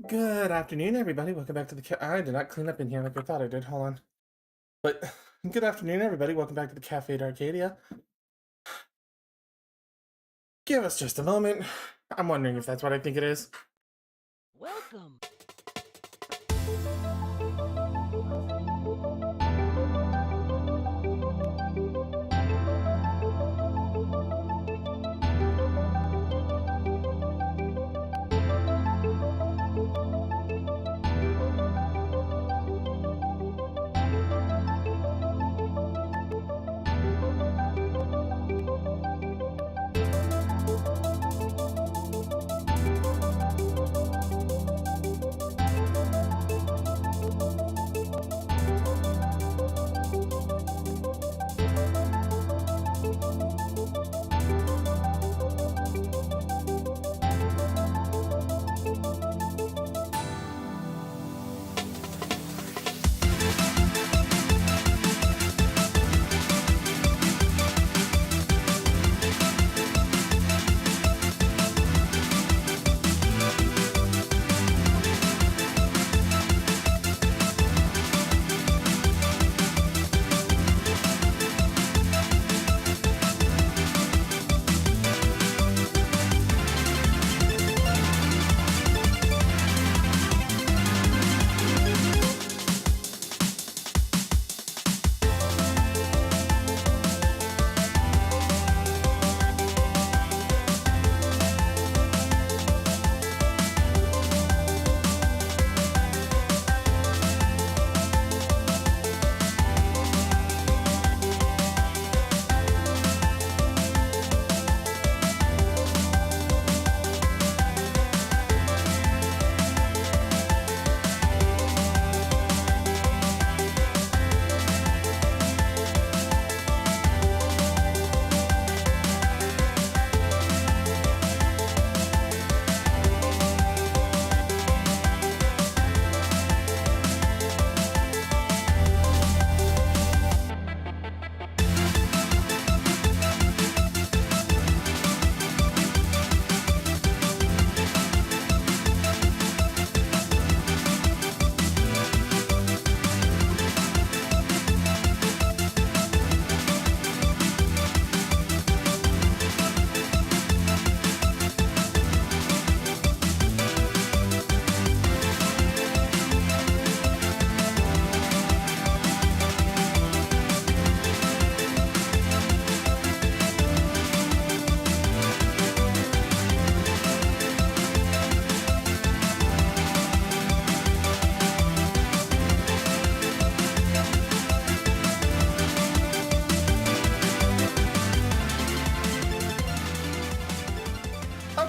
Good afternoon, everybody. Welcome back to the I did not clean up in here like I thought I did. Hold on. But good afternoon, everybody. Welcome back to the Cafe d'Arcadia. Give us just a moment. I'm wondering if that's what I think it is. Welcome.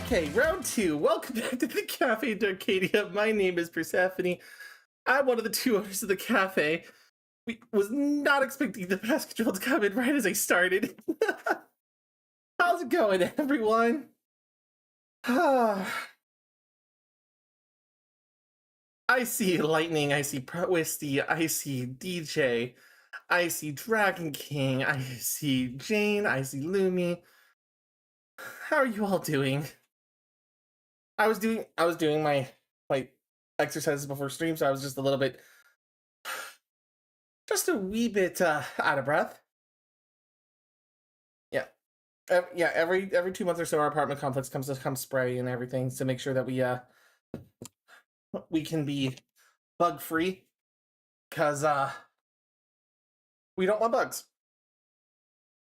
Okay, round two. Welcome back to the Cafe d'Arcadia. My name is Persephone. I'm one of the two owners of the cafe. We was not expecting the pest control to come in right as I started. How's it going, everyone? I see Lightning, I see Twisty, I see DJ, I see Dragon King, I see Jane, I see Lumi. How are you all doing? I was doing my exercises before stream, so I was just a little bit, just a wee bit out of breath. Yeah. Yeah, every 2 months or so, our apartment complex comes to come spray and everything to make sure that we can be bug free, because we don't want bugs,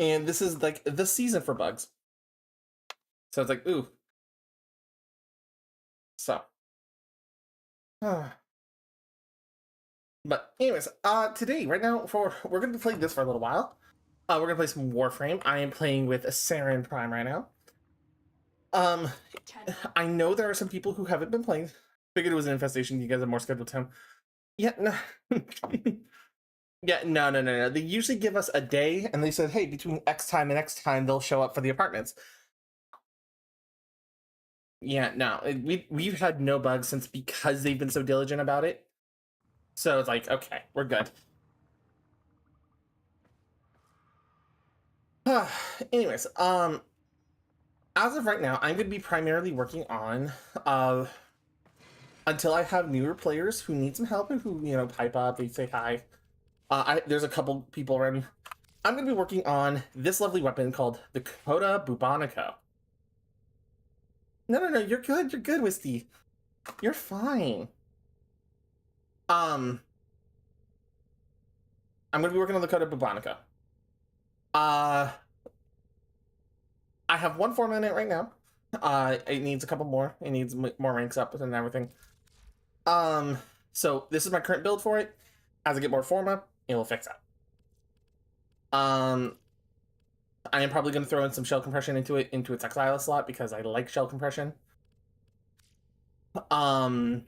and this is like the season for bugs. So it's like, ooh. So, but anyways, today, right now, we're gonna be playing this for a little while. We're gonna play some Warframe. I am playing with a Saren Prime right now. I know there are some people who haven't been playing. Figured it was an infestation. You guys have more scheduled time. Yeah, no. Yeah, no. They usually give us a day, and they said, hey, between X time and X time, they'll show up for the apartments. Yeah, no, we've had no bugs since, because they've been so diligent about it. So it's like, okay, we're good. Anyways, as of right now, I'm going to be primarily working on until I have newer players who need some help and who, you know, pipe up, they say hi. There's a couple people around. I'm going to be working on this lovely weapon called the Coda Bubonico. No, you're good, Wisty. You're fine. I'm going to be working on the Coda Bubonico. I have one form in it right now. It needs a couple more. It needs more ranks up and everything. So this is my current build for it. As I get more forma, it will fix up. I am probably going to throw in some shell compression into its exile slot because I like shell compression. I'm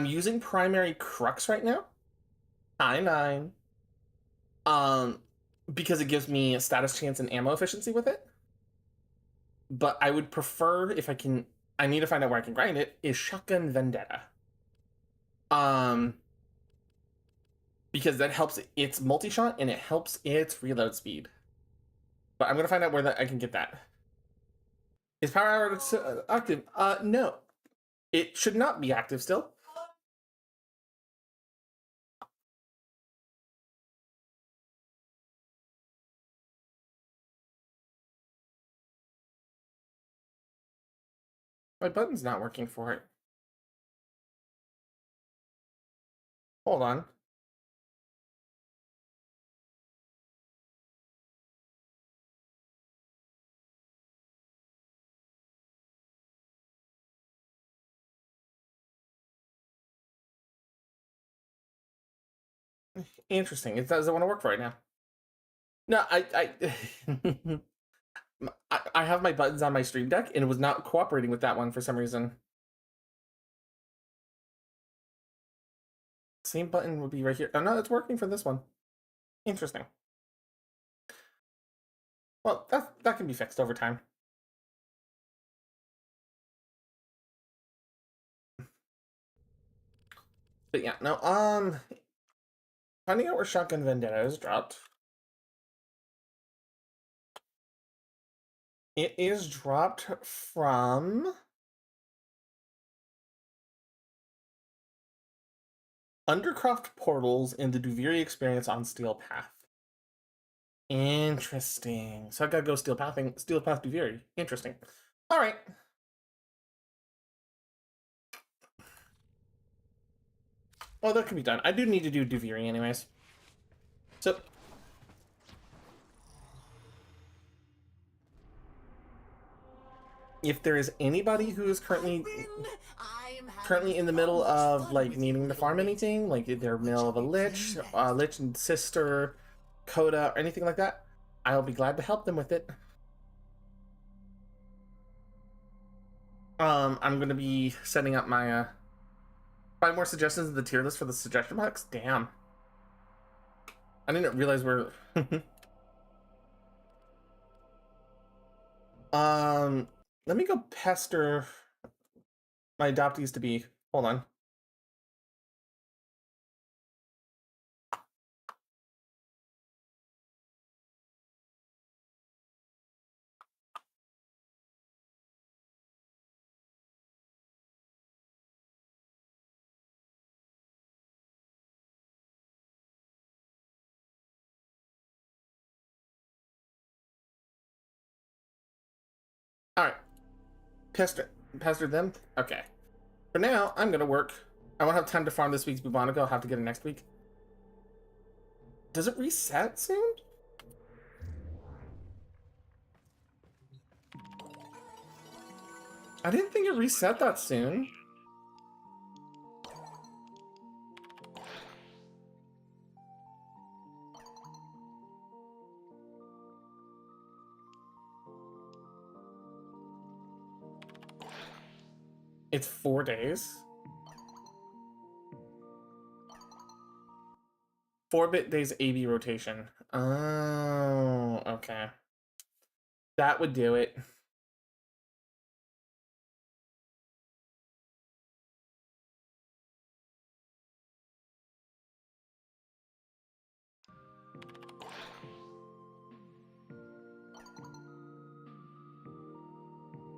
using primary crux right now. Hi, 9. Because it gives me a status chance and ammo efficiency with it. But I would prefer, if I can, I need to find out where I can grind it, is Shotgun Vendetta. Because that helps its multi-shot and it helps its reload speed. But I'm gonna find out where I can get that. Is Power Hour active? No. It should not be active still. My button's not working for it. Hold on. Interesting. It doesn't want to work right now. No, I have my buttons on my stream deck and it was not cooperating with that one for some reason. Same button would be right here. Oh no, it's working for this one. Interesting. Well, that can be fixed over time. But yeah, no, finding out where Shotgun Vendetta is dropped. It is dropped from Undercroft Portals in the Duviri experience on Steel Path. Interesting. So I gotta go Steel Path Duviri. Interesting. All right. Well, that can be done. I do need to do Duviri anyways. So if there is anybody who is currently in the middle of like needing to farm anything, like they're in the middle of a lich and sister, Coda, or anything like that, I'll be glad to help them with it. I'm gonna be setting up my 5 more suggestions in the tier list for the suggestion box. Damn, I didn't realize we're let me go pester my adoptees to be. Hold on. All right, pester them. Okay. For now, I'm gonna work. I won't have time to farm this week's Bubonic. I'll have to get it next week. Does it reset soon? I didn't think it reset that soon. It's 4 days. 4-bit days AB rotation. Oh, okay. That would do it.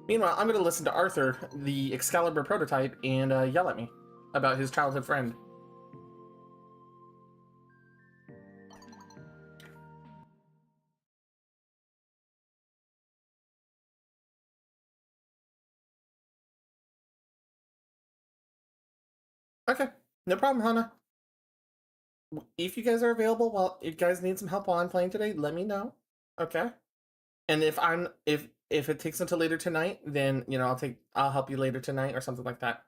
Meanwhile, I'm gonna listen to Arthur, the Excalibur prototype, and yell at me about his childhood friend. Okay, no problem, Hannah. If you guys are available, well, if you guys need some help while I'm playing today, let me know. Okay. And if it takes until later tonight, then I'll help you later tonight or something like that.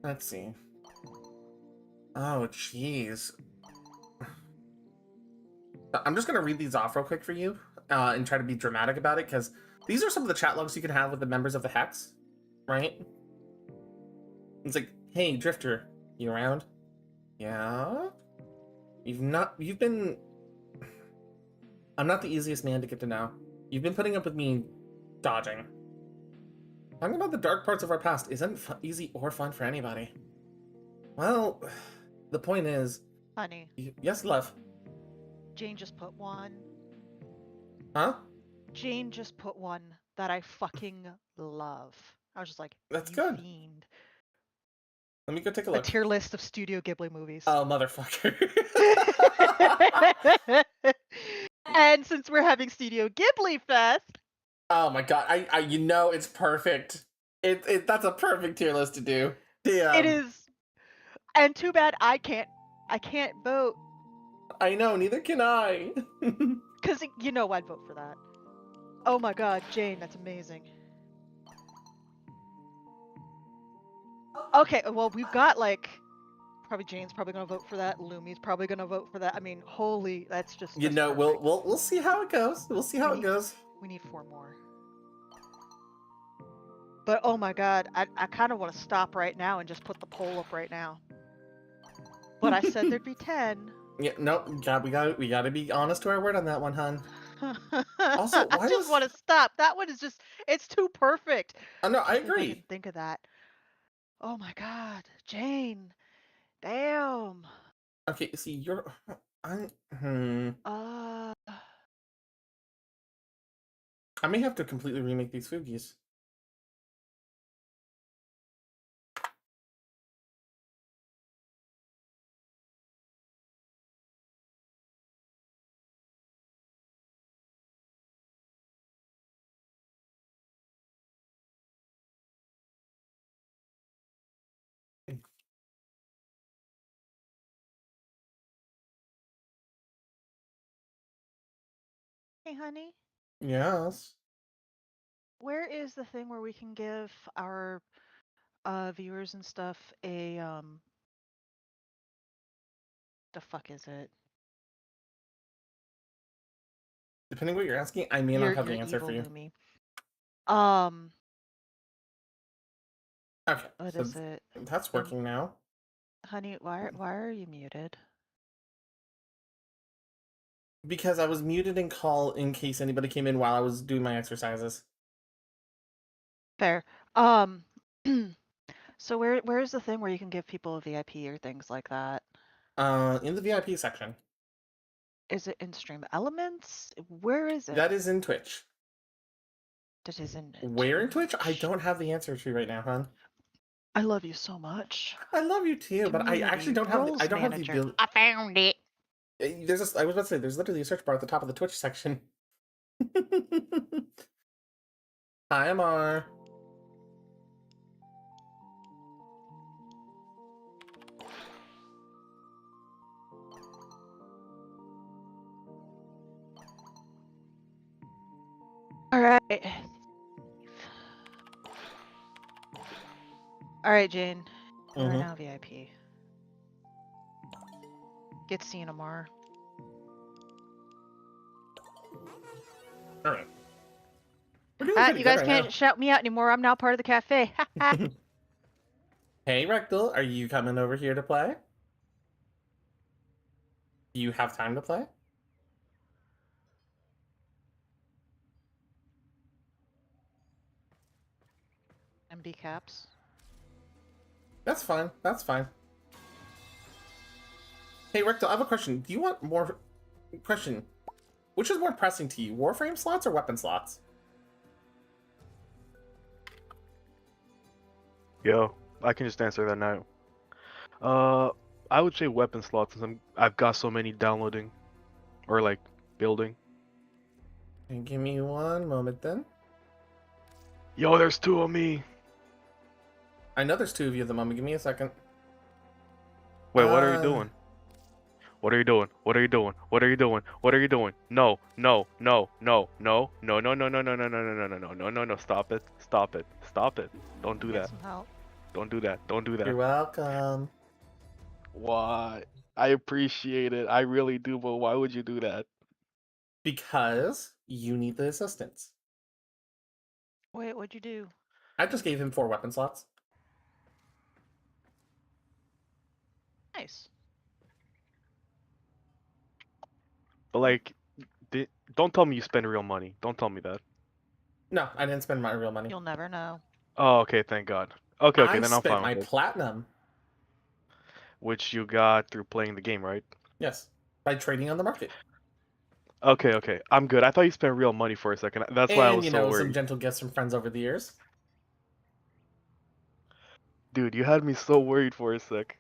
Let's see. Oh, jeez. I'm just gonna read these off real quick for you, and try to be dramatic about it, because these are some of the chat logs you can have with the members of the Hex, right? It's like, hey, Drifter, you around? Yeah? You've been... I'm not the easiest man to get to know. You've been putting up with me dodging. Talking about the dark parts of our past isn't easy or fun for anybody. Well, the point is... Honey, Yes, love. Jane just put one. Huh? Jane just put one that I fucking love. I was just like, That's you good. fiend. Let me go take a A look. tier list of Studio Ghibli movies. Oh, motherfucker. And since we're having Studio Ghibli Fest, Oh my god, it's perfect. That's a perfect tier list to do. Damn. it is. And too bad I can't vote. I know, neither can I. Because you know I'd vote for that. Oh my god, Jane, that's amazing. Okay, well, we've got like probably Jane's probably gonna vote for that. Lumi's probably gonna vote for that. I mean, holy, that's just perfect. We'll see how it goes. We'll see how it goes. We need 4 more. But oh my god, I kind of want to stop right now and just put the poll up right now. But I said there'd be 10. Yeah, no, God, we gotta be honest to our word on that one, hon. Also, I just want to stop. That one is just, it's too perfect. Oh no, I Can't believe I agree. didn't think of that. Oh my god, Jane. Damn. Okay, see, I may have to completely remake these Fugies. Hey, honey. Yes. Where is the thing where we can give our viewers and stuff a the fuck is it? Depending what you're asking, I may not have the answer Evil for you. Lumi. Okay, What so is it? that's working now. Honey, why are you muted? Because I was muted in call in case anybody came in while I was doing my exercises. Fair. So where's the thing where you can give people a VIP or things like that? In the VIP section. Is it in Stream Elements? Where is it? That is in Twitch. That is in Where in Twitch? I don't have the answer to right now, hon. I love you so much. I love you too, but I actually don't have. I don't have the ability. I found it. I was about to say, there's literally a search bar at the top of the Twitch section. Hi, Amar. All right. All right, Jane. We're now VIP. Get seen, Amar. All right. We're doing pretty You good guys right can't now. shout me out anymore. I'm now part of the cafe. Hey, Rectal, are you coming over here to play? Do you have time to play? caps. That's fine. That's fine. Hey, Recto, I have a question. Do you want more... Question. Which is more pressing to you, Warframe slots or weapon slots? Yo, I can just answer that now. I would say weapon slots since I've got so many downloading or like building. And give me one moment then. Yo, there's 2 of me. I know there's 2 of you at the moment. Give me a second. Wait, what are you doing? What are you doing? What are you doing? What are you doing? What are you doing? No, no, no, no, no, no, no, no, no, no, no, no, no, no, no, no, no, no, no, stop it. Stop it. Stop it. Don't do Get that. some help. Don't do that. Don't do You're that. welcome. Why? I appreciate it. I really do, but why would you do that? Because you need the assistance. Wait, what'd you do? I just gave him 4 weapon slots. Nice. But like, don't tell me you spend real money. Don't tell me that. No, I didn't spend my real money. You'll never know. Oh, okay, thank God. Okay, I then I'm spent fine my with it. platinum. Which you got through playing the game, right? Yes, by trading on the market. Okay. I'm good. I thought you spent real money for a second. That's why I And, was you so know, some worried. gentle gifts from friends over the years. Dude, you had me so worried for a sec.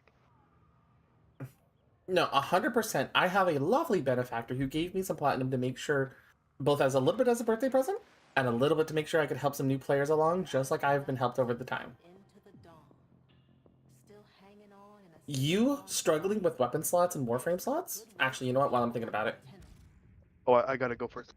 No, 100%. I have a lovely benefactor who gave me some platinum to make sure, both as a little bit as a birthday present, and a little bit to make sure I could help some new players along, just like I've been helped over the time. You struggling with weapon slots and Warframe slots? Actually, you know what? While I'm thinking about it. Oh, I gotta go first.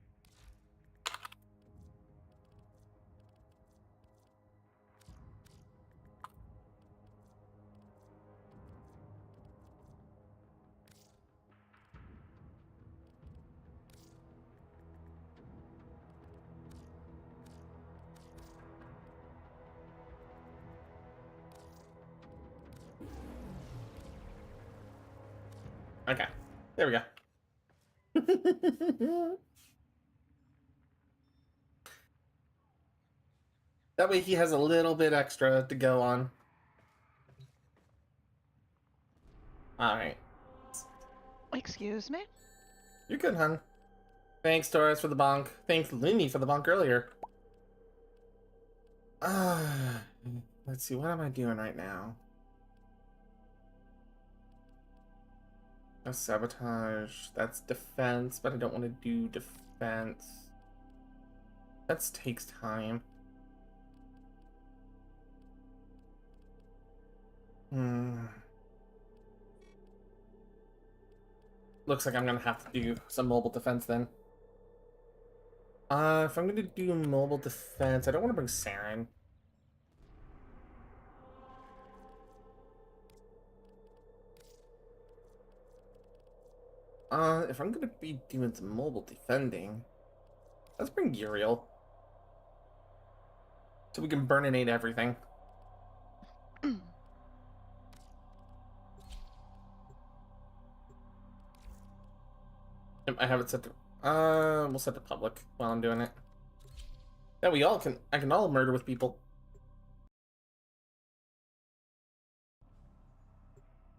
Okay. There we go. That way he has a little bit extra to go on. Alright. Excuse me? You're good, hun. Thanks, Taurus, for the bonk. Thanks, Lumi, for the bonk earlier. Let's see, what am I doing right now? That's sabotage. That's defense, but I don't want to do defense. That takes time. Looks like I'm gonna have to do some mobile defense then. If I'm gonna do mobile defense, I don't want to bring Saren. If I'm gonna be doing some mobile defending, let's bring Uriel. So we can burninate everything. Yep, I have it set to... we'll set to public while I'm doing it. Yeah, we all can... I can all murder with people.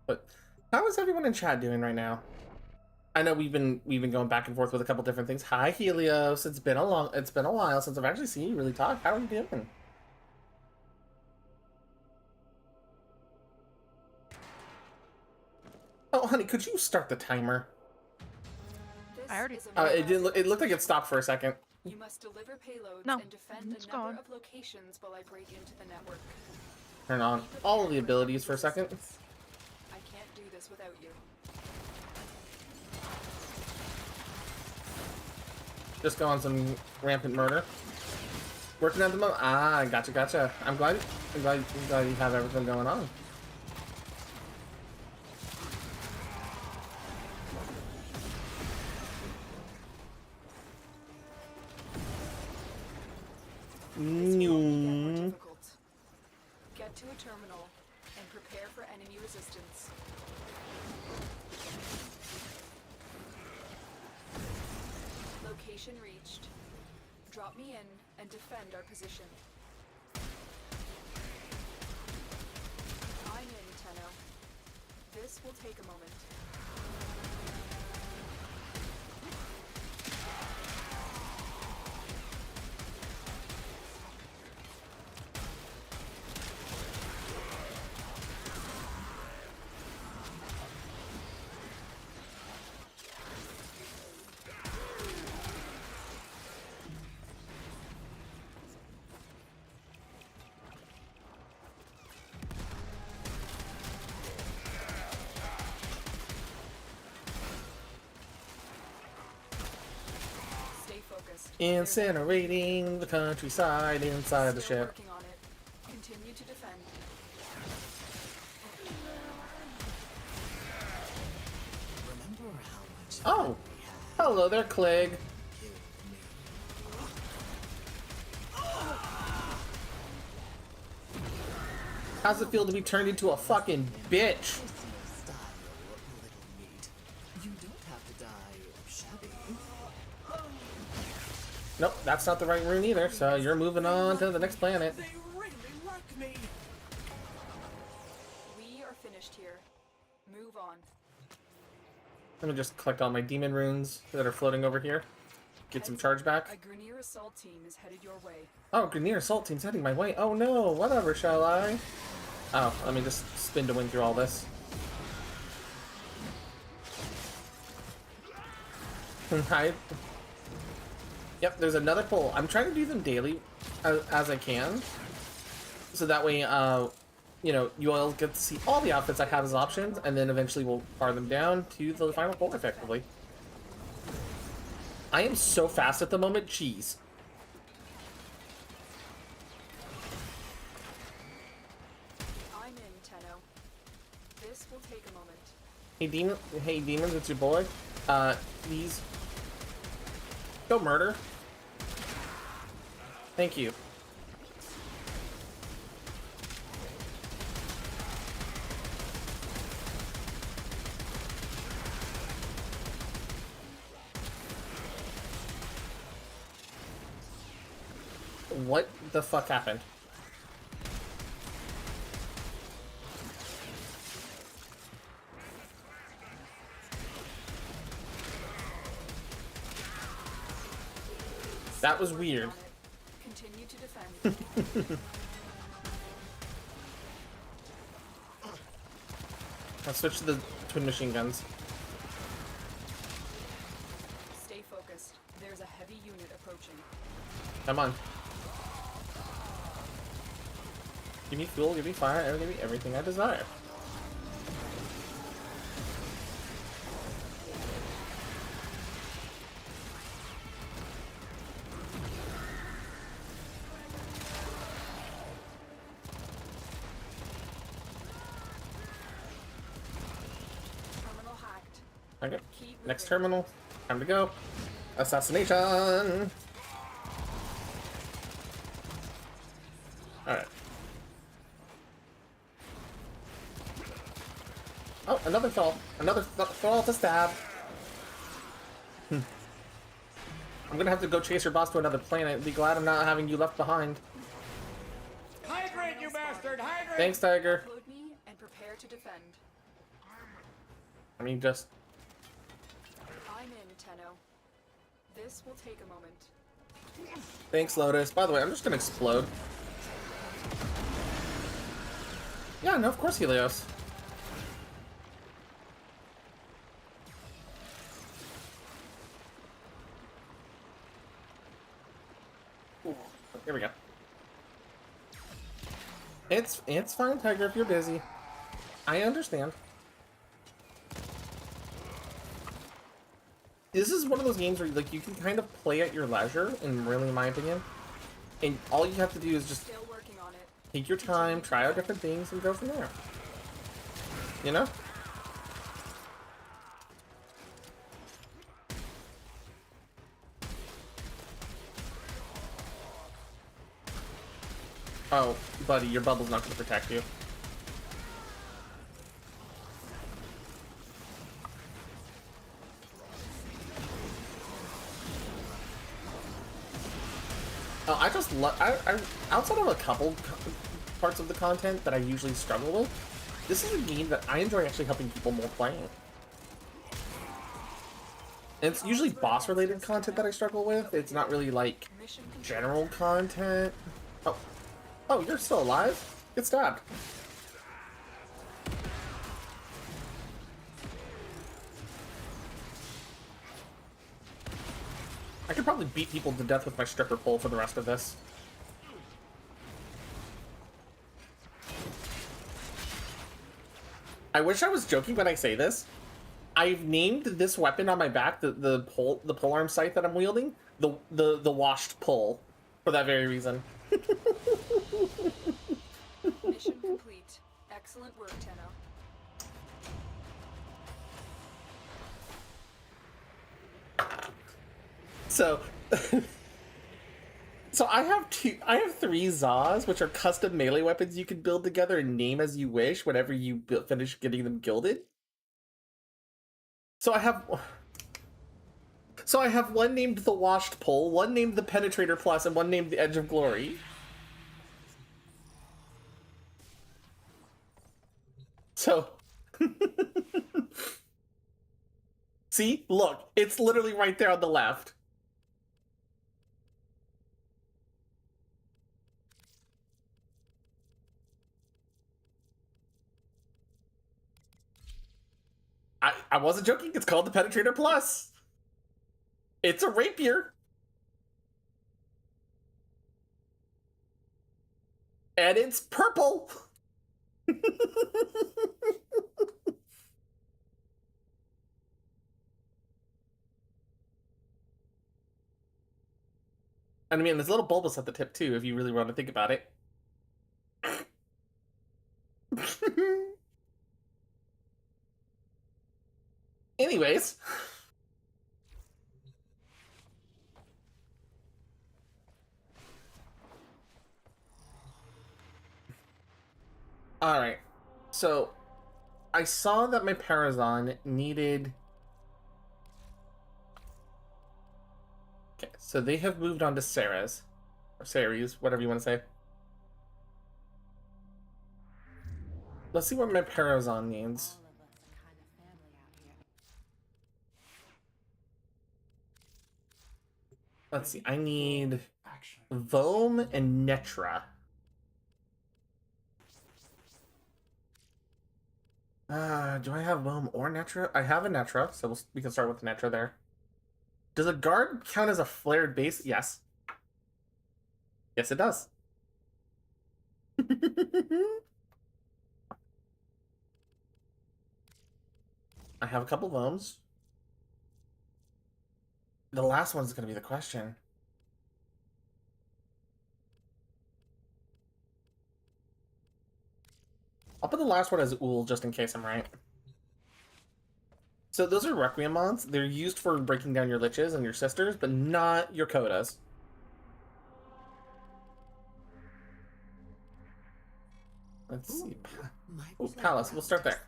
But how is everyone in chat doing right now? I know we've been going back and forth with a couple different things. Hi, Helios. It's been a while since I've actually seen you really talk. How are you doing? Oh, honey, could you start the timer? I already... It looked like it stopped for a second. You must deliver payloads No, and defend it's a number gone. of locations while I break into the network. Turn on all of the abilities for a second. I can't do this without you. Just go on some rampant murder. Working at the moment. Ah, gotcha. I'm glad you have everything going on. Difficult. Get to a terminal and prepare for enemy resistance. Location reached. Drop me in and defend our position. This will take a moment. Stay focused. Incinerating the countryside inside the Still ship. working on it. Continue to defend. Remember how much Oh, hello there, Clegg. killed me? How's it feel to be turned into a fucking bitch? This is your style, little meat. You don't have to die shabby. Nope, that's not the right rune either, so you're moving on to the next planet. They really like me. We are finished here. Move on. Let me just collect all my demon runes that are floating over here. Get some Heads charge up. back. A Grenier assault team is headed your way. Oh, Grenier Assault Team's heading my way. Oh no, whatever, shall I? Oh, let me just spin to win through all this. Hi. Yep, there's another pull. I'm trying to do them daily as I can. So that way, you know, you all get to see all the outfits I have as options, and then eventually we'll bar them down to the final pull effectively. I am so fast at the moment, jeez. I'm in, Tenno. This will take a moment. Hey demons, it's your boy. Please go murder. Thank you. What the fuck happened? That was weird. On it. Continue to defend. Let's switch to the twin machine guns. Stay focused. There's a heavy unit approaching. Come on. Give me fuel, give me fire, and give me everything I desire. Terminal hacked. Okay. Keep Next moving. terminal. Time to go. Assassination! Alright. Oh, another fall. Another fall to stab. I'm gonna have to go chase your boss to another planet. Be glad I'm not having you left behind. Hydrate, you bastard! Hydrate! Thanks, Tiger. Upload me and prepare to defend. I mean, just... I'm in, Tenno. This will take a moment. Thanks, Lotus. By the way, I'm just gonna explode. Yeah, no, of course, Helios. Ooh, here we go. It's fine, Tiger, if you're busy. I understand. This is one of those games where like you can kind of play at your leisure, and really, in my opinion. And all you have to do is just Still working on it. take your time, try out different things, and go from there. You know? Oh, buddy, your bubble's not going to protect you. Oh, I just love. I outside of a couple parts of the content that I usually struggle with, This is a game that I enjoy actually helping people more playing. And it's usually boss-related content that I struggle with. It's not really, like, Mission complete. general content. Oh. Oh, you're still alive? Get stabbed. I could probably beat people to death with my stripper pole for the rest of this. I wish I was joking when I say this. I've named this weapon on my back, the pole arm sight that I'm wielding, the washed pole, for that very reason. Mission complete. Excellent work, Tenno. So, so I have three Zaws, which are custom melee weapons you can build together and name as you wish whenever you finish getting them gilded. So I have one named the Washed Pole, one named the Penetrator Plus, and one named the Edge of Glory. So, see, look, it's literally right there on the left. I wasn't joking. It's called the Penetrator Plus. It's a rapier. And it's purple. And I mean, there's a little bulbous at the tip too, if you really want to think about it. Anyways. Alright. So, I saw that my Parazon needed... Okay, so they have moved on to Sarah's. Or Ceres, whatever you want to say. Let's see what my Parazon needs. Let's see, I need Vohm and Netra. Do I have Vohm or Netra? I have a Netra, so we can start with the Netra there. Does a guard count as a flared base? Yes. Yes, it does. I have a couple Vohms. The last one's going to be the question. I'll put the last one as Uhl just in case I'm right. So those are Requiem mods. They're used for breaking down your liches and your sisters, but not your Kodas. Let's see. Ooh, Palace. We'll start there.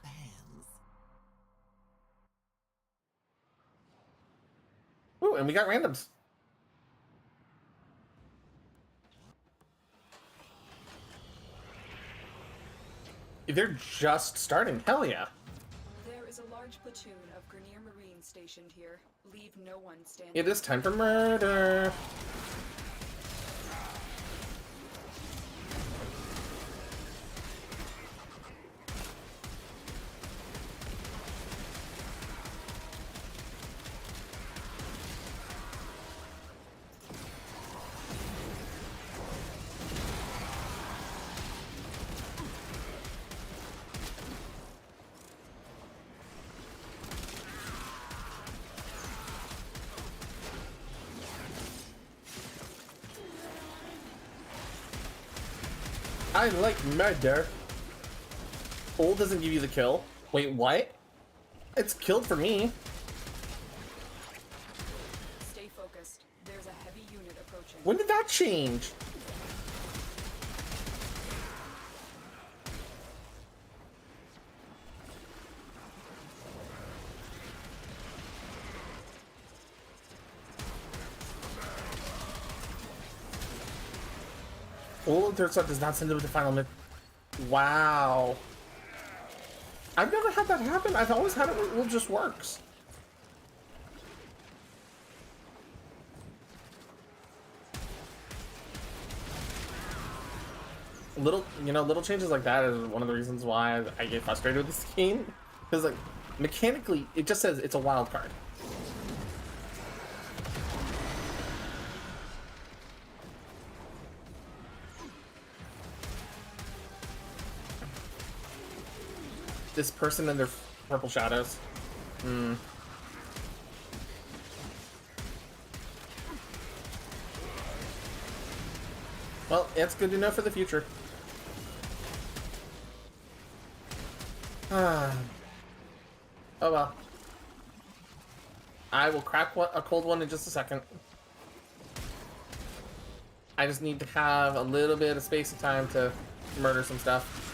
Ooh, and we got randoms. They're just starting. Hell yeah. There is a large platoon of Grenier Marines stationed here. Leave no one standing. It is time for murder. I like murder. Uhl doesn't give you the kill. Wait, what? It's killed for me. Stay focused. There's a heavy unit approaching. When did that change? Uhl and third set does not send it with the final mid. Wow. I've never had that happen. I've always had it where it just works. Little changes like that is one of the reasons why I get frustrated with this game. Because, like, mechanically, it just says it's a wild card. This person and their purple shadows. Well, it's good to know for the future. Oh well. I will crack a cold one in just a second. I just need to have a little bit of space and time to murder some stuff.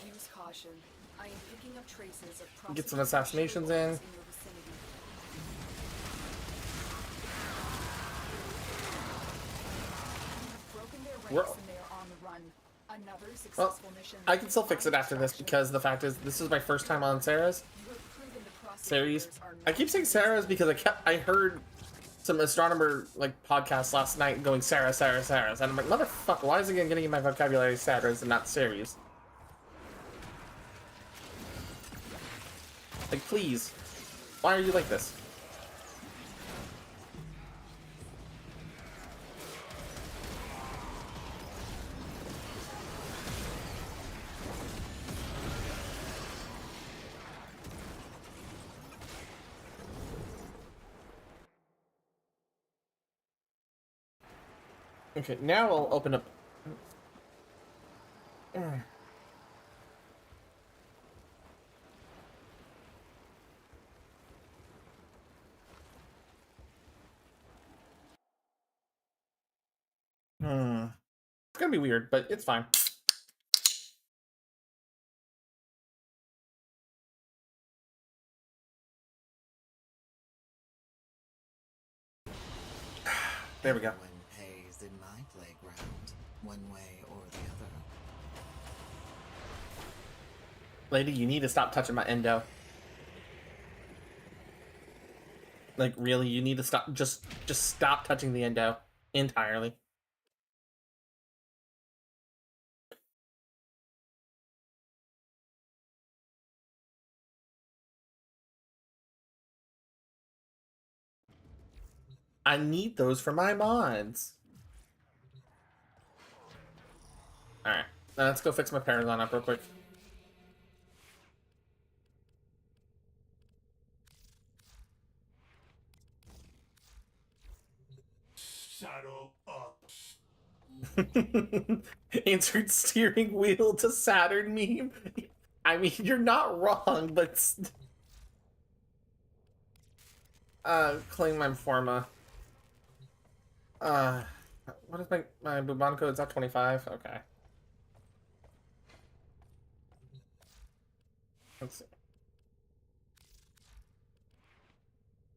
Use caution. I am picking up traces of Get some assassinations in. your vicinity. Broken their ranks and they are on the run. Another successful mission. I can still fix it after this because the fact is, this is my first time on Sarah's You have proven the crossing series. guards are I keep saying Sarah's because I heard some astronomer like podcasts last night going Sarah's, and I'm like, motherfucker, why is it getting in my vocabulary Sarah's and not series? Like, please, why are you like this? Okay, now I'll open up. It's gonna be weird, but it's fine. There we go. Everyone pays in my playground, one way or the other. Lady, you need to stop touching my endo. Like, really, you need to stop. Just stop touching the endo entirely. I need those for my mods. Alright, let's go fix my Paragon up real quick. Saddle up. Insert steering wheel to Saturn meme. I mean, you're not wrong, but claim my forma. What is my Bubon code? Is that 25? Okay. Let's see.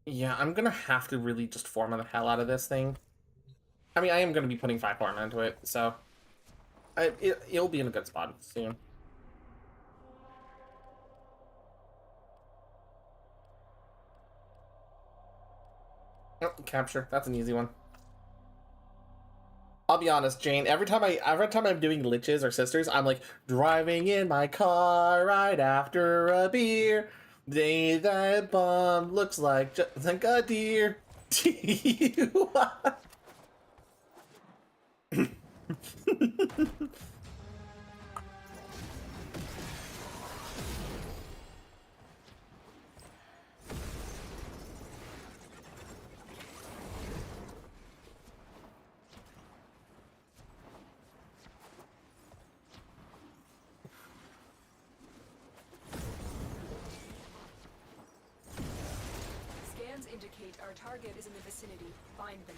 Yeah, I'm gonna have to really just forma the hell out of this thing. I mean, I am gonna be putting 5 forma into it, so it'll be in a good spot soon. Oh, capture. That's an easy one. I'll be honest, Jane. Every time I'm doing liches or sisters, I'm like driving in my car right after a beer. Day that bomb looks like just like a deer. You are- indicate our target is in the vicinity. Find them.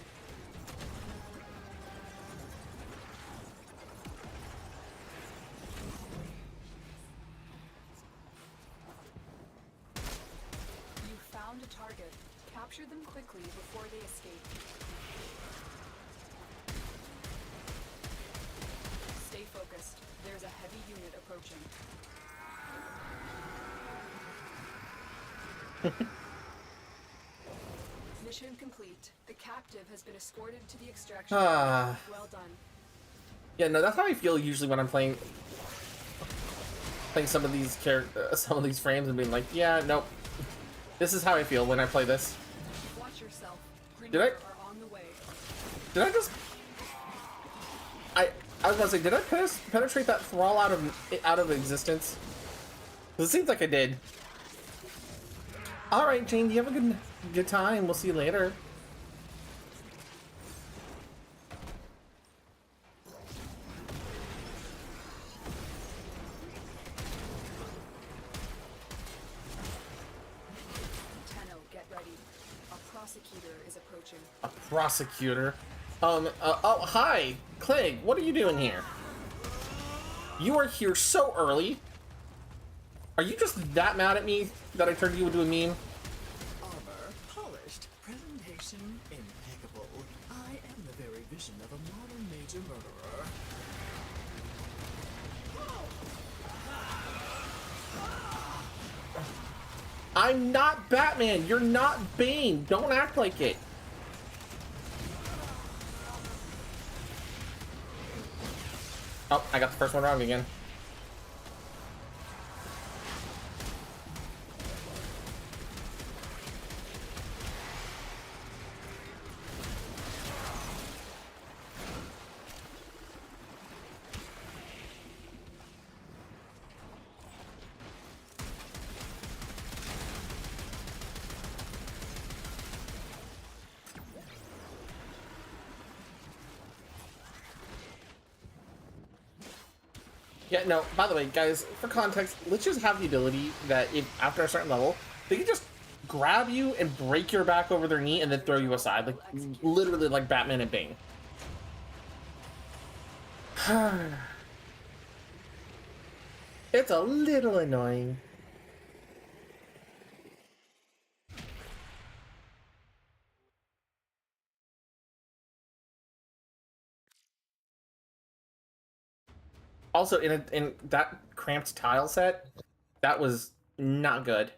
You found a target. Capture them quickly before they escape. Stay focused. There's a heavy unit approaching. Mission complete. The captive has been escorted to the extraction area. Well done. Yeah, no, that's how I feel usually when I'm playing some of these frames and being like, yeah, nope. This is how I feel when I play this. Watch yourself. Did I- Are on the way. Did I just? I was about to say, did I penetrate that thrall out of existence? 'Cause it seems like I did. All right, Jane, do you have a good time? We'll see you later. Tenno, get ready. A prosecutor is approaching. A prosecutor. Oh, hi, Clegg. What are you doing here? You are here so early. Are you just that mad at me that I turned you into a meme? Armor polished, presentation impeccable. I am the very vision of a modern major murderer. I'm not Batman. You're not Bane. Don't act like it. Oh, I got the first one wrong again. Yeah, no, by the way, guys, for context, liches have the ability that if after a certain level, they can just grab you and break your back over their knee and then throw you aside. Like, literally like Batman and Bane. It's a little annoying. Also, in that cramped tile set, that was not good.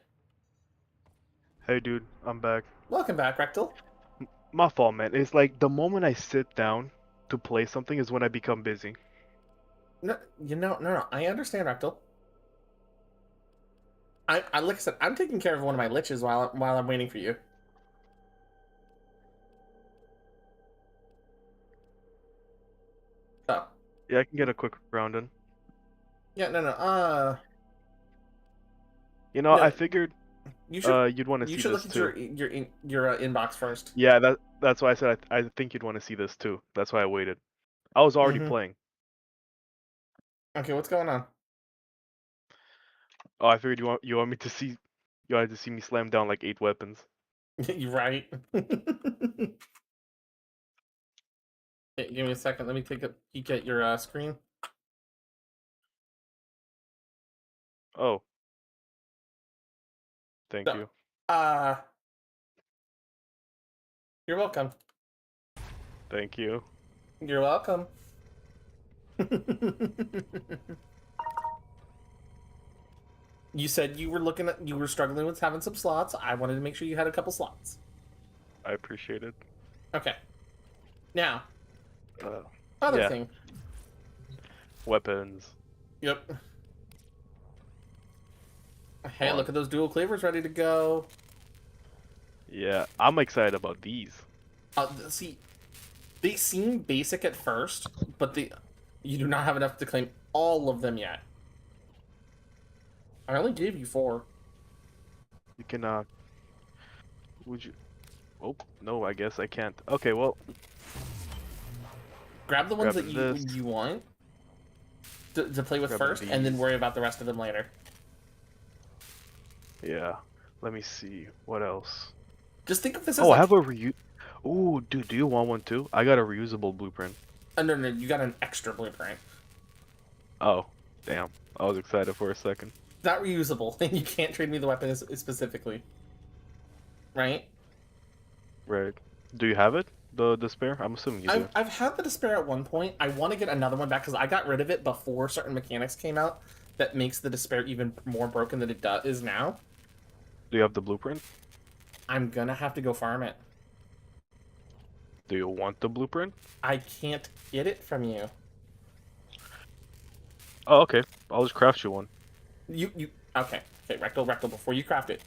Hey, dude, I'm back. Welcome back, Rectal. My fault, man. It's like the moment I sit down to play something is when I become busy. No, no. I understand, Rectal. I like I said, I'm taking care of one of my liches while I'm waiting for you. So, Yeah, I can get a quick round in. yeah, no. You know, No, I figured you should you'd want to you see should this look at too. your inbox first. Yeah, that's why I said I think you'd want to see this too. That's why I waited. I was already Mhm. playing. Okay, what's going on? Oh, I figured you want me to see you wanted to see me slam down like 8 weapons. You right? Okay, give me a second. Let me take a peek at your screen. Oh, thank So, you. uh, you're welcome. Thank you. You're welcome. You said you were struggling with having some slots. I wanted to make sure you had a couple slots. I appreciate it. Okay. Now, Uh, other yeah, thing. weapons. Yep. Hey, Fun. look at those dual cleavers ready to go. Yeah, I'm excited about these. See, they seem basic at first, but you do not have enough to claim all of them yet. I only gave you 4. You can would you? Oh no, I guess I can't. Okay, well, Grab the ones that grabbing this. you want to play with Grabbing first, and then these. worry about the rest of them later. Yeah. Let me see. What else? Just think of this as Oh, I like, have a Ooh, dude, do you want one too? I got a reusable blueprint. no, you got an extra blueprint. Oh, damn. I was excited for a second. Not reusable. You can't trade me the weapon specifically, right? Right. Do you have it? The spare? I'm assuming you do. I've had the despair at one point. I want to get another one back because I got rid of it before certain mechanics came out that makes the despair even more broken than it is now. Do you have the blueprint? I'm gonna have to go farm it. Do you want the blueprint? I can't get it from you. Oh, okay. I'll just craft you one. You okay? Rectal. Before you craft it,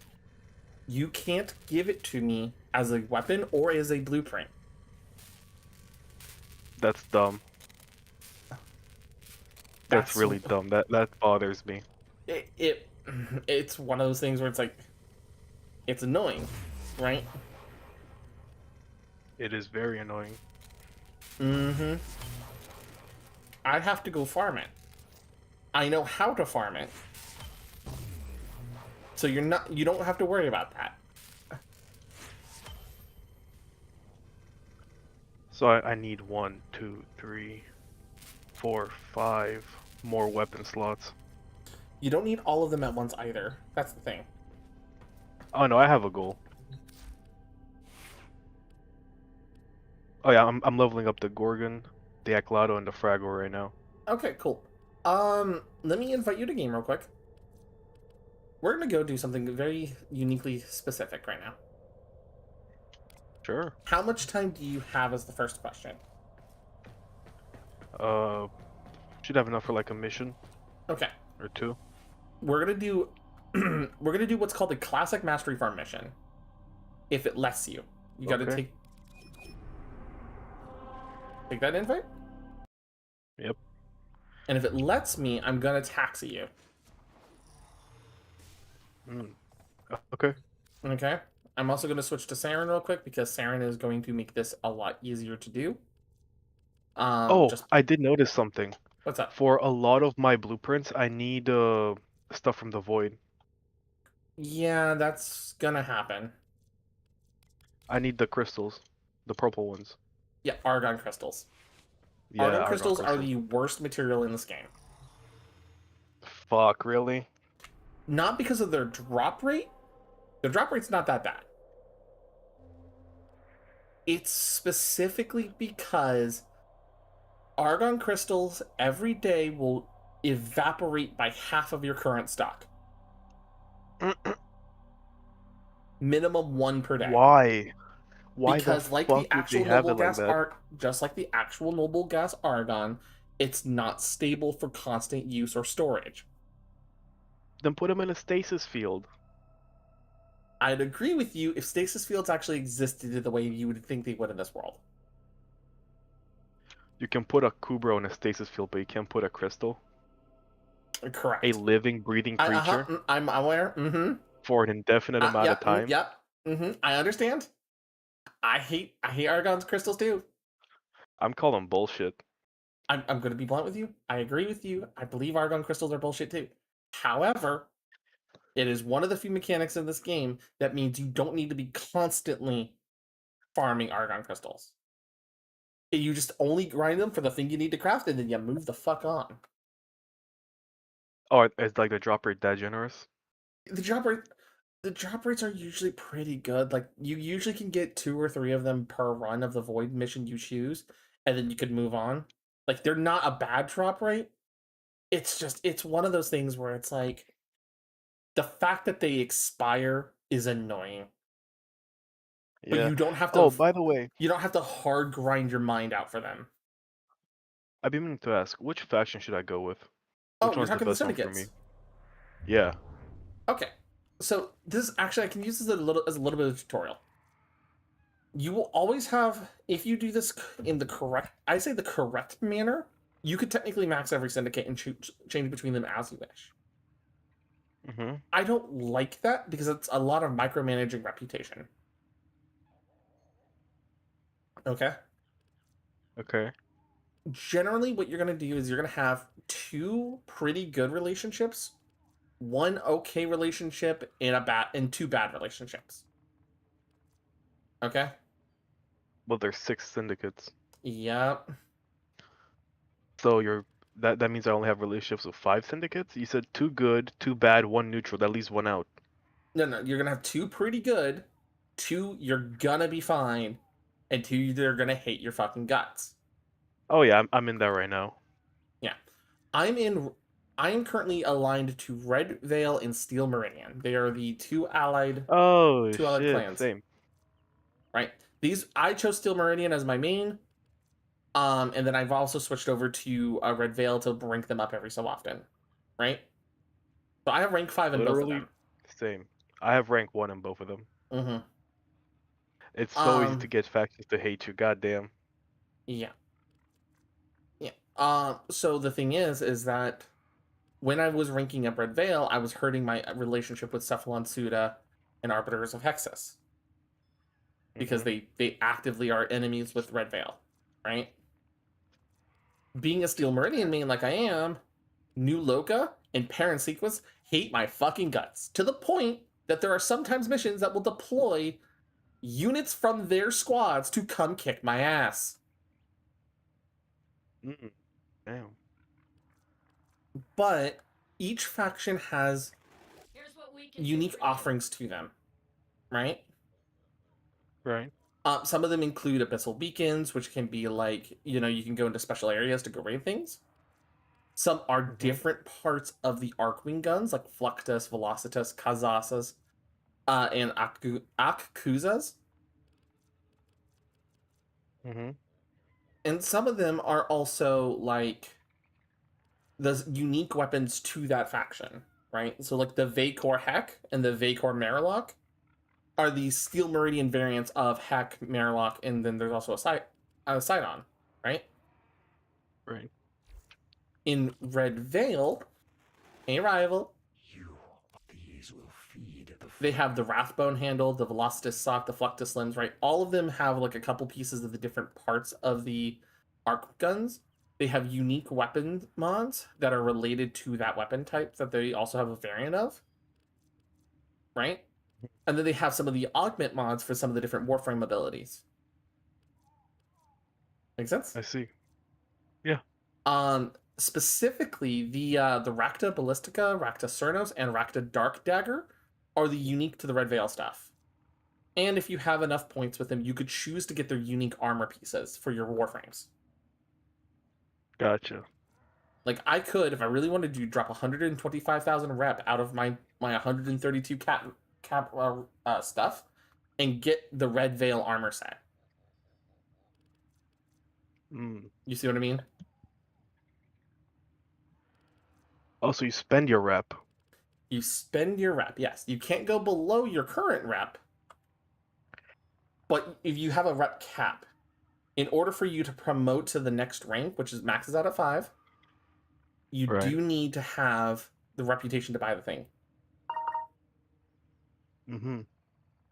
you can't give it to me as a weapon or as a blueprint. That's dumb. That's really dumb. That bothers me. It's one of those things where it's like, it's annoying, right? It is very annoying. Mm-hmm. I'd have to go farm it. I know how to farm it. So you don't have to worry about that. So I need 1, 2, 3, 4, 5 more weapon slots. You don't need all of them at once either. That's the thing. Oh no, I have a goal. Oh yeah, I'm leveling up the Gorgon, the Aclado, and the Fraggle right now. Okay, cool. Let me invite you to game real quick. We're gonna go do something very uniquely specific right now. Sure. How much time do you have as the first question? Should have enough for like a mission Okay. or two. We're gonna do we're gonna do what's called a classic mastery farm mission. If it lets you. You gotta Okay. take that invite? Yep. And if it lets me, I'm gonna taxi you. Okay. Okay? I'm also gonna switch to Saren real quick because Saren is going to make this a lot easier to do. Oh, Just I did notice something. what's up? For a lot of my blueprints, I need stuff from the void. Yeah, that's gonna happen. I need the crystals, the purple ones. Yeah, argon crystals. Yeah, Argon argon crystals are crystals. the worst material in this game. Fuck, really? Not because of their drop rate. Their drop rate's not that bad. It's specifically because argon crystals every day will evaporate by half of your current stock. Minimum 1 per day. Why? Why Because the like fuck the would they actual have noble it like gas that? just like the actual noble gas argon, it's not stable for constant use or storage. Then put them in a stasis field. I'd agree with you if stasis fields actually existed the way you would think they would in this world. You can put a Kubro in a stasis field, but you can't put a crystal. Correct. A living, breathing creature I'm aware. Mm-hmm. for an indefinite amount of time. Yep. Mm-hmm. I understand. I hate argon's crystals too. I'm calling bullshit. I'm going to be blunt with you. I agree with you. I believe argon crystals are bullshit too. However, it is one of the few mechanics in this game that means you don't need to be constantly farming argon crystals. You just only grind them for the thing you need to craft, and then you move the fuck on. Oh, it's like the drop rate that generous? The drop rates are usually pretty good. Like you usually can get 2 or 3 of them per run of the void mission you choose, and then you could move on. Like they're not a bad drop rate. It's one of those things where it's like the fact that they expire is annoying. But Yeah. you don't have to Oh, by the way, you don't have to hard grind your mind out for them. I've been meaning to ask, which faction should I go with? Oh, Which you're one's the talking the best one for me? syndicates. Yeah. Okay. So this actually I can use this as a little bit of a tutorial. You will always have, if you do this in the correct manner, you could technically max every syndicate and change between them as you wish. Mm-hmm. I don't like that because it's a lot of micromanaging reputation. Okay? Okay. Generally, what you're going to do is you're going to have 2 pretty good relationships, 1 okay relationship, and 2 bad relationships. Okay. Well, there's 6 syndicates. Yep. So that means I only have relationships with 5 syndicates? You said 2 good, 2 bad, 1 neutral. That leaves 1 out. No, you're gonna have 2 pretty good, 2 you're gonna be fine, and 2 they're gonna hate your fucking guts. Oh yeah, I'm in that right now. Yeah. I am currently aligned to Red Veil and Steel Meridian. They are the Oh two allied shit, clans. same. Right? I chose Steel Meridian as my main. And then I've also switched over to Red Veil to rank them up every so often. Right? So I have rank 5 in both of Literally them. same. I have rank 1 in both of them. Mm-hmm. It's so easy to get factions to hate you, goddamn. Yeah. Yeah. So the thing is that when I was ranking up Red Veil, I was hurting my relationship with Cephalon Suda and Arbiters of Hexus. Because they actively are enemies with Red Veil, right? Being a Steel Meridian main like I am, New Loka and Parent Sequence hate my fucking guts to the point that there are sometimes missions that will deploy units from their squads to come kick my ass. Damn. But each faction has Here's what we can unique do for you. offerings to them, right? Right. Some of them include abyssal beacons, which can be like, you know, you can go into special areas to go raid things. Some are different parts of the Arcwing guns, like Fluctus, Velocitus, Kazasas, and Akkuzas. And some of them are also like the unique weapons to that faction, right? So like the Vacor Heck and the Vacor Marilock are the Steel Meridian variants of Heck, Marilock, and then there's also a Sidon, right? Right. In Red Veil, a rival, These will feed the they have the Wrathbone handle, the Velocitus sock, the Fluctus limbs, right? All of them have like a couple pieces of the different parts of the arc guns. They have unique weapon mods that are related to that weapon type that they also have a variant of, right? And then they have some of the augment mods for some of the different Warframe abilities. Make sense? I see. Specifically the Racta Ballistica, Racta Cernos, and Racta Dark Dagger are the unique to the Red Veil stuff. And if you have enough points with them, you could choose to get their unique armor pieces for your Warframes. Gotcha. Like I could, if I really wanted to, drop 125,000 rep out of my 132 cap stuff, and get the Red Veil armor set. You see what I mean? Also, you spend your rep. You spend your rep. Yes, you can't go below your current rep, but if you have a rep cap, in order for you to promote to the next rank, which is maxes out at 5, you do need to have the reputation to buy the thing.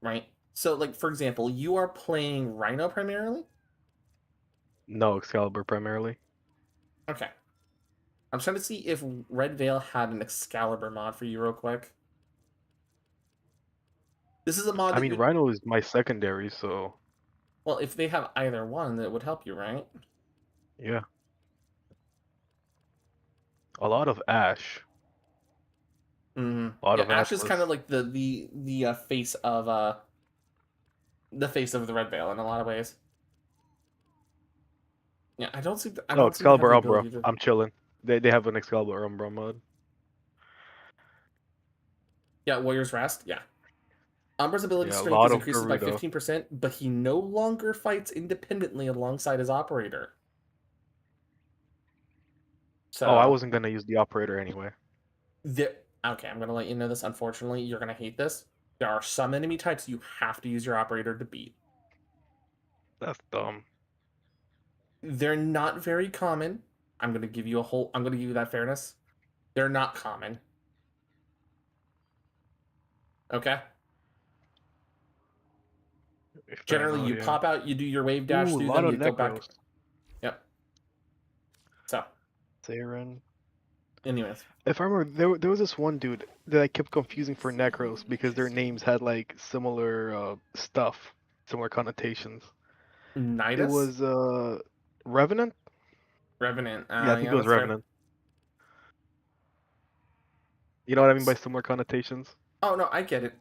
Right? So, like, for example, you are playing Rhino primarily? No, Excalibur primarily. Okay. I'm trying to see if Red Veil had an Excalibur mod for you real quick. This is a mod I mean, Rhino is my secondary, so... Well, if they have either one, that would help you, right? Yeah. A lot of Ash. Mm-hmm. A lot Yeah, of Ash is Atlas. kind of like the face of the Red Veil in a lot of ways. Yeah, I don't see. I No, don't seem to have Excalibur the Umbra. ability to. I'm chilling. They have an Excalibur Umbra mod. Yeah, Warrior's Rest. Yeah. Umbra's ability Yeah, a strength lot is of increases by Gerudo. 15%, but he no longer fights independently alongside his operator. So, Oh, I wasn't gonna use the operator anyway. okay, I'm gonna let you know this. Unfortunately, you're gonna hate this. There are some enemy types you have to use your operator to beat. That's dumb. They're not very common. I'm gonna give you that fairness. They're not common. Okay? Generally, you pop out, you do your wave dash Ooh, a through lot them, of you go back. Necros. Yep. So, Saren. anyways. If I remember, there was this one dude that I kept confusing for Necros because their names had like similar stuff. Similar connotations. Nidus? It was Revenant. Revenant. Yeah, I think Yeah, it was that's fair. Revenant. You know what I mean by similar connotations? Oh no, I get it.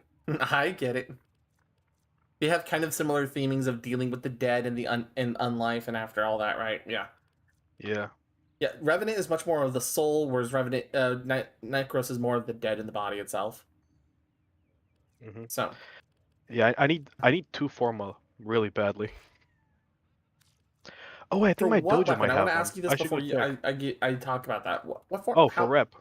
I get it. They have kind of similar themings of dealing with the dead and the and unlife and after all that, right? Yeah. Yeah. Yeah, Revenant is much more of the soul, whereas Revenant Necros is more of the dead in the body itself. Hmm. So Yeah, I need 2 Forma really badly. Oh wait, I for think my what dojo weapon? might I want to have one. ask you this I should before go check. I talk about that. What form? Oh, for How? rep.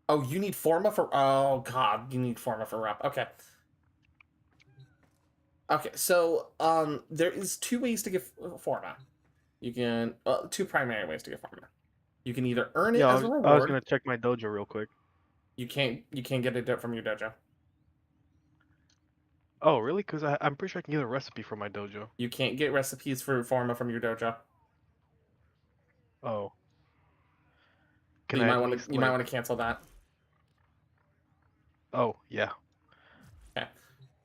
Oh, you need Forma for. Oh God, you need Forma for rep. Okay. Okay, so there is 2 ways to get Forma. You can two primary ways to get Forma. You can either earn it Yeah, as a I was reward. gonna check my dojo real quick. You can't get it from your dojo. Oh, really? Because I'm pretty sure I can get a recipe from my dojo. You can't get recipes for Forma from your dojo. Oh, So can I at least you might like? want to cancel that. Oh, yeah. Okay.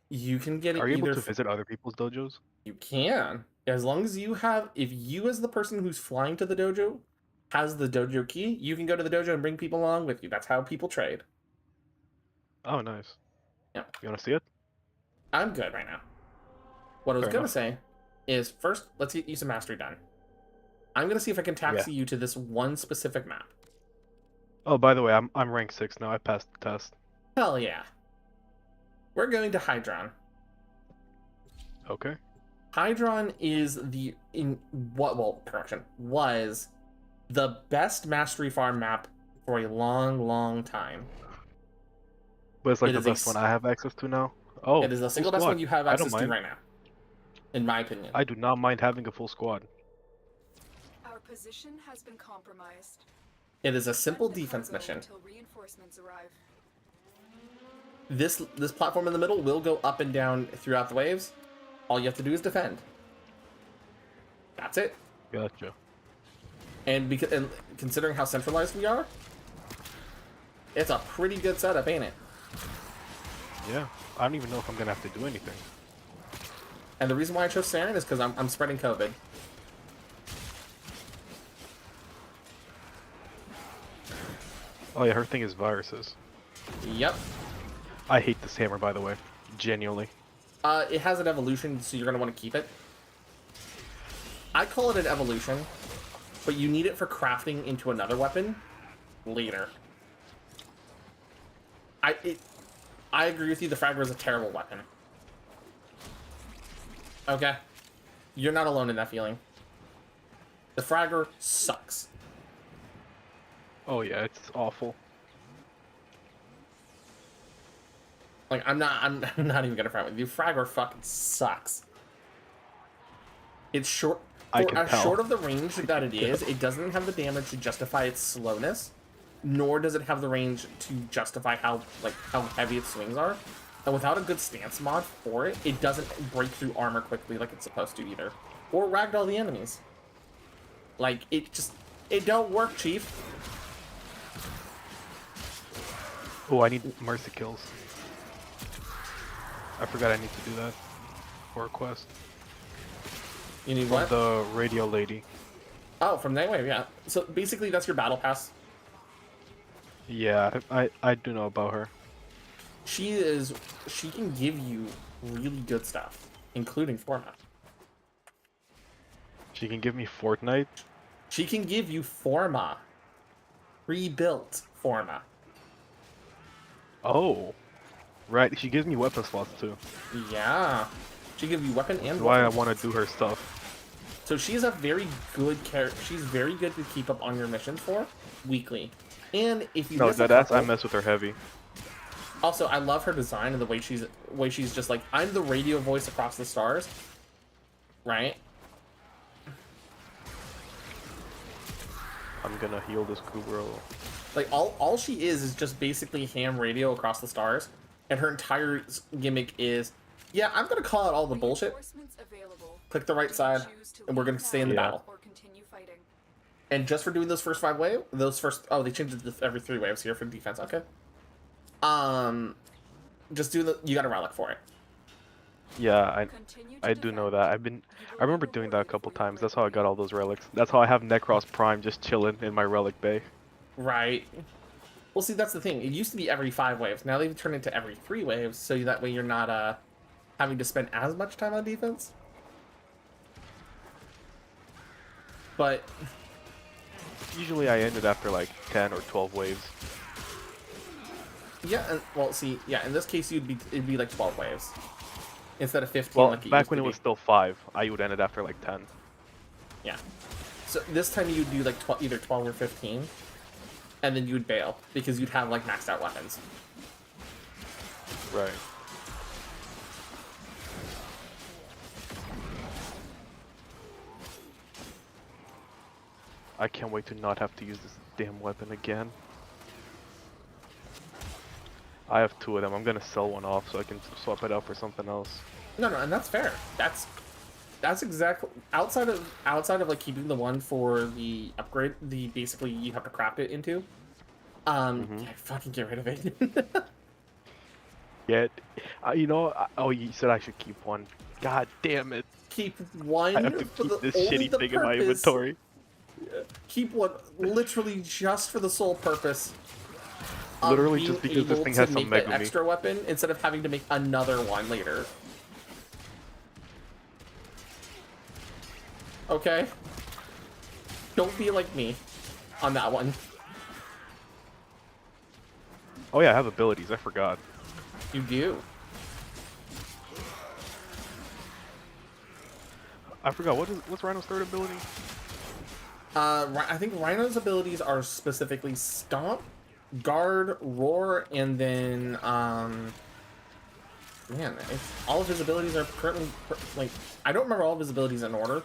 You can get it Are you able either. to visit other people's dojos? You can, as long as you have. If you, as the person who's flying to the dojo, has the dojo key, you can go to the dojo and bring people along with you. That's how people trade. Oh, nice. Yeah, You wanna see it? I'm good right now. What I was Fair gonna enough. say is first, let's get you some mastery done. I'm gonna see if I can Yeah. taxi you to this one specific map. Oh, by the way, I'm rank 6 now. I passed the test. Hell yeah. We're going to Hydron. Okay. Hydron is was the best mastery farm map for a long, long time. But it's like It the is a best one I have access to now. Oh, It is the full single best squad. one you have I don't access to mind. right now, in my opinion. I do not mind having a full squad. Our position has been compromised. It is a simple Defend the defense cargo mission. until reinforcements arrive. This platform in the middle will go up and down throughout the waves. All you have to do is defend. That's it. Gotcha. And considering how centralized we are, it's a pretty good setup, ain't it? Yeah. I don't even know if I'm gonna have to do anything. And the reason why I chose Saren is because I'm spreading COVID. Oh yeah, her thing is viruses. Yep. I hate this hammer, by the way. Genuinely. It has an evolution, so you're gonna want to keep it. I call it an evolution, but you need it for crafting into another weapon later. I agree with you. The Fragger is a terrible weapon. Okay, you're not alone in that feeling. The Fragger sucks. Oh yeah, it's awful. Like I'm not even gonna front with you. Fragger fucking sucks. It's short. I For can as tell. short of the range that it is, it doesn't have the damage to justify its slowness, nor does it have the range to justify how heavy its swings are. And without a good stance mod for it, it doesn't break through armor quickly like it's supposed to either, or ragdoll the enemies. Like it don't work, Chief. Oh, I need mercy kills. I forgot I need to do that for a quest. You need From what? the radio lady. Oh, from Nightwave, yeah. So basically, that's your battle pass. Yeah, I do know about her. She can give you really good stuff, including format. She can give me Fortnite. She can give you Forma. Rebuilt Forma. Oh, right. She gives me weapon slots too. Yeah. She gives you weapon and That's why I weapon. want to do her stuff. So she's a very good character. She's very good to keep up on your missions for weekly. And if you No, miss a that's I couple- mess with her heavy. Also, I love her design and the way she's just like, I'm the radio voice across the stars. Right? I'm gonna heal this Kubro. Like all she is just basically ham radio across the stars, and her entire gimmick is, yeah, I'm gonna call out all the bullshit. Reinforcements available. Click the right side, Choose to and we're leave gonna stay in the now battle. or continue fighting. And just for doing those first 5 waves, they changed it to every 3 waves here for defense. Okay. Just do you got a relic for it. Yeah, Continue to I do know defend. that. You will I remember be doing that a rewarded couple for your times. That's how I got bravery. all those relics. That's how I have Necros Prime just chilling in my relic bay. Right. Well, see, that's the thing. It used to be every 5 waves. Now they've turned it to every 3 waves, so that way you're not having to spend as much time on defense. But Usually I ended after like 10 or 12 waves. yeah, well, see, yeah, in this case it'd be like 12 waves instead of 15 Well, like it back used when to it be. was still 5, I would end it after like 10. Yeah. So this time you'd do like either 12 or 15, and then you'd bail because you'd have like maxed out weapons. Right. I can't wait to not have to use this damn weapon again. I have 2 of them. I'm gonna sell one off so I can swap it out for something else. No, and that's fair. That's exactly outside of like keeping the one for the upgrade. The basically you have to craft it into. Yeah, fucking get rid of it. Yeah, oh, you said I should keep one. God damn it. Keep I one have to for keep the this only shitty the thing in my purpose. inventory. Keep one literally just for the sole purpose. Of Literally being just because this able thing to has some make that Megumi. extra weapon instead of having to make another one later. Okay? Don't be like me on that one. Oh yeah, I have abilities. I forgot. You do. I forgot. What's Rhino's third ability? I think Rhino's abilities are specifically Stomp, Guard, Roar, and then, man, all of his abilities are currently, like, I don't remember all of his abilities in order.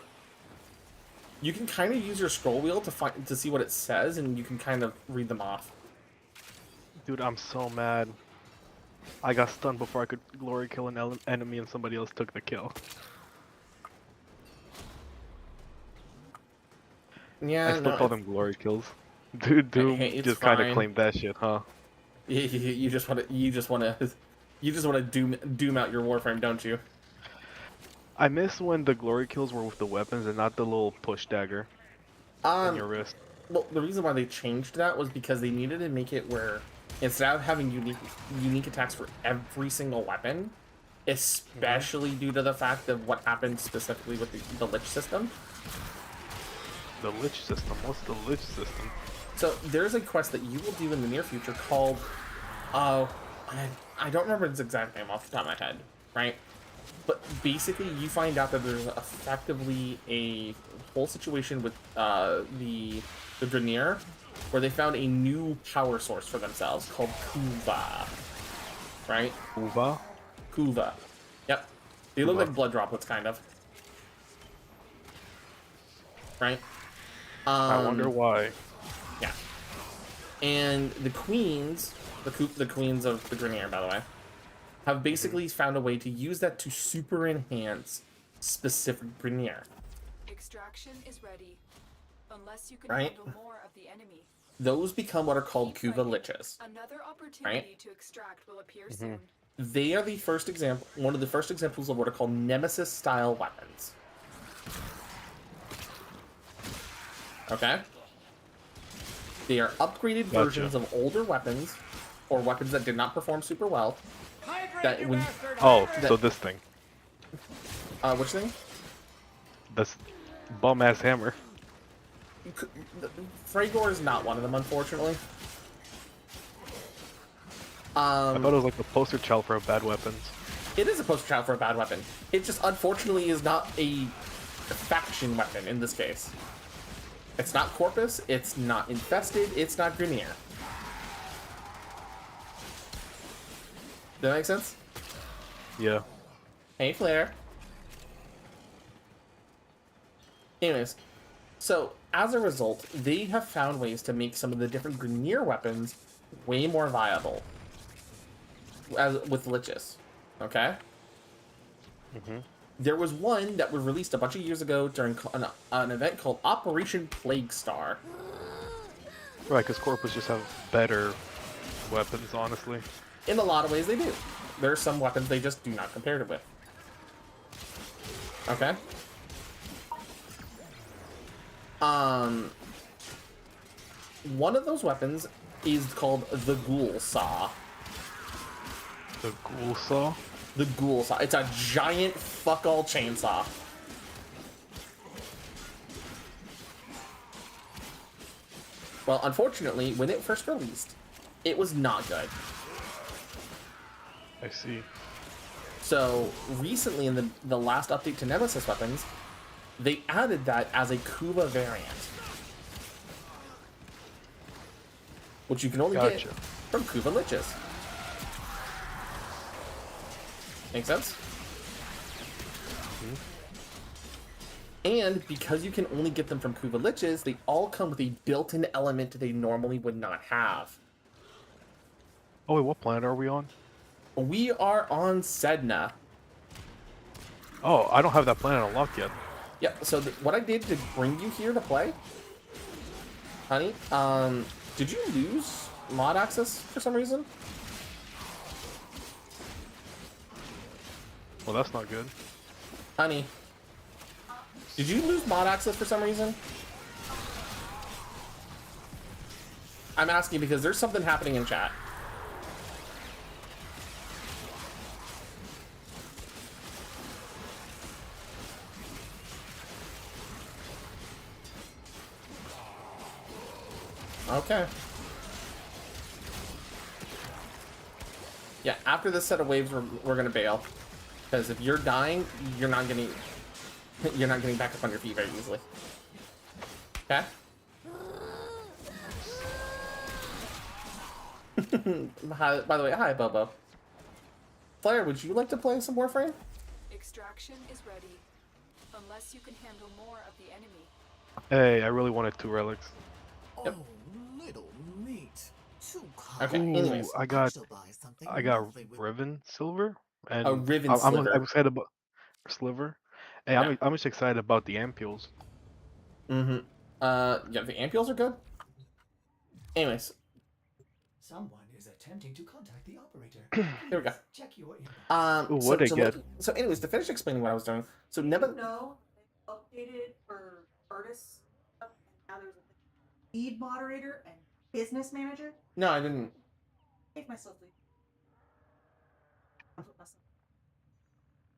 You can kind of use your scroll wheel to see what it says, and you can kind of read them off. Dude, I'm so mad. I got stunned before I could glory kill an enemy and somebody else took the kill. Yeah, I still no, call them glory kills. Dude, Doom hey, it's just kind of fine. claimed that shit, huh? You just want to doom out your Warframe, don't you? I miss when the glory kills were with the weapons and not the little push dagger in your wrist. Well, the reason why they changed that was because they needed to make it where instead of having unique attacks for every single weapon, especially due to the fact of what happened specifically with the Lich system. The Lich system? What's the Lich system? So there's a quest that you will do in the near future called, I don't remember its exact name off the top of my head, right? But basically, you find out that there's effectively a whole situation with the Grineer, where they found a new power source for themselves called Kuva, right? Uva? Kuva. Yep. They look Kuva. like blood droplets, kind of. Right? I wonder why. Yeah. And the queens, the queens of the Grineer, by the way, have basically found a way to use that to super enhance specific Grineer. Extraction is ready. Unless you can Right. handle more of the enemy. Those become what are called Keep Kuva fighting. Liches. Another opportunity to extract will appear soon. They are the first example, one of the first examples of what are called Nemesis-style weapons. Okay? They are upgraded Gotcha. versions of older weapons, or weapons that did not perform super well. That when Oh, That- so this thing. which thing? This bum-ass hammer. Fragor is not one of them, unfortunately. I thought it was like the poster child for bad weapons. It is a poster child for a bad weapon. It just unfortunately is not a faction weapon in this case. It's not Corpus, it's not Infested, it's not Grineer. Does that make sense? Yeah. Hey, Flair. Anyways, so as a result, they have found ways to make some of the different Grineer weapons way more viable. With Liches. Okay? There was one that was released a bunch of years ago during an event called Operation Plague Star. Right, because Corpus just have better weapons, honestly. In a lot of ways, they do. There are some weapons they just do not compare it with. Okay. One of those weapons is called the Ghoul Saw. The ghoul saw? The Ghoul Saw. It's a giant fuck all chainsaw. Well, unfortunately, when it first released, it was not good. I see. So recently, in the last update to Nemesis weapons, they added that as a Kuva variant, which you can only get Gotcha. from Kuva Liches. Make sense? And because you can only get them from Kuva Liches, they all come with a built-in element they normally would not have. Oh wait, what planet are we on? We are on Sedna. Oh, I don't have that planet unlocked yet. Yeah, so what I did to bring you here to play, honey, did you lose mod access for some reason? Well, that's not good. Honey, did you lose mod access for some reason? I'm asking because there's something happening in chat. Okay. Yeah, after this set of waves, we're gonna bail, because if you're dying, you're not getting back up on your feet very easily. Okay. Hi, by the way, hi Bobo. Flair, would you like to play some Warframe? Extraction is ready. Unless you can handle more of the enemy. Hey, I really wanted 2 relics. Yep. Oh, little meat. Too Okay, kind. anyways. I got shall buy something I got lovely with- Riven Silver, and A Riven I'm Sliver. excited about Sliver. Hey, Yeah. I'm just excited about the ampules. Mm-hmm. Yeah, the ampules are good. Anyways, Someone is attempting to contact the operator. here we go. Please Check your inbox. Ooh, what'd I get? So anyways, to finish explaining what I was doing, so Nemesis. No, they updated for artists. And now there's a lead moderator and business manager. No, I didn't. Take myself lead.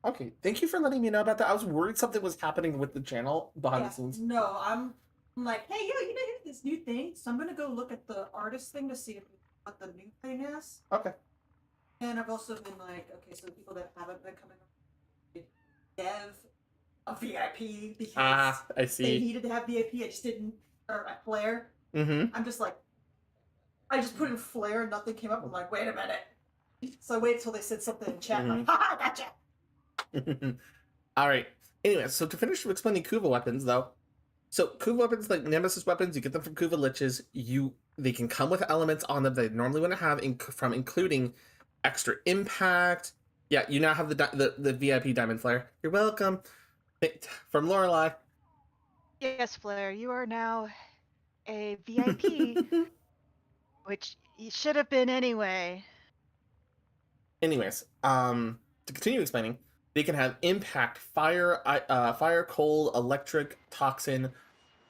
Okay, thank you for letting me know about that. I was worried something was happening with the channel behind the scenes. No, I'm like, hey, yo, you know this new thing? So I'm gonna go look at the artist thing to see what the new thing is. Okay. And I've also been like, okay, so the people that haven't been coming dev a VIP because I they see. needed to have VIP. I just didn't, or a flare. Mm-hmm. I'm just like, I just put in flare and nothing came up. I'm like, wait a minute. So I waited till they said something in chat. I'm like, haha, gotcha. All right. Anyway, so to finish explaining Kuva weapons, though, so Kuva weapons, like Nemesis weapons, you get them from Kuva Liches. They can come with elements on them they normally wouldn't have, from including extra impact. Yeah, you now have the VIP diamond flare. You're welcome. From Lorelei. Yes, Flair, you are now a VIP, which you should have been anyway. Anyways, to continue explaining, they can have impact, fire, cold, electric, toxin,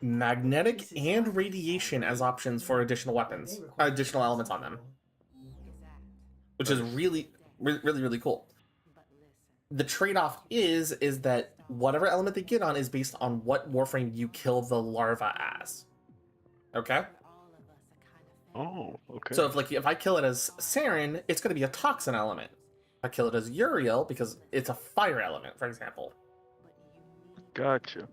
magnetic, and radiation as options for additional weapons, additional elements on them, which is really, really cool. The trade-off is that whatever element they get on is based on what Warframe you kill the larva as. Okay? Oh, okay. So if I kill it as Saren, it's going to be a toxin element. If I kill it as Uriel, because it's a fire element, for example. Gotcha.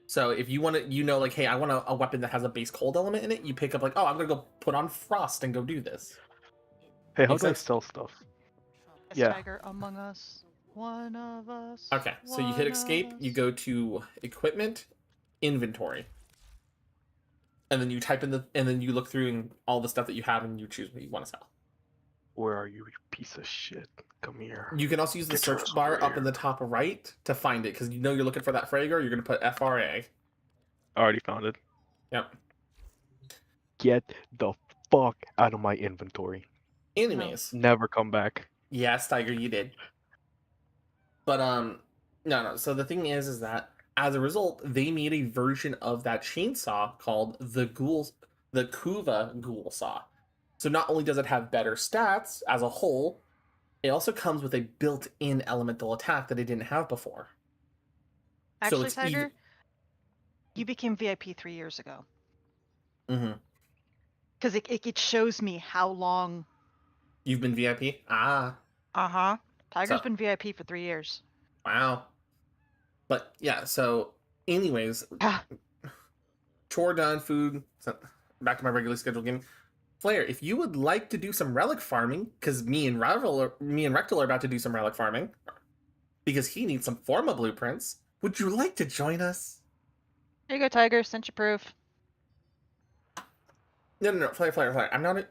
So if you want to, like, hey, I want a weapon that has a base cold element in it, you pick up like, oh, I'm going to go put on Frost and go do this. Hey, how Makes do I sense? sell stuff? Yes, Yeah. Tiger Among Us. One of us. Okay, so you hit escape, you go to equipment, inventory. And then you type in and then you look through all the stuff that you have and you choose what you want to sell. Where are you, you piece of shit? Come here. You can also use the Get your search ass bar over up in here. the top right to find it, because you know you're looking for that Frager, you're going to put FRA. I already found it. Yep. Get the fuck out of my inventory. Anyways. Never come back. Yes, Tiger, you did. But No. So the thing is that as a result, they made a version of that chainsaw called the Kuva Ghoul Saw. So not only does it have better stats as a whole, it also comes with a built-in elemental attack that it didn't have before. So Actually, it's Tiger, you became VIP 3 years ago. Mm-hmm. Because it shows me how long. You've been VIP? Ah. Uh-huh. Tiger's So, been VIP for 3 years. wow. But yeah, so anyways, Ah, chore done, food, so back to my regularly scheduled game. Flair, if you would like to do some relic farming, because me and Rectal are about to do some relic farming, because he needs some Forma blueprints, would you like to join us? here you go, Tiger. Sent you proof. No, Flair.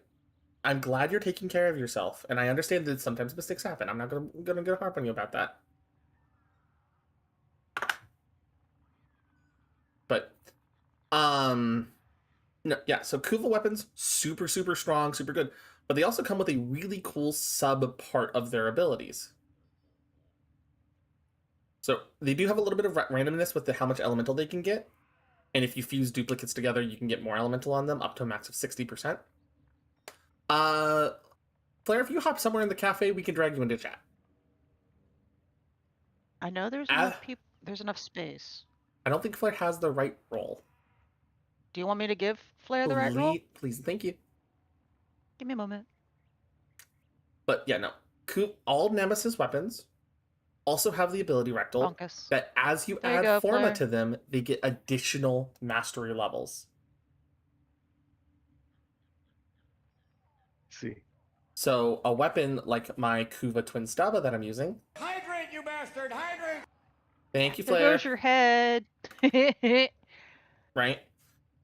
I'm glad you're taking care of yourself, and I understand that sometimes mistakes happen. I'm not gonna get harp on you about that. But, no, yeah. So Kuva weapons, super strong, super good, but they also come with a really cool sub part of their abilities. So they do have a little bit of randomness with how much elemental they can get, and if you fuse duplicates together, you can get more elemental on them, up to a max of 60%. Flair, if you hop somewhere in the cafe, we can drag you into chat. I know there's enough people. There's enough space. I don't think Flair has the right role. Do you want me to give Flair the right role? Please, thank you. Give me a moment. But yeah, no. All Nemesis weapons also have the ability, Rectal, Bunkus. that as you There you add go, Forma Flair. to them, they get additional mastery levels. See. So a weapon like my Kuva Twin Staba that I'm using. Hydrate, you bastard! Hydrate! Thank you, There Flair. goes your head. Right?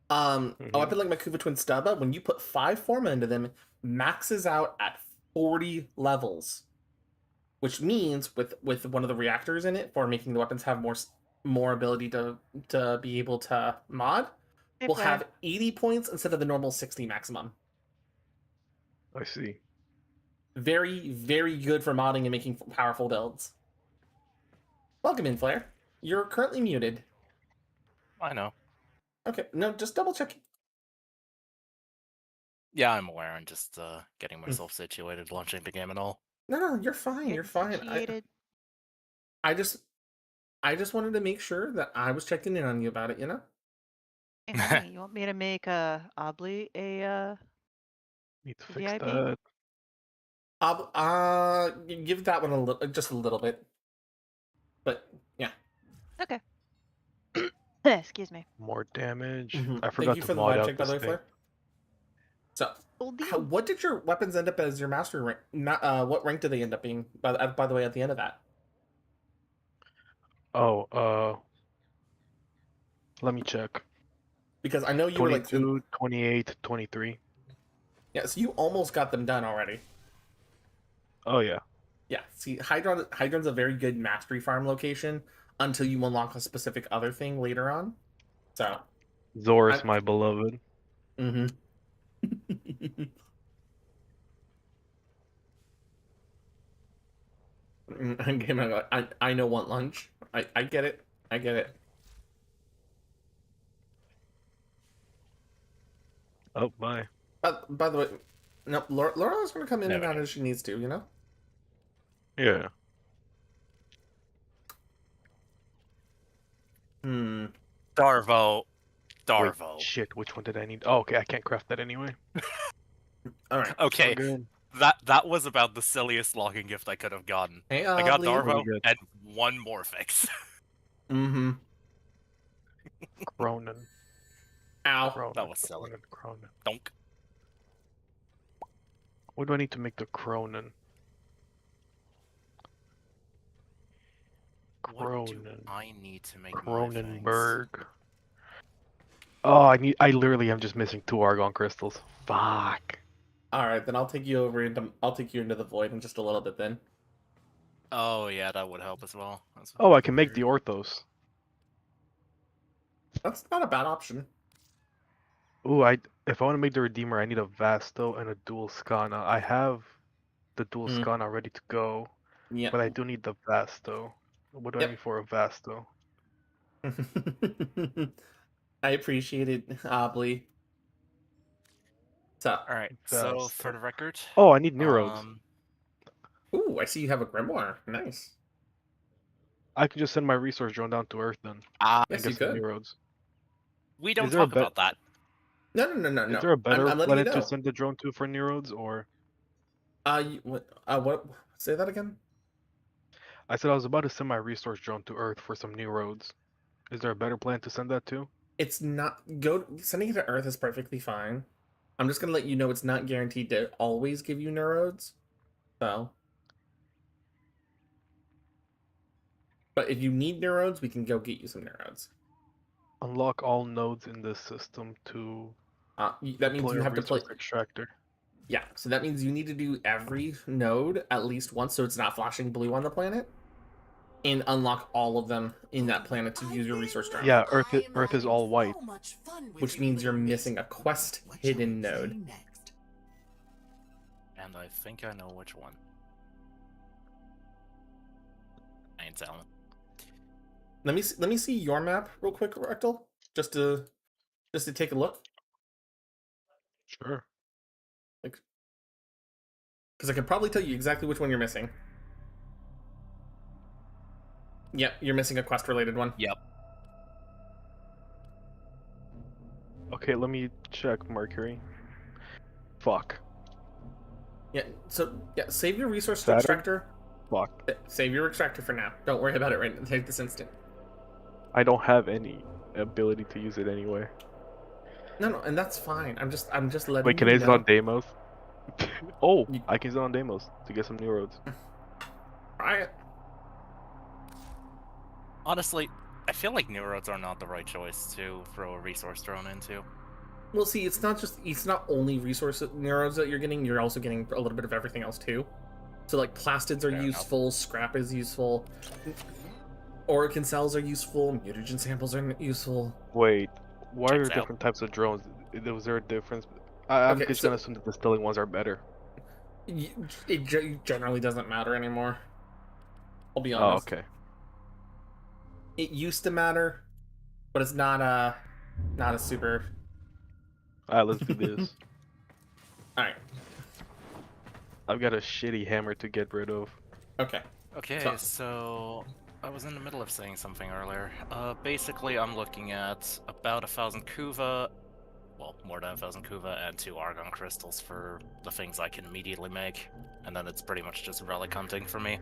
A weapon like my Kuva Twin Staba, when you put 5 Forma into them, maxes out at 40 levels. Which means with one of the reactors in it for making the weapons have more ability to be able to mod, Hey, we'll Flair. have 80 points instead of the normal 60 maximum. I see. Very good for modding and making powerful builds. Welcome in, Flair. You're currently muted. I know. Okay, no, just double checking. Yeah, I'm aware. I'm just getting myself situated, launching the game and all. No, you're fine. You're fine. I just wanted to make sure that I was checking in on you about it, you know? Hey, honey, you want me to make Obli a Need to fix VIP? that. Give that one just a little bit. But yeah. Okay. Excuse me. More damage. Mhm. I Thank forgot you to for the mod vibe out check, by this the way, thing. Flair. So, Cool deal. what did your weapons end up as your mastery rank? What rank did they end up being? By the way, at the end of that. Oh, let me check. Because I know you were like 22, 28, 23. yeah, so you almost got them done already. Oh yeah. Yeah, see, Hydron's a very good mastery farm location until you unlock a specific other thing later on. So, Zorus, my beloved. mm-hmm. I know want lunch. I get it. I get it. Oh my. By the way, no, Laura's gonna come in No, and out no. as she needs to, you know? Yeah. Darvo. Wait, shit, which one did I need? Oh, okay, I can't craft that anyway. Alright. Okay, Good. that was about the silliest login gift I could have gotten. Hey, I got Obli. Darvo Really good. and one more fix. Mm-hmm. Cronin. Ow. Cronin. That was silly. Cronin. Donk. What do I need to make the Cronin? What do Cronin. I need to make my Cronenberg. Oh, I literally am just missing 2 Argon crystals. Fuck. Alright, then I'll take you into the void in just a little bit then. Oh yeah, that would help as well. Oh, I can make the Orthos. That's not a bad option. Ooh, if I want to make the Redeemer, I need a Vasto and a dual Skana. I have the dual Skana ready to go, Yeah. but I do need the Vasto. What do I Yep. need for a Vasto? I appreciate it, Obly. So, All right. So for Vasto. the record, Oh, I need new roads. ooh, I see you have a grimoire. Nice. I can just send my resource drone down to Earth then and Yes, get you some new could. roads. we don't Is there a talk about that. Is No. there a better I'm letting you planet to know. send the drone to for new roads, or What? Say that again. I said I was about to send my resource drone to Earth for some new roads. Is there a better planet to send that to? It's not sending it to Earth is perfectly fine. I'm just gonna let you know it's not guaranteed to always give you neurodes. So, but if you need neurodes, we can go get you some neurodes. Unlock all nodes in this system to That means deploy you a have to play. resource extractor. Yeah, so that means you need to do every node at least once, so it's not flashing blue on the planet, and unlock all of them in that planet to use your resource drone. Yeah, Earth is all white. Which means you're missing a quest hidden node. And I think I know which one. I ain't telling. Let me see your map real quick, Rectal, just to take a look. Sure. Like, because I could probably tell you exactly which one you're missing. Yep, you're missing a quest related one. Yep. Okay, let me check Mercury. Fuck. Yeah, so yeah, save your resource Saturn? extractor. Fuck. Save your extractor for now. Don't worry about it right this instant. I don't have any ability to use it anyway. No, and that's fine. I'm just letting Wait, can you I know. use it on Deimos? Oh, You- I can use it on Deimos to get some new roads. Try it. Honestly, I feel like new roads are not the right choice to throw a resource drone into. Well, see, it's not only resource neurodes that you're getting. You're also getting a little bit of everything else too. So like plastids are Fair enough. useful, scrap is useful, Orokin cells are useful, mutagen samples are useful. Wait, why are there Checks out. different types of drones? Was there a difference? I'm Okay, just so- gonna assume that the distilling ones are better. It generally doesn't matter anymore. I'll be Oh, honest. okay. It used to matter, but it's not a super. Alright, let's do this. All right. I've got a shitty hammer to get rid of. Okay. Okay, so I was in the middle of saying something earlier. Basically, I'm looking at about 1,000 Kuva, well, more than 1,000 Kuva, and 2 Argon crystals for the things I can immediately make, and then it's pretty much just relic hunting for me.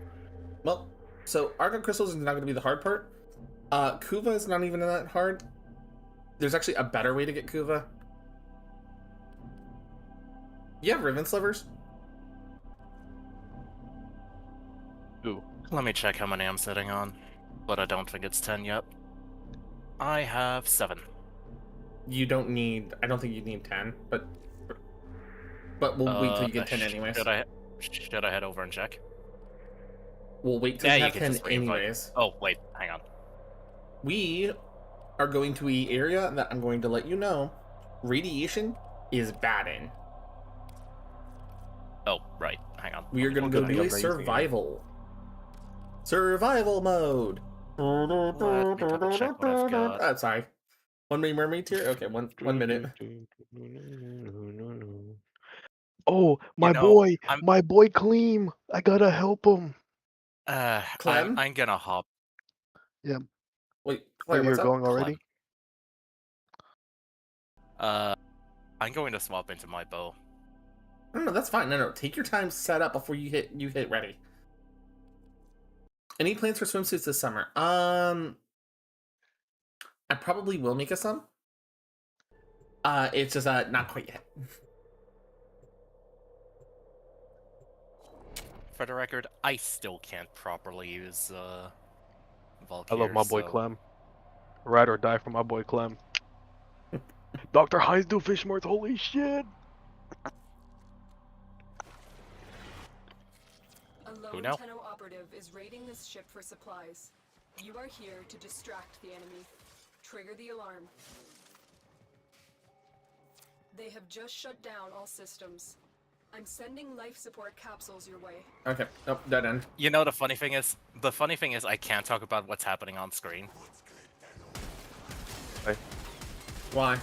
Well, so Argon crystals is not going to be the hard part. Kuva is not even that hard. There's actually a better way to get Kuva. You have Riven slivers? Ooh. Let me check how many I'm sitting on, but I don't think it's 10 yet. I have 7. You don't need. I don't think you need 10, but we'll wait till you get 10 anyways. Should I head over and check? We'll wait till Yeah, you you have can 10 just reinvite. anyways. Oh, wait, hang on. We are going to an area that I'm going to let you know radiation is bad in. Oh, right, hang on. We are going to go Good thing do I'm a not using it. survival mode. Let me double check what I've got. Sorry. One minute mermaid tier. Okay, one minute. Oh, You know, I'm my boy Cleem. I gotta help him. Clem? I'm gonna hop. Yeah. Wait, Oh, Claire, you're what's up? going already? I'm going to swap into my bow. No, that's fine. No, take your time. Set up before you hit ready. Any plans for swimsuits this summer? I probably will make us some. It's just not quite yet. For the record, I still can't properly use Valkyr. I love my boy so... Clem. Ride or die for my boy Clem. Dr. Heinz do Fishmarts, holy shit! A Who lone now? Tenno operative is raiding this ship for supplies. You are here to distract the enemy. Trigger the alarm. They have just shut down all systems. I'm sending life support capsules your way. Okay. Oh, dead end. You know the funny thing is I can't talk about what's happening on screen Why?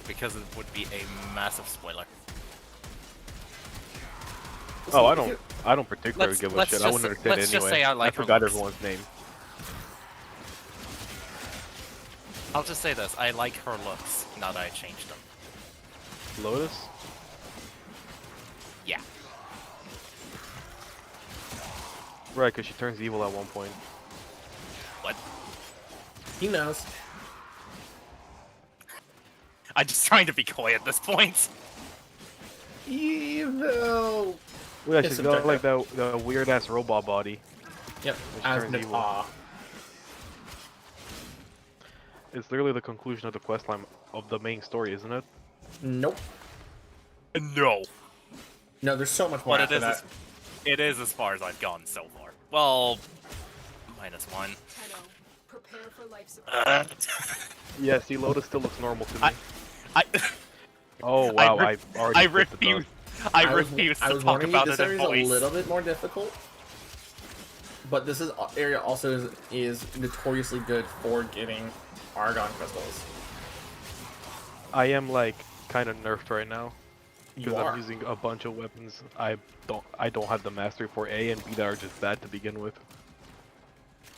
because it would be a massive spoiler. Oh, I don't particularly give a let's shit. I just- wouldn't understand let's it just anyway. say I like I forgot her looks. everyone's name. I'll just say this: I like her looks now that I changed them. Lotus? Yeah. Right, because she turns evil at one point. What? He knows. I'm just trying to be coy at this point. Evil. Well, yeah, It's she's got subjective. like the weird ass robot body. Yep. Which As turns evil. Aw. It's literally the conclusion of the questline of the main story, isn't it? Nope. No. No, there's so much more But after that. it is as far as I've gone so far. Well, -1. Tenno, prepare for life support. Yeah, see, Lotus still looks normal to me. I Oh wow, I I already I flipped the dog. refuse. I was- refuse I to was talk warning you, about this it in area is a voice. little bit more difficult, but this area also is notoriously good for getting argon crystals. I am like kind of nerfed right now You because are. I'm using a bunch of weapons I don't have the mastery for A and B that are just bad to begin with.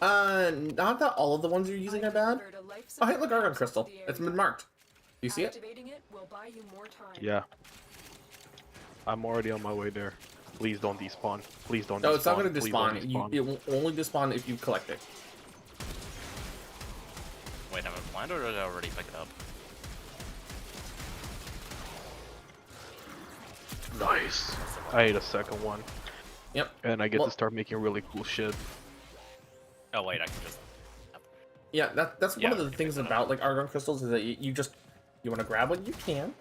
Not that all of the ones you're using are bad. Delivered a life Oh, hey, support look, argon capsule crystal. to the It's area. been marked. You see it? Activating it will buy you more time. Yeah. I'm already on my way there. Please don't despawn. Please don't despawn. No, it's not going to Please don't despawn. It will only despawn if you collect it. Wait, am I blind or did I already pick it up? Nice. I ate a second one. Yep. And I get Well- to start making really cool shit. Oh wait, I can just. Yeah, that's Yeah, one of you the can things pick that about like argon crystals is that you want to grab what you can,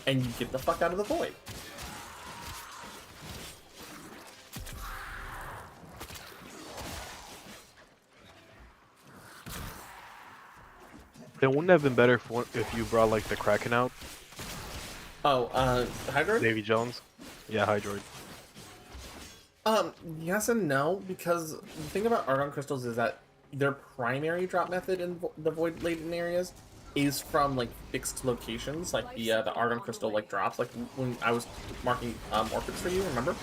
and you get the fuck out of the void. It wouldn't have been better if you brought like the Kraken out, Oh, Hydra? Davy Jones. Yeah, Hydroid. Yes and no, because the thing about argon crystals is that their primary drop method in the void laden areas is from like fixed locations, like the argon crystal like drops, like when I was marking orchids for you, remember?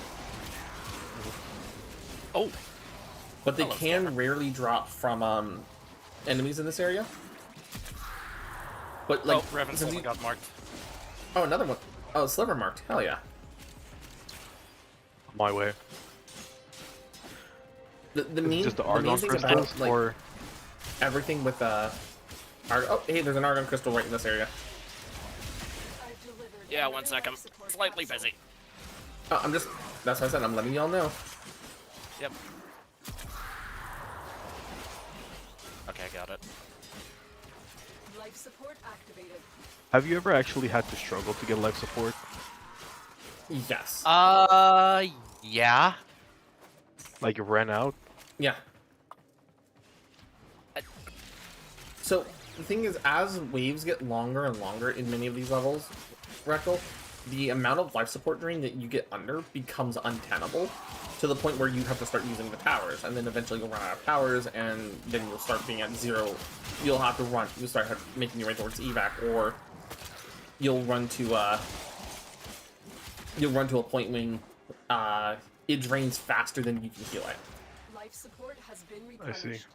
Oh, But they Hello, can Stammer. rarely drop from enemies in this area. But like, oh, Revan's since only you- got marked. oh, another one. Oh, sliver marked. Hell yeah. My way. The Is main, it just the the argon main thing crystals, about like or everything with oh, hey, there's an argon crystal right in this area. I've delivered Yeah, another 1 second. life support Slightly capsule. busy. Oh, that's what I said. I'm letting y'all know. Yep. Okay, got it. Life support activated. have you ever actually had to struggle to get life support? Yes. Yeah. Like you ran out? Yeah. So the thing is, as waves get longer and longer in many of these levels, Rectal, the amount of life support drain that you get under becomes untenable to the point where you have to start using the towers, and then eventually you'll run out of towers, and then you'll start being at zero. You'll have to run. You'll start making your way towards evac, or you'll run to a point when it drains faster than you can heal it. Life support has been I see. replenished.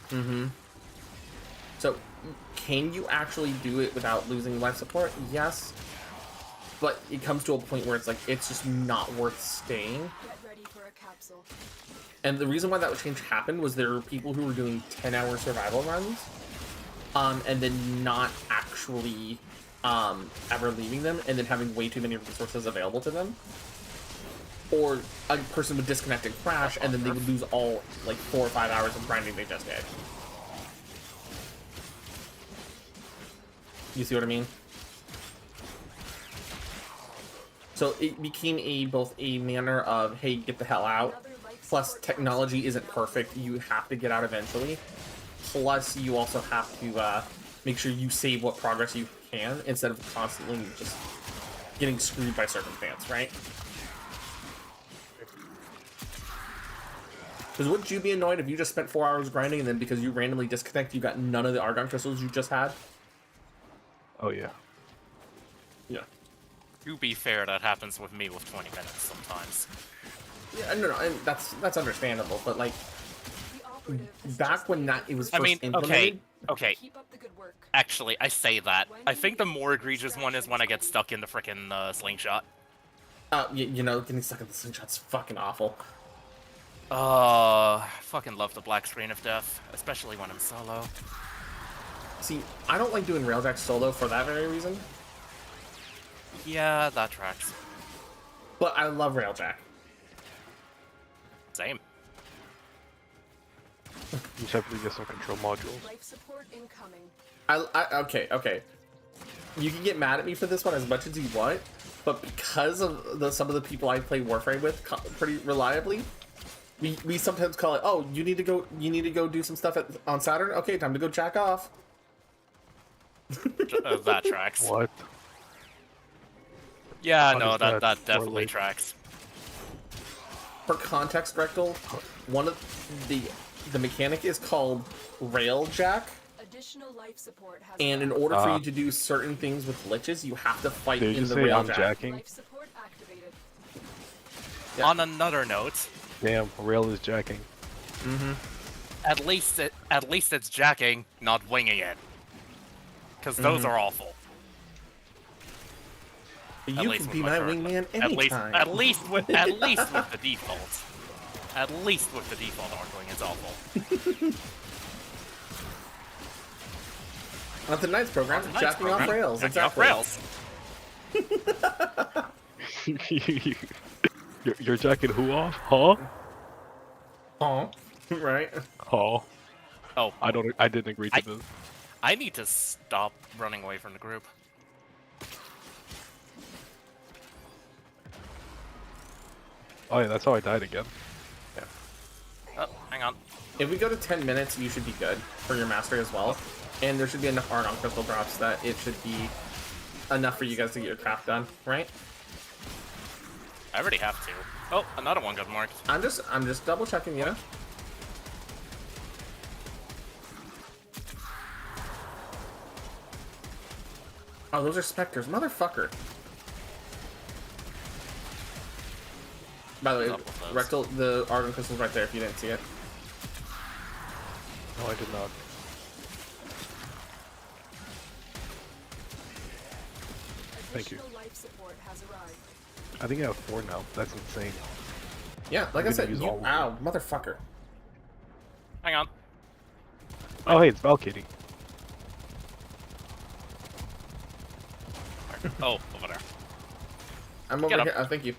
Mm-hmm. So, can you actually do it without losing life support? Yes. But it comes to a point where it's like, it's just not worth staying. Get ready for a capsule. And the reason why that change happened was there were people who were doing 10-hour survival runs, and then not actually ever leaving them, and then having way too many resources available to them. Or a person would disconnect and crash, and then they would lose all, like, 4 or 5 hours of grinding they just did. You see what I mean? So it became both a manner of, hey, get the hell out, Another life plus support technology capsule isn't perfect, you have to get out eventually, plus you also have to make sure you save what progress you can instead of constantly just getting screwed by circumstance, right? Because wouldn't you be annoyed if you just spent 4 hours grinding and then because you randomly disconnect, you got none of the Argon crystals you just had? Oh yeah. Yeah. To be fair, that happens with me with 20 minutes sometimes. Yeah, no, and that's understandable, but like The operative has back just when made that the it was first first I mean, implemented. okay. Keep up the good work. Actually, I say that. I think the more egregious one is when I get stuck in the frickin' slingshot. You know, getting stuck in the slingshot's fucking awful. Fucking love the black screen of death, especially when I'm solo. See, I don't like doing Railjack solo for that very reason, Yeah, that tracks. but I love Railjack. Same. You just have to get some control modules. Life support incoming. Okay. You can get mad at me for this one as much as you want, but because of some of the people I play Warframe with pretty reliably, we sometimes call it, oh, you need to go do some stuff on Saturn. Okay, time to go jack off. That tracks. What? Yeah, How no, does that that definitely correlate? tracks. For context, Rectal, one of the mechanic is called Railjack, Additional life support has and in arrived. order for you to do certain things with liches, you have to fight Did you in the say I'm Railjack. jacking? Life support activated. Yeah. On another note, Damn, rail is jacking. at least it's jacking, not winging it. Because those are awful. But At you least can with be my my current wingman At least anytime. at least with the default. At least with the default arc wing, it's awful. On tonight's program, Tonight's jacking off program, rails. jacking off Exactly. rails. You're jacking who off? Huh? Huh? Right? Huh? Oh, I didn't agree to this. I need to stop running away from the group. Oh yeah, that's how I died again. Oh, hang on. If we go to 10 minutes, you should be good for your mastery as well. And there should be enough Argon crystal drops that it should be enough for you guys to get your craft done, right? I already have to. Oh, another one got marked. I'm just double checking, you know? Oh, those are specters, motherfucker. By the way, What's up with those? Rectal, the Argon crystal's right there if you didn't see it. No, I did not. Thank you. Additional life support has arrived. I think I have 4 now. That's insane. Yeah, like I gonna said, use all of them. ow, motherfucker. Hang on. Oh hey, it's Valkyrie. Oh, over there. I'm over Get up. here. Oh, thank you.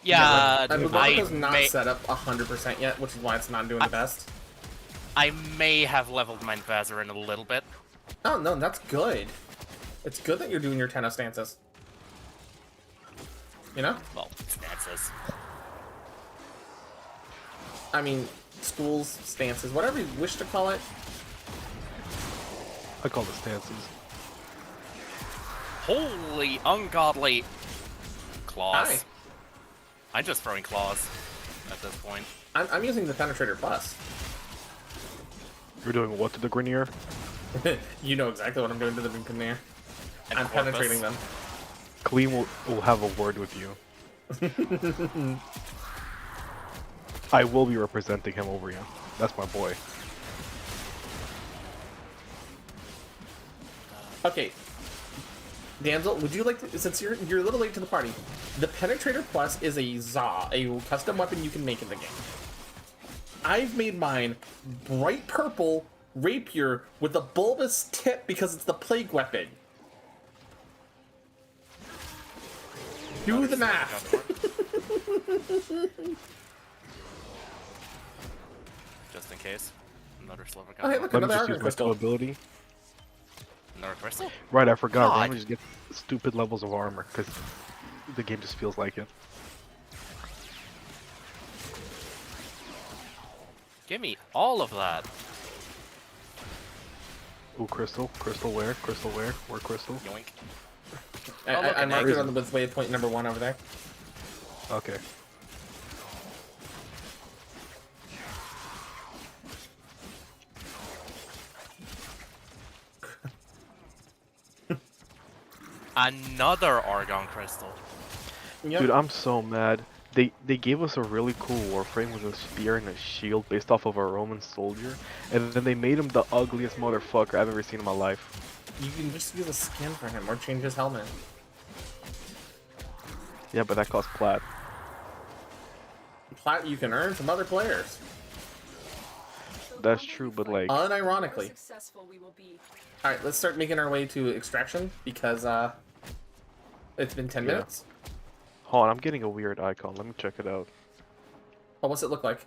Yeah, And the I is not may, set up 100% yet, which is why it's not doing the best. I may have leveled my Vazarin a little bit. Oh, no, that's good. It's good that you're doing your Tenno stances. You know? Well, stances. I mean, schools, stances, whatever you wish to call it. I call it stances. Holy ungodly claws. Hi. I'm just throwing claws at this point. I'm using the Penetrator Plus. You're doing what to the Grenier? You know exactly what I'm doing to the Nuclear. And I'm Corpus. penetrating them. Clean will have a word with you. I will be representing him over you. That's my boy. Okay. Damsel, would you like to, since you're a little late to the party, the Penetrator Plus is a ZA, a custom weapon you can make in the game. I've made mine bright purple rapier with a bulbous tip because it's the plague weapon. Do the math. Just in case. Another sliver Oh, hey, got look, Let me another just Argon use my crystal. ability. Another crystal? Right, I forgot. God. Why don't we just get stupid levels of armor? Because the game just feels like it. Give me all of that. Ooh, crystal. Crystal where? Crystal where? Where crystal? Yoink. Oh, look, I an marked egg. it on the with waypoint number 1 over there. Okay. Another Argon Crystal. Yep. Dude, I'm so mad. They gave us a really cool warframe with a spear and a shield based off of a Roman soldier, and then they made him the ugliest motherfucker I've ever seen in my life. You can just use a skin for him or change his helmet. Yeah, but that costs plat. Plat you can earn from other players. The That's longer true, we but fight, like, the more Unironically. successful we will be. Alright, let's start making our way to extraction because it's been 10 Yeah. minutes. hold on, I'm getting a weird icon. Let me check it out. Oh, what's it look like?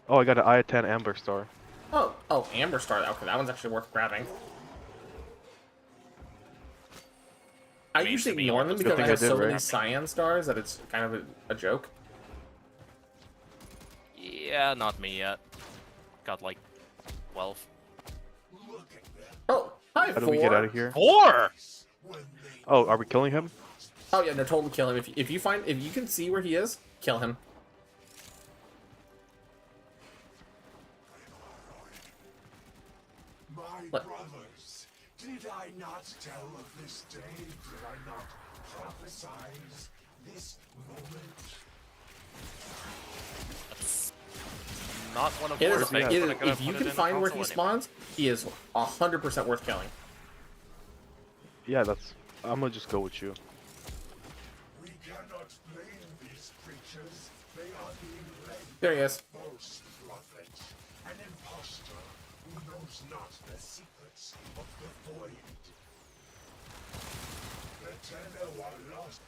Oh, I got an I-10 Amber Star. Oh, Amber Star. Okay, that one's actually worth grabbing. I Means usually to be ignore them honest. because Good I thing I have so did, many right? cyan stars that it's kind of a joke. Yeah, not me yet. Got like 12. Oh, hi, How do we get out of here? 4! Oh, are we killing him? Oh yeah, no, totally kill him. If you can see where he is, kill him. My What? brothers, did I not tell of this day? Did I not prophesize this moment? That's not one of It worst is, things, it but is, I'm gonna if you put it can in the find where he console anyway. spawns, he is 100% worth killing. Yeah, that's. I'm gonna just go with you. We cannot blame these creatures. They are being led There he is. by a false prophet, an impostor who knows not the secrets of the void. The Tenno are lost.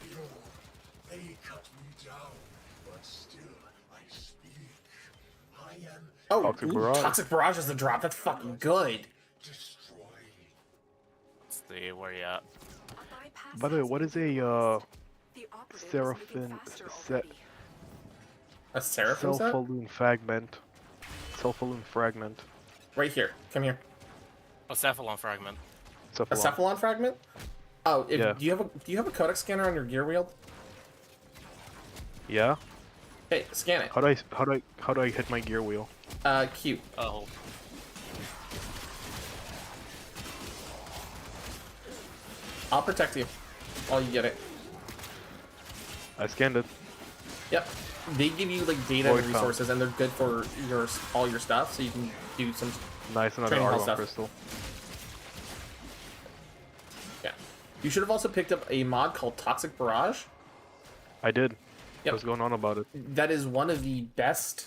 Behold, they cut me down, but still I speak. I am Oh, Toxic ooh, Barrage. Toxic Barrage is the drop. That's fucking good. destroyed. Let's see where you at. By the way, what is a Seraphim set? A Seraphim set? Self-balloon fragment. Self-balloon fragment. Right here. Come here. A Cephalon Fragment. A Cephalon fragment? Oh, Yeah. do you have a codex scanner on your gear wheel? Yeah. Hey, scan it. How do I hit my gear wheel? Q. Oh. I'll protect you while you get it. I scanned it. Yep. They give you like data Void and found. resources, and they're good for all your stuff, so you can do some. Nice, another Training hall Argon stuff. crystal. Yeah. You should have also picked up a mod called Toxic Barrage. I did. Yep. What's going on about it? That is one of the best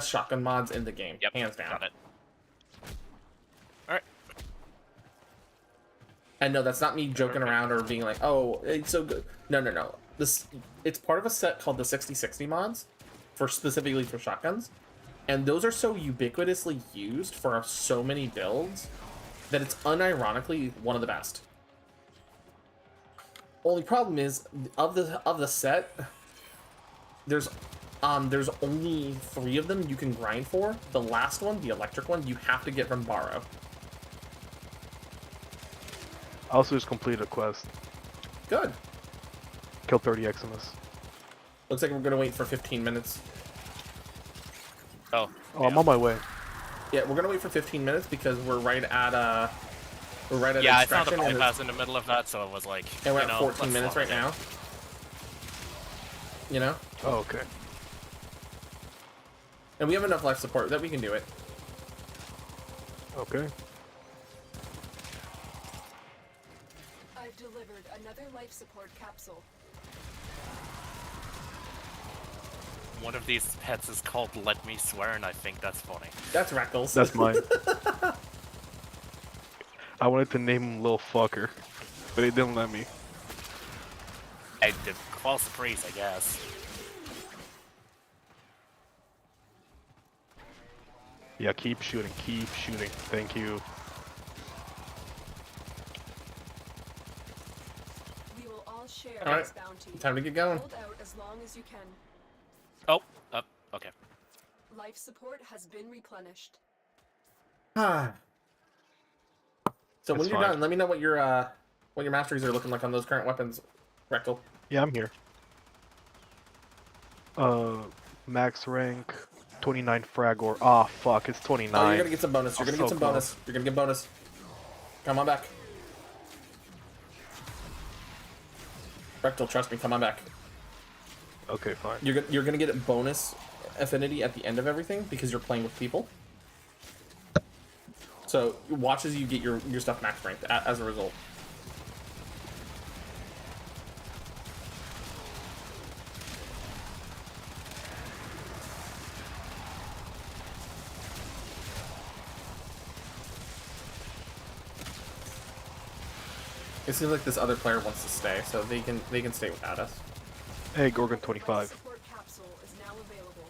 shotgun mods in the game, Yep. hands down. Got it. Alright. And no, that's not me joking around or being like, oh, it's so good. No. It's part of a set called the 6060 mods, specifically for shotguns. And those are so ubiquitously used for so many builds that it's unironically one of the best. Only problem is of the set, there's only 3 of them you can grind for. The last one, the electric one, you have to get from Borrow. I also just completed a quest. Good. Kill 30 Eximus. Looks like we're gonna wait for 15 minutes. Oh. Oh, I'm on my way. Yeah, we're gonna wait for 15 minutes because we're right at Yeah, I saw the extraction, and, bypass in the middle of that, so it was like. and we're you at know, 14 let's minutes slow right it down. now. You know, Oh, okay. and we have enough life support that we can do it. Okay. I've delivered another life support capsule. One of these pets is called Let Me Swear, and I think that's funny. That's Reckles. That's mine. I wanted to name him Lil Fucker, but they didn't let me. I did false praise, I guess. Yeah, keep shooting, keep shooting. Thank you. We will all share All right, this bounty. time to get going. Hold out as long as you can. Oh, okay. Life support has been replenished. Ah. So when It's you're fine. done, let me know what your masteries are looking like on those current weapons, Rectal. Yeah, I'm here. Max rank, 29 fragor. Ah, fuck, it's 29. Oh, you're gonna get some bonus. You're Oh, gonna so get some close. bonus. You're gonna get bonus. Come on back. Rectal, trust me. Come on back. Okay, fine. You're gonna get a bonus affinity at the end of everything because you're playing with people. So watch as you get your stuff max ranked as a result. It seems like this other player wants to stay, so they can stay without us. Hey, Gorgon 25. Support capsule is now available.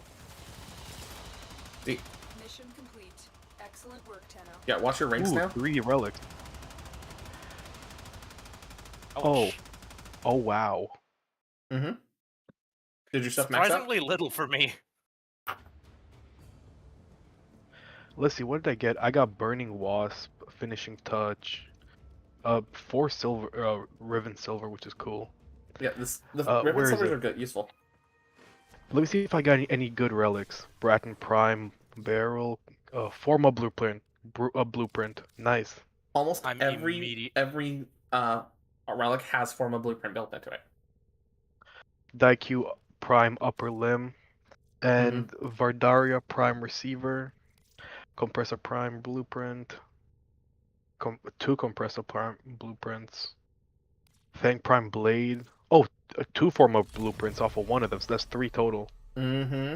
See, Mission complete. Excellent work, Tenno. yeah, watch your ranks Ooh, now. 3 relics. Oh, Oh, wow. Mm-hmm. Did your stuff max out? surprisingly little for me. Let's see, what did I get? I got Burning Wasp, Finishing Touch, 4 silver, Riven Silver, which is cool. Yeah, the where ribbon is silvers it? are good, useful. Let me see if I got any good relics. Bratton Prime, Barrel, Forma Blueprint, Blueprint. Nice. Almost I'm every relic has Forma Blueprint built into it. Daiku Prime Upper Limb, and Vardaria Prime Receiver, Compressor Prime Blueprint, 2 Compressor Prime Blueprints, Fang Prime Blade. Oh, 2 Forma Blueprints off of one of them, so that's 3 total. Mm-hmm.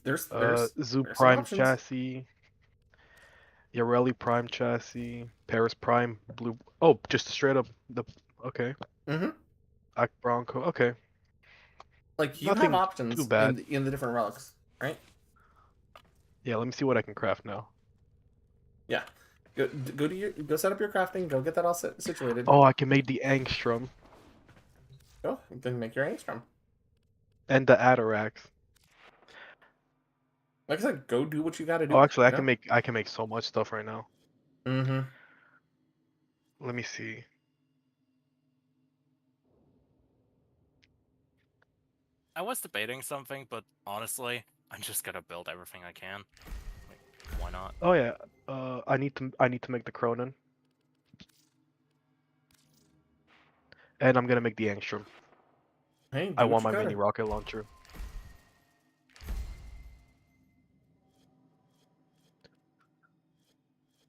There's Zoo some Prime options. Chassis, Yareli Prime Chassis, Paris Prime Blue. Oh, just straight up the. Okay. Mm-hmm. Ak Bronco. Okay. Like you have Nothing options too bad. in the different relics, right? Yeah, let me see what I can craft now. Yeah. Go set up your crafting. Go get that all situated. Oh, I can make the Angstrom Go then make your angstrom. and the Atarax. Like I said, go do what you got to do. Oh, actually, you I can make so much stuff right now. Mm-hmm. Let me see. I was debating something, but honestly, I'm just gonna build everything I can. Like, why not? Oh yeah. I need to make the Cronin, and I'm gonna make the Angstrom. Hey, do I what want you my gotta. mini rocket launcher.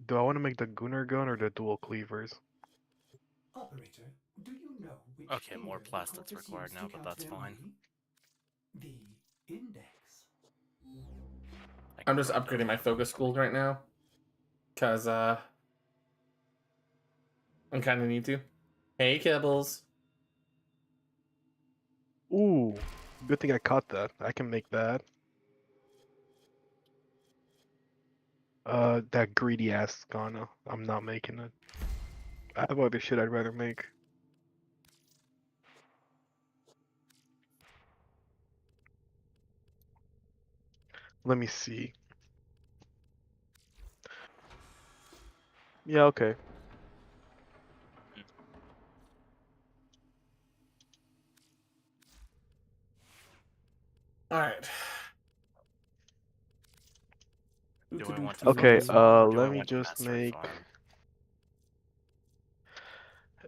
Do I want to make the Gunnar gun or the dual cleavers? Operator, do you know which Okay, more finger the plastids cultists required used to now, but count that's their fine. money? The index. I I'm can just grow upgrading those. my focus schools right now, cause I kind of need to. Hey, Kibbles. Ooh, good thing I caught that. I can make that. That greedy ass Ghana. I'm not making it. I have other shit I'd rather make. Let me see. Yeah, okay. All right. Do I want to Okay, focus farm or do I let me want to just mastery make farm?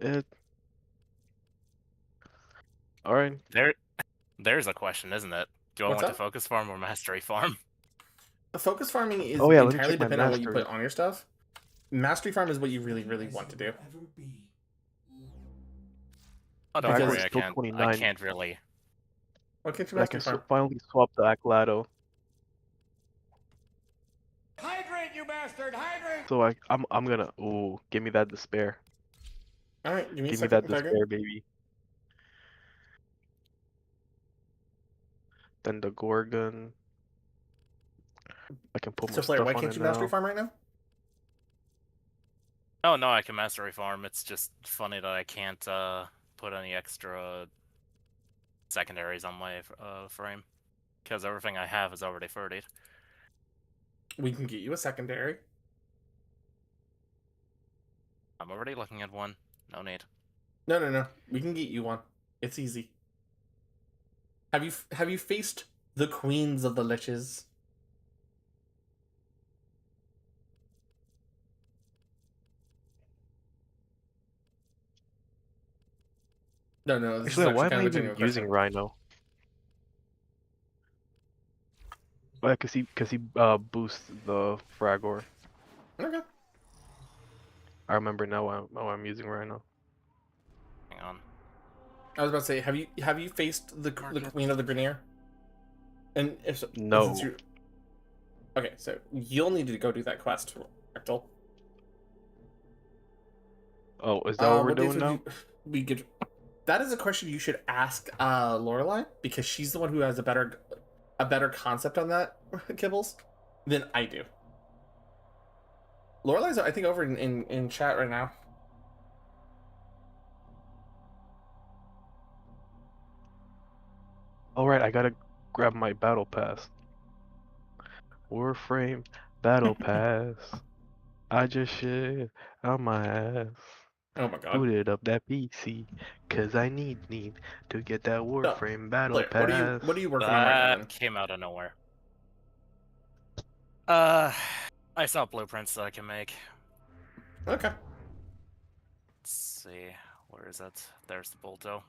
it. Alright. There's a question, isn't it? Do I What's want to up? focus farm or mastery farm? The focus farming is Oh yeah, let me entirely check my dependent on what you mastery. put on your stuff. Mastery farm is what you really, really want to do. Ever be. Oh, don't Because- worry, Backwards still I 29. can't really. What gets you I mastery can farm? finally swap the Aclado. Hydrate, you bastard! Hydrate! So I'm gonna give me that despair. All right, give me a Give me second. that despair, baby. Then the Gorgon. I can put So, more Flair, why stuff on can't it you mastery now. farm right now? Oh no, I can mastery farm. It's just funny that I can't put any extra secondaries on my frame because everything I have is already 30'd. We can get you a secondary. I'm already looking at one. No need. No. We can get you one. It's easy. Have you faced the queens of the liches? No. This is Actually, why actually am kind I of a even genuine using question. Rhino? Why? Cause he boosts the Fragor. Okay. I remember now why I'm using Rhino. Hang on. I was about to say, have you faced the Market. queen of the Grenier? And if so, No. since you okay, so you'll need to go do that quest, Rectal. Oh, is that what we're What days doing would now? you we could? That is a question you should ask Lorelai, because she's the one who has a better concept on that, Kibbles, than I do. Lorelai's, I think, over in chat right now. Alright, I gotta grab my battle pass. Warframe battle pass. I just shit on my ass. Oh my god. Booted up that PC, cause I need to get that So, Warframe battle Blair, pass. what are you working on right now then? That came out of nowhere. I saw blueprints that I can make. Okay. Let's see. Where is it? There's the Bolto.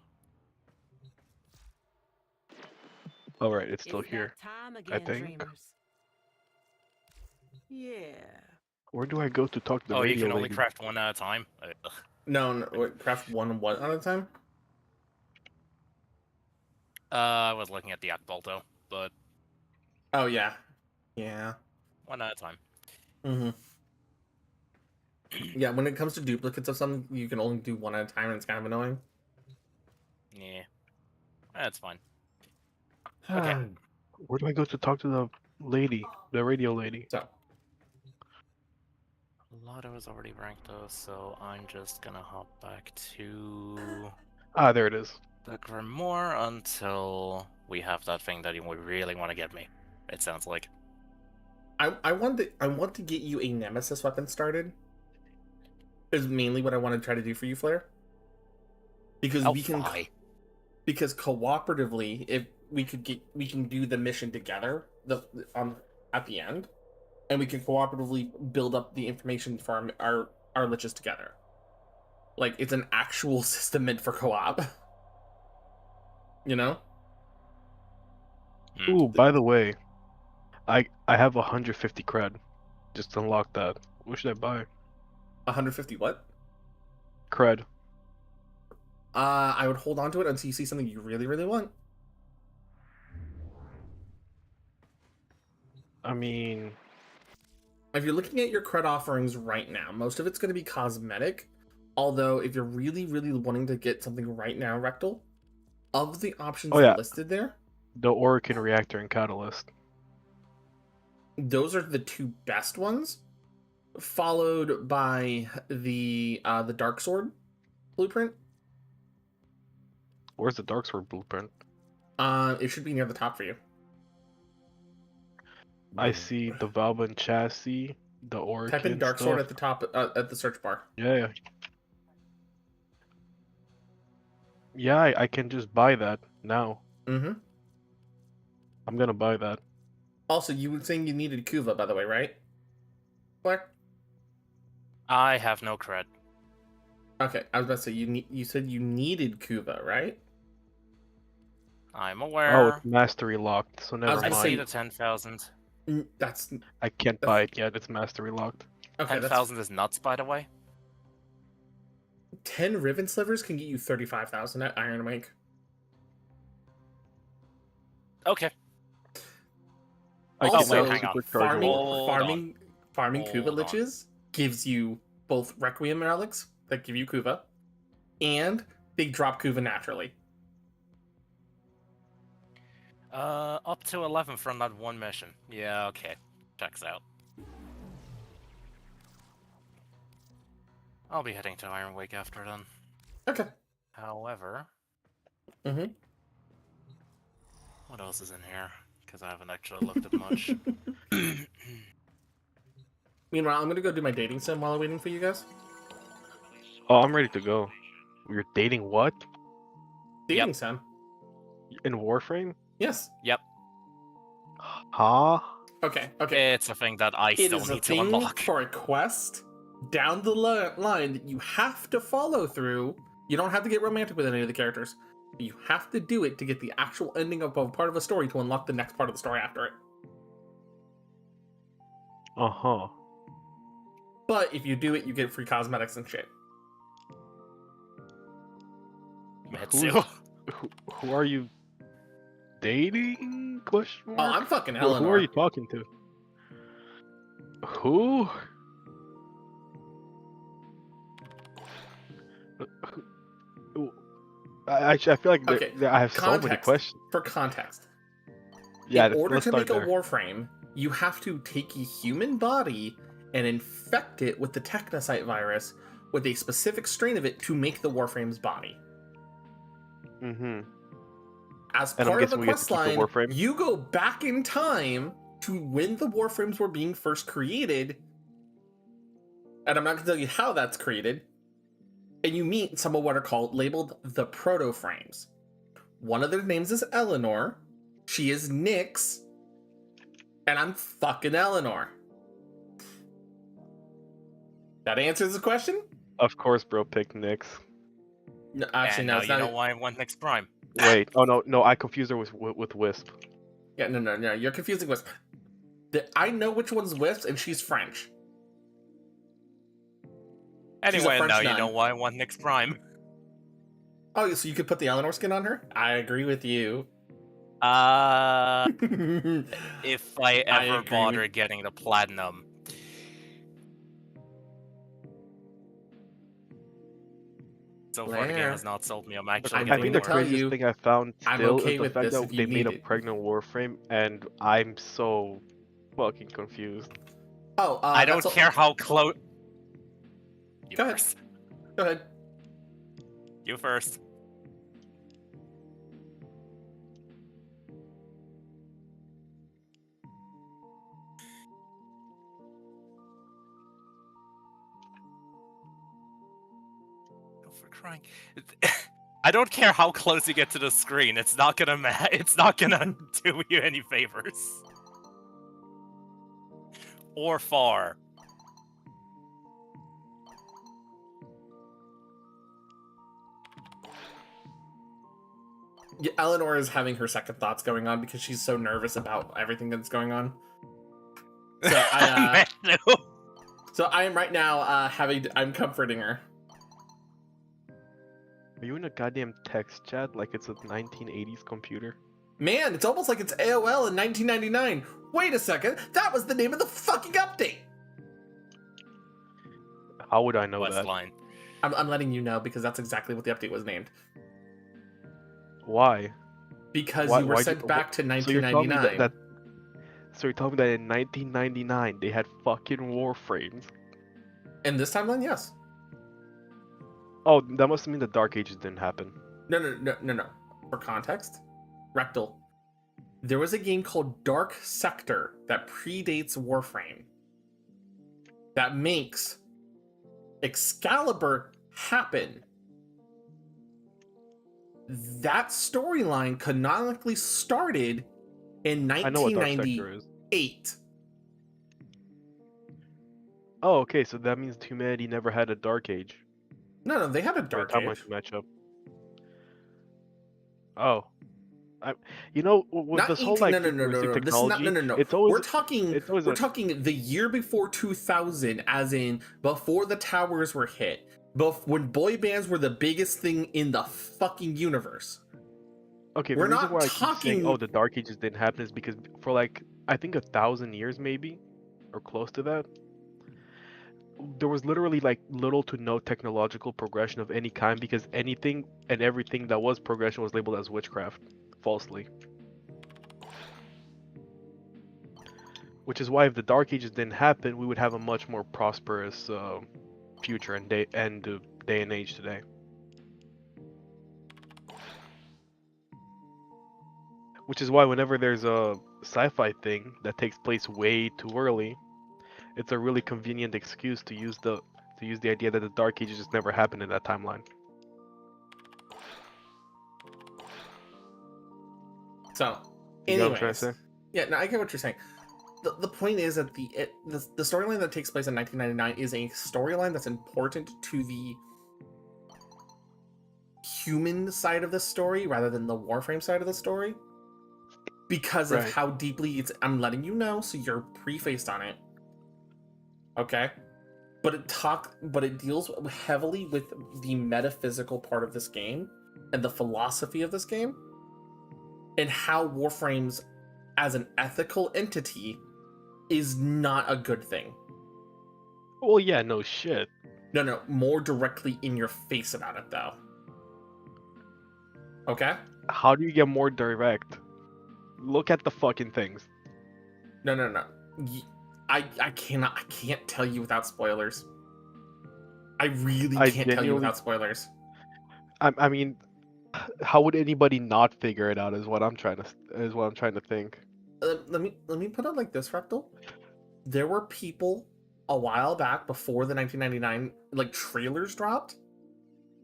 Alright, it's still It's here. that time I again, think. dreamers. Yeah. Where do I go to talk to the Oh, you radio can only lady? craft one at a time? Ugh. No, wait, craft one what at a time? I was looking at the Yak Bolto, but Oh yeah. Yeah. one at a time. Mm-hmm. Yeah, when it comes to duplicates of something, you can only do one at a time, and it's kind of annoying. Yeah. That's fine. Okay. Where do I go to talk to the lady? The radio lady? So, Lotto is already ranked though, so I'm just gonna hop back to Ah, there it is. the Grimoire until we have that thing that you really want to get me. It sounds like. I want to get you a nemesis weapon started. Is mainly what I want to try to do for you, Flair. Because Oh, we can, fine. because cooperatively, if we can do the mission together at the end, and we can cooperatively build up the information for our liches together. Like, it's an actual system meant for co-op. You know? Ooh, by the way, I have 150 cred. Just unlock that. What should I buy? 150 what? Cred. I would hold on to it until you see something you really, really want. I mean, If you're looking at your cred offerings right now, most of it's going to be cosmetic. Although, if you're really, really wanting to get something right now, Rectal, of the options oh yeah, listed there, the Orican Reactor and Catalyst. those are the two best ones, followed by the Dark Sword blueprint. Where's the Dark Sword blueprint? It should be near the top for you. I see the Valbin chassis, the Orican Type in Dark stuff. Sword at the top at the search bar. Yeah. Yeah, I can just buy that now. Mm-hmm. I'm gonna buy that. Also, you were saying you needed Kuva, by the way, right? Blair? I have no cred. Okay, I was about to say you said you needed Kuva, right? I'm Oh, aware. it's mastery locked, so never I gonna see say- the 10,000. That's I can't buy it yet. It's mastery locked. okay. 10,000 is nuts, by the way. 10 Riven slivers can get you 35,000 at Iron Wake. Okay. I Also, can wait, hang on. supercharge it. Farming Kuva Hold on. liches gives you both Requiem relics that give you Kuva, and they drop Kuva naturally. Up to 11 from that one mission. Yeah, okay. Checks out. I'll be heading to Iron Wake after then. Okay. However, Mm-hmm. what else is in here? Because I haven't actually looked at much. Meanwhile, I'm gonna go do my dating sim while I'm waiting for you guys. Oh, I'm ready to go. You're dating what? Dating Sam. In Warframe? Yes. Yep. Huh? Okay. Okay. It's a thing that I It still is a need to thing unlock. for a quest down the line that you have to follow through. You don't have to get romantic with any of the characters. You have to do it to get the actual ending of a part of a story to unlock the next part of the story after it. Uh-huh. But if you do it, you get free cosmetics and shit. Mitsu. Who are you dating? Question Oh, mark? I'm fucking Who are Eleanor. you talking to? Who? I feel like Okay, I have so many context. questions. For context, Yeah, in order let's to make start a there. warframe, you have to take a human body and infect it with the technocyte virus with a specific strain of it to make the warframe's body. Mm-hmm. As And I'm part of the guessing we get to quest keep the line, warframe. you go back in time to when the warframes were being first created, and I'm not going to tell you how that's created, and you meet some of what are called labeled the proto-frames. One of their names is Eleanor, she is Nyx, and I'm fucking Eleanor. That answers the question? Of course, bro, pick Nyx. No, actually, And no, now it's you not. know why I want next Prime. Wait, oh no, I confused her with Wisp. Yeah, no, you're confusing Wisp. I know which one's Wisp, and she's French. She's a Anyway, French now you nun. know why I want next Prime. Oh, so you could put the Eleanor skin on her? I agree with you. If I I ever agree bother with- getting the platinum. So far, the game Blair, has not sold me. I'm actually I'm I going think to the tell more. craziest you, thing I found I'm still okay is the with fact this that if you they made a need it. pregnant Warframe, and I'm so fucking confused. Oh, I don't that's care how close. You Go ahead. first. Go ahead. You first. Oh, for crying! I don't care how close you get to the screen. It's not gonna It's not gonna do you any favors. Or far. Yeah, Eleanor is having her second thoughts going on because she's so nervous about everything that's going on. So Manu. so I am right now I'm comforting her. Are you in a goddamn text chat like it's a 1980s computer? Man, it's almost like it's AOL in 1999. Wait a second, that was the name of the fucking update. How would I know that? Westline. I'm letting you know because that's exactly what the update was named. Why? Because Why- you were why'd sent you- back to So you're telling me 1999. so you're telling me that in 1999 they had fucking Warframes? In this timeline, yes. Oh, that must mean the Dark Ages didn't happen. No. For context, Rectal. There was a game called Dark Sector that predates Warframe that makes Excalibur happen. That storyline canonically started in I know what Dark Sector is. 1998. Oh, okay, so that means humanity never had a Dark Age. No, they had a The Dark timeline Age. should match up. Oh. You know, with Not this whole 18, like no. futuristic This is technology, not, no. it's always We're talking a- talking the year before 2000, as in before the towers were hit, when boy bands were the biggest thing in the fucking universe. Okay, We're the reason not why I keep saying, talking- oh, the Dark Ages didn't happen is because for like, I think 1,000 years maybe, or close to that, there was literally like little to no technological progression of any kind because anything and everything that was progression was labeled as witchcraft, falsely. Which is why if the Dark Ages didn't happen, we would have a much more prosperous future and day and age today. Which is why whenever there's a sci-fi thing that takes place way too early, it's a really convenient excuse to use the to use the idea that the Dark Ages just never happened in that timeline. So, You get what I'm trying to anyways, say? yeah, no, I get what you're saying. The point is that the storyline that takes place in 1999 is a storyline that's important to the human side of the story rather than the Warframe side of the story, because of Right. how deeply it's. I'm letting you know, so you're prefaced on it. Okay, but it deals heavily with the metaphysical part of this game and the philosophy of this game, and how Warframes, as an ethical entity, is not a good thing. Well, yeah, no shit. No, more directly in your face about it, though. Okay? How do you get more direct? Look at the fucking things. No. I can't tell you without spoilers. I really I can't tell you genuinely, without spoilers. I mean, how would anybody not figure it out? Is what I'm trying to think. Let me put it like this, Fractal. There were people a while back before the 1999 like trailers dropped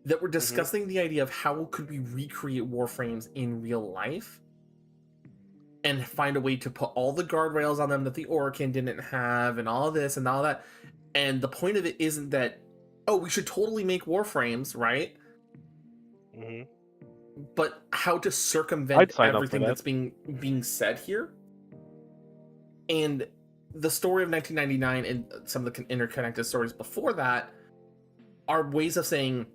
that were discussing the idea of how could we recreate Warframes in real life and find a way to put all the guardrails on them that the Orokin didn't have and all this and all that. And the point of it isn't that, oh, we should totally make Warframes, right? hmm But how to I'd circumvent sign up for everything that. that's being said here. And the story of 1999 and some of the interconnected stories before that are ways of saying,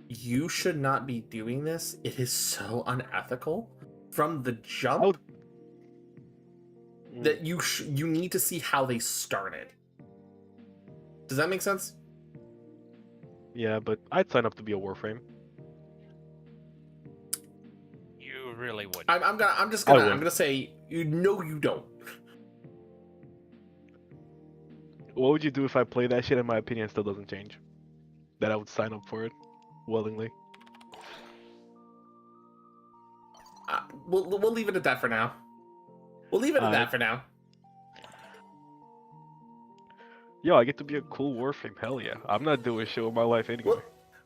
you should not be doing this. It is so unethical from the jump. would- That you need to see how they started. Does that make sense? Yeah, but I'd sign up to be a Warframe. You really would. I'm just I gonna would. I'm gonna say you don't. What would you do if I play that shit and my opinion still doesn't change? That I would sign up for it willingly. We'll leave it at that for now. We'll leave it at that for now. Yo, I get to be a cool Warframe. Hell yeah! I'm not doing shit with my life anyway.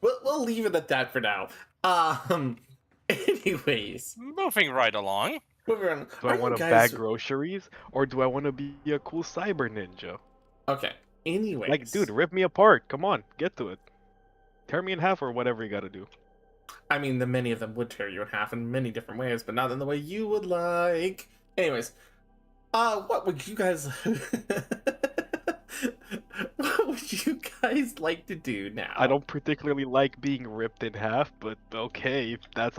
We'll leave it at that for now. Anyways, Moving right along. moving on. Do I want to bag groceries or do I want to be a cool cyber ninja? Okay. Anyways, Like, dude, rip me apart. Come on, get to it. Tear me in half or whatever you gotta do. I mean, the many of them would tear you in half in many different ways, but not in the way you would like. Anyways, what would you guys what would you guys like to do now? I don't particularly like being ripped in half, but okay, if that's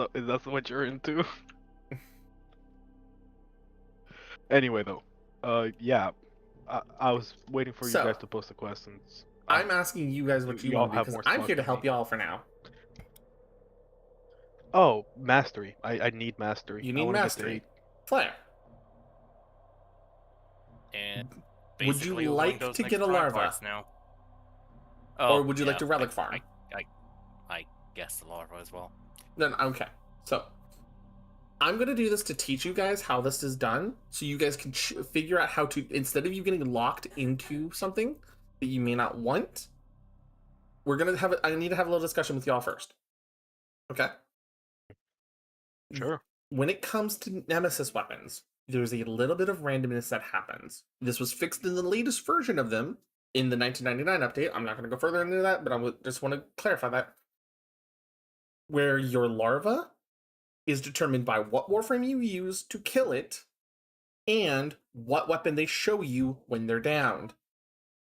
what you're into. Anyway, though, yeah, I was waiting for you guys to post the questions. I'm asking you guys what you y'all want to do have because more I'm spots here to than help me. y'all for now. Oh, mastery. I need mastery. You I need wanna get to mastery. 8. Flare. And Would you basically like those to next get a prime larva? parts now. Or would you like to relic I, farm? I guess the larva as well. No, okay. So, I'm going to do this to teach you guys how this is done so you guys can figure out how to, instead of you getting locked into something that you may not want, we're going to have, I need to have a little discussion with y'all first. Okay? Sure. When it comes to Nemesis weapons, there's a little bit of randomness that happens. This was fixed in the latest version of them in the 1999 update. I'm not going to go further into that, but I just want to clarify that. Where your larva is determined by what Warframe you use to kill it and what weapon they show you when they're downed.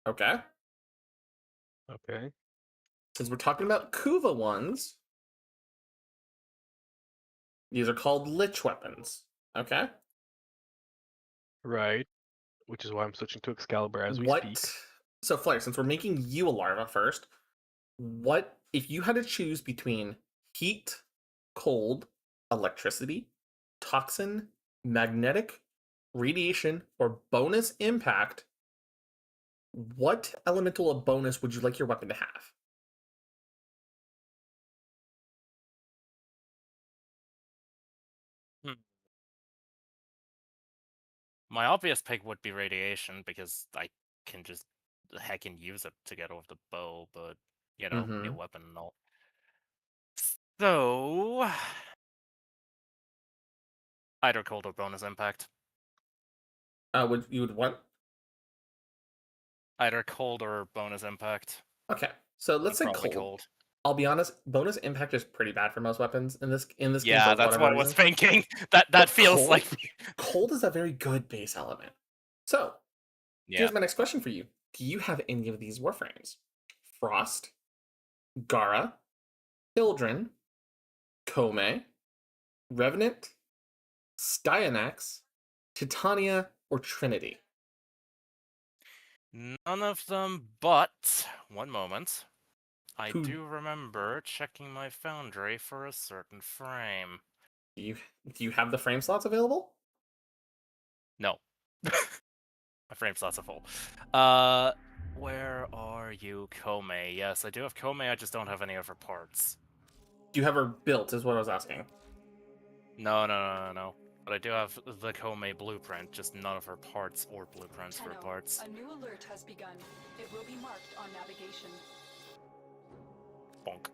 Okay? Okay. Since we're talking about Kuva ones, these are called Lich weapons. Okay? Right. Which is why I'm switching to Excalibur as we speak. So, Flare, since we're making you a larva first, what if you had to choose between heat, cold, electricity, toxin, magnetic, radiation, or bonus impact? What elemental of bonus would you like your weapon to have? My obvious pick would be radiation because I can just heckin' use it to get over the bow, but you know, new weapon and all. So either cold or bonus impact. Would you would what? Either cold or bonus impact. Okay, so let's say Probably cold. cold. I'll be honest, bonus impact is pretty bad for most weapons in this game Yeah, for that's whatever what I was reason. thinking. That But feels cold- like Cold is a very good base element. So yeah. here's my next question for you: do you have any of these warframes? Frost, Gara, Hildren, Kome, Revenant, Styanax, Titania, or Trinity? None of them, but one moment. I Who- do remember checking my foundry for a certain frame. Do you have the frame slots available? No. My frame slots are full. Where are you, Kome? Yes, I do have Kome, I just don't have any of her parts. Do you have her built, is what I was asking. No. But I do have the Kome blueprint, just none of her parts or blueprints for Tenno, parts. a new alert has begun. It will be marked on navigation. Bonk.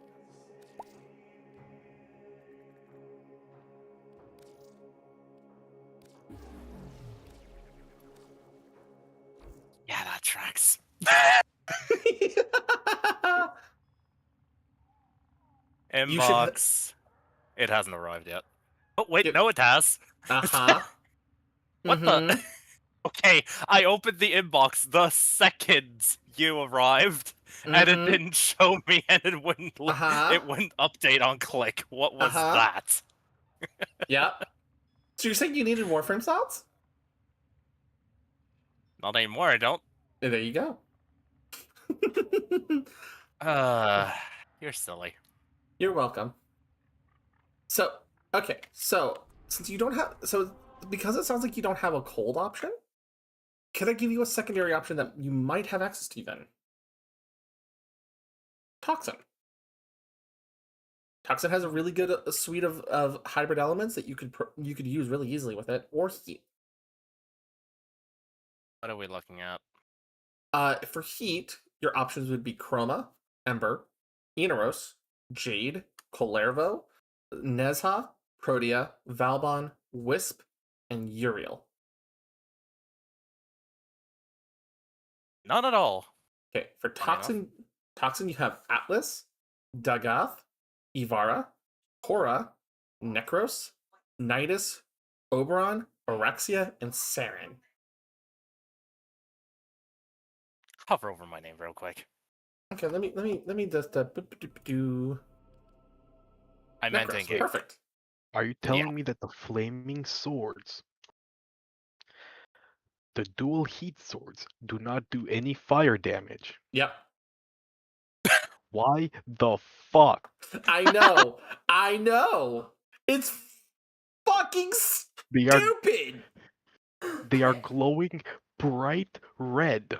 Yeah, that tracks. Inbox. It hasn't arrived yet. Oh, wait, no, it has. Uh-huh. What the? Okay, I opened the inbox the second you arrived, and it didn't show me, and it wouldn't it wouldn't update on click. What was that? Yeah. So you're saying you needed Warframe slots? Not anymore, I don't. There you go. You're silly. You're welcome. So, okay, so since you don't have, because it sounds like you don't have a cold option, can I give you a secondary option that you might have access to then? Toxin. Toxin has a really good suite of hybrid elements that you could use really easily with it, or heat. What are we looking at? For heat, your options would be Chroma, Ember, Inaros, Jade, Colervo, Nezha, Protea, Valbon, Wisp, and Uriel. Not at all. Okay, for Toxin, you have Atlas, Dagath, Ivara, Korra, Necros, Nidus, Oberon, Orexia, and Saren. Hover over my name real quick. Okay, let me just do. I meant in game. Perfect. Are you telling me that the flaming swords, the dual heat swords, do not do any fire damage? Yep. Why the fuck? I know. It's fucking stupid. They are glowing bright red.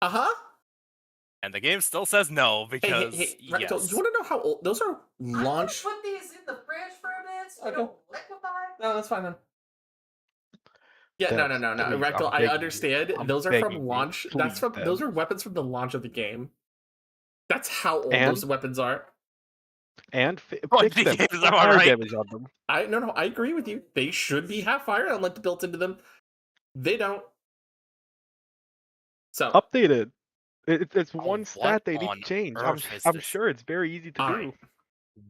Uh-huh. And the game still says no because Hey, yes. Rectal, you want to know how old those are? Launch. Put these in the fridge for a bit so they Okay. don't liquefy. No, that's fine then. Yeah, Debs, no. please, Rectal, I'm I begging understand. you. I'm Those are begging from you. launch. Please, Those Debs. are weapons from the launch of the game. That's how old And- those weapons are. And Oh, fix the them. games Put are fire alright. damage on them. I agree with you. They should be have fire element built into them. They don't. So Updated. It's one what stat they need on to change. earth is I'm this? sure it's very easy to do. Alright.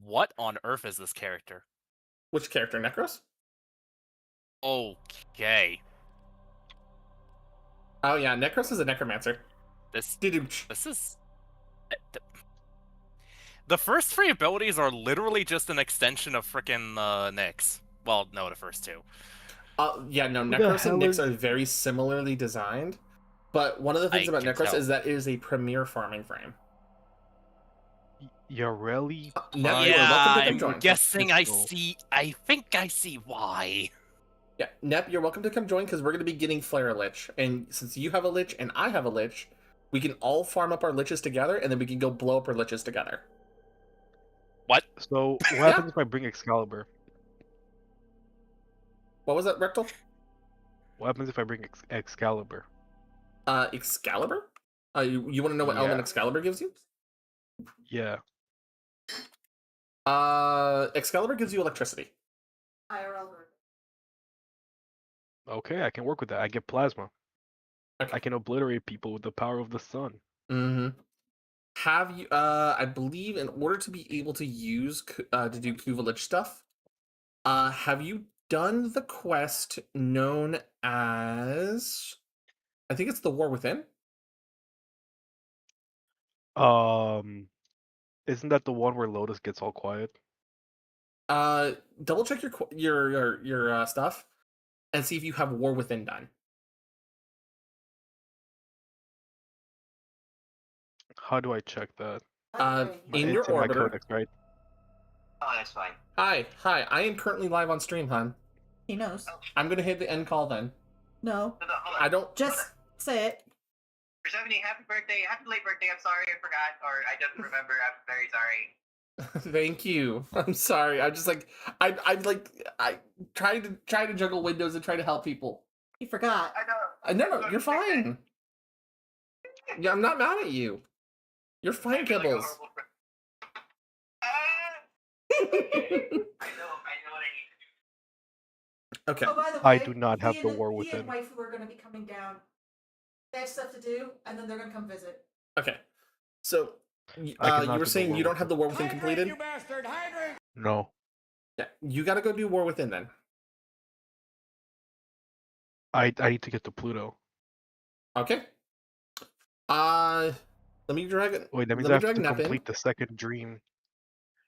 What on earth is this character? which character, Necros? Okay. Oh yeah, Necros is a necromancer. This Didooch. is the first three abilities are literally just an extension of frickin' Nyx. Well, no, the first two. Yeah, no, Who the Necros and hell Nyx is- are very similarly designed. But one of the things I about can Necros tell. is that it is a premier farming frame. Yareli. Nep, you are welcome to come join. I'm guessing I Crystal. see. I think I see why. Yeah, Nep, you're welcome to come join because we're going to be getting Flare Lich. And since you have a Lich and I have a Lich, we can all farm up our Liches together and then we can go blow up our Liches together. What? So what happens if I bring Excalibur? What was that, Rectal? What happens if I bring Excalibur? Excalibur? You want to know what element Yeah. Excalibur gives you? Yeah. Excalibur gives you electricity. IRL burn. Okay, I can work with that. I get plasma. Okay. I can obliterate people with the power of the sun. Mm-hmm. Have you? I believe in order to be able to use to do Kuvalich stuff, have you done the quest known as? I think it's the War Within. Isn't that the one where Lotus gets all quiet? Double check your stuff and see if you have War Within done. How do I check that? In your It's in my orbiter. codex, right? Oh, that's fine. Hi. I am currently live on stream, hon. He knows. I'm gonna hit the end call then. No. No, hold on. I don't. Just say it. Persephone, happy birthday. Happy late birthday. I'm sorry, I forgot. Or I don't remember. I'm very sorry. Thank you. I'm sorry. I'm just like I try to juggle windows and try to help people. He forgot. I know. No, you're fine. Yeah, I'm not mad at you. You're fine, I feel like a Kibbles. horrible I know what I need to do. Okay. Oh, by the way, I do not have he the and- War He Within. and waifu are going to be coming down. They have stuff to do, and then they're going to come visit. Okay. So I cannot you do were the saying War you don't Within. have the War Within Hydrate, completed? you bastard! Hydrate! No. Yeah. You gotta go do War Within then. I need to get to Pluto. Okay. Let me drag it. Wait, that means let I me have to drag Nep in. complete the second dream. means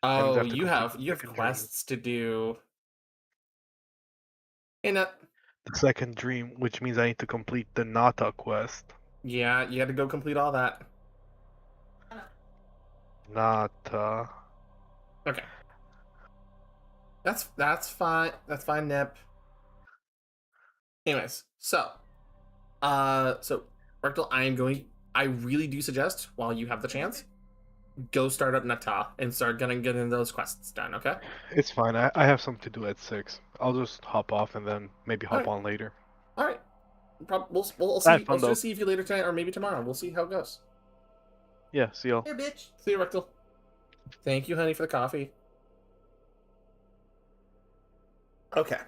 Oh, I have to you complete have the second dream. quests to do. Hey, Nep. The second dream, which means I need to complete the Nata quest. Yeah, you got to go complete all that. Nata. Okay. That's fine. That's fine, Nep. Anyways, so Rectal, I really do suggest while you have the chance, go start up Nata and start getting those quests done, okay? It's fine. I have something to do at 6. I'll just hop off and then maybe hop Alright. on later. All right. We'll Have see. fun, I'll though. just see if you later tonight or maybe tomorrow. We'll see how it goes. Yeah, see y'all. Here, bitch. See you, Rectal. Thank you, honey, for the coffee. Okay.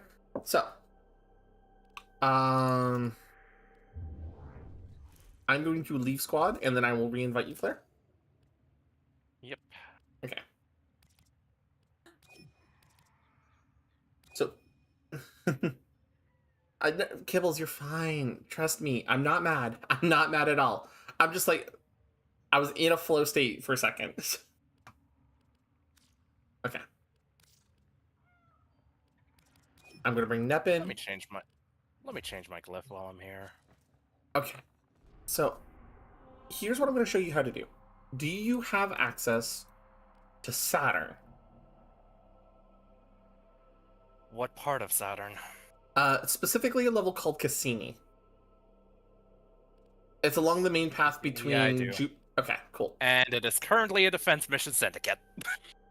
So, I'm going to leave squad and then I will re-invite you, Flair. Yep. Okay. So, Kibbles, you're fine. Trust me. I'm not mad. I'm not mad at all. I'm just like, I was in a flow state for a second. Okay. I'm gonna bring Nep in. Let me change my glyph while I'm here. Okay. So, here's what I'm gonna show you how to do. Do you have access to Saturn? What part of Saturn? Specifically a level called Cassini. It's along the main path between. Yeah, I do. Okay, cool. And it is currently a defense mission syndicate.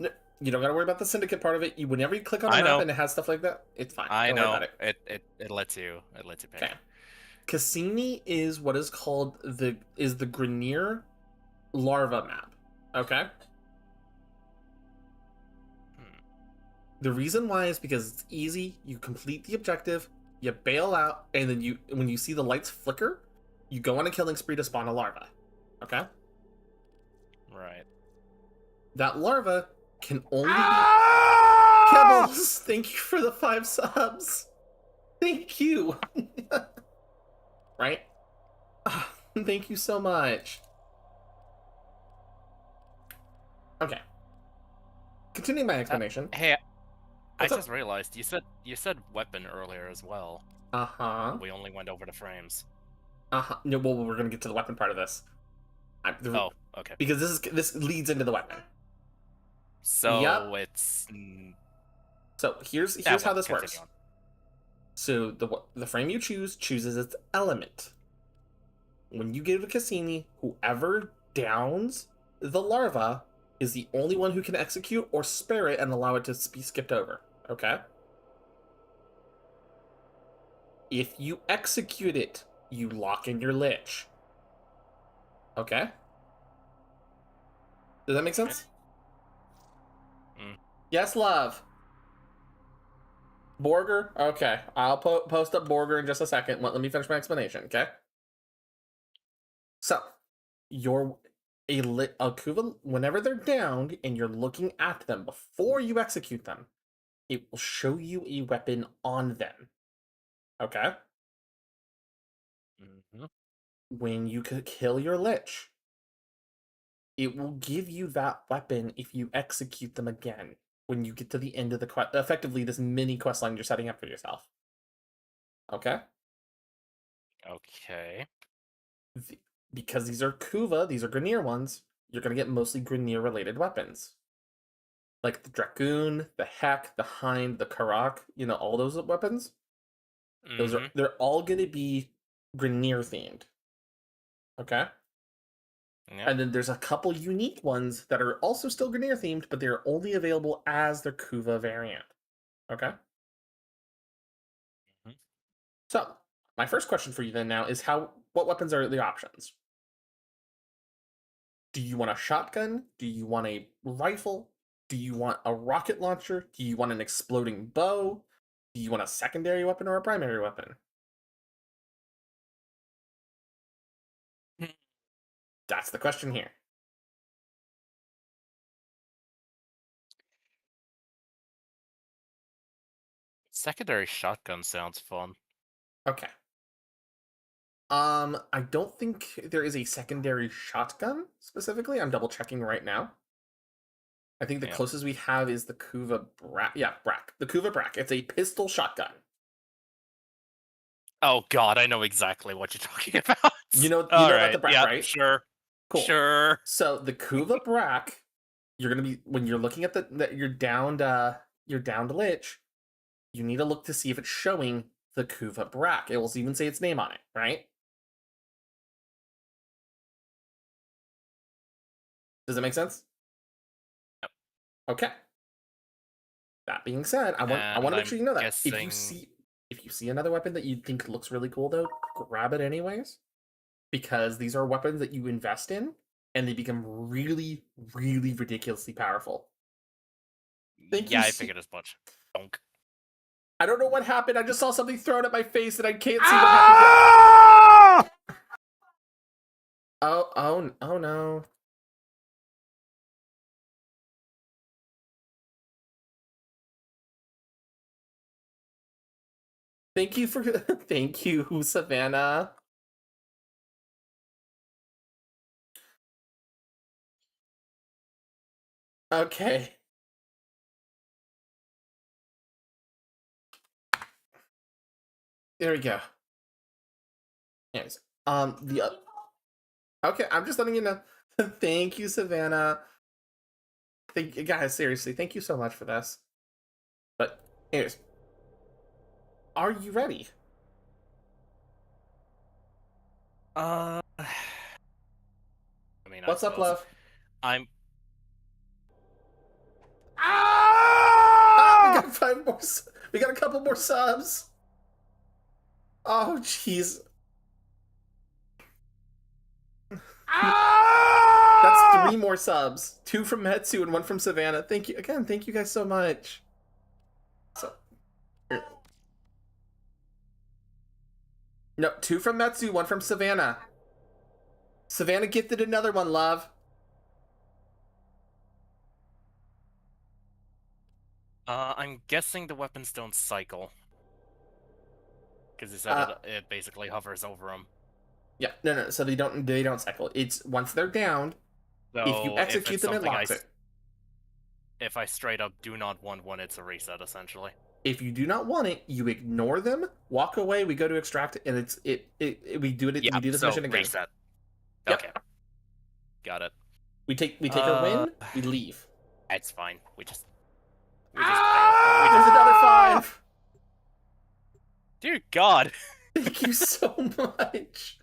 No, you don't gotta worry about the syndicate part of it. Whenever you click on a I map know. and it has stuff like that, it's fine. I Don't worry know. about it. It lets you pick. Okay. Cassini is what is called the Grenier larva map. Okay. The reason why is because it's easy. You complete the objective, you bail out, and then when you see the lights flicker, you go on a killing spree to spawn a larva. Okay? Right. That larva can only be Ah! Kibbles. Thank you for the 5 subs. Thank you. Right? Thank you so much. Okay. Continuing my explanation. Hey, What's I up? just realized you said weapon earlier as well. Uh-huh. We only went over the frames. Uh-huh. No, well, we're gonna get to the weapon part of this. Oh, okay. Because this leads into the weapon. So Yep. it's So here's yeah, how well, this continue works. on. So the frame you chooses its element. When you get to Cassini, whoever downs the larva is the only one who can execute or spare it and allow it to be skipped over. Okay? If you execute it, you lock in your lich. Okay. Does that make sense? Mm. Yes, love. Borger? Okay. I'll post up Borger in just a second. Let me finish my explanation, okay? So, a Kuva, whenever they're downed and you're looking at them before you execute them, it will show you a weapon on them. Okay? Mm-hmm. When you kill your Lich, it will give you that weapon if you execute them again when you get to the end of the quest. Effectively, this mini quest line you're setting up for yourself. Okay? Okay. Because these are Kuva, these are Grineer ones, you're going to get mostly Grineer related weapons. Like the Dragoon, the Heck, the Hind, the Karak, all those weapons. Mm-hmm. They're all going to be Grineer themed. Okay? Yep. And then there's a couple unique ones that are also still Grineer themed, but they're only available as their Kuva variant. Okay? Mhm. So, my first question for you then now is what weapons are the options? Do you want a shotgun? Do you want a rifle? Do you want a rocket launcher? Do you want an exploding bow? Do you want a secondary weapon or a primary weapon? That's the question here. Secondary shotgun sounds fun. Okay. I don't think there is a secondary shotgun specifically. I'm double checking right now. I think the Yep. closest we have is the Kuva Brak. Yeah, Brak. The Kuva Brak. It's a pistol shotgun. Oh god, I know exactly what you're talking about. You know All about the Brak, yeah, right? sure. Cool. Sure. So the Kuva Brak, you're gonna be when you're looking at you're downed Lich, you need to look to see if it's showing the Kuva Brak. It will even say its name on it, right? Does that make sense? Yep. Okay. That being said, I want to make sure you know that if you see another weapon that you think looks really cool though, grab it anyways, because these are weapons that you invest in and they become really, really ridiculously powerful. Thank you. Yeah, I figured as much. Donk. I don't know what happened. I just saw something thrown at my face and I can't see what happened yet. Oh no. Thank you thank you, Savannah. Okay. There we go. Anyways, okay, I'm just letting you know. Thank you, Savannah. Thank you guys, seriously, thank you so much for this. But anyways, are you ready? I mean, What's up, love? I'm. We got 5 more. We got a couple more subs. Oh, jeez. That's 3 more subs. 2 from Metsu and 1 from Savannah. Thank you again. Thank you guys so much. So, no, 2 from Metsu, 1 from Savannah. Savannah gifted another one, love. I'm guessing the weapons don't cycle. Because he said it basically hovers over them. Yeah, no. So they don't cycle. It's once they're downed. So if you execute them, it locks it. If I straight up do not want one, it's a reset essentially. If you do not want it, you ignore them, walk away. We go to extract, and we do it. Yeah, we do this so mission again. Reset. Yep. Okay. Got it. We take our win. We leave. It's fine. We just There's another 5. Dear God. Thank you so much.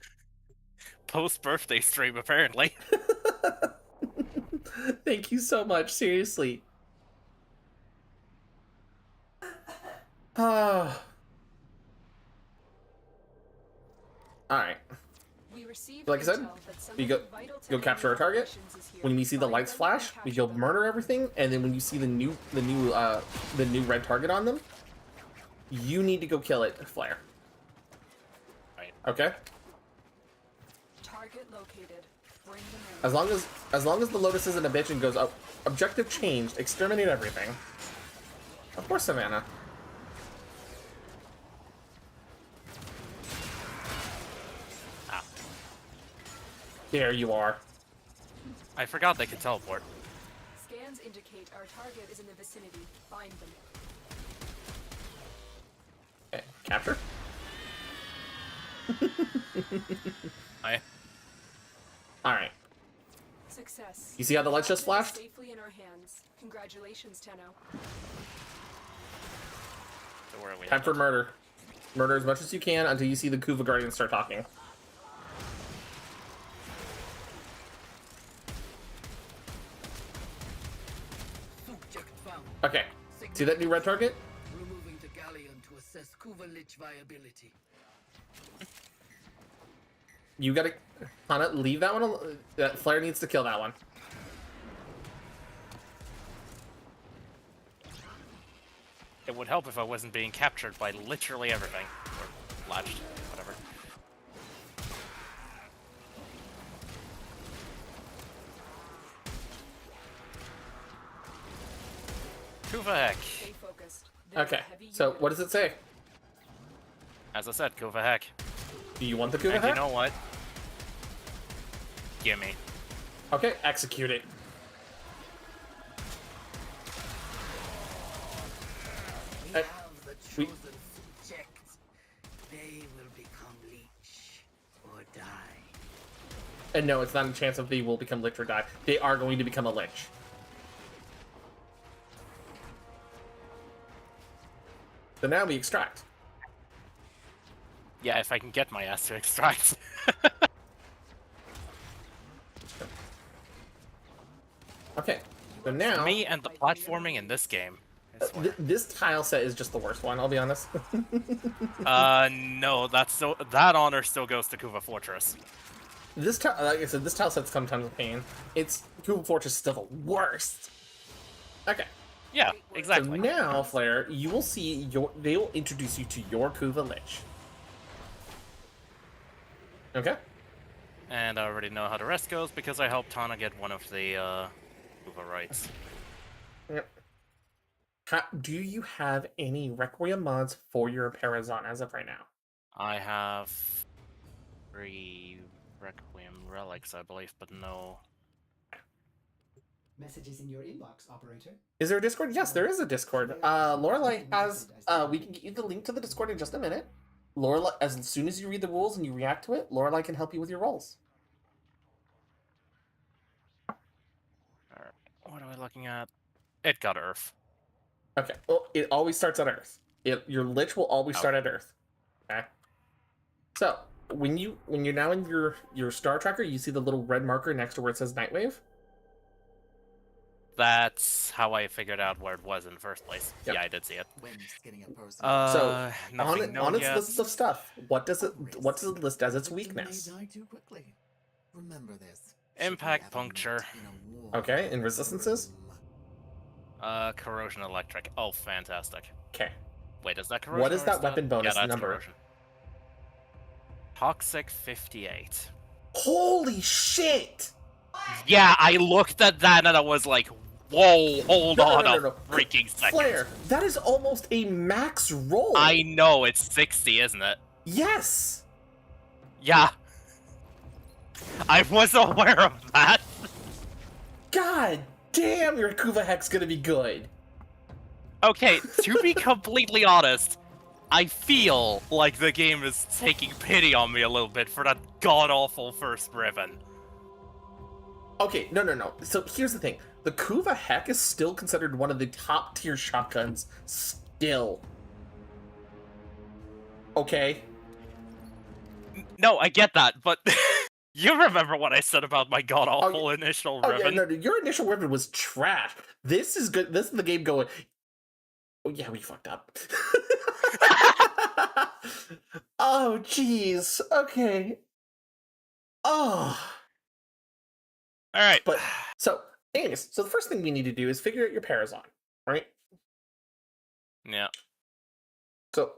Post-birthday stream, apparently. Thank you so much. Seriously. Oh. All right. We received Like I said, intel that some you of go- the vital go tech capture our target. operations is here. When you see the Find lights them and flash, we capture go them. murder everything, and then when you see the new red target on them, you need to go kill it, Flare. Right. Okay. Target located. Bring them in. As long as the Lotus isn't a bitch and goes up, objective changed, exterminate everything. Of course, Savannah. Ah. There you are. I forgot they could teleport. Scans indicate our target is in the vicinity. Find them. Okay, capture. All right. Success. You see how the lights just Target is flashed? Safely in our hands. Congratulations, Tenno. So where are we? Time for murder. Murder as much as you can until you see the Kuva Guardians start talking. Subject found. Okay. See that new red target? Removing the galleon to assess Kuva Lich viability. You gotta kind of leave that one. That Flare needs to kill that one. It would help if I wasn't being captured by literally everything. Or latched, whatever. Kuva heck. Stay focused. There's a Okay. heavy So unit. what does it say? As I said, Kuva heck. Do you want the Kuva And you heck? know what? Gimme. Okay, execute it. We Uh, have the we- chosen subject. They will become leech or die. And no, it's not a chance of they will become lich or die. They are going to become a lich. So now we extract. Yeah, if I can get my ass to extract. Okay. So now Me and the platforming in this game. I swear. this tile set is just the worst one. I'll be honest. No, that honor still goes to Kuva Fortress. This tile, like I said, this tile set's sometimes a pain. It's Kuva Fortress is still the worst. Okay. Yeah, So exactly. now, Flare, you will see they will introduce you to your Kuva Lich. Okay. And I already know how the rest goes because I helped Tana get one of the Kuva rights. Yep. Do you have any Requiem mods for your Parazon as of right now? I have 3 Requiem relics, I believe, but no. Messages in your inbox, operator. Is there a Discord? Yes, there is a Discord. Lorelai has. We can get you the link to the Discord in just a minute. Lorelai, as soon as you read the rules and you react to it, Lorelai can help you with your rolls. Alright, what am I looking at? It got Earth. Okay. Well, it always starts at Earth. Your Lich will always start at Earth. Okay. So when you're now in your star tracker, you see the little red marker next to where it says Nightwave. That's how I figured out where it was in the first place. Yep. Yeah, I did see it. When skinning a person. So Nothing known on its yet. list of stuff, what does it list as its weakness? Die too quickly. Remember this. Impact puncture. Okay, and resistances? Corrosion electric. Oh, fantastic. Okay. Wait, is that corrosion? What is or that weapon bonus yeah, that's number? Corrosion. Toxic 58. Holy shit! Yeah, I looked at that and I was like, whoa, hold No, on no, a no. freaking second. Flare, that is almost a max roll. I know, it's 60, isn't it? Yes. Yeah. I was aware of that. God damn, your Kuva Heck's gonna be good. Okay, to be completely honest, I feel like the game is taking pity on me a little bit for that god-awful first Riven. Okay, no. So here's the thing. The Kuva Heck is still considered one of the top tier shotguns. Still. Okay? No, I get that, but you remember what I said about my god-awful initial Oh, Riven? yeah, no, your initial Riven was trash. This is good. This is the game going, oh yeah, we fucked up. Oh, jeez. Okay. Oh. All right. But so, anyways, so the first thing we need to do is figure out your Parazon, right? Yeah. So,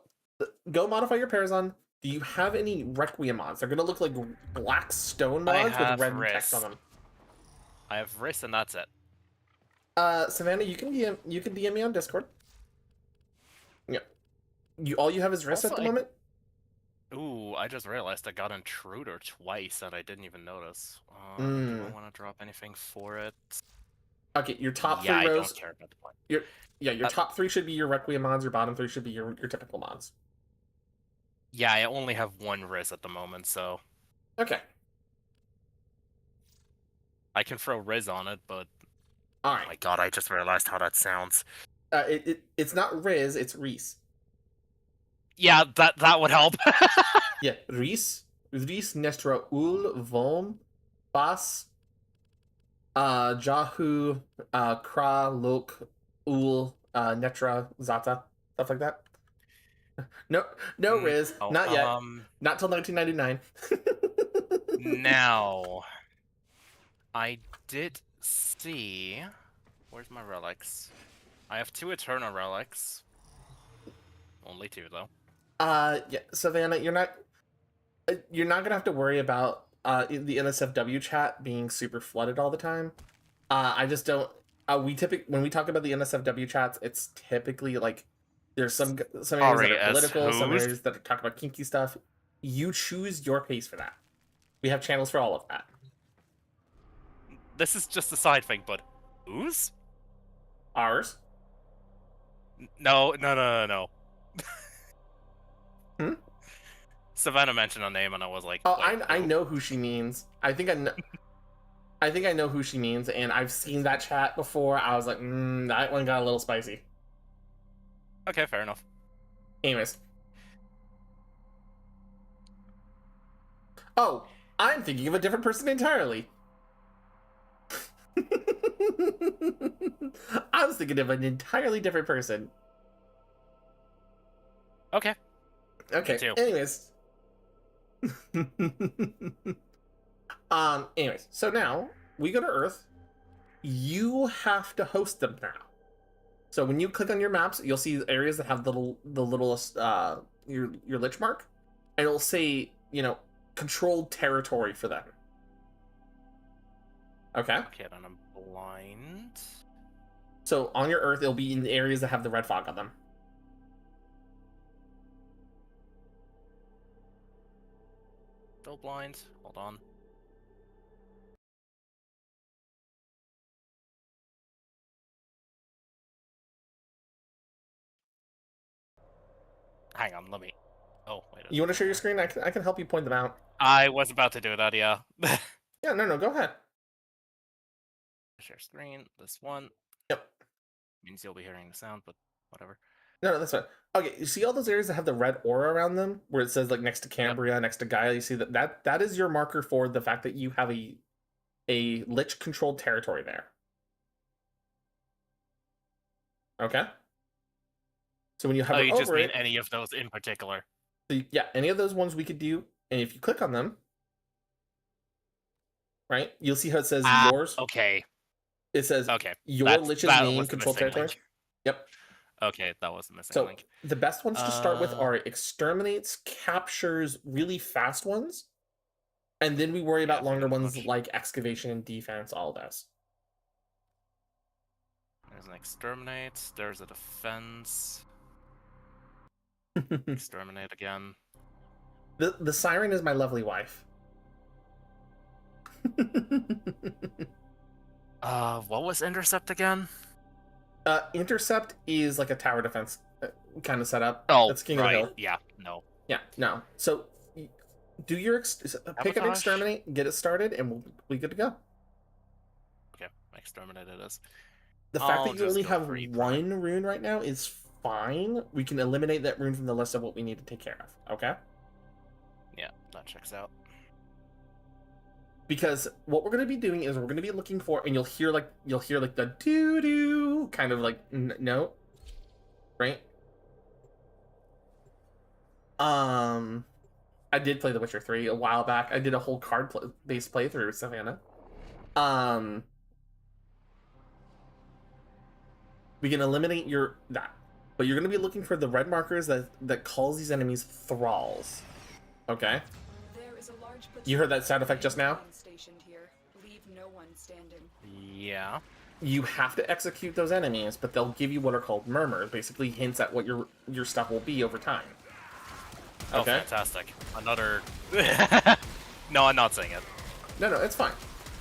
go modify your Parazon. Do you have any Requiem mods? They're gonna look like black stone I mods with have red text on wrist. them. I have wrist, and that's it. Savannah, you can DM me on Discord. Yeah. All you have is wrist Also, at the moment. Ooh, I just realized I got Intruder twice, and I didn't even notice. Do I want to drop anything for it? Okay, your top Yeah, three I rows. don't care about the point. Your top three should be your Requiem mods. Your bottom three should be your typical mods. Yeah, I only have one Riz at the moment, so Okay. I can throw Riz on it, but All oh right. my god, I just realized how that sounds. It's not Riz, it's Reese. Yeah, that would help. Yeah, Reese Nestra Ul Vom Bas Jahu Kra Lok Ul Netra Zata, stuff like that. No Riz, No, not yet. Not till 1999. Now, I did see. Where's my relics? I have 2 Eternal relics. Only 2 though. Yeah, Savannah, you're not gonna have to worry about the NSFW chat being super flooded all the time. I just don't. When we talk about the NSFW chats, it's typically like there's some areas that are political, some areas that talk about kinky stuff. You choose your pace for that. We have channels for all of that. This is just a side thing, but whose? Ours. No. Hmm? Savannah mentioned a name, and I was like, Oh, wait, I know who she means. I think I know who she means, and I've seen that chat before. I was like, that one got a little spicy. Okay, fair enough. Anyways. Oh, I'm thinking of a different person entirely. I was thinking of an entirely different person. Okay. Okay. Anyways. Anyways, so now we go to Earth. You have to host them now. So when you click on your maps, you'll see areas that have the littlest your lich mark, and it'll say, controlled territory for them. Okay. Okay, then I'm blind. So on your Earth, it'll be in the areas that have the red fog on them. Still blind. Hold on. Hang on, let me. Oh, wait. You want to share your screen? I can help you point them out. I was about to do that, yeah. Yeah, no, go ahead. Share screen. This one. Yep. Means you'll be hearing the sound, but whatever. No, that's fine. Okay, you see all those areas that have the red aura around them, where it says like next to Cambria, next to Gaia. You see that is your marker for the fact that you have a lich controlled territory there. Okay. So when you hover you over just mean it, any of those in particular? yeah, any of those ones we could do, and if you click on them, right, you'll see how it says yours. Okay. It says okay. Your lich's name control territory. Link. Yep. Okay, that was the missing So link. the best ones to start with are exterminates, captures, really fast ones, and then we worry about longer ones like excavation and defense, all those. There's an exterminate, there's a defense. Exterminate again. The siren is my lovely wife. What was intercept again? Intercept is like a tower defense kind of setup. Oh, that's King right. of the Hill. Yeah, no. Yeah, no. So do your pick an exterminate, get it started, and we'll be good to go. Okay, exterminate it is. The fact that you only have one rune right now is fine. We can eliminate that rune from the list of what we need to take care of. Okay. Yeah, that checks out. Because what we're going to be doing is we're going to be looking for, and you'll hear like the doo doo kind of like note, right? I did play The Witcher 3 a while back. I did a whole card-based playthrough with Savannah. We can eliminate that. But you're going to be looking for the red markers that calls these enemies thralls. Okay? There is a large You heard that sound effect just now? stationed here. Leave no one standing. Yeah. You have to execute those enemies, but they'll give you what are called murmurs, basically hints at what your stuff will be over time. Oh, Okay? fantastic. Another... No, I'm not saying it. No, it's fine.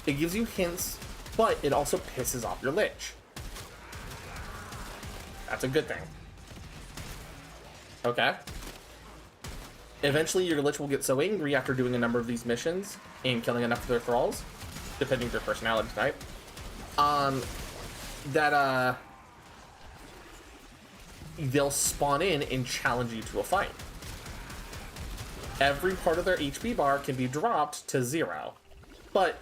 It gives you hints, but it also pisses off your Lich. That's a good thing. Okay? Eventually, your Lich will get so angry after doing a number of these missions and killing enough of their thralls, depending on their personality type, that they'll spawn in and challenge you to a fight. Every part of their HP bar can be dropped to 0, but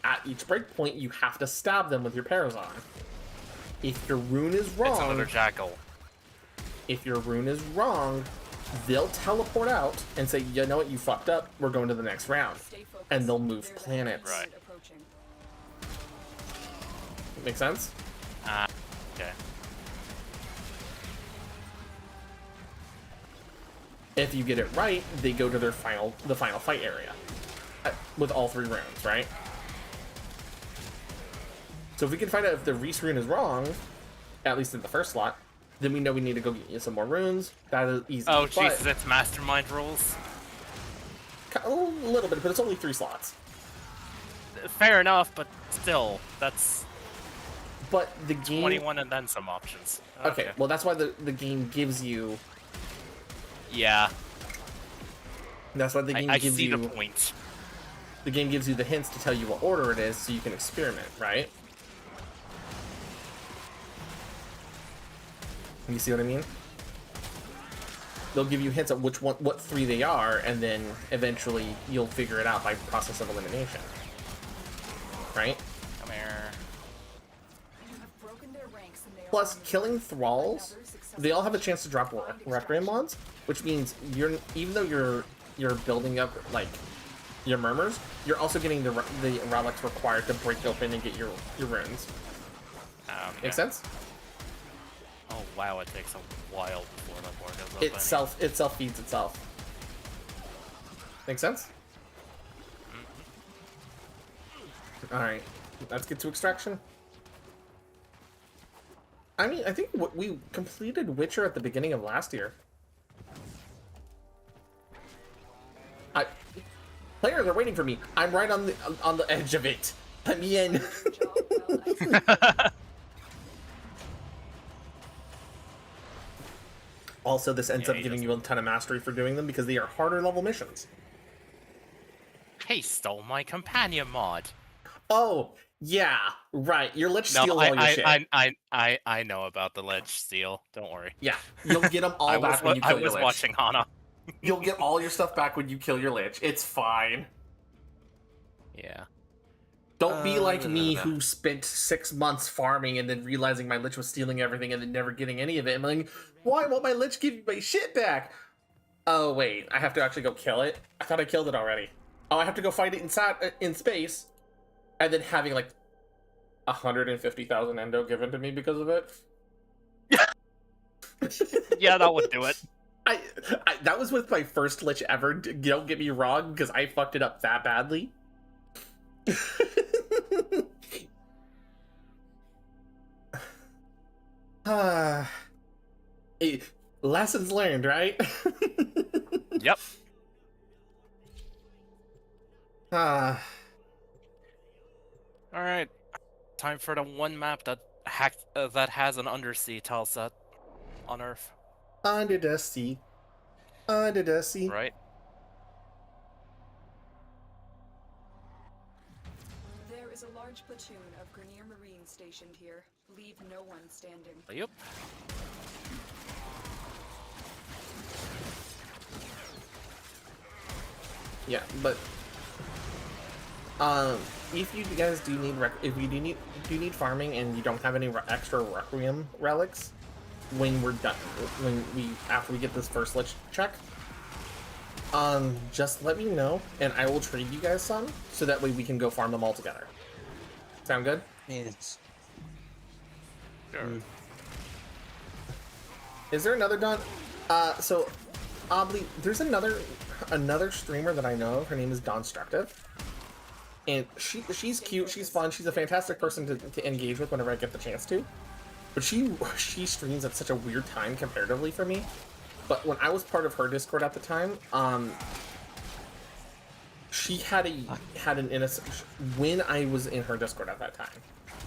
at each breakpoint, you have to stab them with your Parazon. If your rune is wrong, It's another jackal. if your rune is wrong, they'll teleport out and say, you know what, you fucked up, we're going to the next round. Stay focused. And they'll move There's planets. Right. approaching. Make sense? Okay. If you get it right, they go to the final fight area with all 3 runes, right? So if we can find out if the Reese rune is wrong, at least in the first slot, then we know we need to go get you some more runes. That is easy. Oh, but Jesus, it's mastermind rules? a little bit, but it's only 3 slots. Fair enough, but still, that's But the game... 21 and then some options. Okay, well that's why the game gives you... Yeah, That's why the game I gives see you... the point. The game gives you the hints to tell you what order it is, so you can experiment, right? You see what I mean? They'll give you hints at what 3 they are, and then eventually you'll figure it out by process of elimination. Right? Come here. You have broken their ranks and they are Plus, on the killing run. thralls, Another successful they all have a chance to drop Requiem mods, which means even though you're building up like your murmurs, you're also getting the relics required to break open and get your runes. Okay. Make sense? Oh wow, it takes a while before that board goes up. It self feeds itself. Make sense? All right, let's get to extraction. I mean, I think we completed Witcher at the beginning of last year. Players are waiting for me. I'm right on the edge of it. Let me in. Job well executed. Also, this ends Yeah, up he giving doesn't- you a ton of mastery for doing them because they are harder level missions. He stole my companion mod. Oh, yeah, right. Your Lich No, steals all your shit. I know about the ledge steal. Don't worry. Yeah, you'll get them all back when you kill I your was Lich. watching Hana. You'll get all your stuff back when you kill your Lich. It's fine. Yeah. Don't be like me who spent 6 months farming and then realizing my Lich was stealing everything and then never getting any of it. I'm like, why won't my Lich give me my shit back? Oh, wait, I have to actually go kill it? I thought I killed it already. Oh, I have to go fight it in space, and then having like 150,000 endo given to me because of it. Yeah, that would do it. I that was with my first Lich ever. Don't get me wrong, because I fucked it up that badly. Lessons learned, right? Yep. Ah. All right. Time for the one map that that has an undersea tile set on Earth. Under the sea. Under the sea. Right. There is a large platoon of Grenier Marines stationed here. Leave no one standing. Yep. Yeah, but if you guys do need if you do need farming and you don't have any extra Requiem relics, when we're done, after we get this first Lich check, just let me know, and I will trade you guys some, so that way we can go farm them all together. Sound good? Yes. Sure. Is there another Dawn? So, oddly, there's another streamer that I know of. Her name is Dawnstructive. And she's cute, she's fun, she's a fantastic person to engage with whenever I get the chance to. But she streams at such a weird time comparatively for me. But when I was part of her Discord at the time, she had an when I was in her Discord at that time,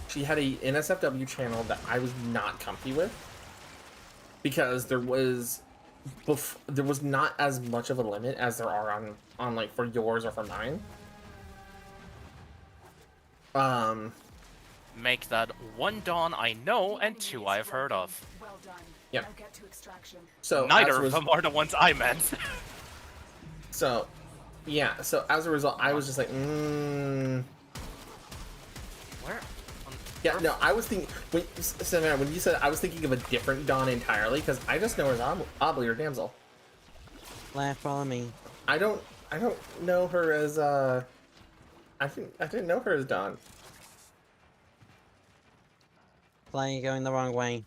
she had a NSFW channel that I was not comfy with because there was not as much of a limit as there are on like for yours or for mine. Make that 1 Dawn I know and 2 I've heard of. Well done. Yeah. Now get to extraction. So Neither of them are the ones I meant. So, yeah. So as a result, I was just like, Where? Yeah, no, I was thinking when you said I was thinking of a different Dawn entirely because I just know her as Obly or Damsel. Laugh, follow me. I don't know her as I didn't know her as Dawn. Play going the wrong way.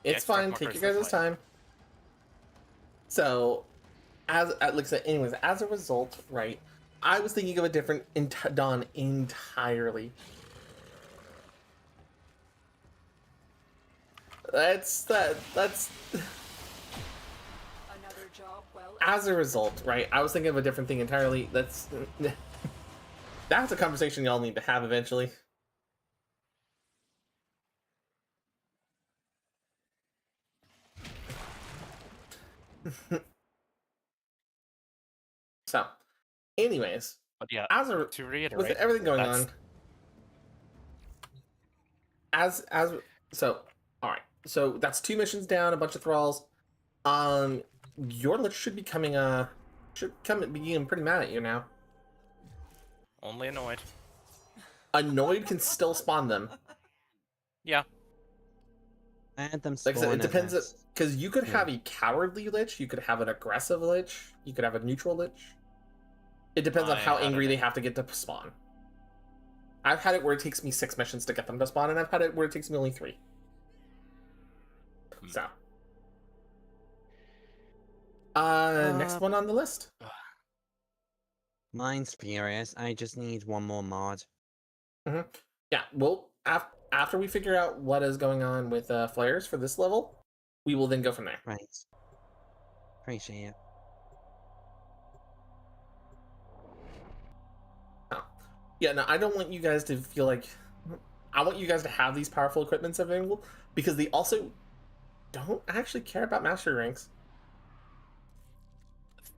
It's fine. Take your guys' time. So, like I said, anyways, as a result, right? I was thinking of a different Dawn entirely. That's Another job well. As a result, right? I was thinking of a different thing entirely. That's a conversation y'all need to have eventually. So, anyways, But yeah, to reiterate, with everything going on, so, all right, so that's 2 missions down, a bunch of thralls. Your lich should be being pretty mad at you now. Only annoyed. Annoyed can still spawn them. Yeah. Add them. Like I said, it depends, because you could have a cowardly lich, you could have an aggressive lich, you could have a neutral lich. It depends on how angry they have to get to spawn. I've had it where it takes me 6 missions to get them to spawn, and I've had it where it takes me only 3. So. Next one on the list. Mine's furious. I just need one more mod. Yeah, well, after we figure out what is going on with flares for this level, we will then go from there. Right. Appreciate it. Oh. Yeah, no, I don't want you guys to feel like... I want you guys to have these powerful equipments available, because they also don't actually care about mastery ranks.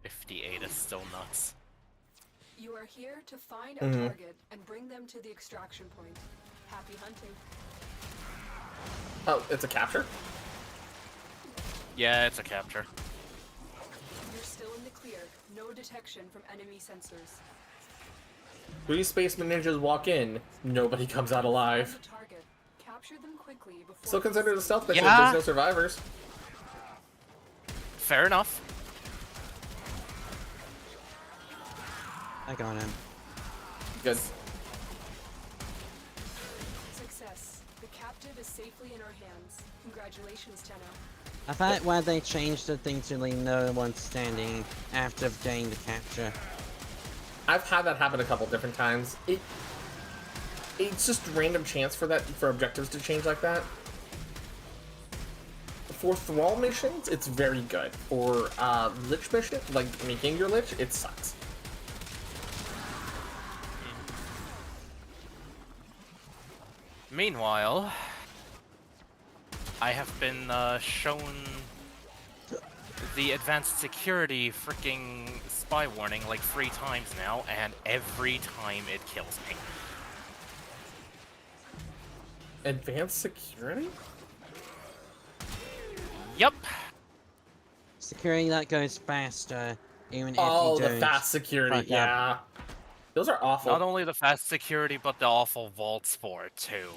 58 is still nuts. You are here to find a target and bring them to the extraction point. Happy hunting. Oh, it's a capture? Yeah, it's a capture. You're still in the clear. No detection from enemy sensors. 3 spaceman ninjas walk in, nobody comes out alive. Find the target. Capture them quickly before Still considered a stealth mission, Yeah. there's no survivors. Fair enough. I got him. Good. Success. The captive is safely in our hands. Congratulations, Tenno. I thought why they changed the thing to leave no one standing after getting the capture. I've had that happen a couple different times. It's just random chance for objectives to change like that. For thrall missions, it's very good. For lich mission, like making your lich, it sucks. Meanwhile, I have been shown the advanced security freaking spy warning like 3 times now, and every time it kills me. Advanced security? Yep. Security that goes faster, even if Oh, you don't. the fast security, fuck up. yeah. Those are awful. Not only the fast security, but the awful vaults for it too.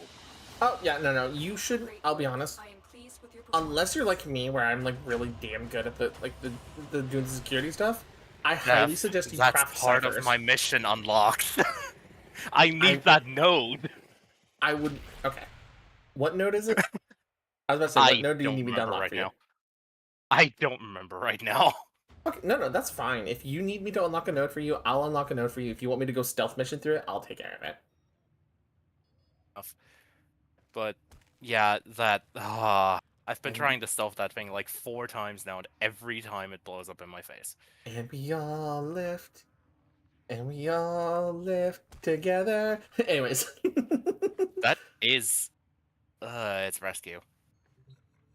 Oh, yeah, no, you should, I'll be honest. I am pleased with your unless you're like me, where I'm like really damn good at the doing the security stuff, I highly suggest you That's craft part ciphers. of my mission unlocked. I need that node. I would. Okay. What node is it? I was about to say, what node do you need me to unlock for you? I don't remember right now. Okay, no, that's fine. If you need me to unlock a node for you, I'll unlock a node for you. If you want me to go stealth mission through it, I'll take care of it. But yeah, that I've been trying to stealth that thing like 4 times now, and every time it blows up in my face. And we all lift, and we all lift together. Anyways, that is, it's rescue.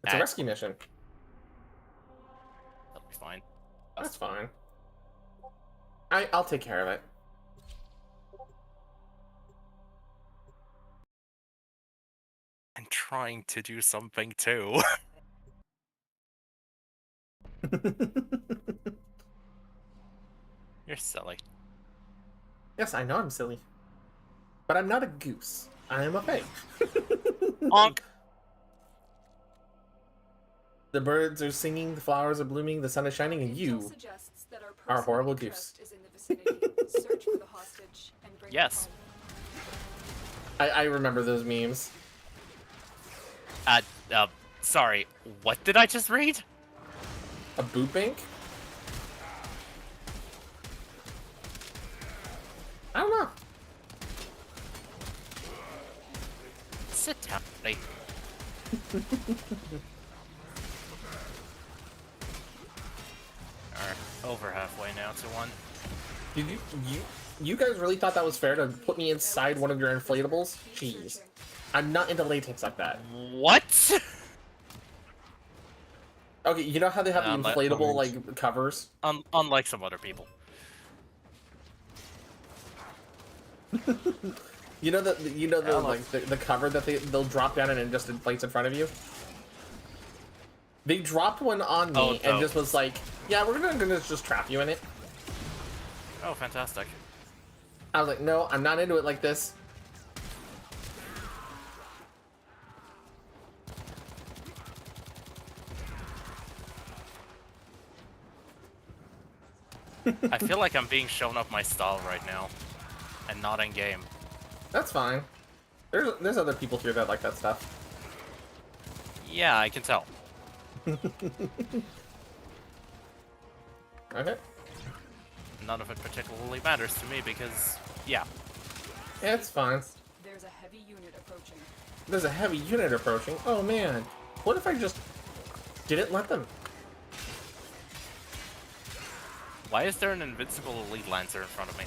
It's a rescue mission. That'll be fine. That's fine. I'll take care of it. I'm trying to do something too. You're silly. Yes, I know I'm silly. But I'm not a goose. I am a pig. Honk! The birds are singing, the flowers are blooming, the sun is shining, and you are a horrible goose. Search for the hostage and bring Yes. I remember those memes. Sorry, what did I just read? A boot bank? I don't know. Sit down, buddy. Alright, over halfway now to 1. Did you guys really thought that was fair to put me inside one of your inflatables? Jeez. I'm not into latex like that. What? Okay, you know how they have the inflatable like covers? Unlike some other people. You know the cover that they'll drop down and it just inflates in front of you? They dropped one on me and just was like, yeah, we're gonna just trap you in it. Oh, fantastic. I was like, no, I'm not into it like this. I feel like I'm being shown up my style right now, and not in game. That's fine. There's other people here that like that stuff. Yeah, I can tell. Okay. None of it particularly matters to me because, yeah. Yeah, it's fine. There's a heavy unit approaching. There's a heavy unit approaching. Oh man. What if I just didn't let them? Why is there an invincible elite lancer in front of me?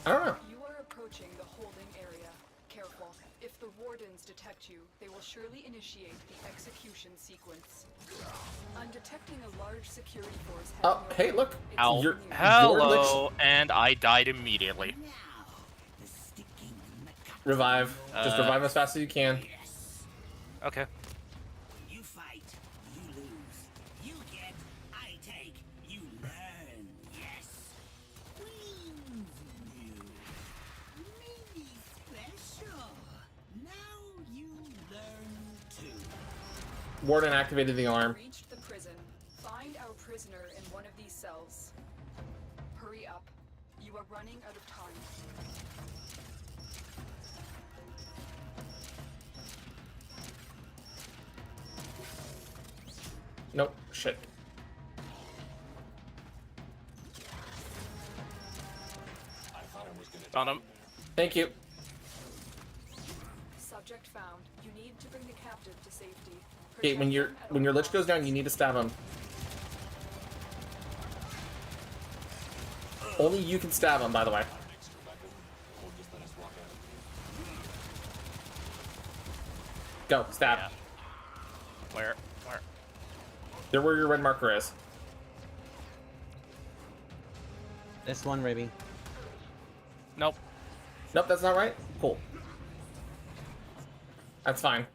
I don't know. You are approaching the holding area. Careful. If the wardens detect you, they will surely initiate the execution sequence. I'm detecting a large security force. Oh, hey, look. Ow. Hello, and I died immediately. Revive. Just revive as fast as you can. Okay. You fight, you lose. You get, I take, you learn. Yes. Queen's new. Maybe special. Now you learn too. Warden activated the arm. Reached the prison. Find our prisoner in one of these cells. Hurry up. You are running out of time. Nope. Shit. Found him. Thank you. Subject found. You need to bring the captive to safety. Okay, when your lich goes down, you need to stab him. Only you can stab him, by the way. Go, stab. Yeah. Where? They're where your red marker is. This one, Ribby. Nope. Nope, that's not right? Cool. That's fine.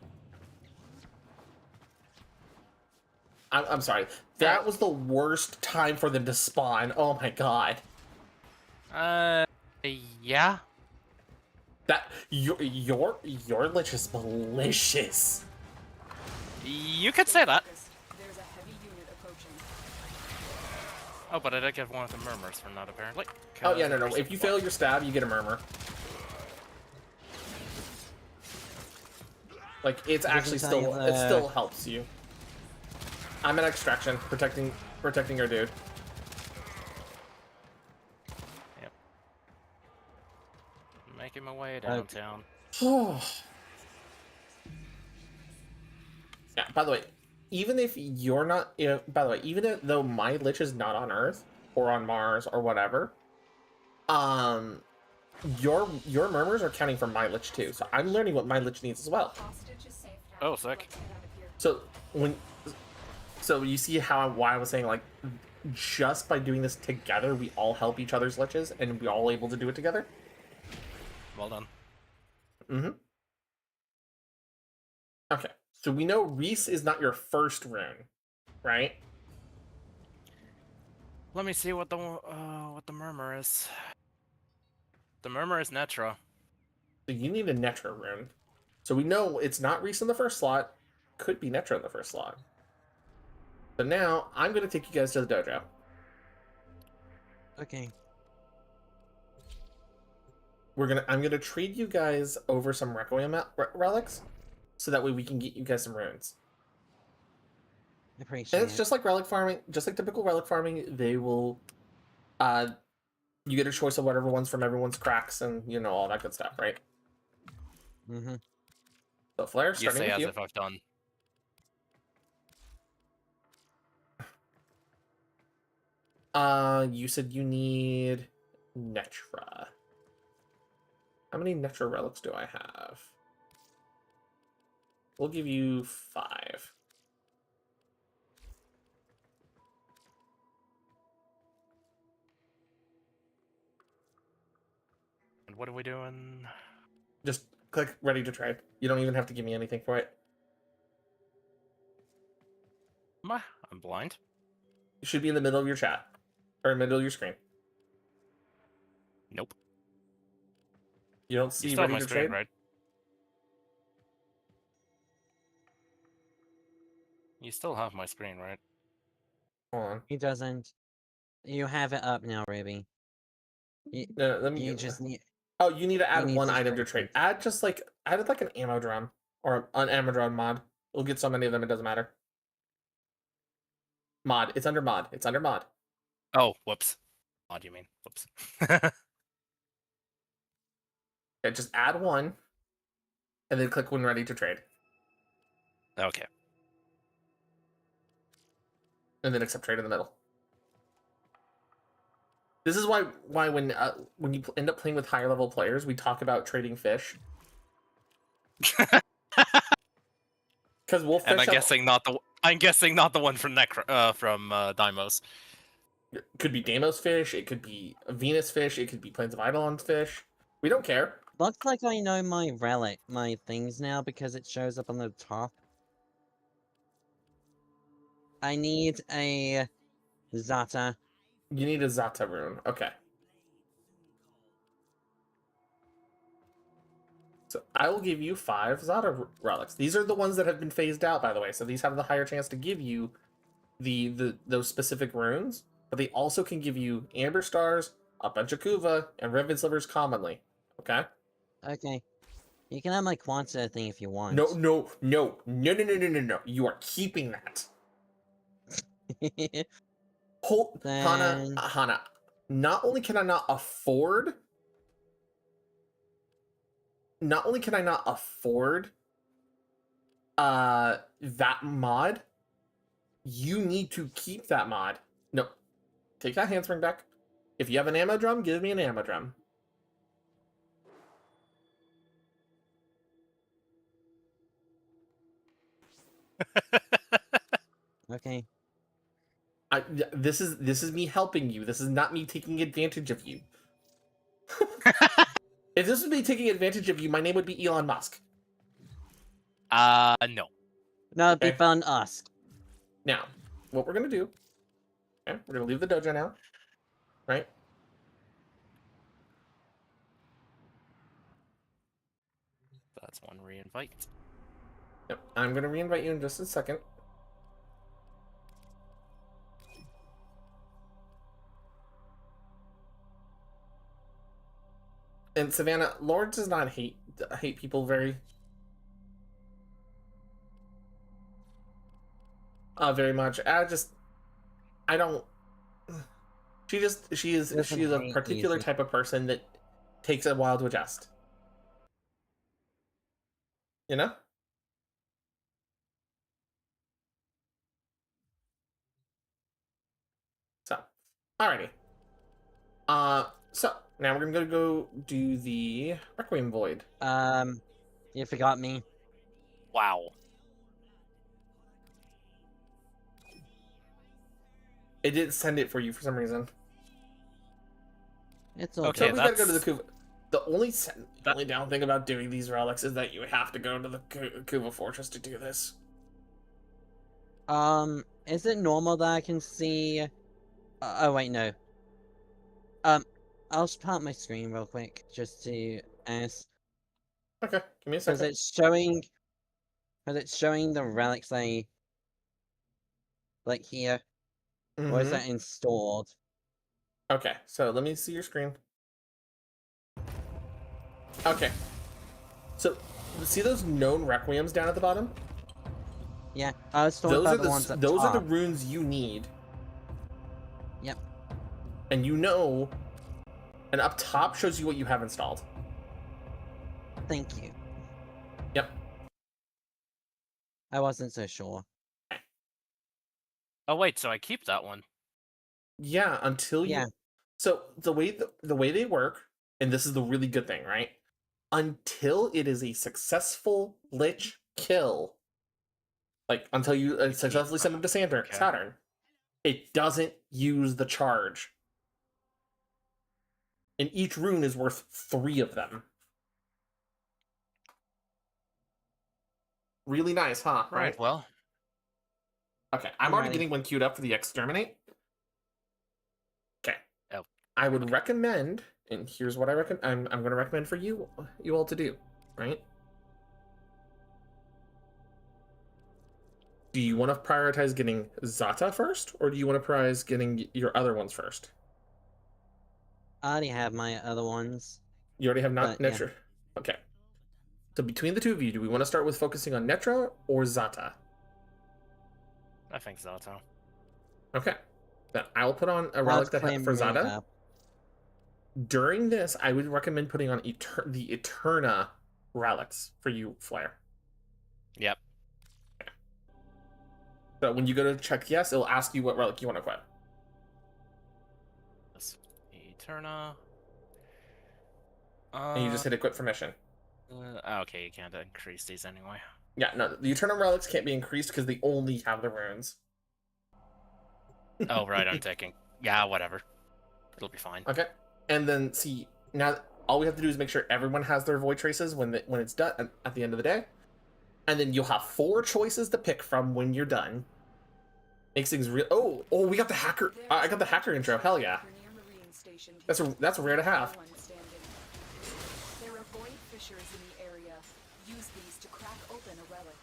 I'm sorry. That was the worst time for them to spawn. Oh my god. Yeah. That your lich is malicious. You could say that. Focused. There's a heavy unit approaching. Oh, but I did get one of the murmurs from that apparently. Oh yeah, 'cause no. it If you fail your stab, you get a murmur. Like it's Doesn't actually tell you still it still helps you. I'm at extraction, protecting our dude. Yep. Making my way downtown. Yeah, by the way, even if you're not, by the way, though my lich is not on Earth or on Mars or whatever, your murmurs are counting for my lich too. So I'm learning what my lich needs as well. Oh, sick. So you see why I was saying, like, just by doing this together, we all help each other's liches, and we're all able to do it together. Well done. Mm-hmm. Okay, so we know Reese is not your first rune, right? Let me see what the murmur is. The murmur is Netra. So you need a Netra rune. So we know it's not Reese in the first slot. Could be Netra in the first slot. But now I'm going to take you guys to the dojo. Okay. I'm gonna trade you guys over some Requiem relics, so that way we can get you guys some runes. Appreciate And it's just like relic farming, just like typical relic farming. They will, you get a choice of whatever ones from everyone's cracks, and you know all that good stuff, right? Mm-hmm. So Flare, You starting say with as you. if I've done. You said you need Netra. How many Netra relics do I have? We'll give you 5. And what are we doing? Just click ready to trade. You don't even have to give me anything for it. I'm blind. It should be in the middle of your chat. Or middle of your screen. Nope. You don't You see still have ready my to screen, trade? right? You still have my screen, right? Hold on. He doesn't. You have it up now, Ruby. No, let me You get... just need. Oh, you need to add need one to item to trade trade. Add like an ammo drum. Or an ammo drum mod. We'll get so many of them it doesn't matter. Mod. It's under mod. It's under mod. Oh, whoops. Mod, you mean? Whoops. Yeah, just add one. And then click when ready to trade. Okay. And then accept trade in the middle. This is why when you end up playing with higher level players, we talk about trading fish. Because we'll fish And up... I'm guessing not the one from Deimos. It could be Deimos fish, it could be Venus fish, it could be Plains of Eidolon fish. We don't care. Looks like I know my things now because it shows up on the top. I need a Zata. You need a Zata rune. Okay. So I will give you 5 Zata relics. These are the ones that have been phased out, by the way. So these have the higher chance to give you those specific runes, but they also can give you Amber Stars, a bunch of Kuva, and Riven Slivers commonly. Okay? Okay. You can have my Quanta thing if you want. No. You are keeping that. Hana, not only can I not afford that mod, you need to keep that mod. No. Take that handspring back. If you have an ammo drum, give me an ammo drum. Okay. This is me helping you. This is not me taking advantage of you. If this was me taking advantage of you, my name would be Elon Musk. No. No, it'd be fun us. Now, what we're gonna do? Okay, we're gonna leave the dojo now, right? That's one re-invite. Yep, I'm gonna reinvite you in just a second. And Savannah, Lord does not hate people very much. I don't. She is Doesn't a hate particular easy. type of person that takes a while to adjust. You know? So, alrighty. So now we're gonna go do the Requiem Void. You forgot me. Wow. It didn't send it for you for some reason. It's all Okay, So we gotta go to the that's- Kuva. The only down thing about doing these relics is that you have to go to the Kuva Fortress to do this. Is it normal that I can see? Oh wait, no. I'll start my screen real quick just to ask. Okay, give me a Because second. it's showing the relics like here. Or is that installed? Okay, so let me see your screen. Okay. So, see those known requiems down at the bottom? Yeah, I was talking about the ones up those are the top. runes you need. Yep. And and up top shows you what you have installed. Thank you. Yep. I wasn't so sure. Oh wait, so I keep that one. Yeah, until you. Yeah. So the way they work, and this is the really good thing, right? Until it is a successful Lich kill, like until you successfully send them to Saturn, it doesn't use the charge. And each rune is worth 3 of them. Really nice, huh? Right? Well. Okay, I'm already getting one queued up for the Exterminate. Okay. Oh. I would recommend, and here's what I recommend. I'm going to recommend for you all to do, right? Do you want to prioritize getting Zata first, or do you want to prioritize getting your other ones first? I already have my other ones. You already have But, Netra? Yeah. Okay. So between the two of you, do we want to start with focusing on Netra or Zata? I think Zato. Okay. Then I will put on a relic for Zata. During this, I would recommend putting on the Eterna relics for you, Flare. Yep. Okay. So when you go to check yes, it'll ask you what relic you want to equip. Eterna. And you just hit equip for mission. Okay, you can't increase these anyway. Yeah, no, the Eternal relics can't be increased because they only have the runes. Oh, right, I'm taking. Yeah, whatever. It'll be fine. Okay. And then, see, now all we have to do is make sure everyone has their void traces when it's done at the end of the day. And then you'll have 4 choices to pick from when you're done. Makes things real. Oh, we got the hacker. I got the hacker intro. Hell yeah. That's rare to have. There are void fissures in the area. Use these to crack open a relic.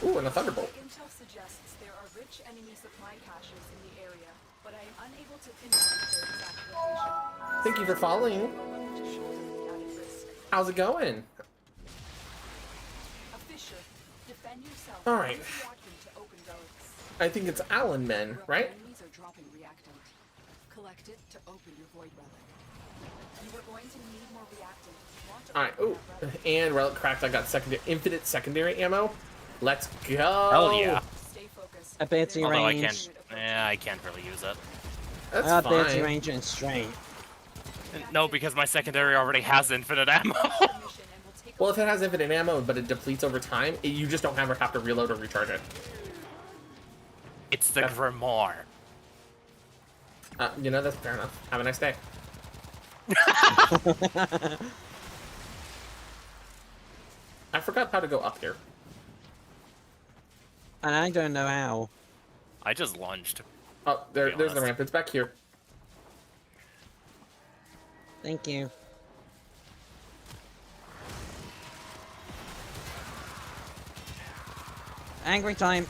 Ooh, and a thunderbolt. Intel suggests there are rich enemy supply caches in the area, but I am unable to pinpoint their exact location. Thank you for following. How's it going? A fissure. Defend yourself. All right. Use reactant to open relics. I think it's Allen Men, right? Enemies are dropping reactant. Collect it to open your void relic. You are going to need more reactant. Alright, ooh. And relic cracked. I got infinite secondary ammo. Let's go. Hell yeah. Stay focused. Ability Although range. I can't really use it. That's Ability fine. range and strength. No, because my secondary already has infinite ammo. Well, if it has infinite ammo, but it depletes over time, you just don't ever have to reload or recharge it. It's the Grimoire. You know, that's fair enough. Have a nice day. I forgot how to go up here. And I don't know how. I just lunged. Oh, there's the ramp. It's back here. Thank you. Angry time.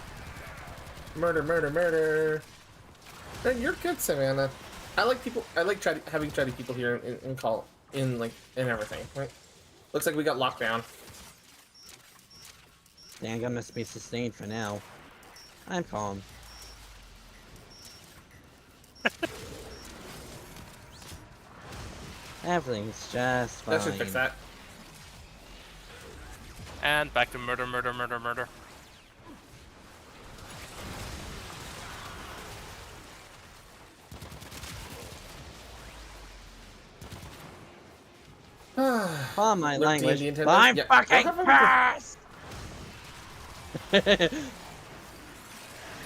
Murder, murder, murder. Man, you're good, Savannah. I like people. I like having chatty people here in call in like in everything. Right? Looks like we got locked down. Dang, I must be sustained for now. I'm calm. Everything's just fine. That should fix that. And back to murder, murder, murder, murder. Oh, my Lurk language. D&D But I'm yeah. fucking pissed!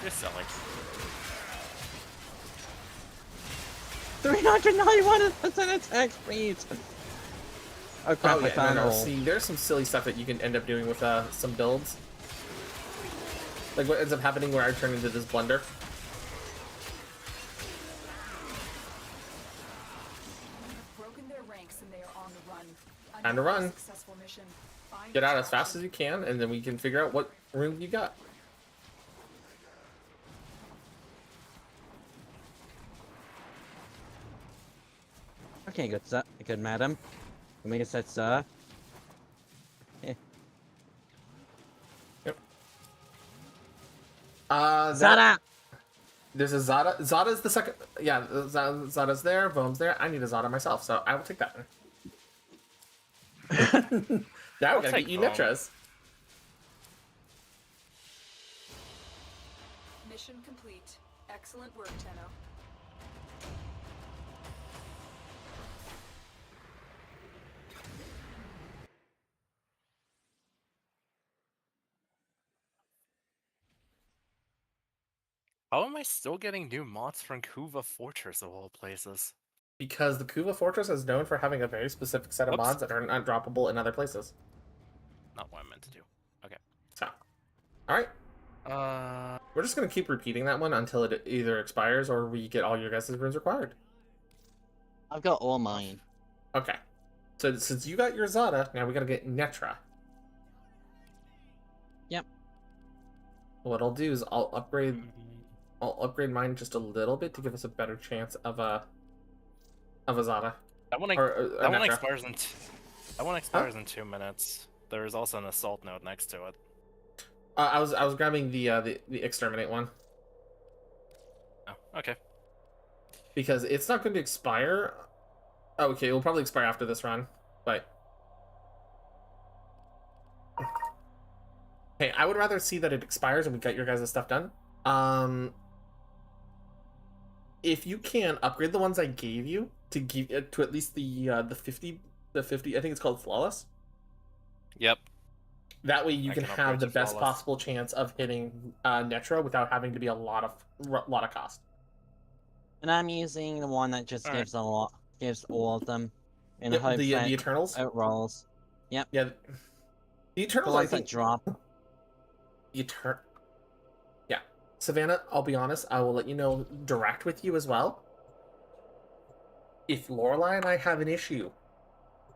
You're silly. 391% attack speed! Oh crap, Oh I yeah, found all. See, there's some silly stuff that you can end up doing with some builds. Like what ends up happening where I turn into this blender. Broken their ranks and they are on the run. Time to run. Successful mission. Find Get out as fast as you can, and then we can figure out what room you got. Okay, good sir. Good madam. Can we get that, sir? Yeah. Yep. Zada! There's a Zada. Zada's the second. Yeah, Zada's there. Boom's there. I need a Zada myself, so I will take that. Now we gotta get you Nitras. Mission complete. Excellent work, Tenno. How am I still getting new mods from Kuva Fortress of all places? Because the Kuva Fortress is known for having a very specific set of Whoops. mods that are not droppable in other places. Not what I meant to do. Okay. So, alright. We're just gonna keep repeating that one until it either expires or we get all your guys' runes required. I've got all mine. Okay. So since you got your Zada, now we gotta get Netra. Yep. What I'll do is I'll upgrade mine just a little bit to give us a better chance of a Zada. That one, That one expires in 2 minutes. There is also an assault node next to it. I was grabbing the exterminate one. Oh, okay. Because it's not going to expire. Oh, okay, it'll probably expire after this run, but hey, I would rather see that it expires and we got your guys' stuff done. If you can upgrade the ones I gave you to give to at least the 50, I think it's called Flawless. Yep. That way you can can have upgrade the to best Flawless. possible chance of hitting Netra without having to be a lot of cost. And I'm using the one that just gives a lot, gives all of them, in The- hopes the that Eternals? it rolls. Yep. Yeah, the Eternals. The I ones that think drop. Yeah, Savannah. I'll be honest. I will let you know direct with you as well. If Lorelai and I have an issue,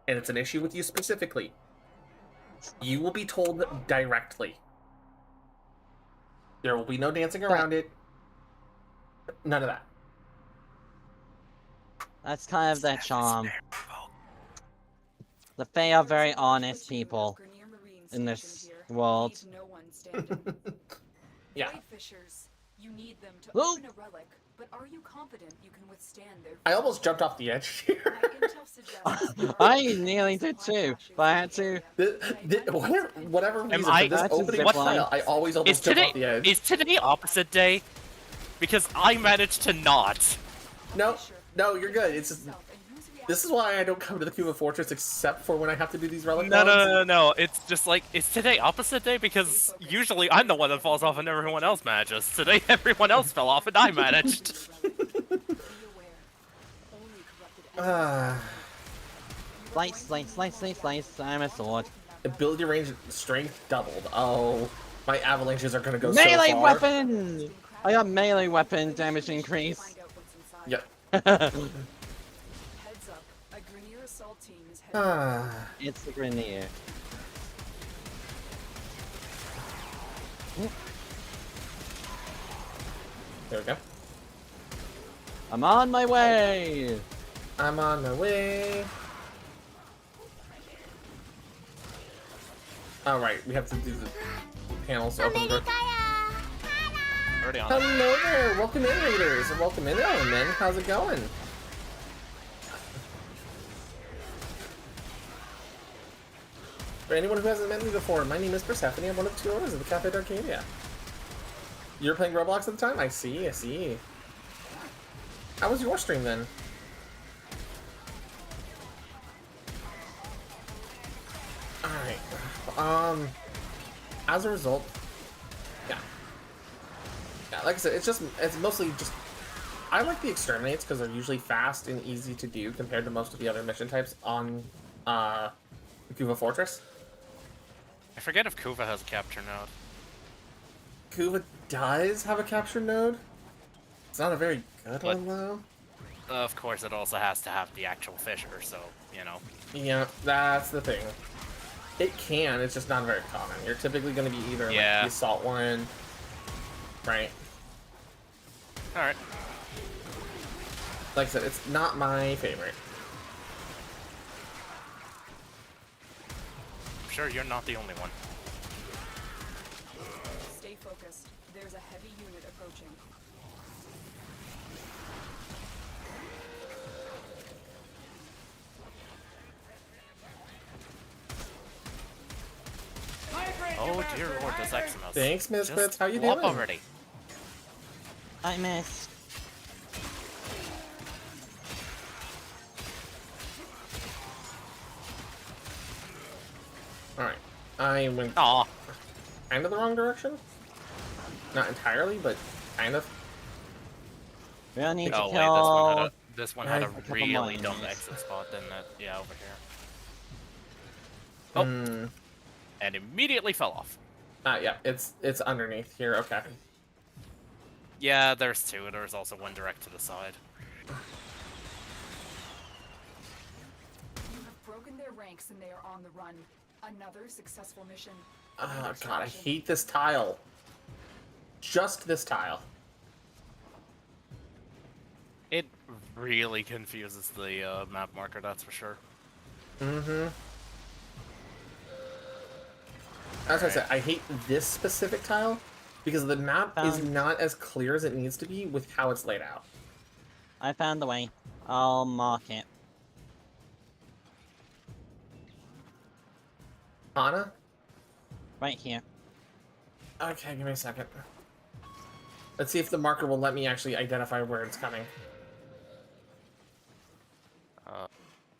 and it's an issue with you specifically, you will be told directly. There will be no dancing around it. None of that. That's kind of their charm. The Fae are very honest people in this world. Yeah. Fishers, you need them to Whoa. open a relic, but are you confident you can withstand their I almost jumped off the edge here. I nearly did too, but I had to. Whatever reason, I- for this That's a opening zip trial, line. I always almost jump off the edge. Is today opposite day? Because I managed to not. No, you're good. It's just, this is why I don't come to the Cuba Fortress except for when I have to do these relic No. It's just like, is today opposite day? Because usually I'm the one that falls off and everyone else manages. Today everyone else fell off and I managed. Slice, I'm a sword. Ability range and strength doubled. Oh, my avalanches are gonna go Melee so far. weapon! I got melee weapon damage increase. Yep. Heads up, a Grenier assault team is headed. It's the Grenier. There we go. I'm on my way. I'm on my way. All right, we have to do the panels open. Already on. Hello there, welcome in, Raiders, and welcome in, men. How's it going? For anyone who hasn't met me before, my name is Persephone. I'm one of the two owners of the Cafe d'Arcadia. You're playing Roblox at the time? I see, I see. How was your stream then? Alright. As a result, yeah, like I said, it's mostly just, I like the exterminates because they're usually fast and easy to do compared to most of the other mission types on the Kuva Fortress. I forget if Kuva has a capture node. Kuva does have a capture node. It's not a very good one though. Of course, it also has to have the actual fissure, so, you know. Yeah, that's the thing. It can, it's just not very common. You're typically going to be either like the assault one, right? Alright. Like I said, it's not my favorite. I'm sure you're not the only one. Stay focused. There's a heavy unit approaching. Oh dear lord, this Eximus. Thanks, Misfits. How you blow doing? up already. I missed. Alright. I went kind of the wrong direction. Not entirely, but kind of. We all need to Oh kill... wait, this one had a couple really more dumb enemies. exit spot, didn't it? Yeah, over here. Oh. And immediately fell off. Yeah, it's underneath here. Okay. Yeah, there's two. There's also one direct to the side. You have broken their ranks and they are on the run. Another successful mission. Oh god, I hate this tile. Just this tile. It really confuses the map marker, that's for sure. Mm-hmm. As I said, I hate this specific tile because the map is not as clear as it needs to be with how it's laid out. I found the way. I'll mark it. Anna? Right here. Okay, give me a second. Let's see if the marker will let me actually identify where it's coming.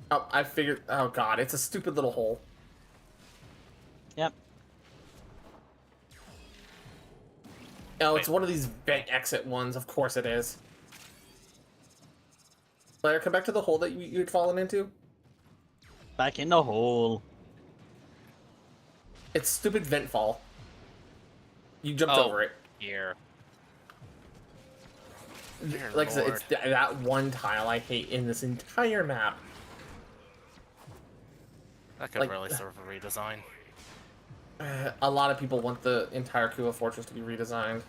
Oh, I figured... Oh god, it's a stupid little hole. Yep. Oh, it's one of these vent exit ones. Of course it is. Blair, come back to the hole that you'd fallen into. Back in the hole. It's stupid vent fall. You jumped over it. Here. Like I said, it's that one tile I hate in this entire map. That could really serve a redesign. A lot of people want the entire Kuva Fortress to be redesigned.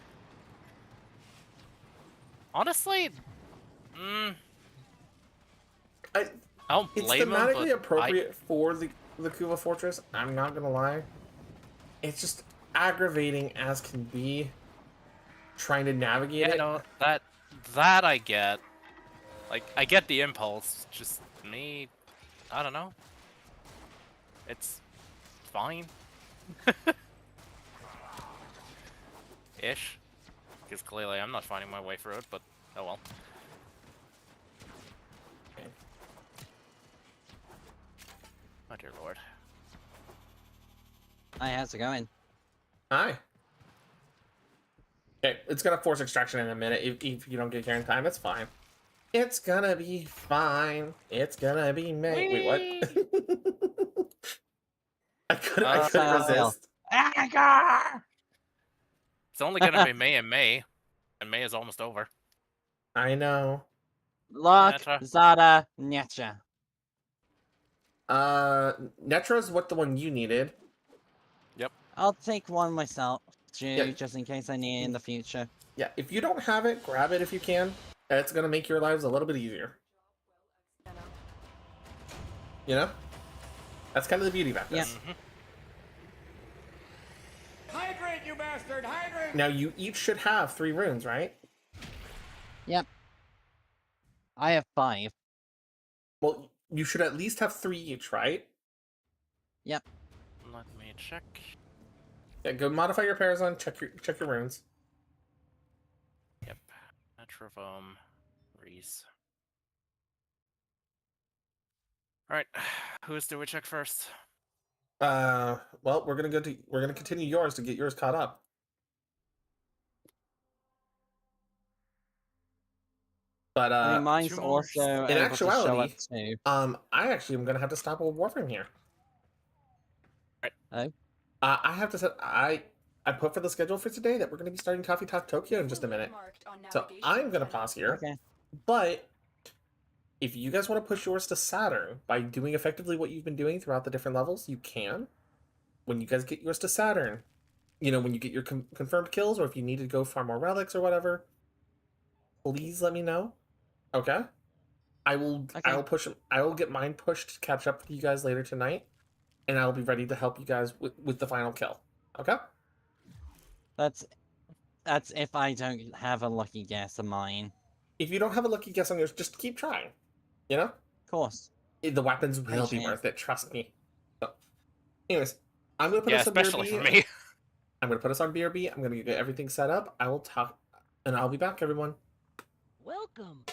Honestly, I don't it's blame them, thematically but appropriate for the Kuva Fortress. I'm not gonna lie. It's just aggravating as can be. Trying to navigate it. No, that I get. Like, I get the impulse. Just me, I don't know. It's fine. Ish. Because clearly I'm not finding my way through it, but oh well. Okay. Oh dear lord. Hi, how's it going? Hi. Okay, it's gonna force extraction in a minute. If you don't get here in time, it's fine. It's gonna be fine. It's gonna be May. Wait, what? I couldn't resist. It's only gonna be May and May, and May is almost over. I know. Look, Netra. Zada, Netra. Netra's what the one you needed. Yep. I'll take one myself. to, Yeah. just in case I need it in the future. Yeah, if you don't have it, grab it if you can. It's gonna make your lives a little bit easier. You know? That's kind of the beauty about this. Yep. Hydrate, you bastard! Hydrate! Now, you each should have 3 runes, right? Yep. I have 5. Well, you should at least have 3 each, right? Yep. Let me check. Yeah, go modify your Parazon, check your runes. Yep. Metrovome. Reese. Alright, whose do we check first? Well, we're gonna continue yours to get yours caught up. But I mean, mine's 2 more. also in able to show up actuality, too. I actually am gonna have to stop a Warframe here. Oh? I have to say, I put for the schedule for today that we're gonna be starting Coffee Talk Tokyo in just a minute. So I'm gonna pause here. Okay. But if you guys want to push yours to Saturn by doing effectively what you've been doing throughout the different levels, you can. When you guys get yours to Saturn, when you get your confirmed kills, or if you need to go farm more relics or whatever, please let me know. Okay? I will push. I will get mine pushed to catch up with you guys later tonight, and I'll be ready to help you guys with the final kill. Okay? That's if I don't have a lucky guess of mine. If you don't have a lucky guess on yours, just keep trying. You know? Of course. The weapons will be Appreciate worth it. Trust me. So, anyways, I'm gonna put Yeah, us on especially BRB. for me. I'm gonna put us on BRB. I'm gonna get everything set up. I will talk, and I'll be back, everyone. Welcome.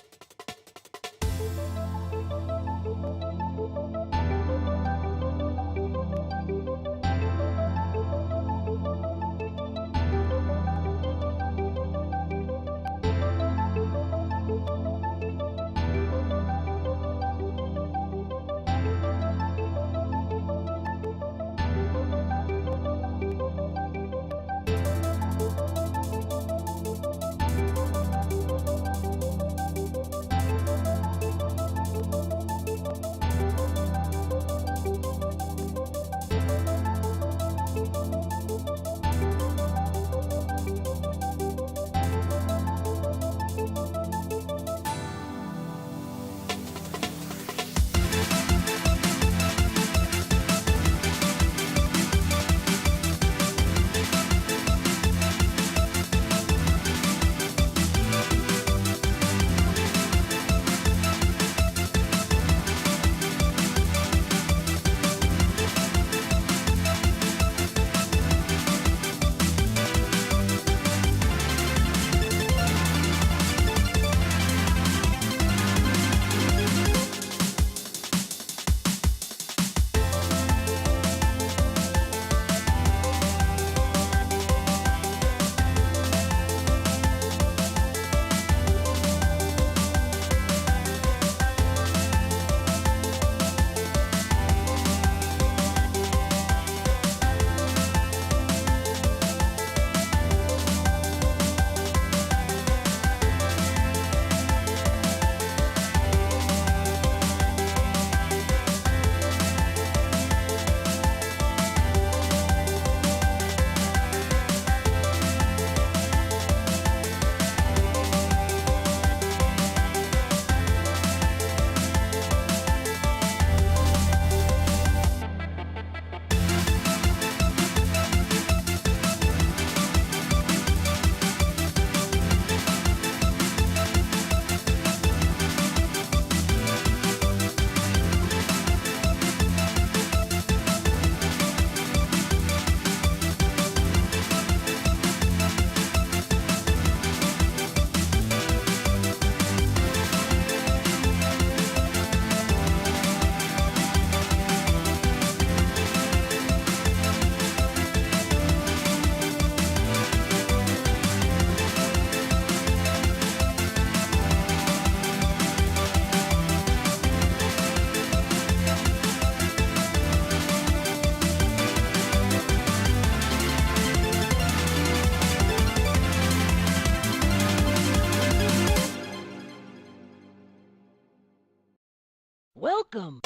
Welcome.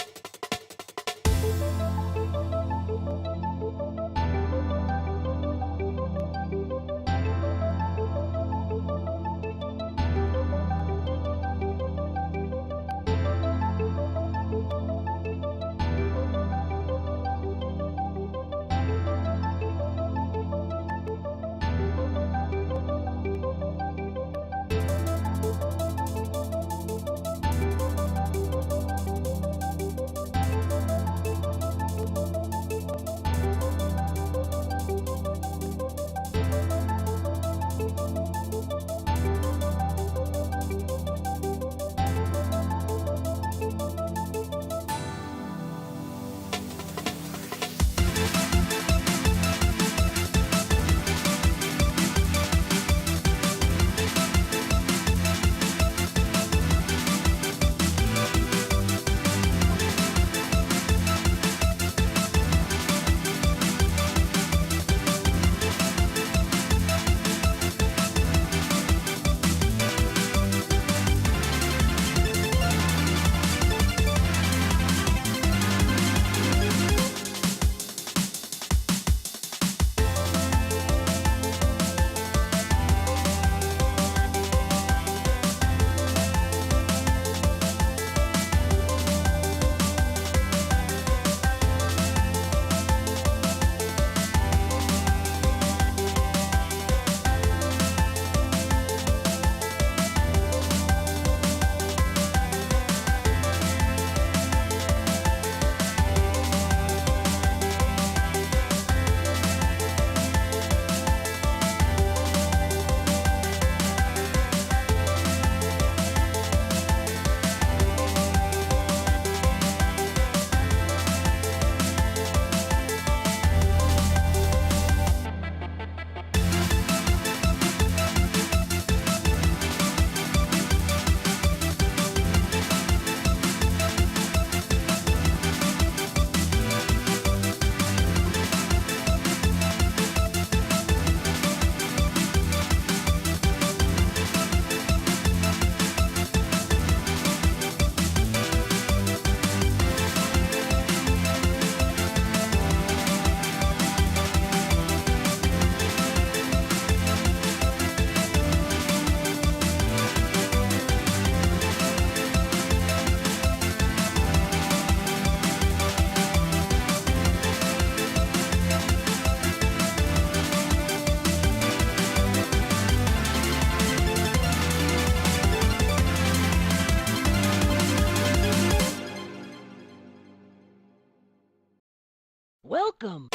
Welcome.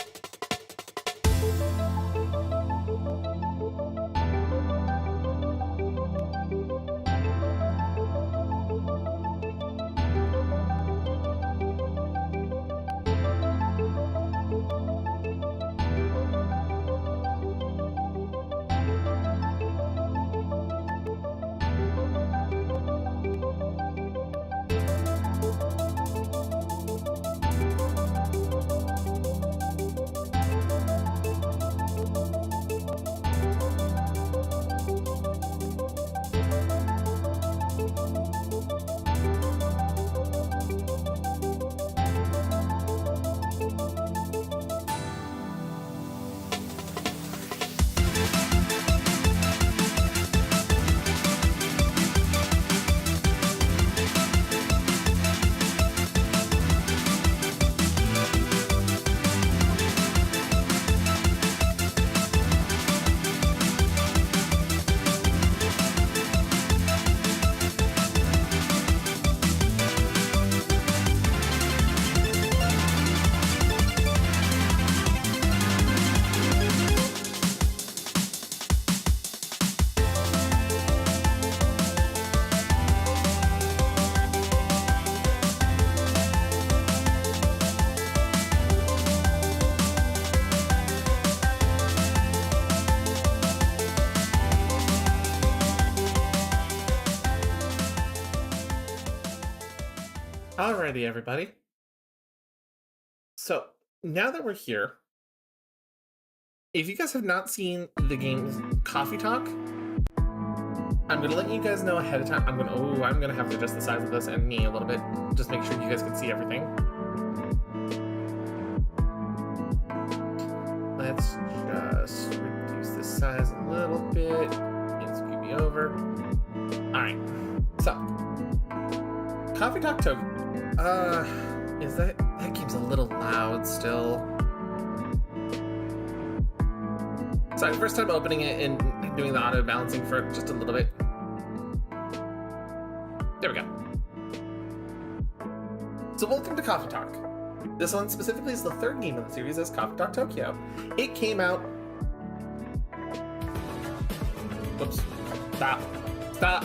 Alrighty, everybody. So, now that we're here, if you guys have not seen the game Coffee Talk, I'm gonna let you guys know ahead of time. I'm gonna have to adjust the size of this and me a little bit, just make sure you guys can see everything. Let's just reduce the size a little bit. And scoot me over. Alright. So, Coffee Talk Token. Is that game's a little loud still. Sorry, first time opening it and doing the auto balancing for just a little bit. There we go. So welcome to Coffee Talk. This one specifically is the third game in the series as Coffee Talk Tokyo. It came out... Whoops. Stop. Stop.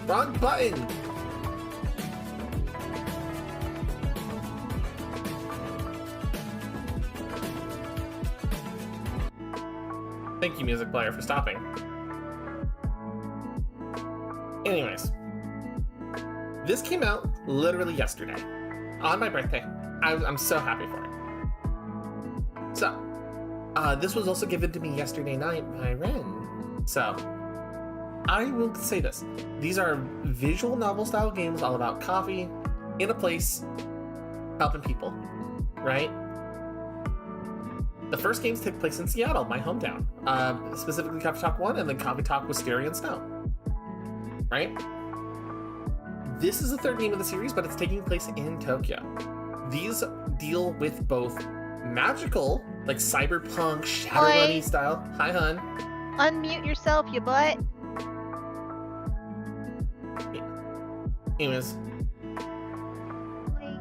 Wrong button! Thank you, music player, for stopping. Anyways, this came out literally yesterday, on my birthday. I'm so happy for it. So, this was also given to me yesterday night by Ren. So, I will say this. These are visual novel style games all about coffee, in a place, helping people, right? The first games take place in Seattle, my hometown. Specifically Coffee Talk 1 and then Coffee Talk Wisteria and Snow. Right? This is the third game of the series, but it's taking place in Tokyo. These deal with both magical, like cyberpunk, Shadowrunny style. Hi, hun. Unmute yourself, you butt. Anyways,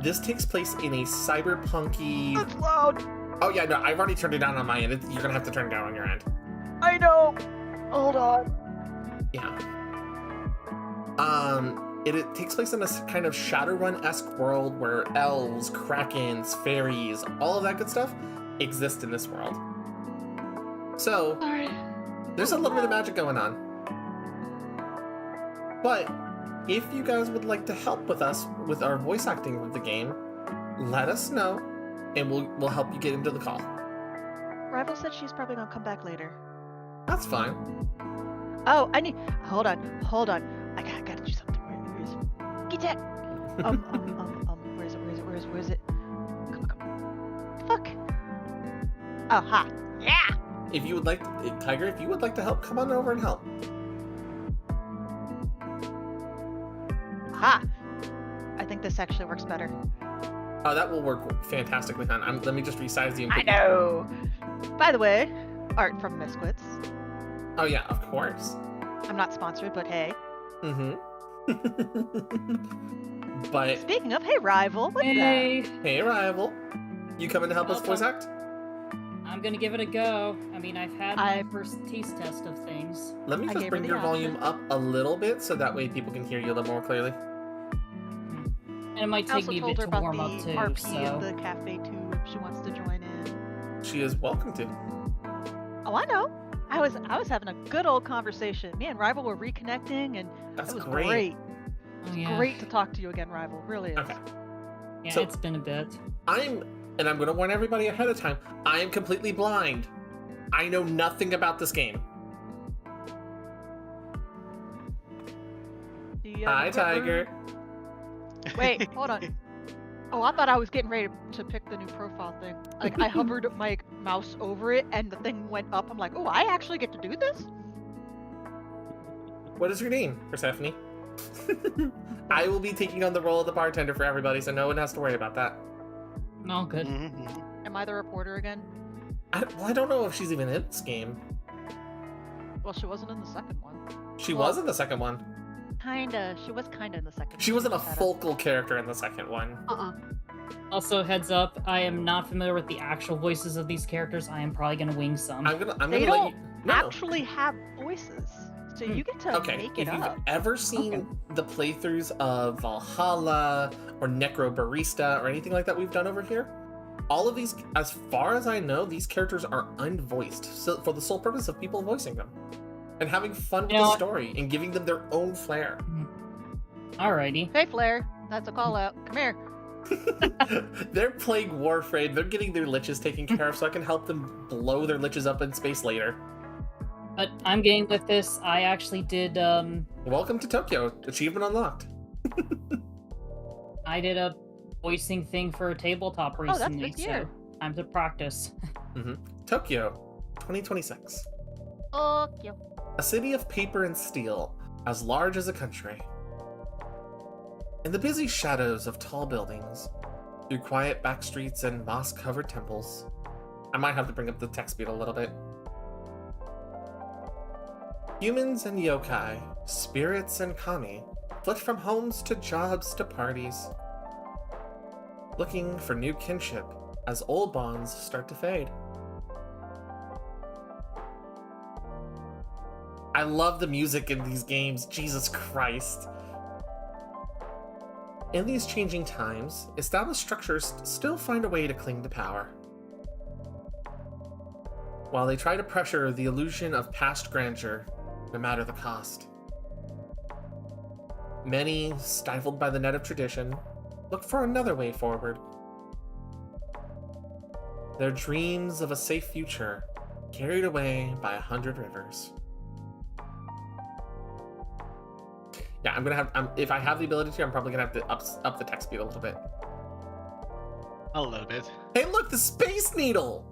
this takes place in a cyberpunky... That's loud. Oh yeah, no, I've already turned it down on my end. You're gonna have to turn it down on your end. I know. Hold on. Yeah. It takes place in a kind of Shadowrun-esque world where elves, krakens, fairies, all of that good stuff exist in this world. So, there's a little bit of magic going on. But, if you guys would like to help with us with our voice acting of the game, let us know, and we'll help you get into the call. Rival said she's probably gonna come back later. That's fine. Oh, I need. Hold on. I gotta do something. Where is it? Get that. Where is it? Come on. Fuck. Oh, ha. Yeah. If you would like, Tiger, if you would like to help, come on over and help. Ha. I think this actually works better. Oh, that will work fantastically, hon. Let me just resize the input. I know. By the way, art from Misquits. Oh yeah, of course. I'm not sponsored, but hey. But Speaking of, hey, rival, what's Hey, hey, rival, you coming to help us voice act? I'm gonna give it a go. I mean, I've had my first taste test of things. Let me I just gave her bring the your volume option. up a little bit so that way people can hear you a little more clearly. And it might I take also me a told bit her to about warm the up too, RP so... in the cafe too if she wants to join in. She is welcome to. Oh, I know. I was having a good old conversation. Me and Rival were reconnecting, and That's it was great. great. Oh, It's yeah. great to talk to you again, Rival. Really is. Okay. Yeah, So- it's been a bit. I'm going to warn everybody ahead of time. I am completely blind. I know nothing about this game. Hi, Tiger. Wait, hold on. Oh, I thought I was getting ready to pick the new profile thing. Like, I hovered my mouse over it, and the thing went up. I'm like, oh, I actually get to do this? What is your name, Persephone? I will be taking on the role of the bartender for everybody, so no one has to worry about that. No, good. Am I the reporter again? I don't know if she's even in this game. Well, she wasn't in the second one. She was in the second one. Kinda. She was kinda in the second one. She wasn't a just had focal character in the second one. Also, heads up, I am not familiar with the actual voices of these characters. I am probably gonna wing some. I'm They gonna let don't you. No. actually have voices, so you get to Okay, make if it you've up. ever seen the playthroughs of Valhalla or Necro Barista or anything like that we've done over here, all of these, as far as I know, these characters are unvoiced, so for the sole purpose of people voicing them and having fun with You know the what? story and giving them their own flair. Alrighty. Hey, Flair. That's a call out. Come here. They're playing Warframe. They're getting their liches taken care of, so I can help them blow their liches up in space later. But I'm game with this. I actually did, Welcome to Tokyo. Achievement unlocked. I did a voicing thing for a tabletop Oh, that's recently, big year. so time to practice. Tokyo, 2026. Okay. A city of paper and steel, as large as a country. In the busy shadows of tall buildings, through quiet back streets and moss-covered temples. I might have to bring up the text speed a little bit. Humans and yokai, spirits and kami, flit from homes to jobs to parties, looking for new kinship as old bonds start to fade. I love the music in these games, Jesus Christ. In these changing times, established structures still find a way to cling to power. While they try to pressure the illusion of past grandeur, no matter the cost. Many, stifled by the net of tradition, look for another way forward. Their dreams of a safe future carried away by 100 rivers. Yeah, I'm gonna have. If I have the ability to, I'm probably gonna have to up the text speed a little bit. A little bit. Hey, look, the Space Needle.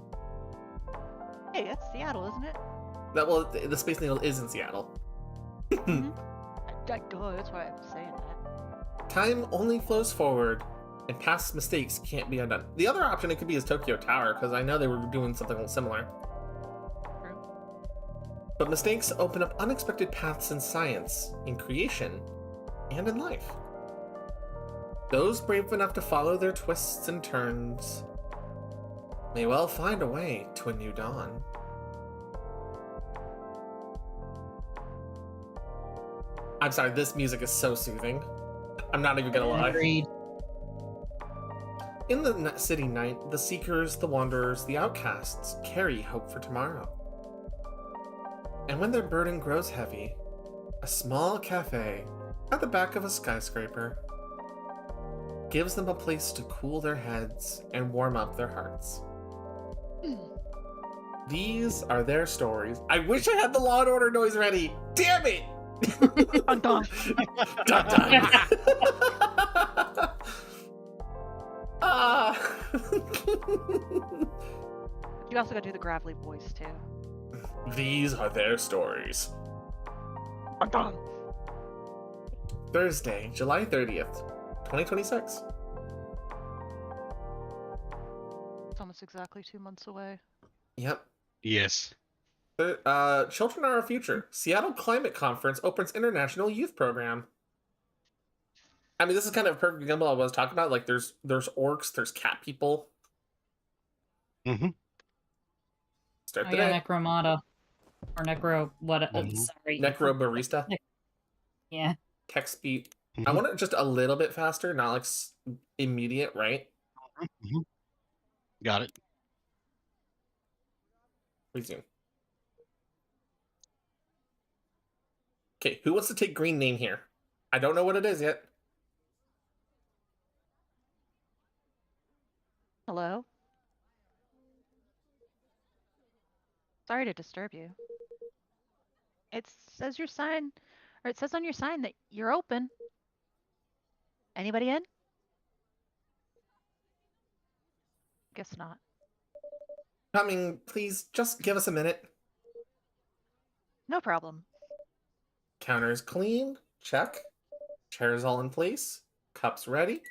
Hey, that's Seattle, isn't it? The Space Needle is in Seattle. Duh, that's why I'm saying that. Time only flows forward, and past mistakes can't be undone. The other option it could be is Tokyo Tower, because I know they were doing something similar. True. But mistakes open up unexpected paths in science, in creation, and in life. Those brave enough to follow their twists and turns may well find a way to a new dawn. I'm sorry, this music is so soothing. I'm not even gonna lie. Agreed. In the city night, the seekers, the wanderers, the outcasts carry hope for tomorrow. And when their burden grows heavy, a small cafe at the back of a skyscraper gives them a place to cool their heads and warm up their hearts. These are their stories. I wish I had the Law and Order noise ready. Damn it! Dun dun. Dun dun. Ah. You also gotta do the gravelly voice too. These are their stories. Dun dun. Thursday, July 30th, 2026. It's almost exactly 2 months away. Yep. Yes. Children are our future. Seattle Climate Conference opens international youth program. I mean, this is kind of a perfect example of what I was talking about. Like, there's orcs, there's cat people. Mm-hmm. Start Oh the yeah, day. Necromata. Or Necro... what... Mhm. sorry. Necro barista. Yeah. Text speed. I Mhm. want it just a little bit faster, not like immediate, right? Mhm. Got it. Resume. Okay, who wants to take green name here? I don't know what it is yet. Hello? Sorry to disturb you. It says your sign, or it says on your sign that you're open. Anybody in? Guess not. Coming, please, just give us a minute. No problem. Counter is clean. Check. Chairs all in place. Cups ready.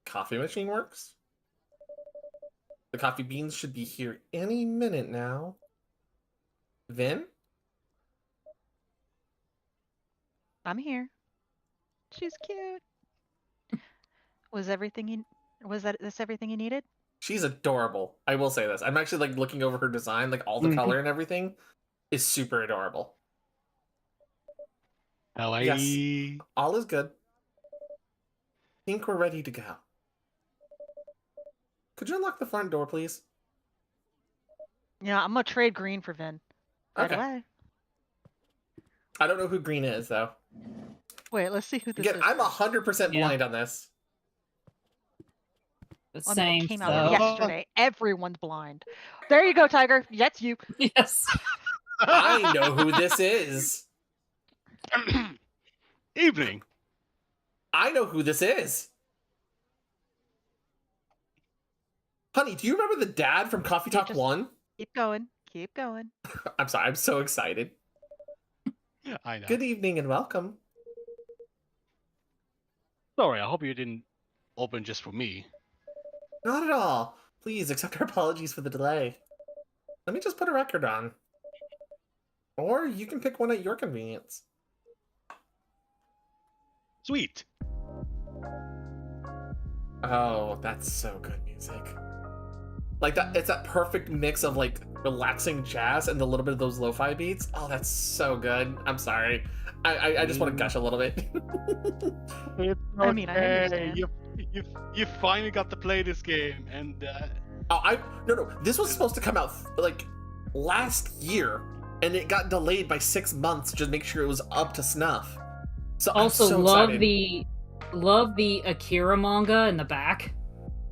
Coffee machine works. The coffee beans should be here any minute now. Then, I'm here. She's cute. Was this everything you needed? she's adorable. I will say this. I'm actually like looking over her design, like all the Mhm. color and everything is super adorable. Kawaii. Yes, all is good. Think we're ready to go. Could you unlock the front door, please? Yeah, I'm gonna trade green for Vin. Right Okay. away. I don't know who green is though. Wait, let's see who this Again, is. I'm first. 100% Yeah. blind on this. The I mean, same, it came so... out yesterday. Everyone's blind. There you go, Tiger. That's you. Yes. I know who this is. Evening. I know who this is. Honey, do you remember the dad from Coffee Talk just- 1? Keep going. Keep going. I'm sorry, I'm so excited. I know. Good evening and welcome. Sorry, I hope you didn't open just for me. Not at all. Please accept our apologies for the delay. Let me just put a record on. Or you can pick one at your convenience. Sweet. Oh, that's so good music. Like that, it's that perfect mix of like relaxing jazz and a little bit of those lo-fi beats. Oh, that's so good. I'm sorry. I just want to gush a little bit. It's I mean, I okay. understand. You finally got to play this game, and Oh, no. This was supposed to come out like last year, and it got delayed by 6 months to just make sure it was up to snuff. So Also, I'm so love excited. the Akira manga in the back.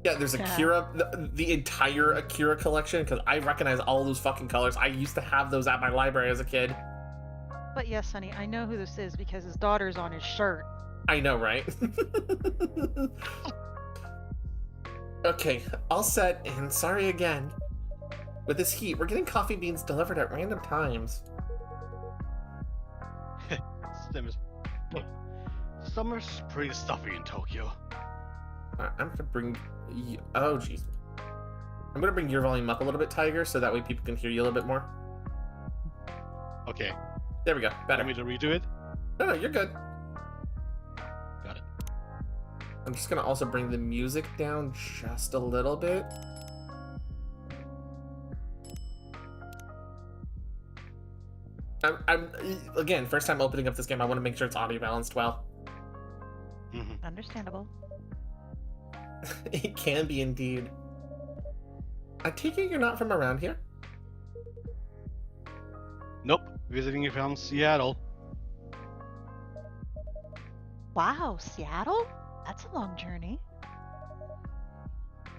Yeah, there's Akira, the entire Akira collection, because I recognize all those fucking colors. I used to have those at my library as a kid. But yes, honey, I know who this is because his daughter's on his shirt. I know, right? Okay, all set, and sorry again. With this heat, we're getting coffee beans delivered at random times. Summer's pretty stuffy in Tokyo. I'm gonna bring... Oh, jeez. I'm gonna bring your volume up a little bit, Tiger, so that way people can hear you a little bit more. Okay. There we go. Better. Want me to redo it? No, you're good. Got it. I'm just gonna also bring the music down just a little bit. I'm again, first time opening up this game, I want to make sure it's audio balanced well. Mm-hmm. Understandable. It can be indeed. I take it you're not from around here? Nope. Visiting you from Seattle. Wow, Seattle? That's a long journey.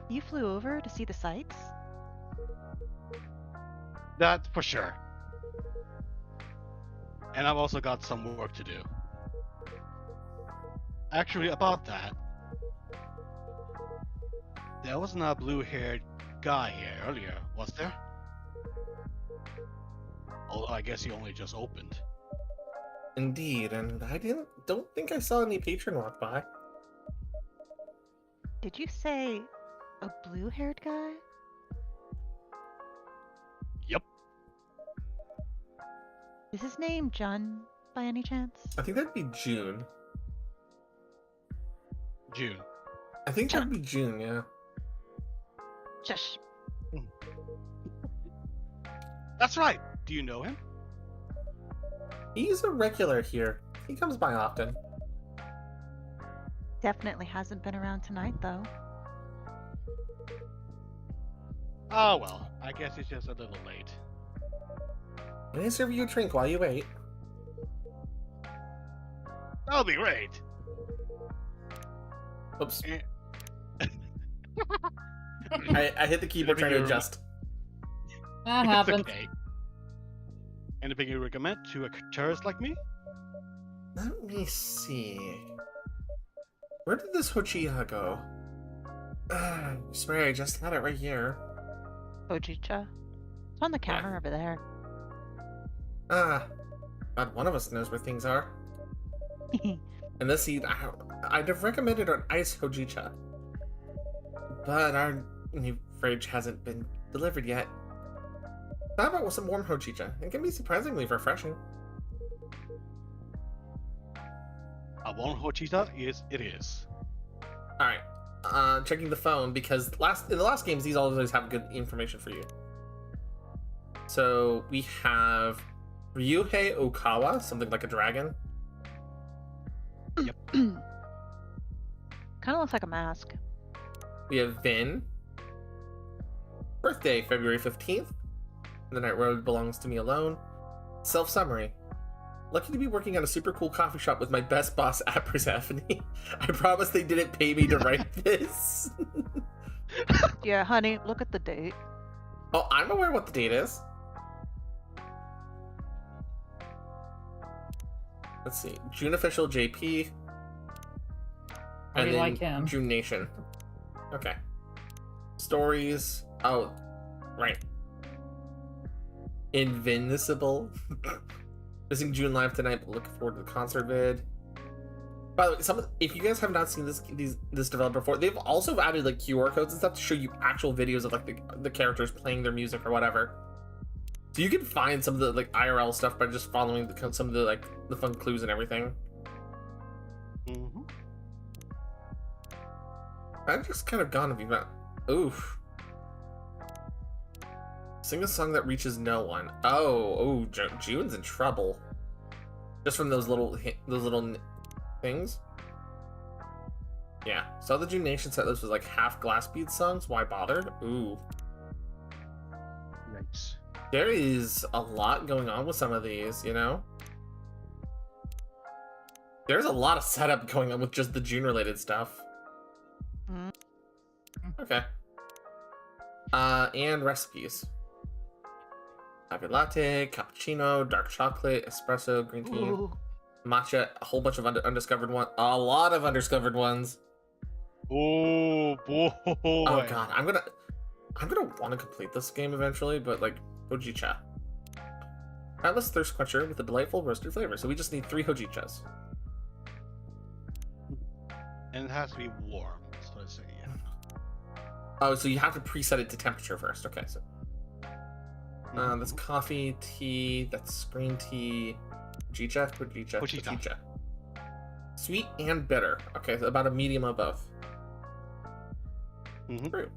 You flew over to see the sights? That for sure. And I've also got some work to do. Actually, about that, there wasn't a blue-haired guy here earlier, was there? Although I guess he only just opened. Indeed, and I don't think I saw any patron walk by. Did you say a blue-haired guy? Yep. Is his name Jun by any chance? I think that'd be June. June. I think that'd be June, yeah. Shush. That's right. Do you know him? He's a regular here. He comes by often. Definitely hasn't been around tonight, though. Oh well, I guess he's just a little late. Can I serve you a drink while you wait? That'll be great. Oops. Eh. I hit the keyboard trying to adjust. That It's happens. okay. Anything you recommend to a tourist like me? Let me see. Where did this Hochiha go? I swear I just had it right here. Ojicha. It's on the counter over there. Ah. God, one of us knows where things are. And this seed, I'd have recommended an ice Hojicha. But our new fridge hasn't been delivered yet. How about some warm Hojicha? It can be surprisingly refreshing. A warm Hochita it is. Alright. Checking the phone because in the last games these always have good information for you. So we have Ryuhei Okawa, something like a dragon. Yep. Kind of looks like a mask. We have Vin. Birthday, February 15th. The Night Road belongs to me alone. Self-summary. Lucky to be working at a super cool coffee shop with my best boss at Persephone. I promise they didn't pay me to write this. Yeah, honey, look at the date. Oh, I'm aware what the date is. Let's see. June official JP. How do you like him? June Nation. Okay. Stories. Oh, right. Invincible. Missing June live tonight, but looking forward to the concert vid. By the way, if you guys have not seen this developer before, they've also added like QR codes and stuff to show you actual videos of like the characters playing their music or whatever. So you can find some of the like IRL stuff by just following some of the like the fun clues and everything. Mm-hmm. I've just kind of gone if you got. Oof. Sing a song that reaches no one. Oh, June's in trouble. Just from those little things. Yeah. Saw the June Nation set list was like half Glass Bead songs. Why bothered? Ooh. Nice. There is a lot going on with some of these, you know? There's a lot of setup going on with just the June related stuff. Mm. Okay. And recipes. Coffee latte, cappuccino, dark chocolate, espresso, green tea, Ooh. matcha, a whole bunch of undiscovered ones. A lot of undiscovered ones. Oh boy. Oh god, I'm gonna want to complete this game eventually, but like Hojicha. Atlas thirst quencher with a delightful roasted flavor. So we just need 3 Hojichas. And it has to be warm. That's what I say. Yeah. Oh, so you have to preset it to temperature first. Okay, so that's coffee, tea, that's green tea, Hojicha. Sweet and bitter. Okay, so about a medium of both. True.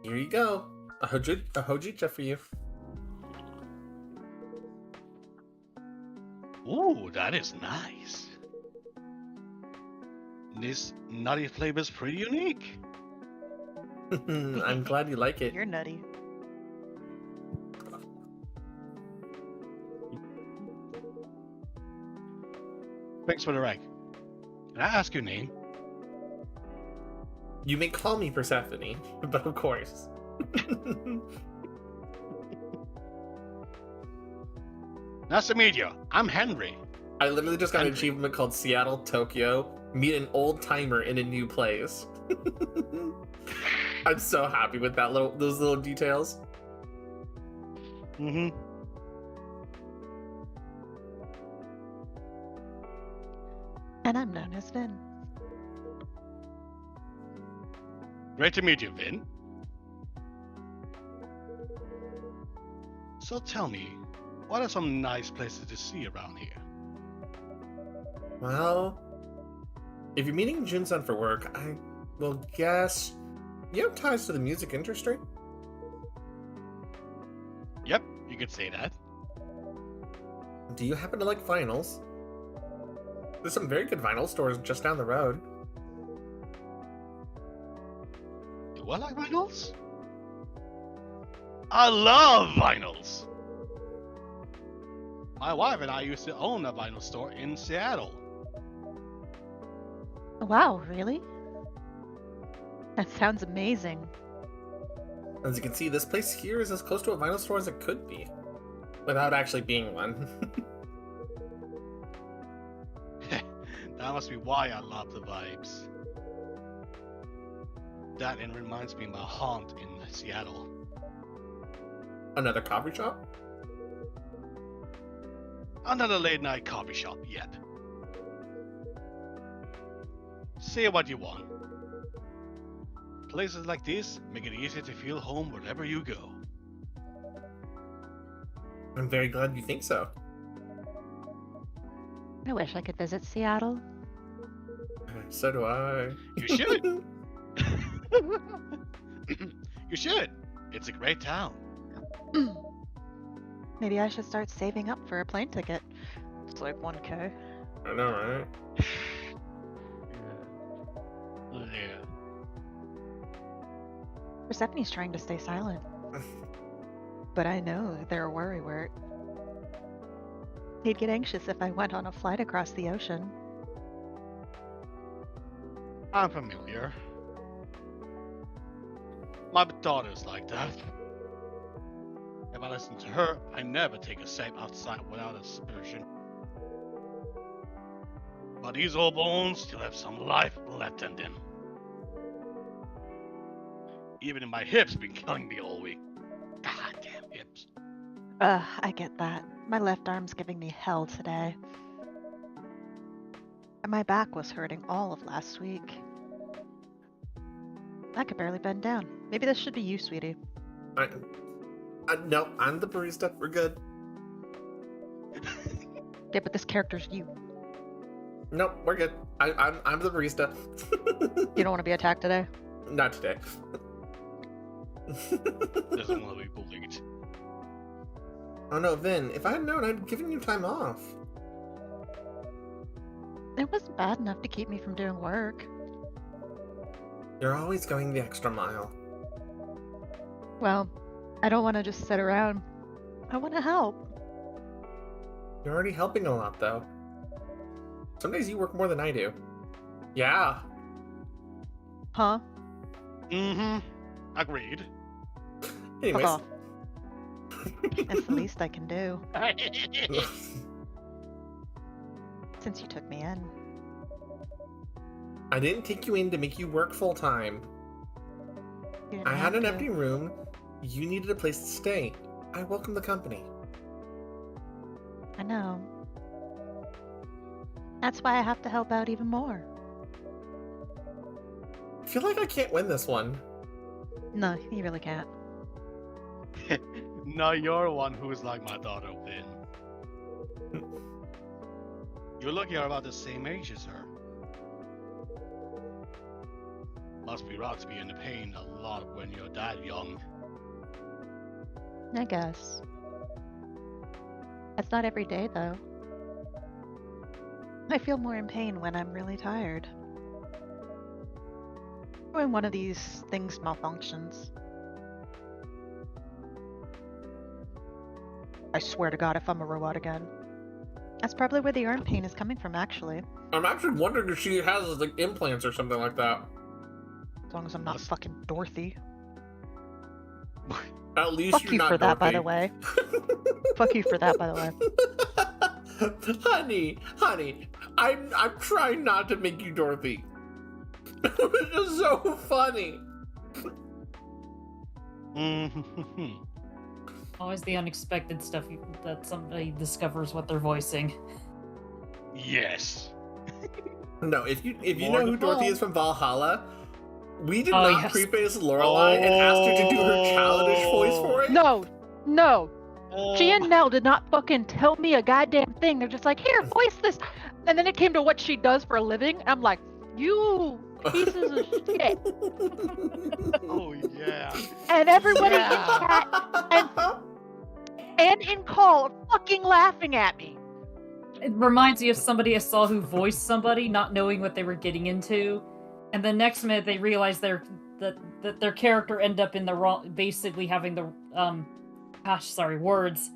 Here you go. A Hojicha for you. Ooh, that is nice. This nutty flavor is pretty unique. I'm glad you like it. You're nutty. Thanks for the rank. Can I ask your name? You may call me Persephone, but of course. Nice to meet you. I'm Henry. I literally just got an achievement called Seattle, Tokyo. Meet an old timer in a new place. I'm so happy with those little details. Mm-hmm. And I'm known as Vin. Great to meet you, Vin. So tell me, what are some nice places to see around here? Well, if you're meeting Junsun for work, I will guess you have ties to the music industry? Yep, you could say that. Do you happen to like vinyls? There's some very good vinyl stores just down the road. Do I like vinyls? I love vinyls! My wife and I used to own a vinyl store in Seattle. Wow, really? That sounds amazing. As you can see, this place here is as close to a vinyl store as it could be, without actually being one. That must be why I love the vibes. That and reminds me of my haunt in Seattle. Another coffee shop? Another late night coffee shop yet. Say what you want. Places like this make it easy to feel home wherever you go. I'm very glad you think so. I wish I could visit Seattle. So do I. You should. You should. It's a great town. Maybe I should start saving up for a plane ticket. It's like 1K. I know, right? Yeah. Persephone's trying to stay silent. But I know they're a worrywart. He'd get anxious if I went on a flight across the ocean. I'm familiar. My daughter's like that. If I listen to her, I never take a step outside without a suspicion. But these old bones still have some life left in them. Even my hips been killing me all week. Goddamn hips. I get that. My left arm's giving me hell today. And my back was hurting all of last week. I could barely bend down. Maybe this should be you, sweetie. No, I'm the barista. We're good. Yeah, but this character's you. Nope, we're good. I'm the barista. You don't want to be attacked today? Not today. Doesn't want to be bullied. Oh no, Vin, if I had known, I'd given you time off. It wasn't bad enough to keep me from doing work. You're always going the extra mile. Well, I don't want to just sit around. I want to help. You're already helping a lot, though. Some days you work more than I do. Yeah. Huh? Mm-hmm. Agreed. Anyways. Fuck off. It's the least I can do. Since you took me in. I didn't take you in to make you work full time. I had an empty room. You needed a place to stay. I welcome the company. I know. That's why I have to help out even more. I feel like I can't win this one. No, you really can't. No, you're one who's like my daughter, Vin. You look you're about the same age as her. Must be rough to be in the pain a lot when you're that young. I guess. It's not every day, though. I feel more in pain when I'm really tired. Or when one of these things malfunctions. I swear to God, if I'm a robot again. That's probably where the arm pain is coming from, actually. I'm actually wondering if she has like implants or something like that. As long as I'm not fucking Dorothy. At least Fuck you're you not for that, by Dorothy. the way. Fuck you for that, by the way. honey, I'm trying not to make you Dorothy. It's just so funny. Always the unexpected stuff that somebody discovers what they're voicing. Yes. No, if you More know who the Dorothy fun. is from Valhalla, We did Oh, not yes. preface Lorelai and asked her to do her childish voice for it. No, no. She and Nell did not fucking tell me a goddamn thing. They're just like, here, voice this. And then it came to what she does for a living. I'm like, you pieces of shit. Oh yeah. And everybody in chat and in call are fucking laughing at me. It reminds me of somebody I saw who voiced somebody, not knowing what they were getting into, and the next minute they realized that their character ended up in the wrong, basically having the words.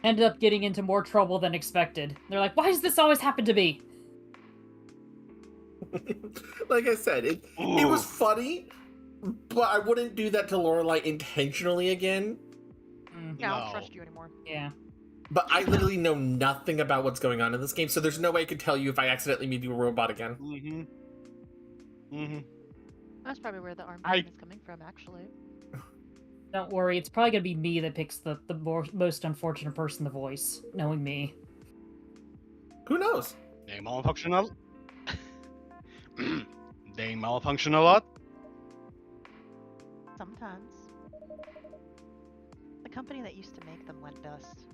Ended up getting into more trouble than expected. They're like, why does this always happen to me? Like I said, it was funny, but I wouldn't do that to Lorelai intentionally again. Yeah, I don't trust you anymore. Yeah. But I literally know nothing about what's going on in this game, so there's no way I could tell you if I accidentally made you a robot again. That's probably where the arm pain is coming from, actually. Don't worry, it's probably gonna be me that picks the most unfortunate person to voice, knowing me. Who knows? They malfunction a They malfunction a lot. Sometimes. The company that used to make them went bust.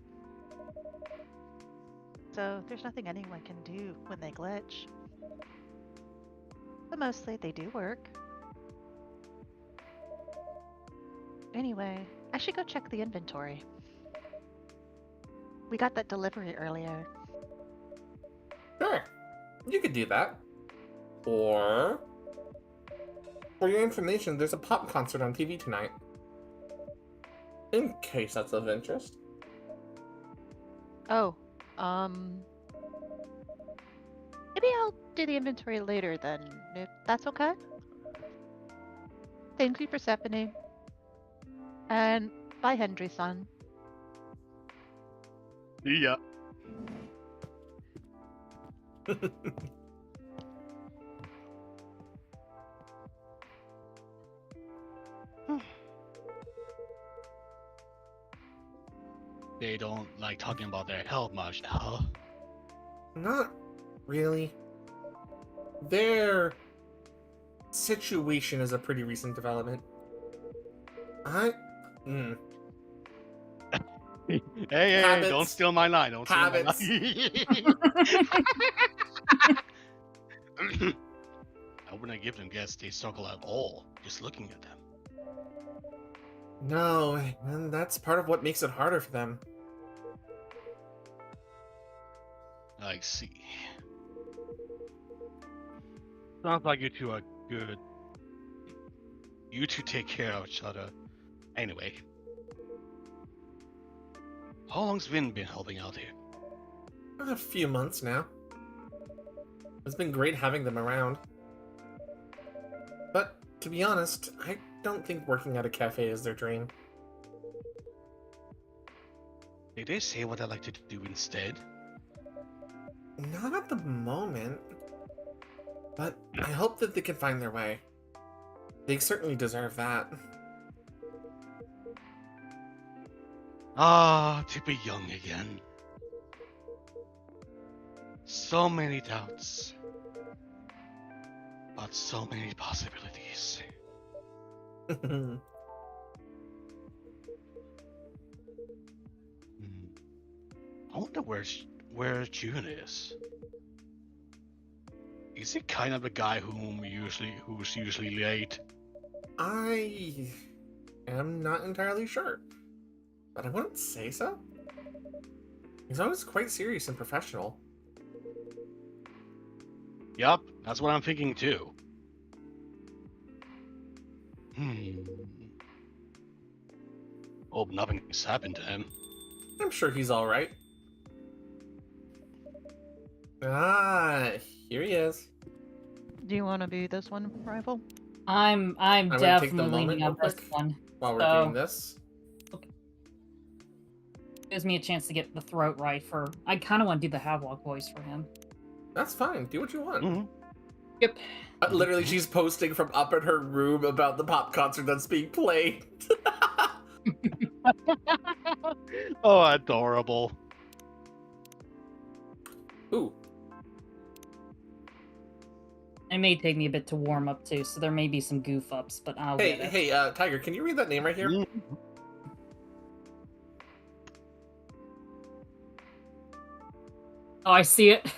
So there's nothing anyone can do when they glitch. But mostly they do work. Anyway, I should go check the inventory. We got that delivery earlier. Sure. You could do that. Or, for your information, there's a pop concert on TV tonight. In case that's of interest. Oh, maybe I'll do the inventory later then, if that's okay. Thank you, Persephone. And bye, Hendry-san. Yeah. They don't like talking about their health much, huh? Not really. Their situation is a pretty recent development. Hey, Habits. don't steal my line. Don't steal my Habits. line. I wouldn't give them gas state struggle at all, just looking at them. No, and that's part of what makes it harder for them. I see. Sounds like you two are good. You two take care of each other. Anyway. How long's Vin been helping out here? A few months now. It's been great having them around. But, to be honest, I don't think working at a cafe is their dream. Did they say what I'd like to do instead? Not at the moment. But I hope that they can find their way. They certainly deserve that. Ah, to be young again. So many doubts. But so many possibilities. I wonder where June is. Is he kind of the guy who's usually late? I am not entirely sure. But I wouldn't say so. He's always quite serious and professional. Yup, that's what I'm thinking too. Hope nothing's happened to him. I'm sure he's alright. Ah, here he is. Do you want to be this one, Rival? I'm I'm gonna take the definitely moment leaning on real this quick one. while we're So, doing this. gives me a chance to get the throat right for. I kind of want to do the Havelock voice for him. That's fine. Do what you want. Yep. Literally, she's posting from up in her room about the pop concert that's being played. Oh, adorable. Ooh. It may take me a bit to warm up too, so there may be some goof ups, but I'll get it. Hey, Tiger, can you read that name right here? Oh, I see it.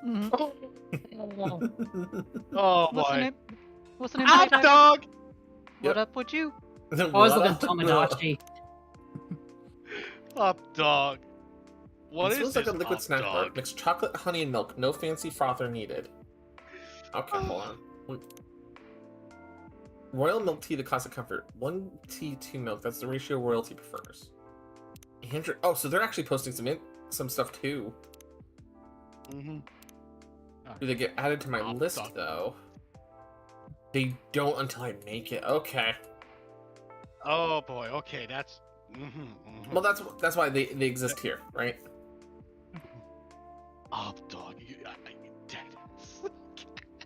Oh What's the boy. name? What's the name? Hot Tiger? dog! What up with you? I was looking at Tomodachi. Hot dog. What It is smells like this a liquid hot snack bar. dog? Mixed chocolate, honey, and milk. No fancy frother needed. Okay, hold on. Royal milk tea, the classic comfort. 1 tea, 2 milk. That's the ratio royalty prefers. Andrew, oh, so they're actually posting some stuff too. Mm-hmm. Do they get added to my Hot list dog. though? They don't until I make it. Okay. Oh boy. Okay, that's. Mm-hmm. Well, that's why they exist here, right? Hot dog. Dead.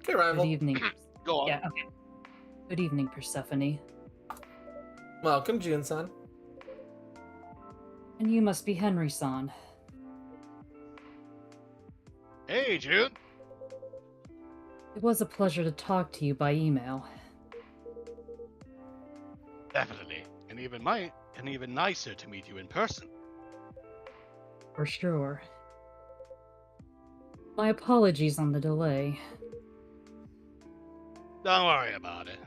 Hey, rival. Good evening. Go on. Yeah, okay. Good evening, Persephone. Welcome, June-san. And you must be Henry-san. Hey, June. It was a pleasure to talk to you by email. Definitely, and even nicer to meet you in person. For sure. My apologies on the delay. Don't worry about it.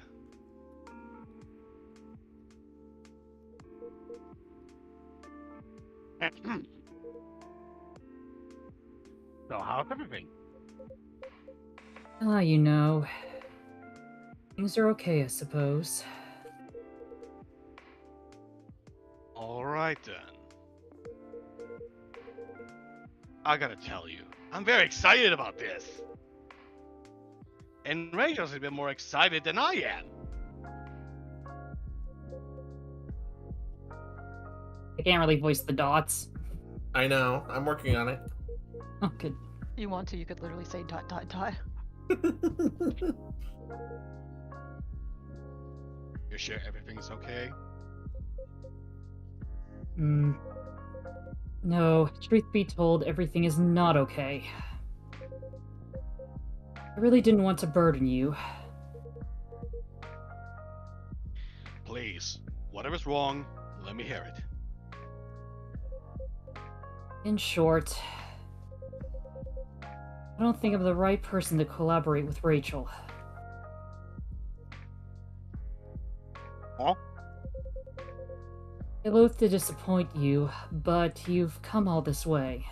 So how's everything? Ah, you know. Things are okay, I suppose. All right then. I gotta tell you, I'm very excited about this. And Rachel's a bit more excited than I am. I can't really voice the dots. I know. I'm working on it. Oh, good. You want to? You could literally say ... You sure everything's okay? No, truth be told, everything is not okay. I really didn't want to burden you. Please, whatever's wrong, let me hear it. In short, I don't think I'm the right person to collaborate with Rachel. Huh? I loathe to disappoint you, but you've come all this way.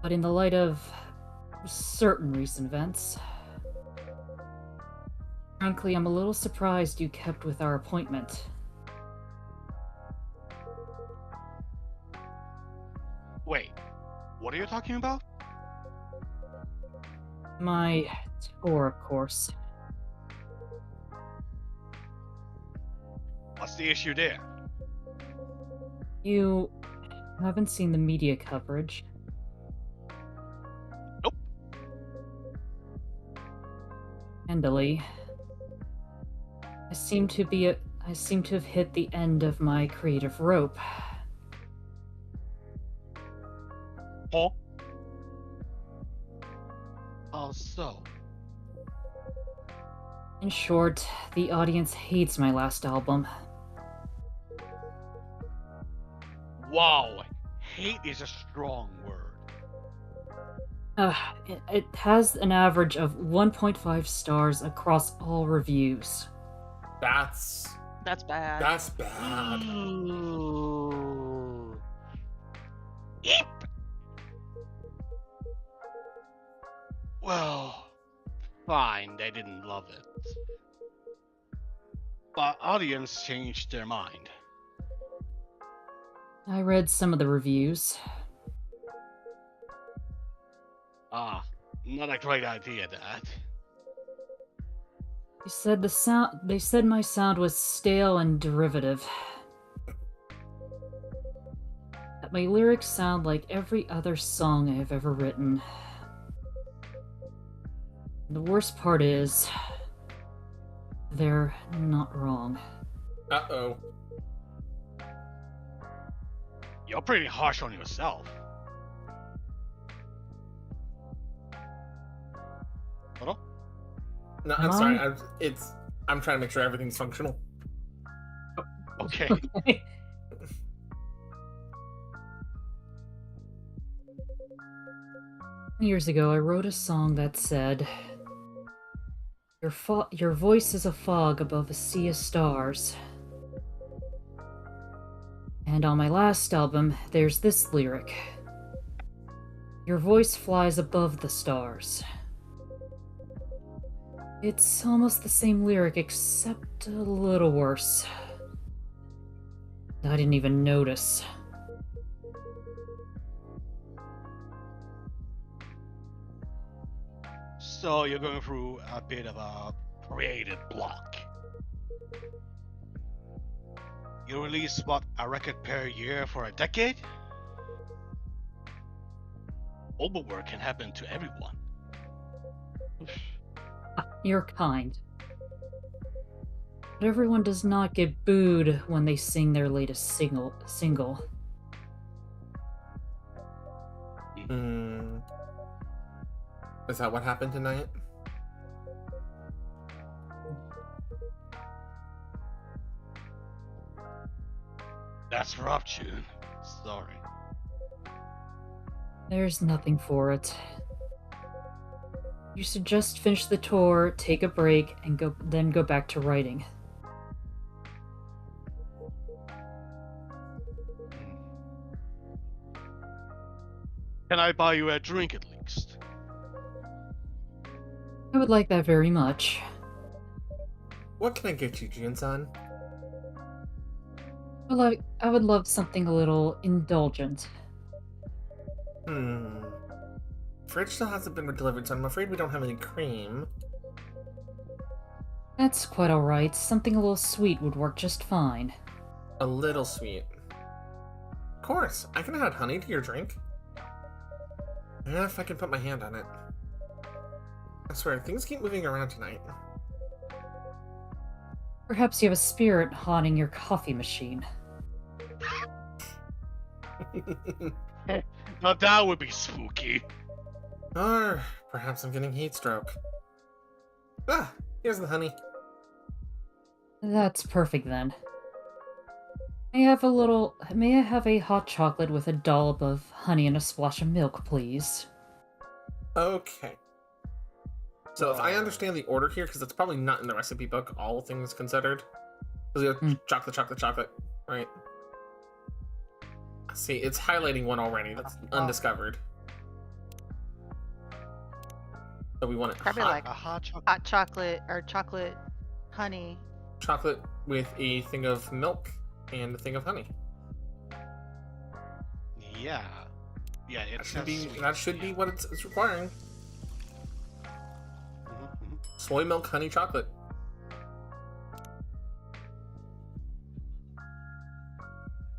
But in the light of certain recent events, frankly, I'm a little surprised you kept with our appointment. Wait, what are you talking about? My tour, of course. What's the issue there? You haven't seen the media coverage. Nope. Handily. I seem to have hit the end of my creative rope. Huh? Oh, so. In short, the audience hates my last album. Wow, hate is a strong word. It has an average of 1.5 stars across all reviews. That's bad. That's bad. Eep. Well, fine, they didn't love it. But audience changed their mind. I read some of the reviews. Ah, not a great idea, that. They said my sound was stale and derivative. That my lyrics sound like every other song I have ever written. The worst part is, they're not wrong. Uh-oh. You're pretty harsh on yourself. Hello? No, Am I'm sorry. I? I'm trying to make sure everything's functional. Okay. Years ago, I wrote a song that said, Your voice is a fog above a sea of stars. And on my last album, there's this lyric. Your voice flies above the stars. It's almost the same lyric, except a little worse. I didn't even notice. So you're going through a bit of a creative block. You release what, a record per year for a decade? Overwork can happen to everyone. You're kind. But everyone does not get booed when they sing their latest single. Is that what happened tonight? That's rough, June. Sorry. There's nothing for it. You should just finish the tour, take a break, and then go back to writing. Can I buy you a drink at least? I would like that very much. What can I get you, Jun-san? I would love something a little indulgent. Fridge still hasn't been delivered, so I'm afraid we don't have any cream. That's quite alright. Something a little sweet would work just fine. A little sweet. Of course, I can add honey to your drink. Yeah, if I can put my hand on it. I swear, things keep moving around tonight. Perhaps you have a spirit haunting your coffee machine. Now that would be spooky. Or perhaps I'm getting heat stroke. Ah, here's the honey. That's perfect then. May I have a hot chocolate with a dollop of honey and a splash of milk, please? Okay. So if I understand the order here, because it's probably not in the recipe book, all things considered. Because you have chocolate, chocolate, chocolate, right? See, it's highlighting one already. That's undiscovered. So we want it Probably hot. like hot chocolate or chocolate honey. Chocolate with a thing of milk and a thing of honey. Yeah. Yeah, That should be what it's requiring. Soy milk, honey, chocolate.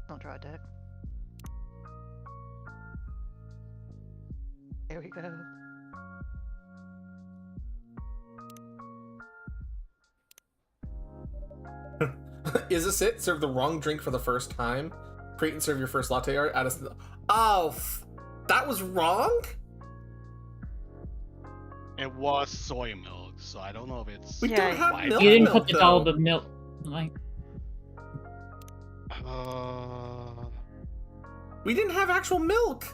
Don't draw a deck. There we go. Is this it? Serve the wrong drink for the first time? Create and serve your first latte art. Oh, that was wrong? It was soy milk, so I don't know if it's. We don't have milk. You didn't put the dollop of milk. Like, we didn't have actual milk.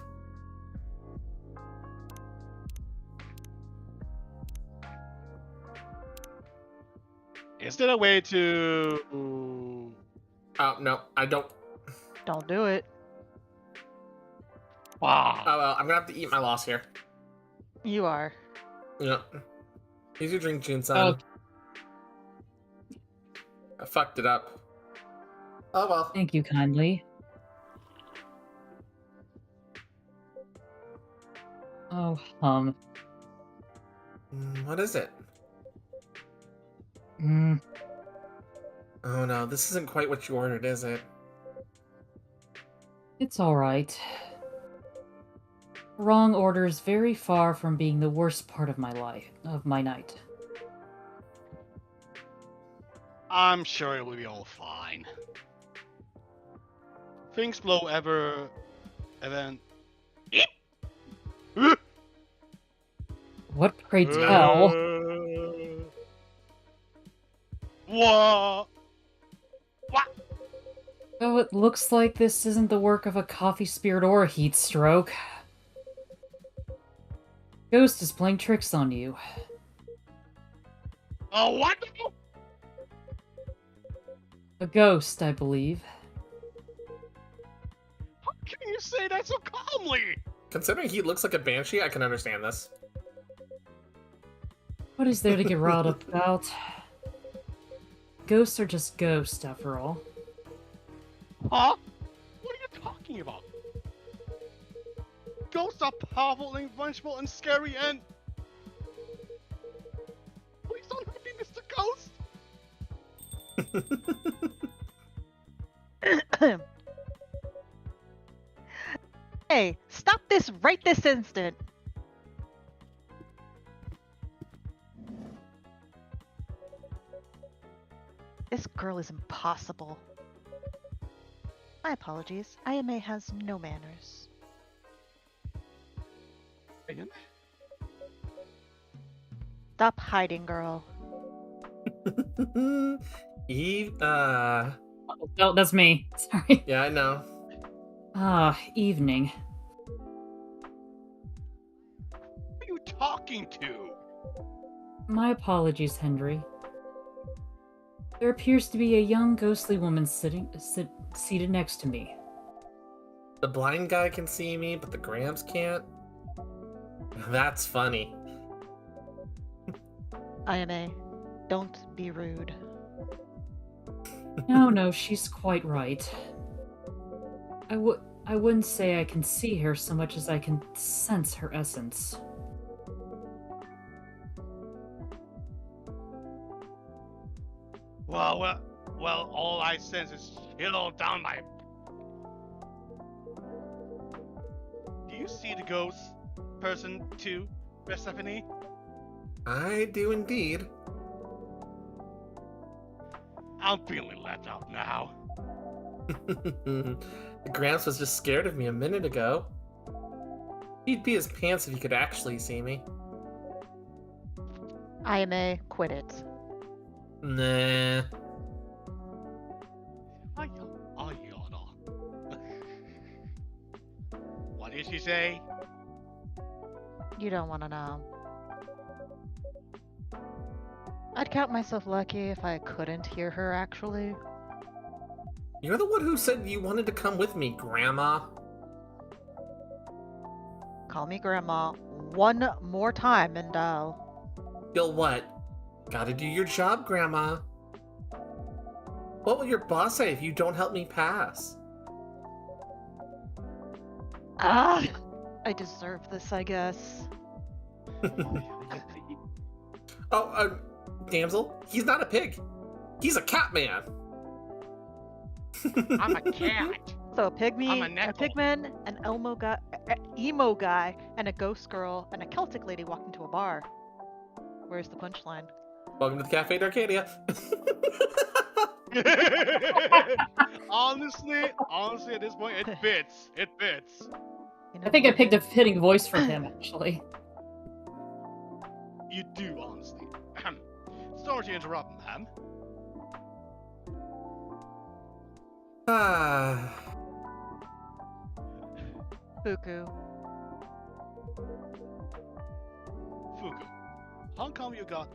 Is there a way to? Oh no, I don't. Don't do it. Wow. Oh well, I'm gonna have to eat my loss here. You are. Yeah. Here's your drink, Jun-san. Oh. I fucked it up. Oh well. thank you kindly. Oh, What is it? Mm, Oh no, this isn't quite what you ordered, is it? it's alright. Wrong order is very far from being the worst part of my night. I'm sure it will be all fine. Things blow ever, and then. What, pray tell? What? What? Oh, it looks like this isn't the work of a coffee spirit or a heat stroke. Ghost is playing tricks on you. Oh, what? A ghost, I believe. How can you say that so calmly? Considering he looks like a banshee, I can understand this. What is there to get riled up about? Ghosts are just ghosts, after all. Huh? What are you talking about? Ghosts are powerful and vengeful and scary and... Please don't hurt me, Mr. Ghost! Hey, stop this right this instant! This girl is impossible. My apologies. IMA has no manners. Stop hiding, girl. Eve, Oh, that's me. Sorry. yeah, I know. Ah, evening. Who are you talking to? My apologies, Henry. There appears to be a young ghostly woman seated next to me. The blind guy can see me, but the Grams can't? That's funny. IMA, don't be rude. No, she's quite right. I wouldn't say I can see her so much as I can sense her essence. Well, all I sense is chill down my... Do you see the ghost person too, Persephone? I do indeed. I'm feeling let out now. The Gramps was just scared of me a minute ago. He'd pee his pants if he could actually see me. IMA, quit it. Nah. What did she say? You don't want to know. I'd count myself lucky if I couldn't hear her, actually. You're the one who said you wanted to come with me, Grandma. Call me Grandma one more time and You'll what? Gotta do your job, Grandma. What will your boss say if you don't help me pass? I deserve this, I guess. Oh, damsel, he's not a pig. He's a cat man. I'm a cat. So a pygmy, I'm a a nickel. pigman, an emo guy, and a ghost girl, and a Celtic lady walked into a bar. Where's the punchline? Welcome to the Cafe d'Arcadia. honestly, at this point, it fits. It fits. You know I think I what? picked a fitting voice for him, actually. You do, honestly. Sorry to interrupt, ma'am. Fuku. Fuku, how come you got,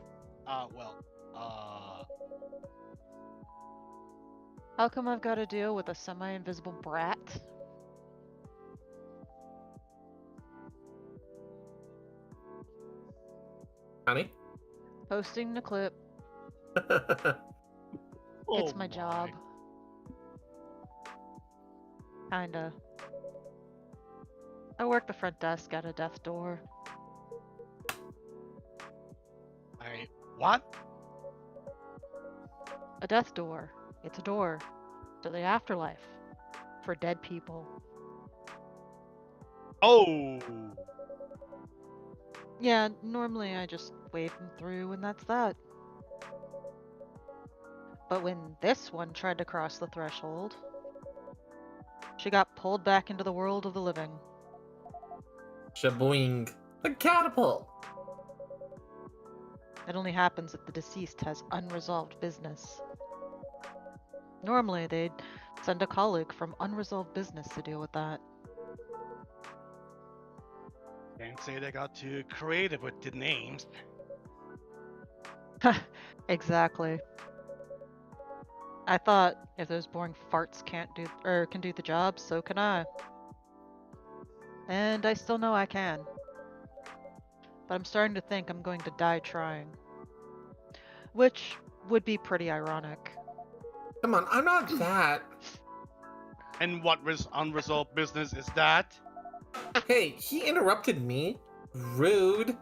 How come I've got to deal with a semi-invisible brat? Honey? Posting the clip. It's my job. Kinda. I work the front desk at a death door. What? A death door. It's a door to the afterlife for dead people. Oh! Yeah, normally I just wave them through and that's that. But when this one tried to cross the threshold, she got pulled back into the world of the living. Shaboing. The catapult. It only happens if the deceased has unresolved business. Normally, they'd send a colleague from unresolved business to deal with that. Can't say they got too creative with the names. Exactly. I thought if those boring farts can do the job, so can I. And I still know I can. But I'm starting to think I'm going to die trying. Which would be pretty ironic. Come on, I'm not that. And what unresolved business is that? Hey, he interrupted me. Rude.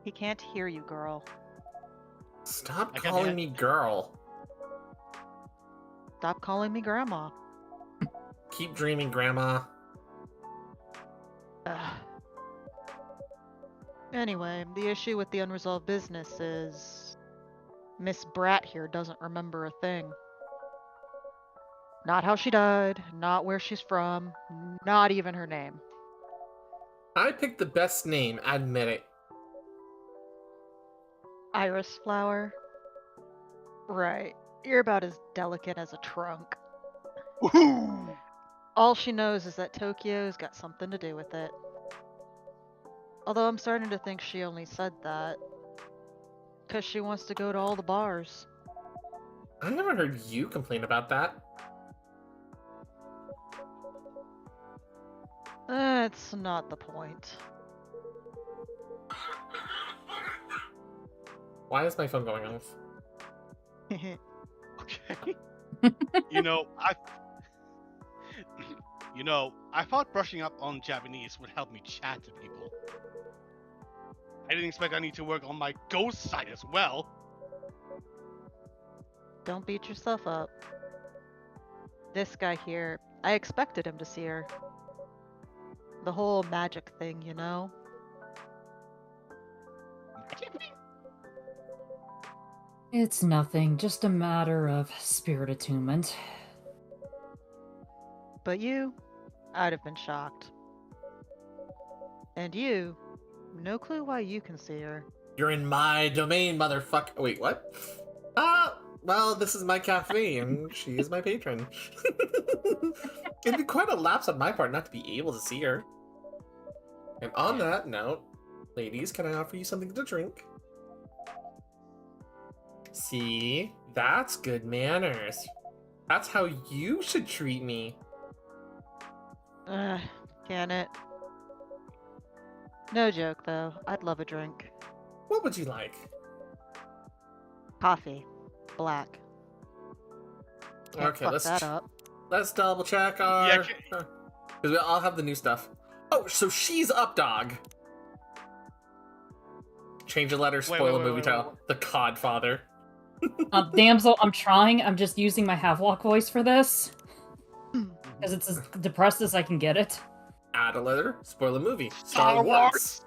He can't hear you, girl. Stop I can calling hear- me girl. Stop calling me grandma. Keep dreaming, Grandma. Ugh. Anyway, the issue with the unresolved business is Miss Brat here doesn't remember a thing. Not how she died, not where she's from, not even her name. I picked the best name, admit it. Iris flower? Right. You're about as delicate as a trunk. Woohoo! All she knows is that Tokyo's got something to do with it. Although I'm starting to think she only said that because she wants to go to all the bars. I never heard you complain about that. That's not the point. Why is my phone going off? Okay. you know, I thought brushing up on Japanese would help me chat to people. I didn't expect I need to work on my ghost side as well. Don't beat yourself up. This guy here, I expected him to see her. The whole magic thing, you know? It's nothing, just a matter of spirit attunement. But you, I'd have been shocked. And you, no clue why you can see her. You're in my domain, motherfucker. Wait, what? Well, this is my cafe, and she is my patron. It'd be quite a lapse on my part not to be able to see her. And on that note, ladies, can I offer you something to drink? See? That's good manners. That's how you should treat me. Can it? No joke, though. I'd love a drink. What would you like? Coffee. Black. Can't Okay, fuck let's that up. let's double check our. Because we all have the new stuff. Oh, so she's up, dog. Change a letter, spoil a movie title. The Codfather. Damsel, I'm trying. I'm just using my Havelock voice for this. Because it's as depressed as I can get it. Add a letter, spoil a movie. Star Wars.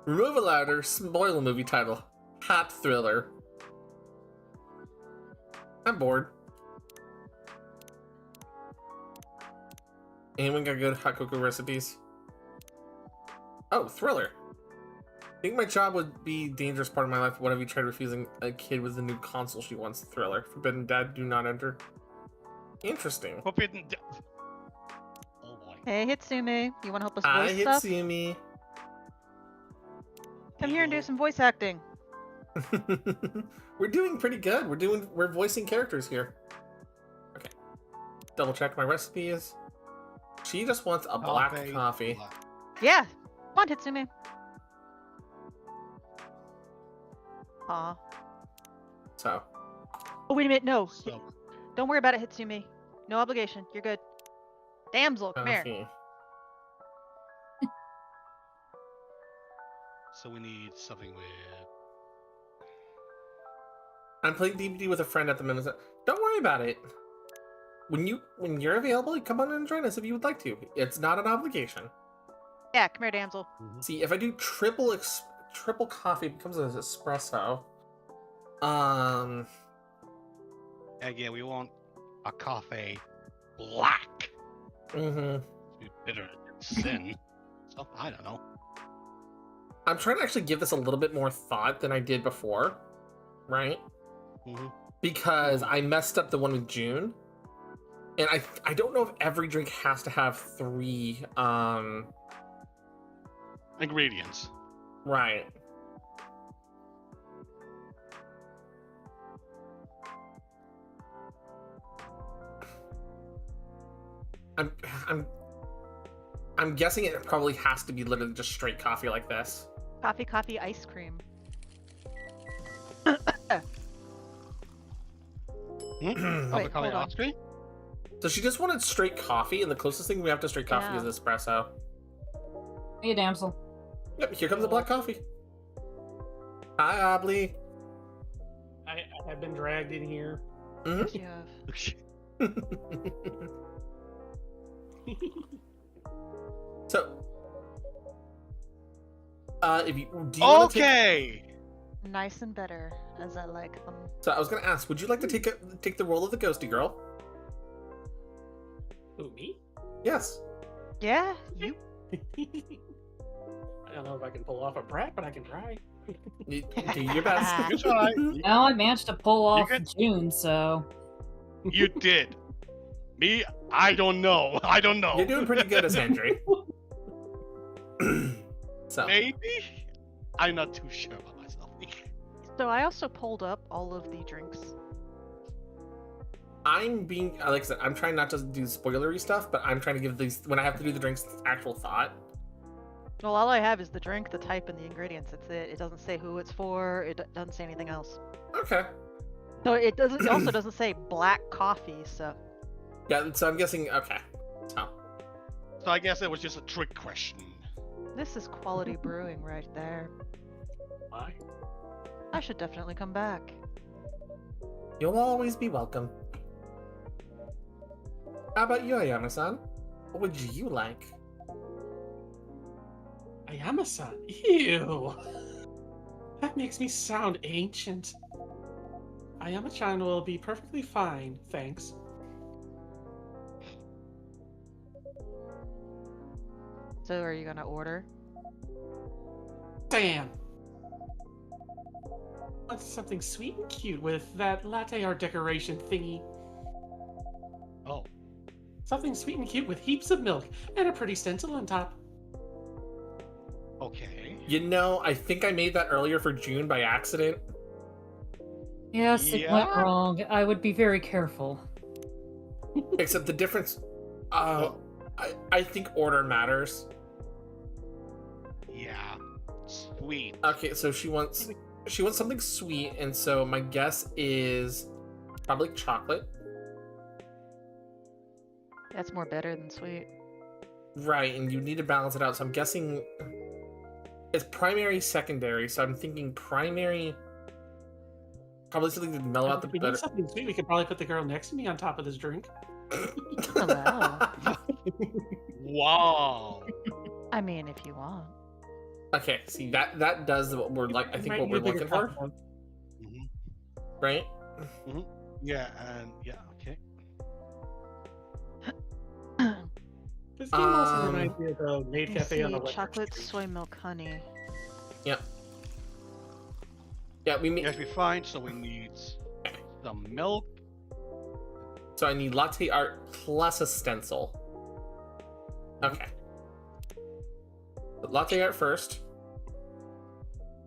Remove a letter, spoil a movie title. Hot thriller. I'm bored. Anyone got good hot cocoa recipes? Oh, thriller. I think my job would be dangerous part of my life. What have you tried refusing a kid with a new console she wants? Thriller. Forbidden Dad, do not enter. Interesting. Forbidden Dad. Oh boy. Hey, Hitsumi. You want to help us Hi, voice stuff? Hitsumi. Come here and do some voice acting. We're doing pretty good. We're voicing characters here. Okay. Double check my recipes. She just wants a black coffee. Yeah. Come on, Hitsumi. Aw. So. Oh, wait a minute. No. Don't worry about it, Hitsumi. No obligation. You're good. Damsel, come here. Coffee. So we need something with. I'm playing DBD with a friend at the moment. Don't worry about it. When you're available, you come on and join us if you would like to. It's not an obligation. Yeah, come here, Damsel. See, if I do triple coffee, it becomes an espresso. Again, we want a coffee black. Mm-hmm. Bitter than sin. So I don't know. I'm trying to actually give this a little bit more thought than I did before, right? Because I messed up the one with June, and I don't know if every drink has to have 3 Ingredients. right. I'm guessing it probably has to be literally just straight coffee like this. Coffee, ice cream. Wait, hold on. ice cream? So she just wanted straight coffee, and the closest thing we have to straight coffee is espresso. Hey, damsel. Yep, here comes the black coffee. Hi, Obly. I have been dragged in here. So, if you do you want to Okay. Nice and better, as I like them. So I was gonna ask, would you like to take the role of the ghosty girl? Who, me? Yes. Yeah, you. I don't know if I can pull off a brat, but I can try. You do your best. You try. Now I managed to pull off can- June, so. You did. Me, I don't know. I don't know. You're doing pretty good as Henry. So Maybe? I'm not too sure about myself. So I also pulled up all of the drinks. I'm being, like I said, I'm trying not to do spoilery stuff, but I'm trying to give these, when I have to do the drinks, actual thought. Well, all I have is the drink, the type, and the ingredients. That's it. It doesn't say who it's for. It doesn't say anything else. Okay. So it doesn't. It also doesn't say black coffee. So. Yeah, so I'm guessing, okay. So So I guess it was just a trick question. This is quality brewing right there. Why? I should definitely come back. you'll always be welcome. How about you, Ayama-san? What would you like? Ayama-san? Ew. That makes me sound ancient. Ayama-chan will be perfectly fine, thanks. So are you gonna order? Sam! Want something sweet and cute with that latte art decoration thingy. Oh. Something sweet and cute with heaps of milk and a pretty stencil on top. Okay. You know, I think I made that earlier for June by accident. Yes, it Yeah. went wrong. I would be very careful. Except the difference, I think order matters. Yeah. Sweet. Okay, so she wants something sweet, and so my guess is probably chocolate. That's more better than sweet. Right, and you need to balance it out. So I'm guessing it's primary, secondary. So I'm thinking primary, probably something to mellow out the If we better. need something sweet, we could probably put the girl next to me on top of this drink. Wow. I mean, if you want. Okay, see that does what we're like. I think what we're looking for, right? Yeah, and yeah, okay. This game also reminds me of the Maid Let me Cafe on see, the left. chocolate, soy milk, honey. Yep. Yeah, we Yes, we find. So we need some milk. So I need latte art plus a stencil. Okay. But latte art first.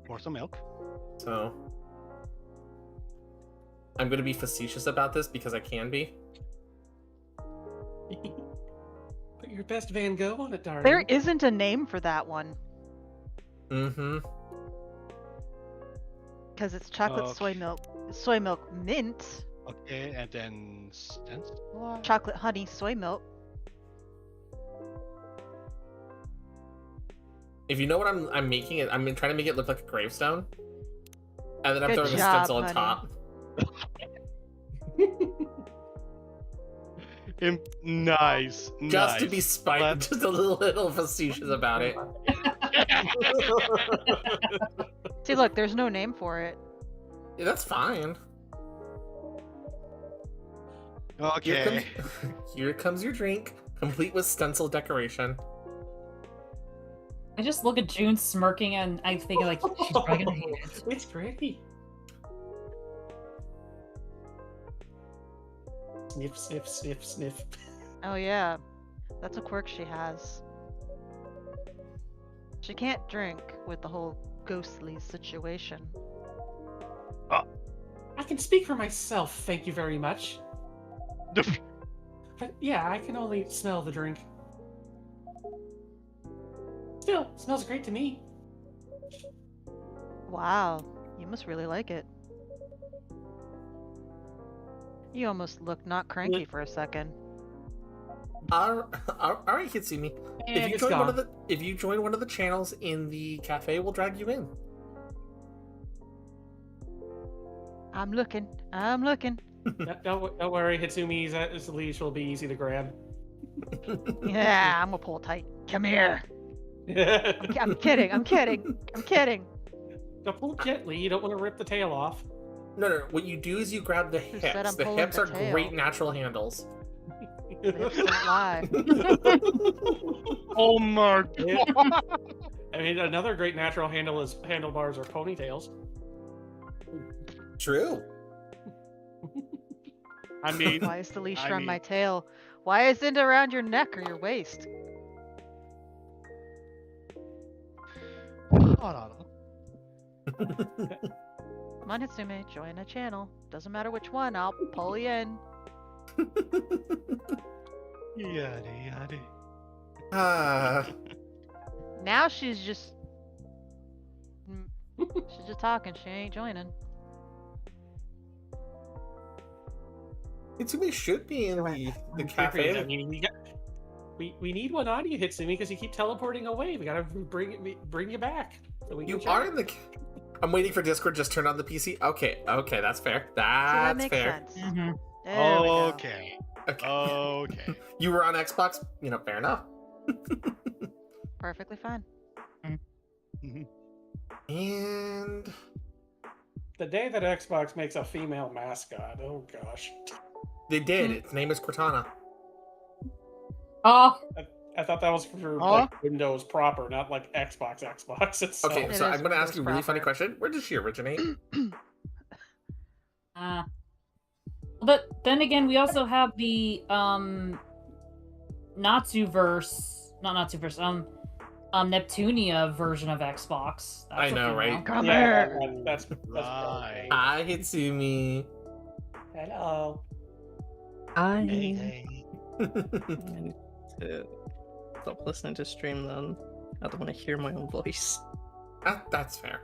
Pour some milk. So I'm going to be facetious about this because I can be. Put your best Van Gogh on it, darling. There isn't a name for that one. Mm-hmm. Because it's chocolate, soy milk, mint, Okay, and then stencil. chocolate, honey, soy milk. If you know what I'm making it, I'm trying to make it look like a gravestone. And then I'm Good throwing a job, stencil on honey. top. Nice. Just to be nice. spite, just a little facetious about it. See, look, there's no name for it. Yeah, that's fine. Okay. Here comes your drink, complete with stencil decoration. I just look at June smirking and I think like she's probably gonna hate it. It's great. Sniff, sniff, sniff, sniff. Oh yeah, that's a quirk she has. She can't drink with the whole ghostly situation. I can speak for myself, thank you very much. But yeah, I can only smell the drink. Still, smells great to me. Wow, you must really like it. You almost looked not cranky for a second. All right, Hitsumi. And If you join one of the channels in the cafe, we'll drag you in. I'm looking. I'm looking. Don't worry, Hitsumi's leash will be easy to grab. Yeah, I'm gonna pull tight. Come here. I'm kidding. I'm kidding. I'm kidding. Now pull gently. You don't want to rip the tail off. No. What you do is you grab the Who said hips. I'm The pulling hips the are tail? great natural handles. The hips don't lie. Oh my god! I mean, another great natural handlebars are ponytails. True. I mean, Why is the leash around my tail? Why isn't it around your neck or your waist? hold on. Come on, Hitsume, join a channel. Doesn't matter which one, I'll pull you in. Yada yada. Now she's just talking. She ain't joining. Hitsumi should be in the cafe. I mean, we need one on you, Hitsumi, because you keep teleporting away. We gotta bring you back. So we You can are in the. I'm waiting for Discord. Just turn on the PC. Okay, that's fair. That's makes fair. sense. Mm-hmm. There we go. Okay. Okay. Okay. You were on Xbox. Fair enough. Perfectly fine. And the day that Xbox makes a female mascot. Oh gosh. they did. Its name is Cortana. Oh, I thought that was for like Windows proper, not like Xbox itself. Okay, so I'm going to ask you a really Windows funny proper. question. Where did she originate? but then again, we also have the Neptunia version of Xbox. That's I a know, female. right? Come Yeah, here. that's Right. Hi, Hitsumi. Hello. Hey. I need to stop listening to stream then. I don't want to hear my own voice. That's fair.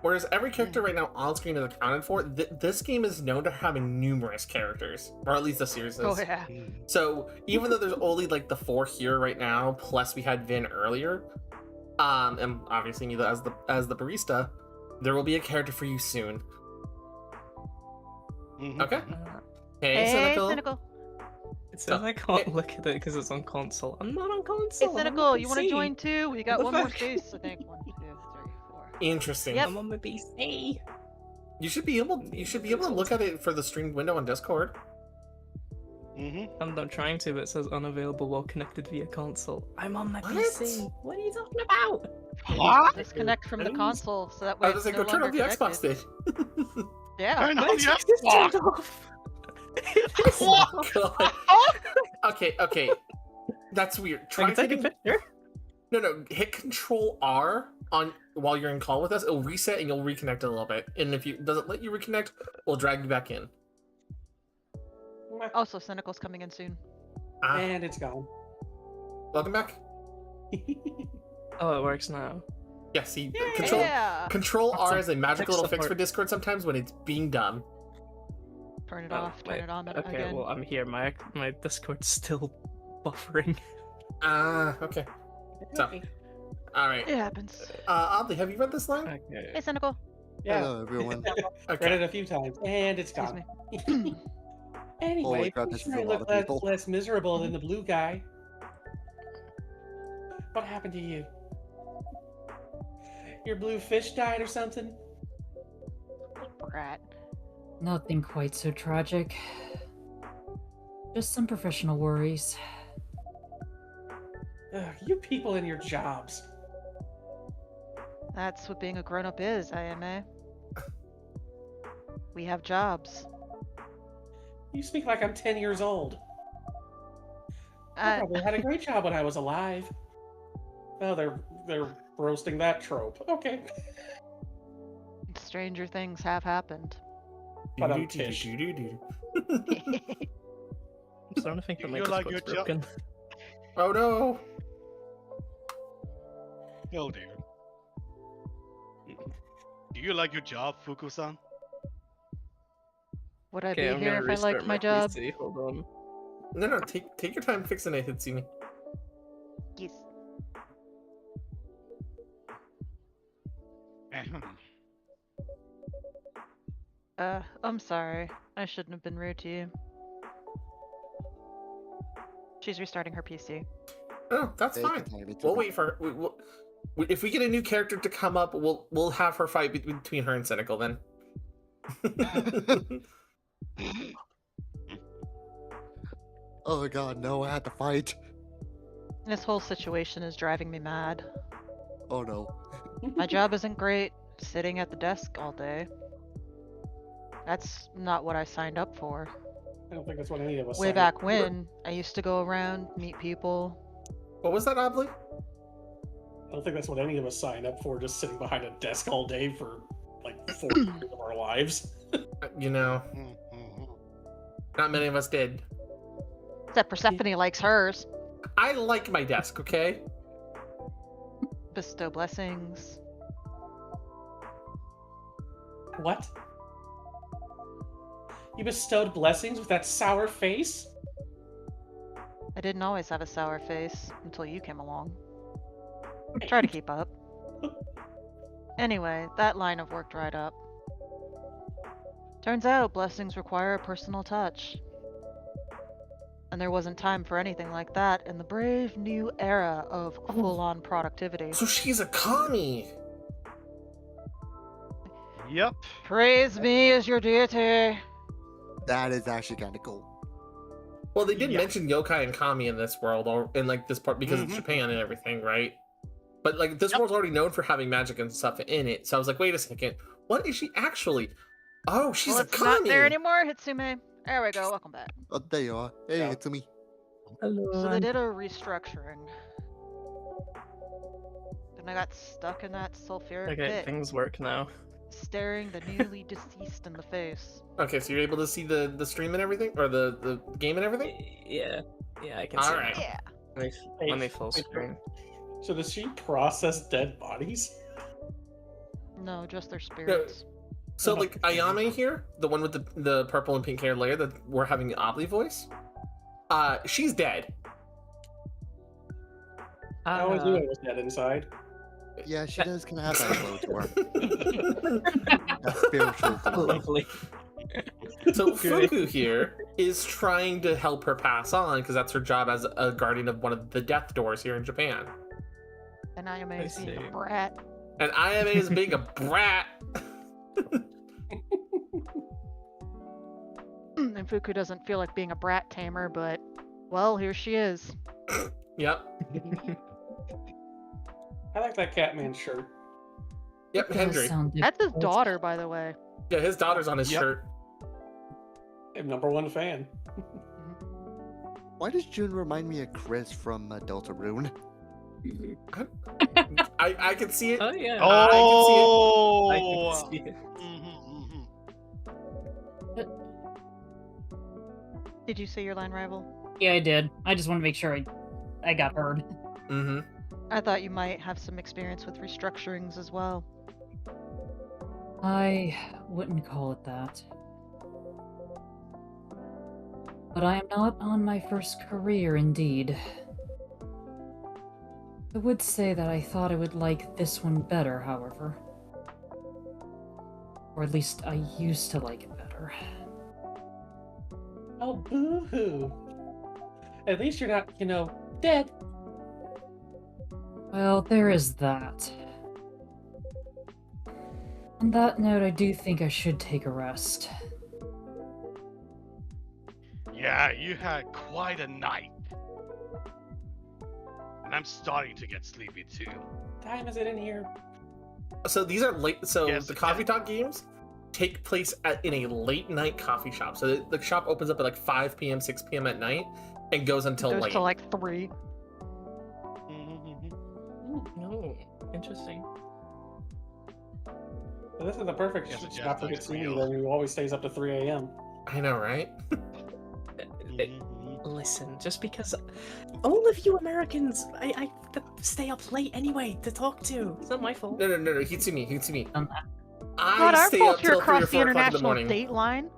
Whereas every character right now on screen is accounted for, this game is known to having numerous characters, or at least the series is. Oh yeah. So even though there's only like the 4 here right now, plus we had Vin earlier, and obviously me as the barista, there will be a character for you soon. Okay. Hey, Cynical. It says I can't look at it because it's on console. I'm not on console. Hey, Cynical, you want to join too? We got What one the more fuck? space, I think. 1, 2, 3, 4. Interesting. Yep. I'm on my PC. You should be able to look at it for the streamed window on Discord. I'm not trying to, but it says unavailable while connected via console. I'm on my What? PC. What are you talking about? What? Disconnect from the console so that way I was it's like, no go turn on longer the Xbox connected. stage. Yeah. Turn My on the Xbox is turned Xbox. off. God. Okay. That's weird. I Try can take a hitting- picture. No. Hit Control R on while you're in call with us. It'll reset and you'll reconnect a little bit. And if it doesn't let you reconnect, we'll drag you back in. Also, Cynical's coming in soon. And it's gone. Welcome back. Oh, it works now. Yeah. See, Yeah. Control That's R a is a magical tech little fix for support. Discord sometimes when it's being done. Turn it Oh, off, turn wait. it on Okay, again. well, I'm here. My Discord's still buffering. Okay. So, all right. It happens. Oddly, have you read this line? Okay. Hey, Cynical. Yeah. Hello, everyone. Read it a few times, and it's gone. Anyway, Holy crap, pretty this is sure a I lot look of people. less miserable than the blue guy. What happened to you? Your blue fish died or something? Brat. Nothing quite so tragic. Just some professional worries. You people and your jobs. That's what being a grown-up is, IMA. We have jobs. You speak like I'm 10 years old. I probably had a great job when I was alive. Oh, they're roasting that trope. Okay. Stranger things have happened. But I'm Tish. I'm starting to think that my You like Discord's your job? broken. Oh no! Oh dear. Do you like your job, Fuku-san? Would I Okay, be I'm here gonna if I restart liked my my job? PC. Hold on. No, take your time fixing it, Hitsumi. Yes. Ahem. I'm sorry. I shouldn't have been rude to you. She's restarting her PC. Oh, that's fine. We'll wait for her. If we get a new character to come up, we'll have her fight between her and Cynical then. Oh god, no, I had to fight. This whole situation is driving me mad. Oh no. My job isn't great, sitting at the desk all day. That's not what I signed up for. I don't think that's what any of us Way signed up back for. when, I used to go around, meet people. What was that, Obley? I don't think that's what any of us signed up for, just sitting behind a desk all day for like 4 years of our lives. You know, not many of us did. Except Persephone likes hers. I like my desk, okay? Bestow blessings. What? You bestowed blessings with that sour face? I didn't always have a sour face until you came along. Try to keep up. Anyway, that line of work dried up. Turns out blessings require a personal touch. And there wasn't time for anything like that in the brave new era of full-on productivity. So she's a commie. Yep. Praise me as your deity. That is actually kind of cool. Well, they did mention yokai and kami in this world, or in like this part because it's Mhm. Japan and everything, right? But like this world's already known for having magic and stuff in it. So I was like, wait a second, what is she actually? Oh, she's Well, a it's kami. not there anymore, Hitsume. There we go. Welcome back. Oh, there you are. Hey, it's me. Hello. So they did a restructuring. And I got stuck in that sulfuric Okay, pit, things work now. staring the newly deceased in the face. Okay, so you're able to see the stream and everything, or the game and everything. Yeah, I can All see right. Yeah. it. When they full screen. So does she process dead bodies? No, just their spirits. So like Ayame here, the one with the purple and pink hair layer that we're having the Obley voice, she's dead. How is it was dead inside? Yeah, she does kind of have that glow to her. That spiritual glow. Lovely. So Okay. Fuku here is trying to help her pass on because that's her job as a guardian of one of the death doors here in Japan. And I am I being see. a brat. And Ayame is being a brat. And Fuku doesn't feel like being a brat tamer, but, well, here she is. Yep. I like that Catman shirt. Yep, Hendry. That's his daughter, by the way. Yeah, his daughter's on his Yep. shirt. I'm #1 fan. Why does June remind me of Chris from Deltarune? I can see it. Oh yeah. Oh. I can see it. Did you say your line rival? Yeah, I did. I just want to make sure I got heard. Mm-hmm. I thought you might have some experience with restructurings as well. I wouldn't call it that. But I am not on my first career, indeed. I would say that I thought I would like this one better, however. Or at least I used to like it better. Oh, boo-hoo. At least you're not, dead. Well, there is that. On that note, I do think I should take a rest. Yeah, you had quite a night. And I'm starting to get sleepy too. Time is it in here? So these are late. So Yes, the coffee talk games take place in a late night coffee shop. So the shop opens up at like 5 p.m., 6 p.m. at night, and goes until Goes late. to like 3. No, interesting. So this is the perfect Yes, shop for that's Kitsumi, real. then, who always stays up to 3 a.m. I know, right? Listen, just because all of you Americans, I stay up late anyway to talk to. It's not my fault. No, Hitsumi. Not I our stay fault up you're till 3 or across the 4 o'clock in the international morning. date line.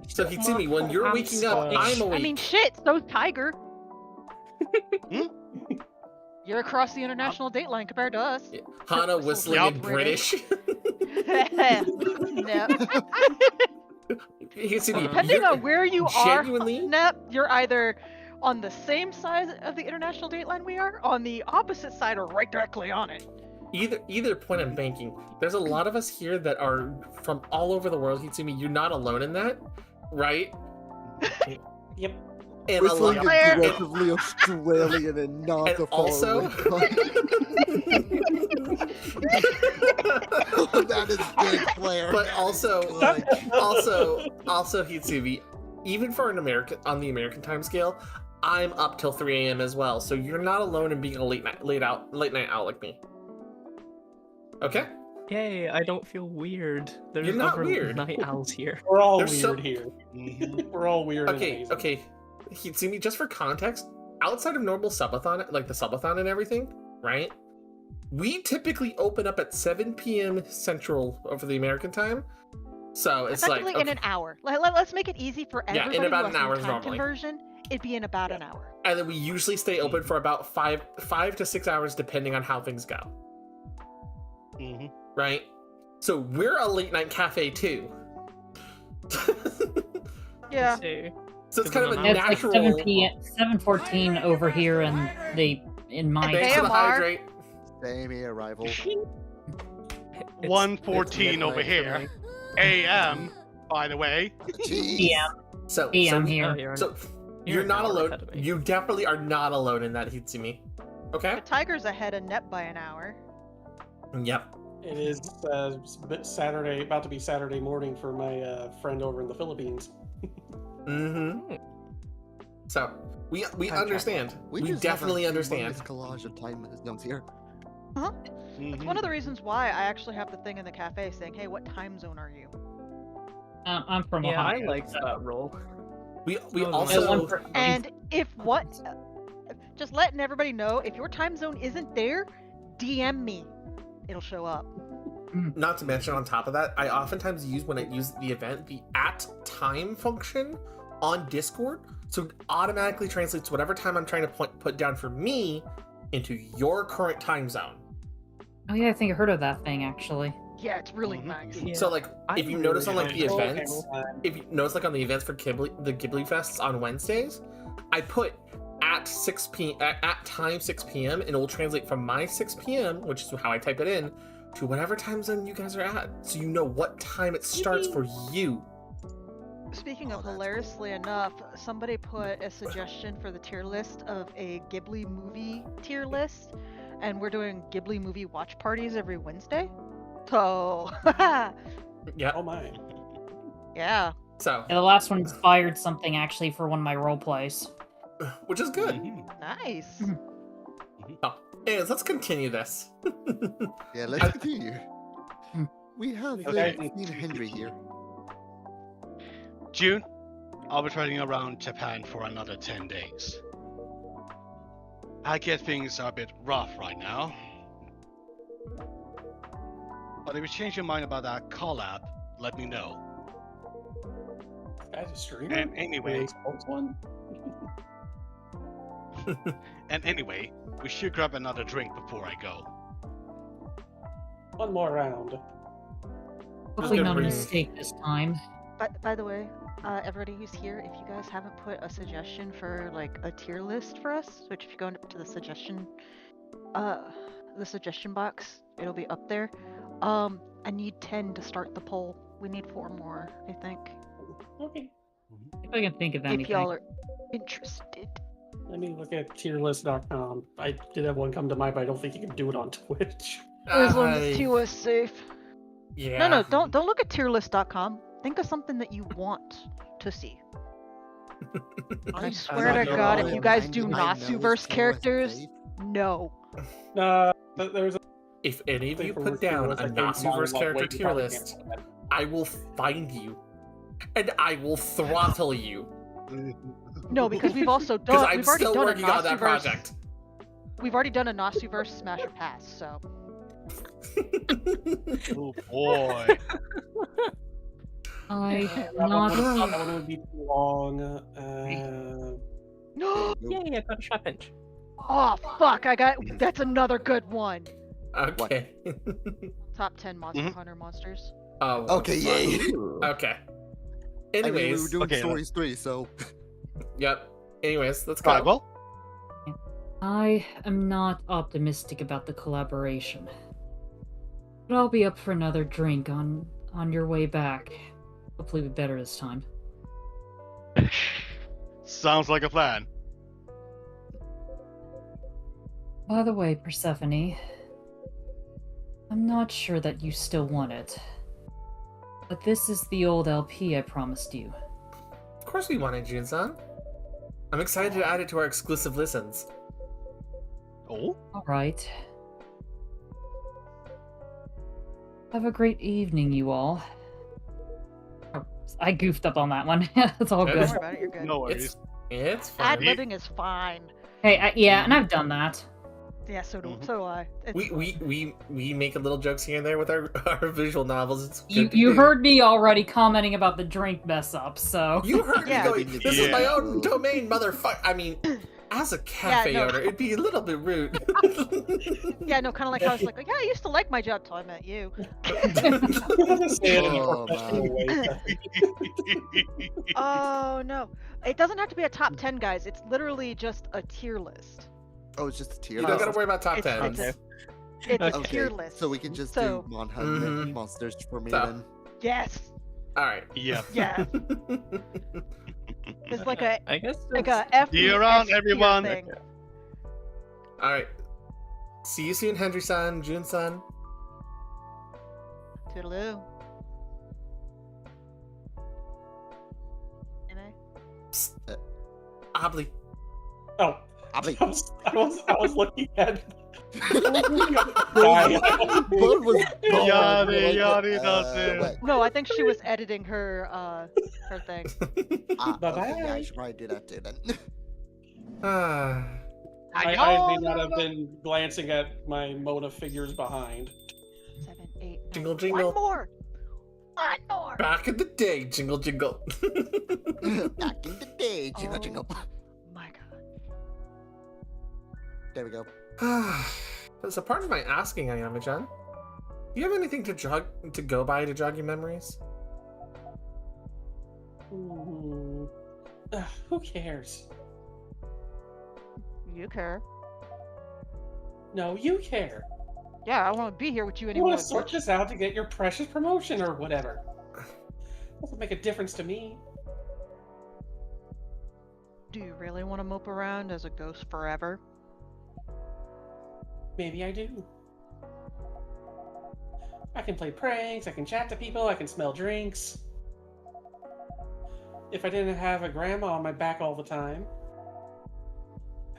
So Hitsumi, when you're waking up, I'm awake. I mean, shit, so's Tiger. You're across the international date line compared to us. Hana whistling in British. No. Hitsumi, Depending on where you genuinely? are, Nep, you're either on the same side of the international date line we are, on the opposite side, or right directly on it. Either point I'm banking. There's a lot of us here that are from all over the world, Hitsumi. You're not alone in that, right? Yep. And Whistling a is lot, relatively Australian and not and the also, that is good, Claire. but also, Good. also Hitsumi, even for an American on the American time scale, I'm up till 3 a.m. as well. So you're not alone in being a late night owl like me. Okay? Yay, I don't feel weird. There's You're not other weird. night owls here. We're all There's weird here. We're all weird. and Okay, amazing. okay. Hitsumi, just for context, outside of normal subathon, like the subathon and everything, right? We typically open up at 7 p.m. Central over the American time. So it's like Effectively in an hour. Let's make it easy for Yeah, everybody in about who an has hour time normally. conversion. It'd be in about an hour. And then we usually stay open for about five to 6 hours, depending on how things go. Right? So we're a late night cafe too. Yeah. So it's kind of a Yeah, it's natural. like 7 p.m. 7:14 over here, and in my Thanks for the hydrate. Same here, rival. 1:14 over here. AM, by the way. PM. So PM so, here. So you're not alone. You definitely are not alone in that, Hitsumi. Okay? The Tiger's ahead of Nep by an hour. Yep. It is Saturday, about to be Saturday morning for my friend over in the Philippines. Mm-hmm. So we understand. We just definitely have a understand. humongous collage of time zones here. Huh? It's one of the reasons why I actually have the thing in the cafe saying, "Hey, what time zone are you?" I'm from Yeah, I Ohio. like that role. We Oh, also And if just letting everybody know, if your time zone isn't there, DM me. It'll show up. Not to mention, on top of that, I oftentimes use when I use the event the @time function on Discord, so it automatically translates whatever time I'm trying to put down for me into your current time zone. Oh yeah, I think I heard of that thing actually. Yeah, it's really nice. So like, if you notice on like the Oh, okay, events, well, fine. if you notice like on the events for the Ghibli Fests on Wednesdays, I put at time 6 p.m. and it will translate from my 6 p.m., which is how I type it in, to whatever time zone you guys are at, so you know what time it starts for you. Speaking of hilariously enough, somebody put a suggestion for the tier list of a Ghibli movie tier list, and we're doing Ghibli movie watch parties every Wednesday. So, Yeah. Oh my. yeah. So, Yeah, the last one inspired something actually for one of my role plays. which is good. Nice. Oh, anyways, let's continue this. Yeah, let's continue. We have Okay. seen Henry here. June, I'll be traveling around Japan for another 10 days. I get things are a bit rough right now. But if you change your mind about that collab, let me know. Guy's a streamer? And anyway, one? and anyway, we should grab another drink before I go. One more round. Hopefully good not a bring- mistake this time. By the way, everybody who's here, if you guys haven't put a suggestion for like a tier list for us, which if you go into the suggestion box, it'll be up there. I need 10 to start the poll. We need 4 more, I think. Okay. If I can think of If anything. y'all are interested. Let me look at tierlist.com. I did have one come to mind, but I don't think you can do it on Twitch. As long as tier list safe. Yeah. No, don't look at tierlist.com. Think of something that you want to see. And I swear to God, if you guys do Nasuverse characters, no. There's If any of thing you for put tier down list a I came to mind, Nasuverse like, character wait, you tier probably list, can't do I will find you. And I will throttle you. No, because we've also Because done. I'm We've already still done a working on that Nasuverse. project. We've already done a Nasuverse Smash or Pass, so. Oh boy. I That not. one would be too long. Yay, I got a shot pinch. Oh fuck! That's another good one. Okay. Top 10 Monster Hunter monsters. Oh. Okay, yay. Okay. I mean, we Anyways. were doing stories 3, so. Yep. Anyways, let's go. Alright, well. I am not optimistic about the collaboration. But I'll be up for another drink on your way back. Hopefully be better this time. Sounds like a plan. By the way, Persephone, I'm not sure that you still want it. But this is the old LP I promised you. Of course we want it, Jun-san. I'm excited to add it to our exclusive listens. Oh? Alright. Have a great evening, you all. Oh, I goofed up on that one. It's all good. Don't worry about it, you're good. No worries. It's fine. Ad-libbing is fine. Hey, yeah, and I've done that. Yeah, so do I. It's We make little jokes here and there with our visual novels. It's You good to do. heard me already commenting about the drink mess up, so. You heard Yeah. me going, this is my own domain, motherfucker. I mean, as a cafe no. owner, it'd be a little bit rude. Yeah, no, kind of like I was like, yeah, I used to like my job till I met you. Oh, man. Oh no, it doesn't have to be a top 10, guys. It's literally just a tier list. Oh, it's just a tier You list. don't gotta worry about top It's 10s. a tier list. So we can just So- do Mhm. monsters for me So. then. Yes. Alright. Yeah. Yeah. It's like a I guess like a F. See you around, tier everyone. thing. Alright. See you soon, Henry-san, Jun-san. Toodaloo. Obly. Oh, Obly. I was looking at. Bud was Yadi, yadi, nothing. No, I think she was editing her thing. Okay, yeah, I should probably do that too then. Ah. I may not have been glancing at my Mona figures behind. 7, 8, 9. Jingle, jingle. One more. One more. Back in the day, jingle, jingle. Back in the day, jingle, Oh. jingle. My God. There we go. As a part of my asking, Ayama-chan, do you have anything to go by to jog your memories? Who cares? You care. No, you care. Yeah, I want to be here with you You anymore. want to sort this out to get your precious promotion or whatever. Doesn't make a difference to me. Do you really want to mope around as a ghost forever? Maybe I do. I can play pranks, I can chat to people, I can smell drinks. If I didn't have a grandma on my back all the time,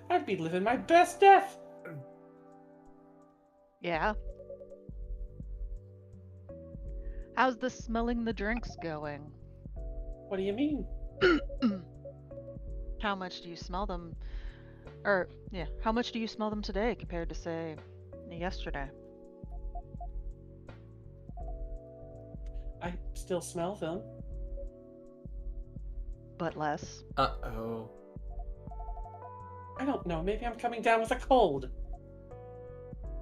I'd be living my best death. Yeah. How's the smelling the drinks going? What do you mean? How much do you smell them? Or, yeah, how much do you smell them today compared to, say, yesterday? I still smell them. But less. Uh-oh. I don't know, maybe I'm coming down with a cold.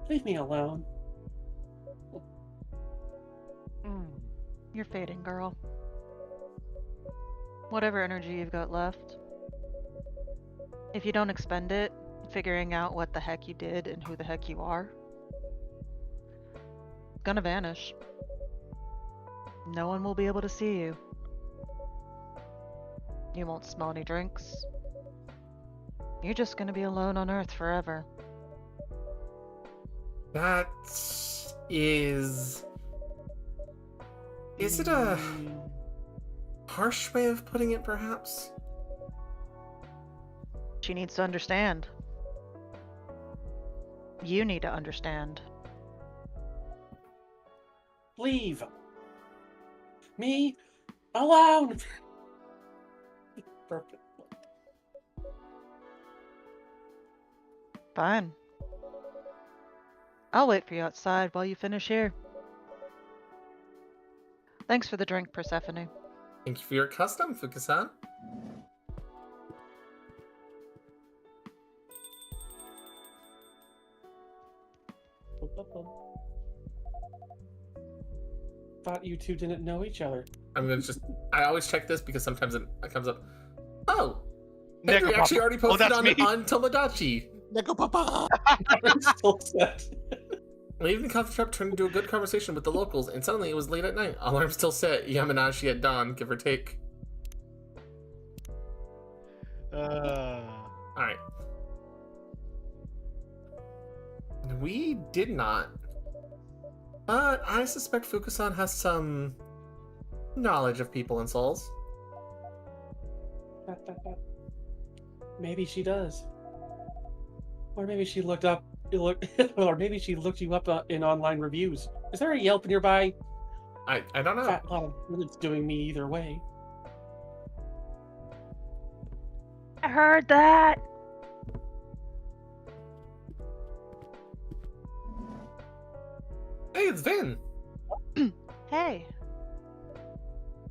Leave me alone. You're fading, girl. Whatever energy you've got left. If you don't expend it, figuring out what the heck you did and who the heck you are, it's gonna vanish. No one will be able to see you. You won't smell any drinks. You're just gonna be alone on Earth forever. That is... Is it a harsh way of putting it, perhaps? She needs to understand. You need to understand. Leave me alone. Fine. I'll wait for you outside while you finish here. Thanks for the drink, Persephone. Thank you for your custom, Fukusan. Thought you two didn't know each other. I'm gonna just... I always check this because sometimes it comes up. Oh! Henry actually already posted on Tomodachi. Neko Papa! Leaving the coffee shop turned into a good conversation with the locals, and suddenly it was late at night. Alarm still set. Yamanashi at dawn, give or take. Alright. We did not. But I suspect Fukusan has some knowledge of people and souls. Maybe she does. Or maybe she looked up, or maybe she looked you up in online reviews. Is there a Yelp nearby? I don't know. Fat lot of it's doing me either way. I heard that. Hey, it's Vin. Hey.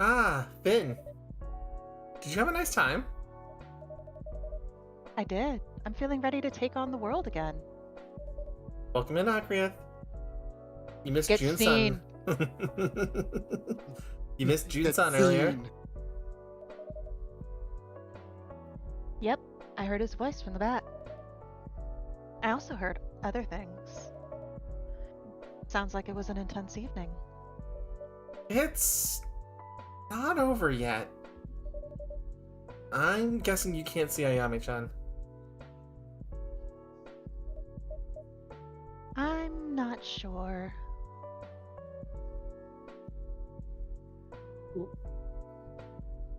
Ah, Vin. Did you have a nice time? I did. I'm feeling ready to take on the world again. Welcome in, Akriath. You missed Get June-san. seen. You missed June-san earlier. Yep, I heard his voice from the back. I also heard other things. Sounds like it was an intense evening. It's not over yet. I'm guessing you can't see Ayame-chan. I'm not sure.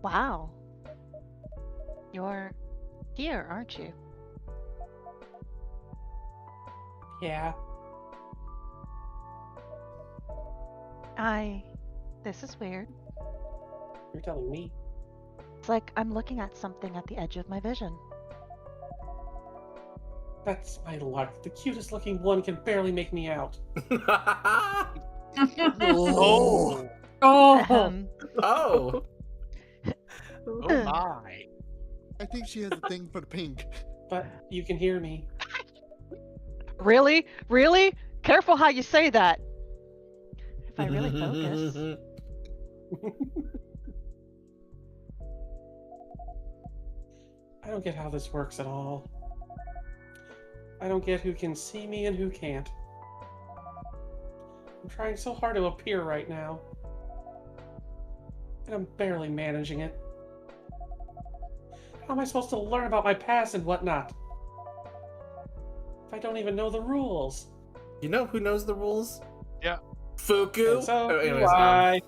Wow. You're here, aren't you? Yeah. This is weird. You're telling me. It's like I'm looking at something at the edge of my vision. That's my luck. The cutest looking one can barely make me out. Oh. Oh. Oh. Oh my. I think she has a thing for the pink. But you can hear me. Really? Really? Careful how you say that. If I really focus. I don't get how this works at all. I don't get who can see me and who can't. I'm trying so hard to appear right now. And I'm barely managing it. How am I supposed to learn about my past and whatnot? If I don't even know the rules. You know who knows the rules? Yeah. Fuku? And so Oh, anyways, do I.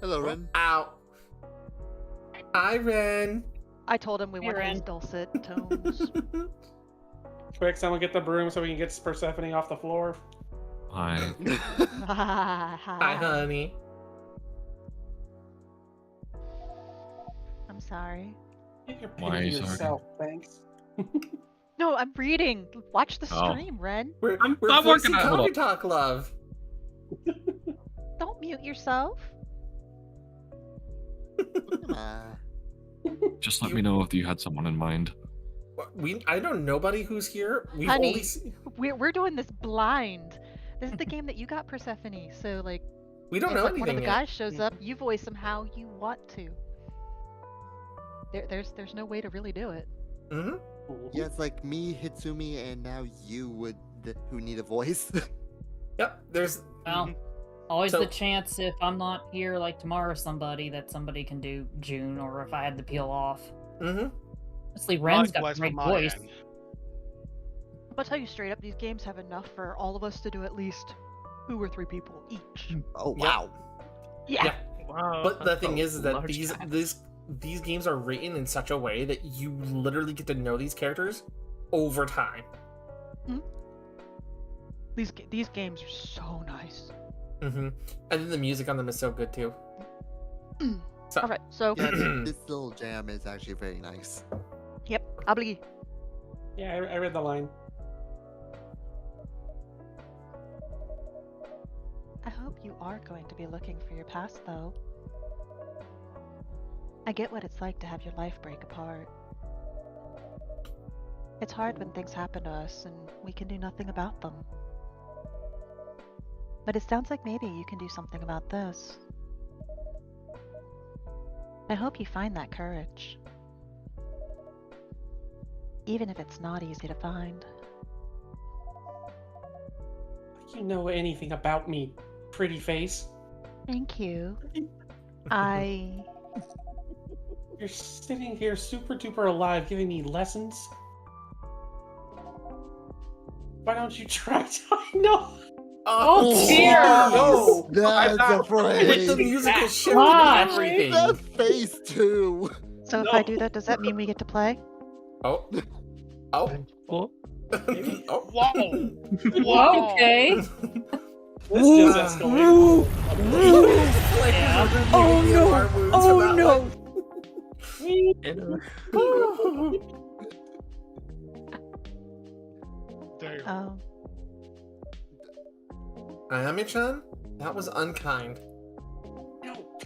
Hello, Ren. Ow. Hi, Ren. I told him we Here, wanted his Ren. dulcet tones. Quick, someone get the broom so we can get Persephone off the floor. Hi. Hi, honey. I'm sorry. Get your Why are pity you sorry? yourself, thanks. No, I'm reading. Watch the Oh. stream, Ren. We're not voicing working on it. coffee talk, love. Don't mute yourself. Just let me know if you had someone in mind. I know nobody who's here. We've Honey, only seen... we're doing this blind. This is the game that you got, Persephone. So like, We don't if know like, one of anything the yet. guys shows up, you voice him how you want to. There's no way to really do it. Mm-hmm. Yeah, it's like me, Hitsumi, and now you who need a voice. Yep, there's... Well, always So- the chance if I'm not here like tomorrow, somebody can do June, or if I had to peel off. Mm-hmm. Honestly, Ren's got a Likewise great from my voice. end. I'm gonna tell you straight up, these games have enough for all of us to do at least 2 or 3 people each. Oh Yep. wow. Yeah. Wow. But the that's thing a is that large cast. these games are written in such a way that you literally get to know these characters over time. These games are so nice. Mm-hmm. And then the music on them is so good too. So, All right, so Yeah, this little jam is actually very nice. yep, obligé. Yeah, I read the line. I hope you are going to be looking for your past, though. I get what it's like to have your life break apart. It's hard when things happen to us and we can do nothing about them. But it sounds like maybe you can do something about this. I hope you find that courage. Even if it's not easy to find. You know anything about me, pretty face? Thank you. You're sitting here super duper alive giving me lessons? Why don't you try to... No! Oh dear! No! That's a phrase. With the musical shift Gosh. and everything. That face too. So if I do that, does that mean we get to play? Oh. Oh. Well, Oh. Whoa! Whoa! Okay. This just escalated. Oh no! Oh no! Damn. Ayami-chan, that was unkind. No.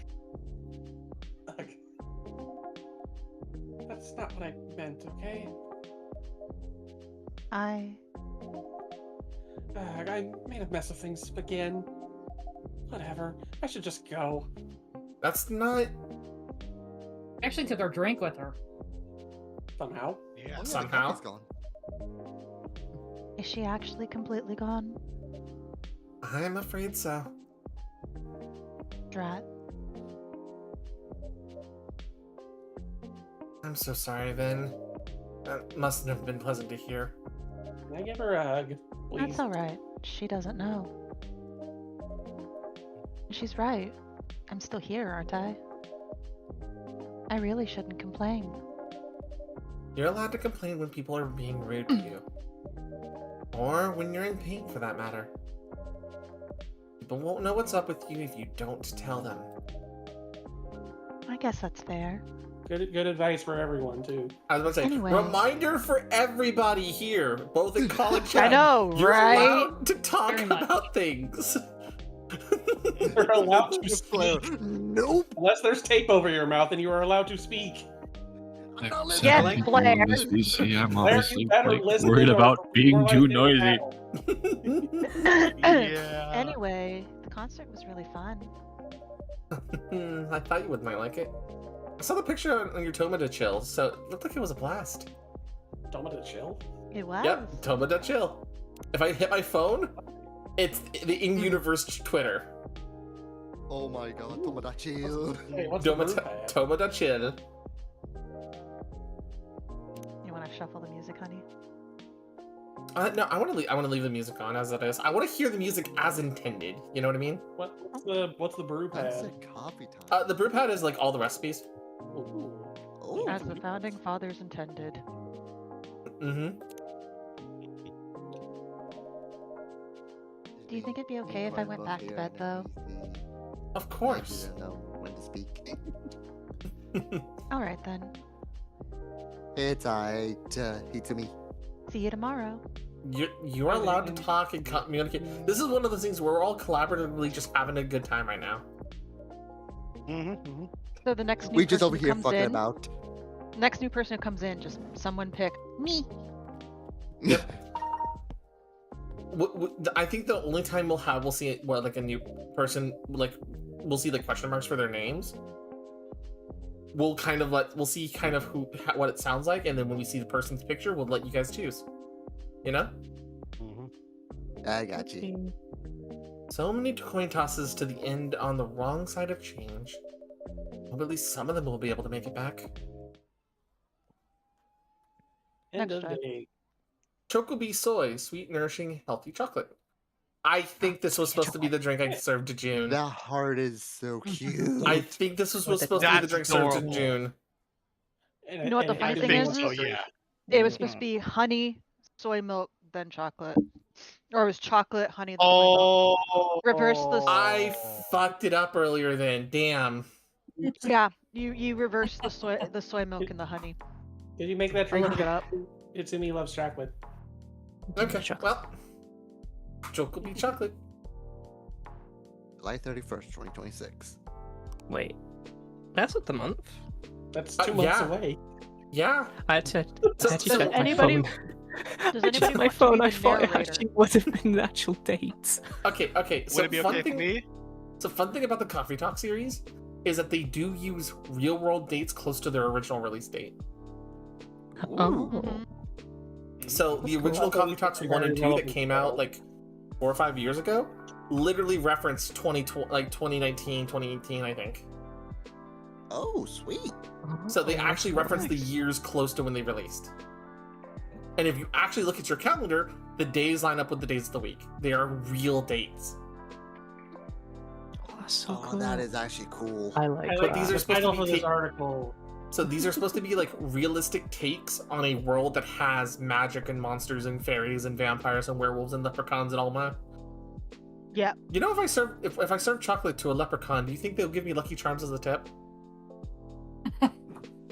That's not what I meant, okay? I made a mess of things again. Whatever. I should just go. That's not... Actually took our drink with her. Somehow. Yeah. Oh, yeah, Somehow. the coffee's gone. Is she actually completely gone? I'm afraid so. Drat. I'm so sorry, Vin. That mustn't have been pleasant to hear. Can I give her a hug, please? That's alright. She doesn't know. She's right. I'm still here, aren't I? I really shouldn't complain. You're allowed to complain when people are being rude to you. Or when you're in pain, for that matter. People won't know what's up with you if you don't tell them. I guess that's fair. Good advice for everyone, too. I was about to say, Anyway. reminder for everybody here, both in college I and know, you're right? allowed to talk Very much. about things. You're allowed to speak. Nope. Unless there's tape over your mouth and you are allowed to speak. Except Yes, for Blair. this VC, I'm Blair, you obviously better like, listen worried to about her being before I too do noisy. battle. Yeah. Anyway, the concert was really fun. I thought you would might like it. I saw the picture on your Tomada Chill, so it looked like it was a blast. Tomada Chill? It was. Yep, Tomada Chill. If I hit my phone, it's the in-universe Twitter. Oh my god, Tomodachi. Hey, what's the bird pad? Tomada Chill. You want to shuffle the music, honey? No, I want to leave the music on as it is. I want to hear the music as intended. You know what I mean? What's the brew That's pad? a coffee time. The brew pad is like all the recipes. Ooh. Oh, As the founding fathers intended. Mm-hmm. Do you think it'd be okay if I went back to bed, though? Of I course. didn't know when to speak. Alright then. It's alright, Hitsumi. See you tomorrow. You're allowed to talk and communicate. This is one of those things where we're all collaboratively just having a good time right now. Mm-hmm. So the next new We just person over who here comes fucking in, about. next new person who comes in, just someone pick me. I think the only time we'll see it, like a new person, like we'll see the question marks for their names. We'll see kind of what it sounds like, and then when we see the person's picture, we'll let you guys choose. You know? I got you. So many coin tosses to the end on the wrong side of change. But at least some of them will be able to make it back. End Next of time. day. Chocobee soy, sweet, nourishing, healthy chocolate. I think this was supposed to be the drink I served to June. That heart is so cute. I think this was supposed to be the That's drink served to adorable. June. You know what the funny I thing think is? so, yeah. It was supposed to be honey, soy milk, then chocolate. Or it was chocolate, honey, then soy milk. Reverse the. I fucked it up earlier then. Damn. Yeah, you reverse the soy milk and the honey. Did you make that Or drink? look it up. Itsumi loves chocolate. Okay, well. Chocobee chocolate. July 31st, 2026. Wait, that's not the month. That's 2 months yeah. away. Yeah. I had to Does check anybody? my phone. Does I anybody checked my want to phone. be I the thought it narrator? actually would have been the actual date. Okay. So Would it be okay for me? So fun thing about the Coffee Talk series is that they do use real world dates close to their original release date. Oh. So the original Coffee Talks 1 and 2 that came out like 4 or 5 years ago literally referenced 2019, 2018, I think. Oh, sweet. So they actually reference the years close to when they released. And if you actually look at your calendar, the days line up with the days of the week. They are real dates. Oh, that's so Oh, cool. that is actually cool. I like But these are the supposed title to for be this article. So these are supposed to be like realistic takes on a world that has magic and monsters and fairies and vampires and werewolves and leprechauns and all that. Yeah. You know, if I serve chocolate to a leprechaun, do you think they'll give me Lucky Charms as a tip?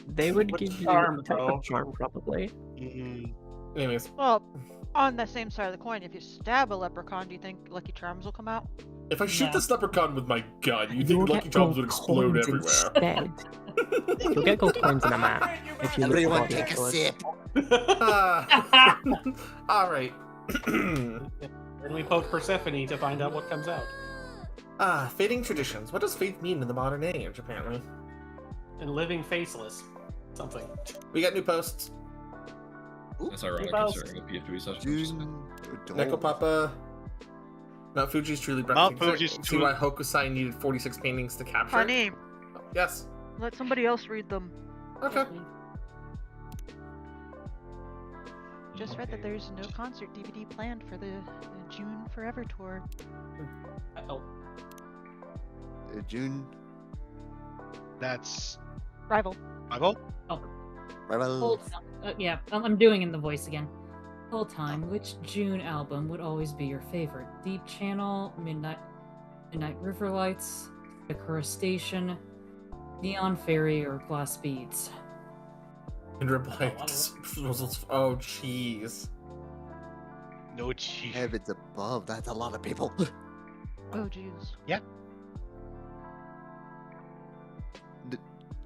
They would What give you charm, a type though? of charm, probably. Anyways, Well, on the same side of the coin, if you stab a leprechaun, do you think Lucky Charms will come out? if I shoot this leprechaun with my gun, you You'll think Lucky get Charms gold would explode coins everywhere? instead. You'll get gold coins in a map if you look Everyone for take a sip. All right. And we poke Persephone to find out what comes out. Fading traditions. What does faith mean in the modern age, apparently? And living faceless. Something. We got new posts. That's ironic Mouse. considering if you have to be such a Neko Papa. Mount Fuji is truly Mount breathtaking. Fuji's See true- why Hokusai needed 46 paintings to capture. Honey, Yes. let somebody else read them. Okay. Just read that there's no concert DVD planned for the June Forever tour. Oh. June. That's Rival. Rival? Hold on. Yeah, I'm doing in the voice again. Whole time, which June album would always be your favorite? Deep Channel, Midnight River Lights, Sakura Station, Neon Fairy, or Glass Beads? And reply. Oh, jeez. No cheese. Heavens above, that's a lot of people. Oh, jeez. Yeah.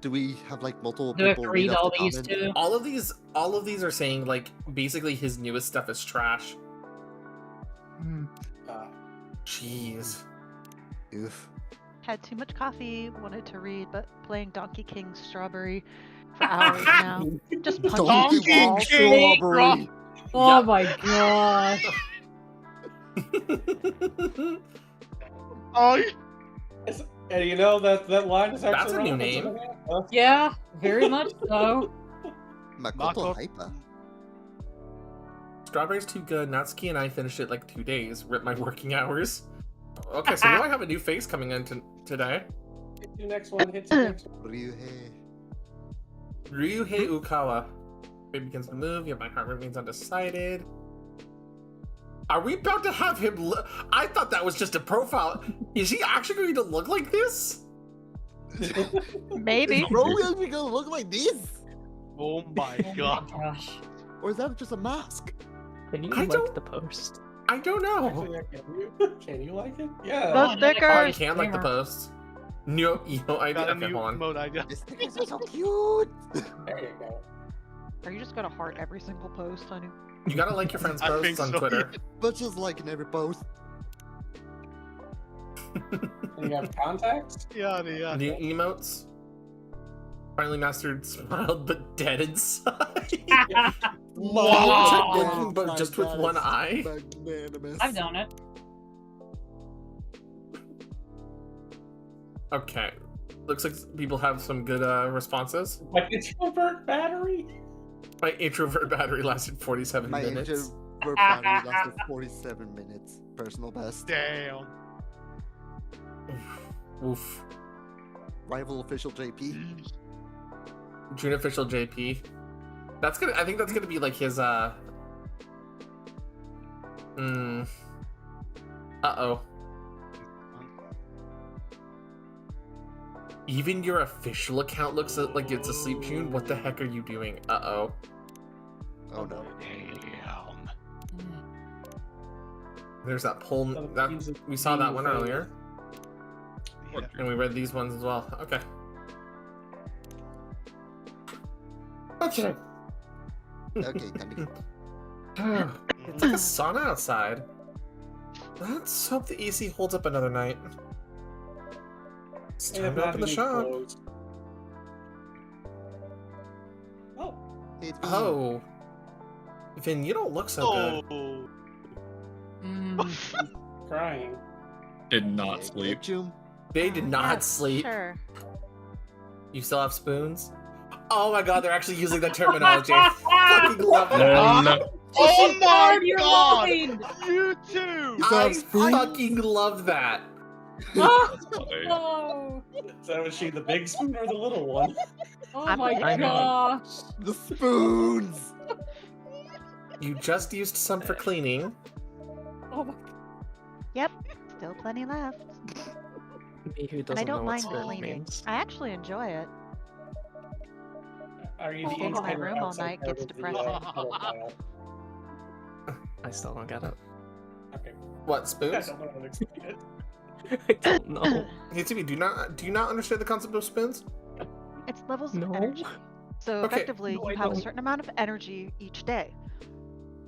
Do we have like multiple Do I have people to read off all the these comment? too? All of these are saying like basically his newest stuff is trash. Jeez. Oof. Had too much coffee, wanted to read, but playing Donkey Kong's Strawberry for hours now. Just punching Donkey walls. King Strawberry. Oh my god. Oh, And you know that line is actually That's a new relevant to name. the game. Yeah, very much so. Makoto Hyper. Strawberry's too good. Natsuki and I finished it like 2 days. Rip my working hours. Okay, so we might have a new face coming in today. Hit you next one. Hit you next one. Ryuhei Ukawa. Baby begins to move. Yet my heart remains undecided. Are we about to have him? I thought that was just a profile. Is he actually going to look like this? Maybe. Is Bro actually gonna look like this? Oh my god. Gosh. Or is that just a mask? Can you I like don't- the post? I don't know. Actually, can you like it? Yeah. Those Oh, you stickers. can like the posts. No, I Got a okay, new hold on. mode idea. The stickers are so cute. There you go. Are you just gonna heart every single post, honey? You gotta like your friends' I posts think on so, Twitter. But just liking every post. And you have contacts? Yeah. New emotes. Finally mastered smiled but dead inside. Wow. But just with one eye. Magnanimous. I've done it. Okay. Looks like people have some good responses. Like it's your burnt battery? My introvert battery lasted 47 My minutes. introvert battery lasted 47 minutes. Personal best. Damn. Oof. Rival official JP. June official JP. That's gonna. I think that's gonna be like his. Uh-oh. Even your official account looks like it's asleep, June. What the heck are you doing? Uh-oh. Oh no. Damn. There's that poll. That, we saw that one earlier. Yeah. And we read these ones as well. Okay. Okay. Okay, time to go. It's like a sauna outside. Let's hope the AC holds up another night. It's They time have to not open the been shop. closed. Oh. It's Oh. Vin, you don't look so good. Oh. Crying. Did not sleep. They did not Yes, sleep. Sure. You still have spoons? Oh my god, they're actually using the terminology. I fucking love that. Oh my You're god! lying. You too! I fucking love that. Oh, So was she the big spoon or the little one? oh I'm my picking gosh. The spoons! You just used some for cleaning. Oh my. Yep. Still plenty left. Me who And doesn't I know don't what mind spoon cleaning. means. I actually enjoy it. Are you Staying the in my insider room all outside night part gets of the, depressing. pedophile? I still don't get it. Okay. What, I spoons? don't know how to explain it. I don't know. Hey, Timmy, do you not understand the concept of spoons? It's levels No. of energy. So Okay. effectively, No, you I have a don't. certain amount of energy each day.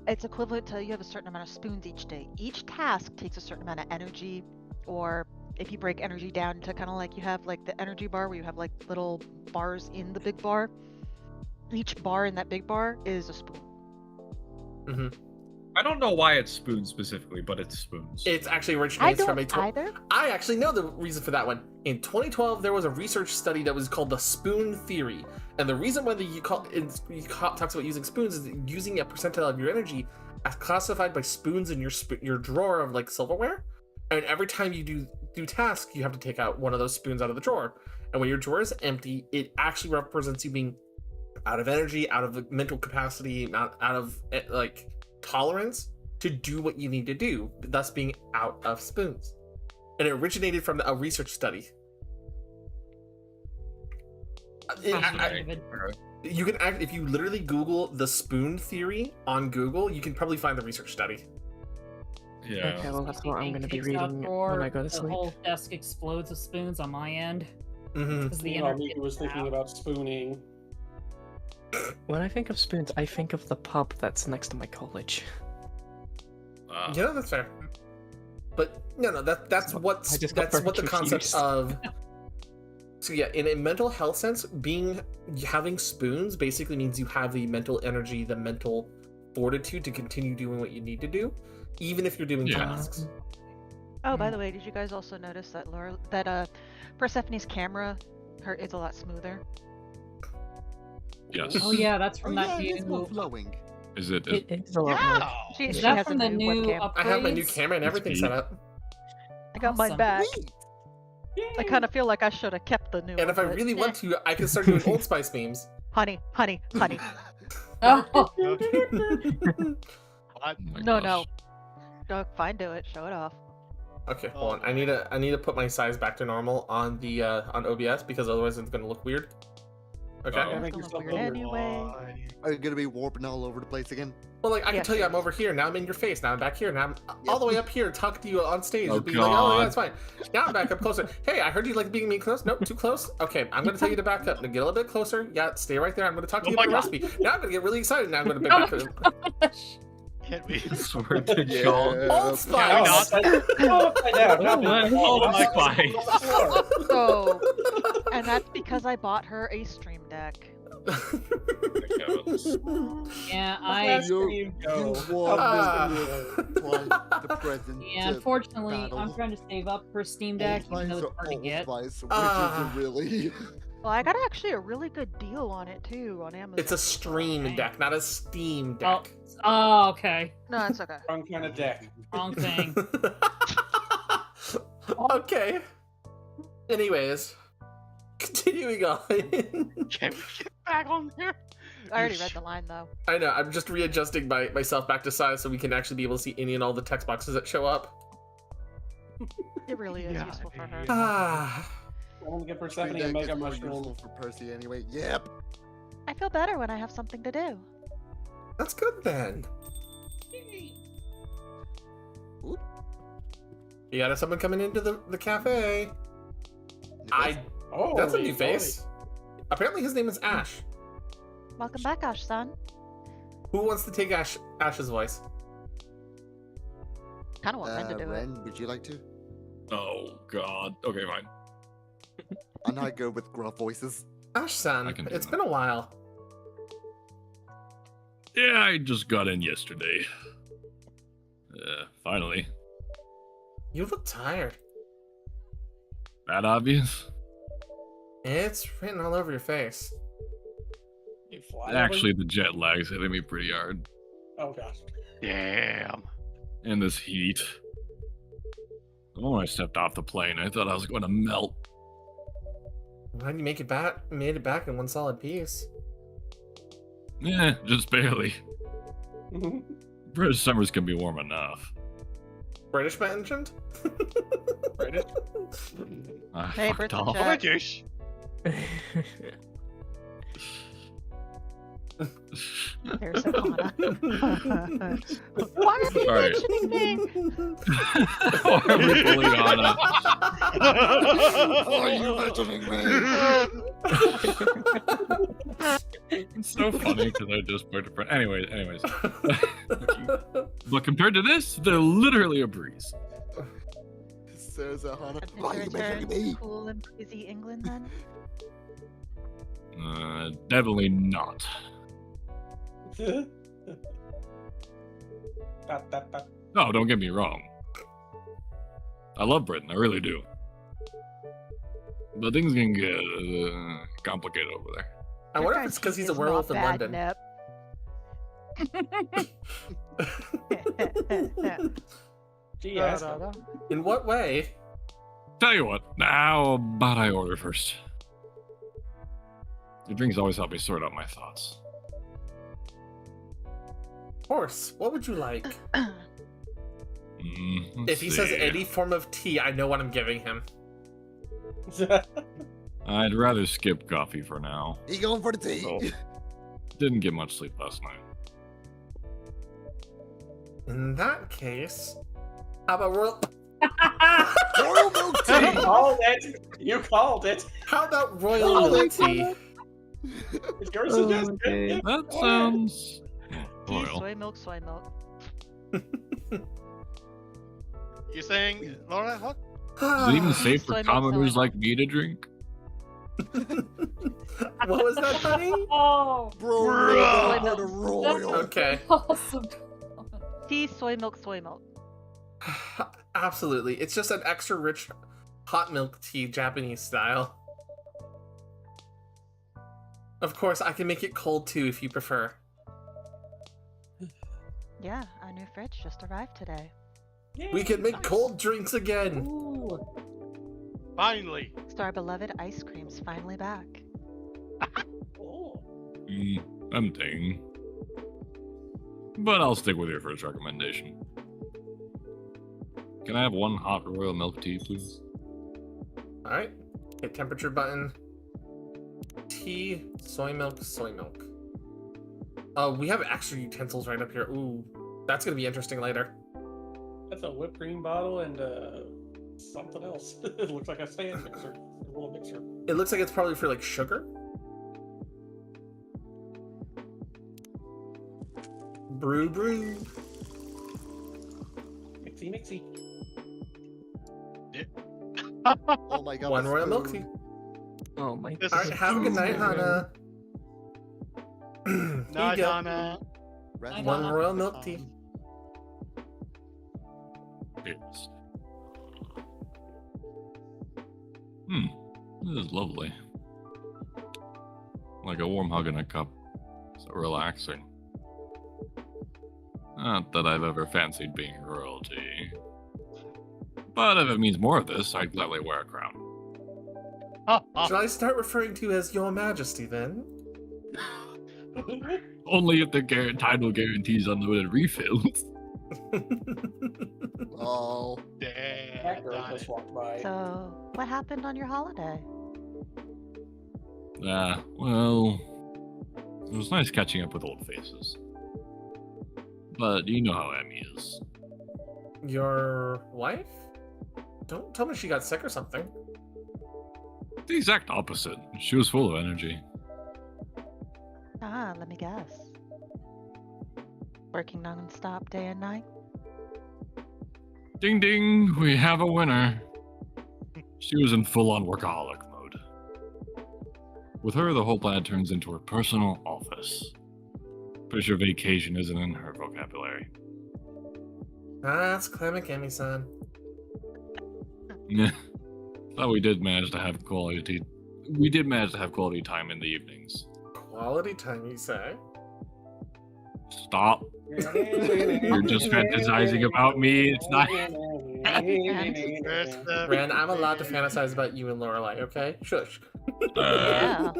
It's equivalent to you have a certain amount of spoons each day. Each task takes a certain amount of energy, or if you break energy down to kind of like you have like the energy bar where you have like little bars in the big bar. Each bar in that big bar is a spoon. Mm-hmm. I don't know why it's spoons specifically, but it's spoons. It's actually I originates from don't a. either. I actually know the reason for that one. In 2012, there was a research study that was called the spoon theory, and the reason why talks about using spoons is using a percentile of your energy as classified by spoons in your drawer of like silverware, and every time you do tasks, you have to take out one of those spoons out of the drawer, and when your drawer is empty, it actually represents you being out of energy, out of mental capacity, out of like tolerance to do what you need to do, thus being out of spoons. And it originated from a research study. You can if you literally Google the spoon theory on Google, you can probably find the research study. Yeah. Okay, well that's what I'm going to be Takes out reading drawer, when I go to the sleep. whole desk explodes with spoons on my end. Mm-hmm. Because the Meanwhile, energy Mika was thinking out. about spooning. When I think of spoons, I think of the pub that's next to my college. Yeah, that's fair. But no, that's what I just got that's what the very concept confused. of. So yeah, in a mental health sense, having spoons basically means you have the mental energy, the mental fortitude to continue doing what you need to do, even if you're doing tasks. Oh, by the way, did you guys also notice that Persephone's camera, is a lot smoother? Yes. Oh yeah, that's from that It's more new. flowing. Is it? It's a lot Yeah. more. She Is she that has from a the new new webcam. I have my new upgrades? camera and everything set up. I got mine Awesome. back. Sweet. I kind of feel like I should have kept the new And one. if I but really eh. want to, I can start doing Old Spice memes. Honey, honey, honey. Oh, What? Oh my No, gosh. no. Fine, do it. Show it off. Okay, hold on. I need to put my size back to normal on the on OBS because otherwise it's gonna look weird. Okay. Uh-oh. I think It's you're gonna so look weird weird. anyway. Are you gonna be warping all over the place again? Well, like I can Yeah, tell you, sure. I'm over here now. I'm in your face. Now I'm back here. Now I'm all the way up here talking to you on stage. Oh, and being like, oh yeah, God. it's fine. Now I'm back up closer. Hey, I heard you like being me close. Nope, too close. Okay, I'm gonna tell you to back up. Now get a little bit closer. Yeah, stay right there. I'm gonna talk to Oh you my about the God. recipe. Now I'm gonna get really excited. Now I'm gonna Oh back my up. Can we? Swear to Yeah. God. Old Can we not? Spice. Upside down, not What? the- Old upside Spice. down, on the floor. So, and that's because I bought her a stream deck. yeah, That's I. where you go. won Ah. the present. Yeah, unfortunately, I'm trying to save up for Steam Deck, even though it's hard to get. Spice, which Ah. is it really? Well, I got actually a really good deal on it too on Amazon. It's a stream deck, not a Steam deck. Oh, okay. No, it's okay. Wrong kind of deck. Wrong thing. Okay. Anyways, continuing on. Can we get back on there? I already read the line though. I know, I'm just readjusting myself back to size so we can actually be able to see any and all the text boxes that show up. It really is useful for her. Ah. I'm gonna get Green Persephone a deck Mega is more Mushroom. useful for Percy anyway. Yep. I feel better when I have something to do. That's good then. Oop. You got someone coming into the cafe. Oh, that's a new boy. face. Apparently his name is Ash. Welcome back, Ash-san. Who wants to take Ash's voice? Kind of want Ren to do it. Ren, would you like to? Oh god. Okay, fine. And I go with gruff voices. Ash-san, it's been a while. Yeah, I just got in yesterday. Finally. You look tired. That obvious? It's written all over your face. You fly Actually, the jet lag's hitting me pretty hard. Oh gosh. Damn. And this heat. Oh, when I stepped off the plane, I thought I was going to melt. Why did you make it back? Made it back in one solid piece. Yeah, just barely. British summers can be warm enough. British mentioned? British? Hey, fucked Brits in off. chat. British. There's Anna. Why are you Alright. mentioning me? Why are we bullying Anna? Why are you mentioning me? It's so funny because I just put a friend. Anyways. But compared to this, they're literally a breeze. Says Hana. And Why are you is mentioning your me? cool and breezy England then? Definitely not. No, don't get me wrong. I love Britain, I really do. But things can get complicated over there. I wonder if it's because he's a werewolf in London. Gee, In what way? Tell you what, how about I order first? The drinks always help me sort out my thoughts. Horse, what would you like? Let's If he says see. any form of tea, I know what I'm giving him. I'd rather skip coffee for now. He going for the tea. So, didn't get much sleep last night. In that case, how about royal? Royal milk tea. You called it. You called it. How about royal milk tea? Is yours suggested? Yeah, That go sounds Tea, royal. soy milk, soy milk. You saying, Laura, what? Is it even safe Soy for milk, commoners soy like me to drink? What was that, honey? Oh, Bro, Soy we're milk. the royal. Okay. awesome. Tea, soy milk, soy milk. Absolutely. It's just an extra rich hot milk tea, Japanese style. Of course, I can make it cold too if you prefer. Yeah, our new fridge just arrived today. We can make cold drinks again. Ooh. Finally. So our beloved ice cream's finally back. Tempting. But I'll stick with your first recommendation. Can I have one hot royal milk tea, please? Alright. Hit temperature button. Tea, soy milk, soy milk. Oh, we have extra utensils right up here. Ooh, that's gonna be interesting later. That's a whipped cream bottle and something else. It looks like a stand mixer, a little mixer. It looks like it's probably for like sugar. Brew, brew. Mixy, mixy. Oh my god. One my royal milk spoon. tea. Oh my This Alright, have a good night, Hannah. No, Donna. Red One tea. royal milk tea. Cheers. This is lovely. like a warm hug in a cup. So relaxing. Not that I've ever fancied being royalty. But if it means more of this, I'd gladly wear a crown. Should I start referring to you as Your Majesty then? Only if the title guarantees unlimited refills. Oh. That girl just walked by. So, what happened on your holiday? Well, it was nice catching up with old faces. But you know how Emmy is. Your wife? Don't tell me she got sick or something. The exact opposite. She was full of energy. Ah, let me guess. Working non-stop day and night? Ding ding, we have a winner. She was in full-on workaholic mode. With her, the whole planet turns into her personal office. Pretty sure vacation isn't in her vocabulary. That's Clement Emmy-san. Yeah. Thought we did manage to have quality. We did manage to have quality time in the evenings. Quality time, you say? Stop. You're just fantasizing about me. It's not. Ren, I'm allowed to fantasize about you and Lorelai, okay? Shush. Yeah.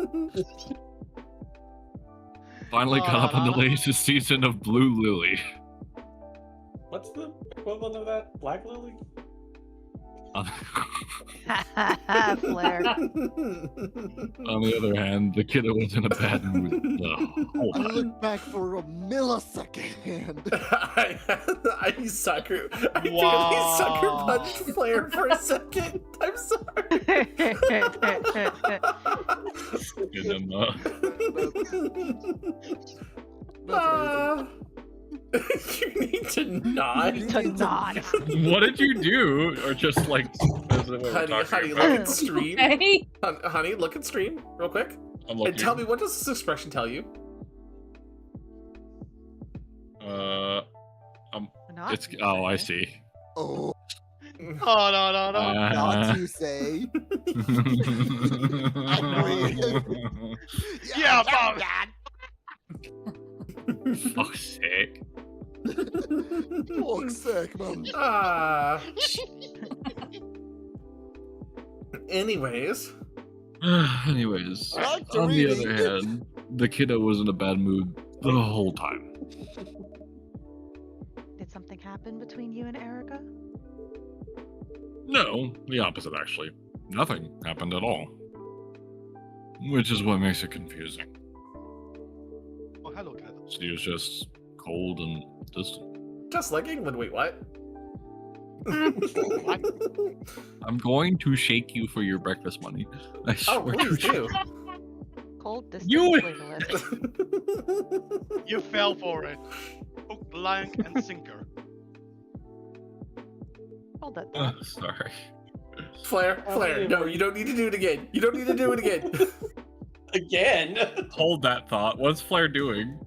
Finally caught up on the latest season of Blue Lily. What's the equivalent of that? Black Lily? Flair. On the other hand, the kiddo was in a bad mood the whole I time. looked back for a millisecond. I sucker. I really sucker punched Flair for a second. I'm sorry. You need to nod. What did you do? Or just like, is it what we're Honey, talking look about? at stream. Okay. Honey, look at stream real quick. I'm And looking. tell me, what does this expression tell you? It's I see. Oh. Oh no. Not to say. Yeah, Bob. Fuck's sake. Fuck's sake, man. Anyways. Anyways, on the other hand, the kiddo was in a bad mood the whole time. Did something happen between you and Erica? No, the opposite actually. Nothing happened at all. Which is what makes it confusing. Oh, hello, Cat. She was just cold and distant. Just like England. Wait, what? I'm going to shake you for your breakfast money. I swear please to do. Cold distance You- legally. You fell for it. Hook, line, and sinker. Hold that. Sorry. Flair, no, you don't need to do it again. You don't need to do it again. Again? Hold that thought. What's Flair doing?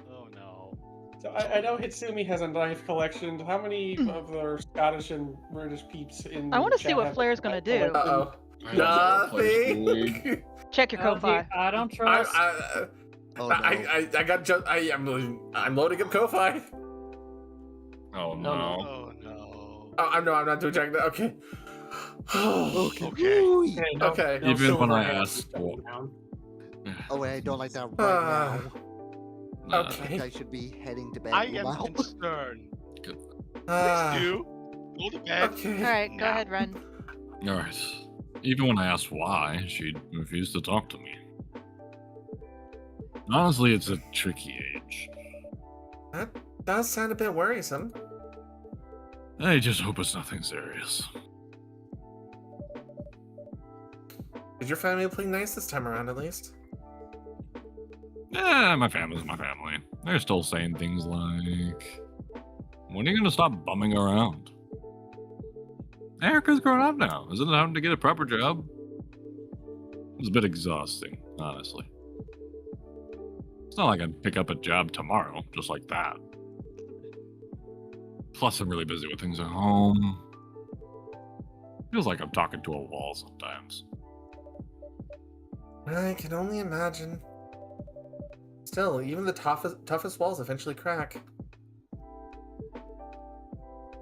Oh no. So I know Hitsumi has a knife collection. How many of their Scottish and British peeps in I want to see chat what have Flair's a gonna knife do. collection? Nothing. Check your Ko-Fi. I don't trust. I got just. I'm loading up Ko-Fi. Oh Oh no. no. Oh, I'm not doing jack. Okay. Okay. Okay. Even when I asked. Oh wait, I don't like that right now. Okay. I think I should be heading to bed I now. am concerned. Ah. Please do. Go to bed. Okay. Alright, go ahead, Ren. Alright. Even when I asked why, she refused to talk to me. Honestly, it's a tricky age. That does sound a bit worrisome. I just hope it's nothing serious. Is your family playing nice this time around, at least? Yeah, my family's my family. They're still saying things like, when are you gonna stop bumming around? Erica's grown up now. Isn't it time to get a proper job? It's a bit exhausting, honestly. It's not like I'd pick up a job tomorrow, just like that. Plus, I'm really busy with things at home. Feels like I'm talking to a wall sometimes. I can only imagine. Still, even the toughest walls eventually crack.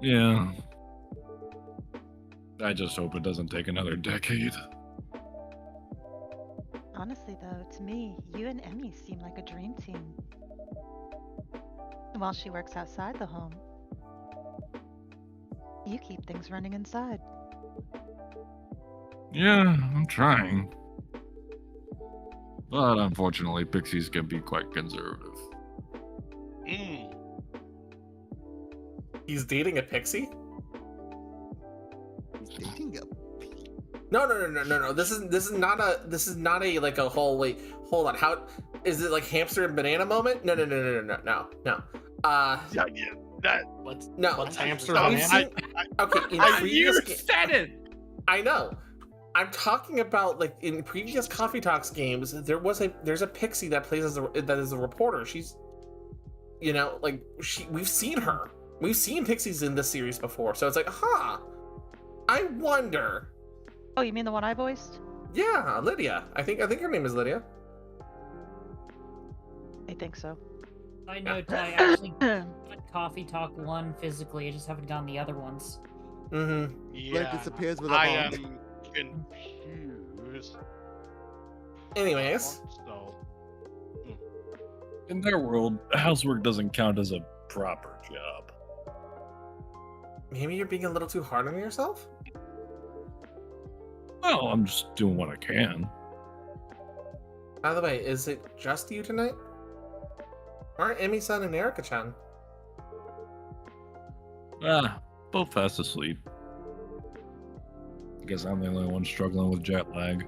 Yeah. I just hope it doesn't take another decade. Honestly, though, to me, you and Emmy seem like a dream team. While she works outside the home, you keep things running inside. Yeah, I'm trying. But unfortunately, pixies can be quite conservative. He's dating a pixie? He's dating a No. This is not a like a whole wait. Hold on. How is it like hamster and banana moment? No. Yeah, that. What's hamster We've banana? seen- okay, in previous said it. I know. I'm talking about like in previous Coffee Talks games. There's a pixie that plays as that is a reporter. She's, we've seen her. We've seen pixies in this series before, so it's like, I wonder. Oh, you mean the one I voiced? Yeah, Lydia. I think her name is Lydia. I think so. I know I actually got Coffee Talk 1 physically, I just haven't gotten the other ones. Mm-hmm. Yeah. disappears with a I bomb. am confused. Anyways. So, In their world, housework doesn't count as a proper job. Maybe you're being a little too hard on yourself? Well, I'm just doing what I can. By the way, is it just you tonight? Aren't Emmy-san and Erica-chan? Both fast asleep. I guess I'm the only one struggling with jet lag.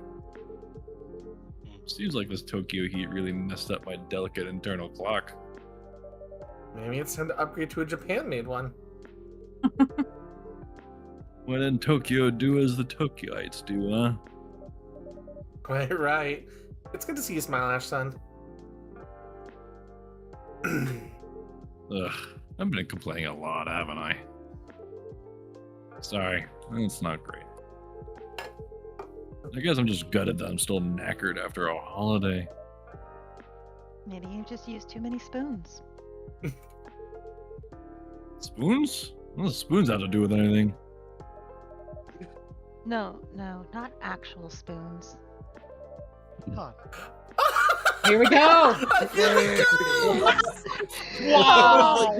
Seems like this Tokyo heat really messed up my delicate internal clock. Maybe it's time to upgrade to a Japan-made one. When in Tokyo, do as the Tokyoites do, huh? Quite right. It's good to see you smile, Ash-san. Ugh, I've been complaining a lot, haven't I? Sorry, it's not great. I guess I'm just gutted that I'm still knackered after a holiday. Maybe you just used too many spoons. Spoons? What does spoons have to do with anything? No, not actual spoons. Here we go! Here we go! wow!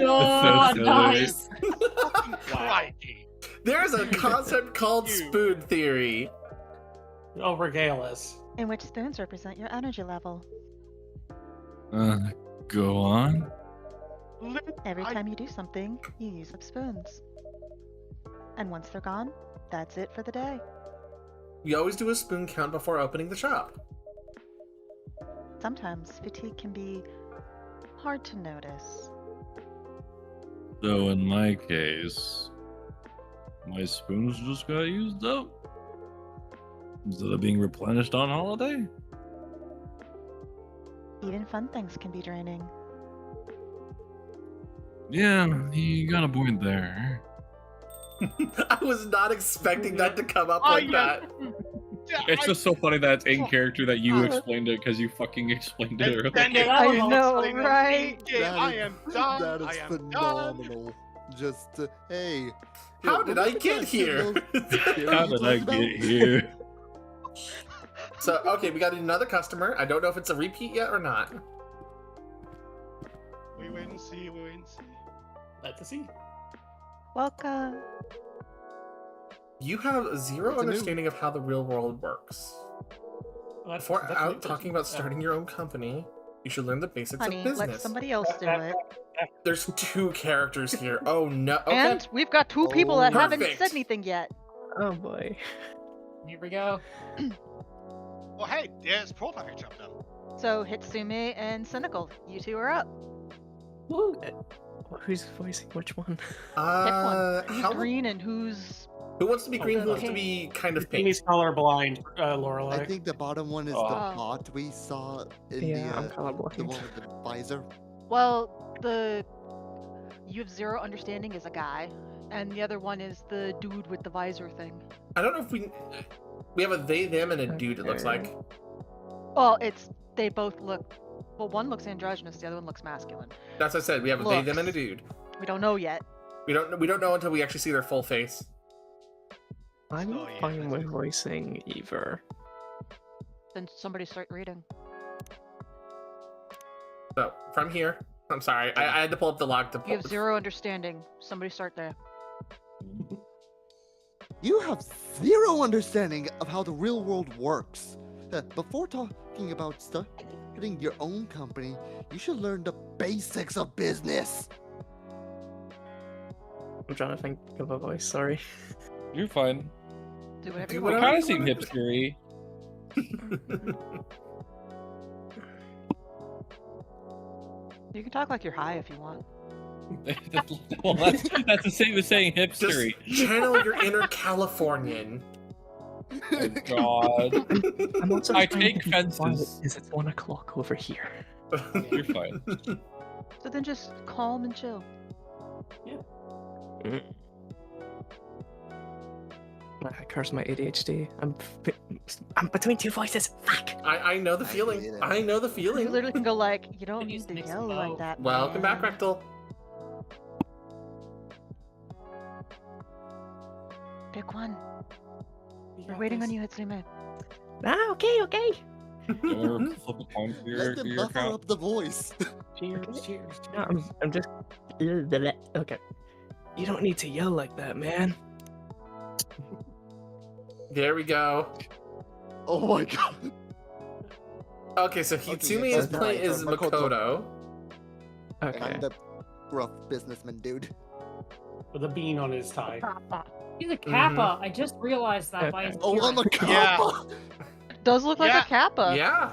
Oh, nice! Crikey. There's a concept called spoon theory. Oh, regale us. In which spoons represent your energy level. Go on. Every time you do something, you use up spoons. And once they're gone, that's it for the day. We always do a spoon count before opening the shop. Sometimes fatigue can be hard to notice. So in my case, my spoons just got used up? Instead of being replenished on holiday? Even fun things can be draining. Yeah, you got a point there. I was not expecting that to come up like that. It's just so funny that it's in character that you explained it because you fucking explained it earlier. I know, right? I am done. That is I am phenomenal. Just, hey. How did I get here? How did I get here? So, okay, we got another customer. I don't know if it's a repeat yet or not. We wait and see. We wait and see. Let's see. Welcome. You have zero understanding of how the real world works. Well, Before out talking about starting your own company, you should learn the basics Honey, of business. let somebody else do it. There's two characters here. Oh no. Okay. And we've got two people that haven't Perfect. said anything yet. Oh boy. Here we go. Well, hey, there's profile picture up now. So Hitsumi and Cynical, you two are up. Who's voicing which one? Pick one. Who's how- green and who's... Who wants to be green? Who wants to be kind of pink? Amy's colorblind, Lorelai. I think the bottom one is the bot we saw in Yeah, I'm the colorblind. one with the visor. Well, you have zero understanding is a guy, and the other one is the dude with the visor thing. I don't know if we. We have a they, them, and a dude, it looks like. Well, they both look. Well, one looks androgynous, the other one looks masculine. That's what I said. We have a they, them, and a Looks. dude. We don't know yet. We don't know until we actually see their full face. I'm fine with voicing either. Then somebody start reading. So from here, I'm sorry, I had to pull up the log to pull. You have 0 understanding. Somebody start there. You have 0 understanding of how the real world works. Before talking about starting your own company, you should learn the basics of business. I'm trying to think of a voice, sorry. You're fine. Do whatever You you want. kind of seem hipstery. You can talk like you're high if you want. Well, that's the same as saying hipstery. Just channel your inner Californian. Oh, God. I'm also I trying take to be quiet, fences. Is it's 1 o'clock over here? You're fine. So then just calm and chill. I curse my ADHD. I'm between 2 voices. Fuck. I know the feeling. I know the You feeling. literally can go like, you don't need to yell like that. Welcome back, man. Rectal. Pick one. We're waiting on you, Hitsume. Ah, okay. Or flip a coin for Let them your buffer account. up the voice. Cheers. No, I'm just. Okay. You don't need to yell like that, man. There we go. Oh my god. Okay, so Hitsumi is playing is Makoto. And I'm the rough businessman dude. With a bean on his tie. He's a Kappa. I just realized that by his Oh, I'm a appearance. Kappa. Does look like Yeah. a Kappa. Yeah.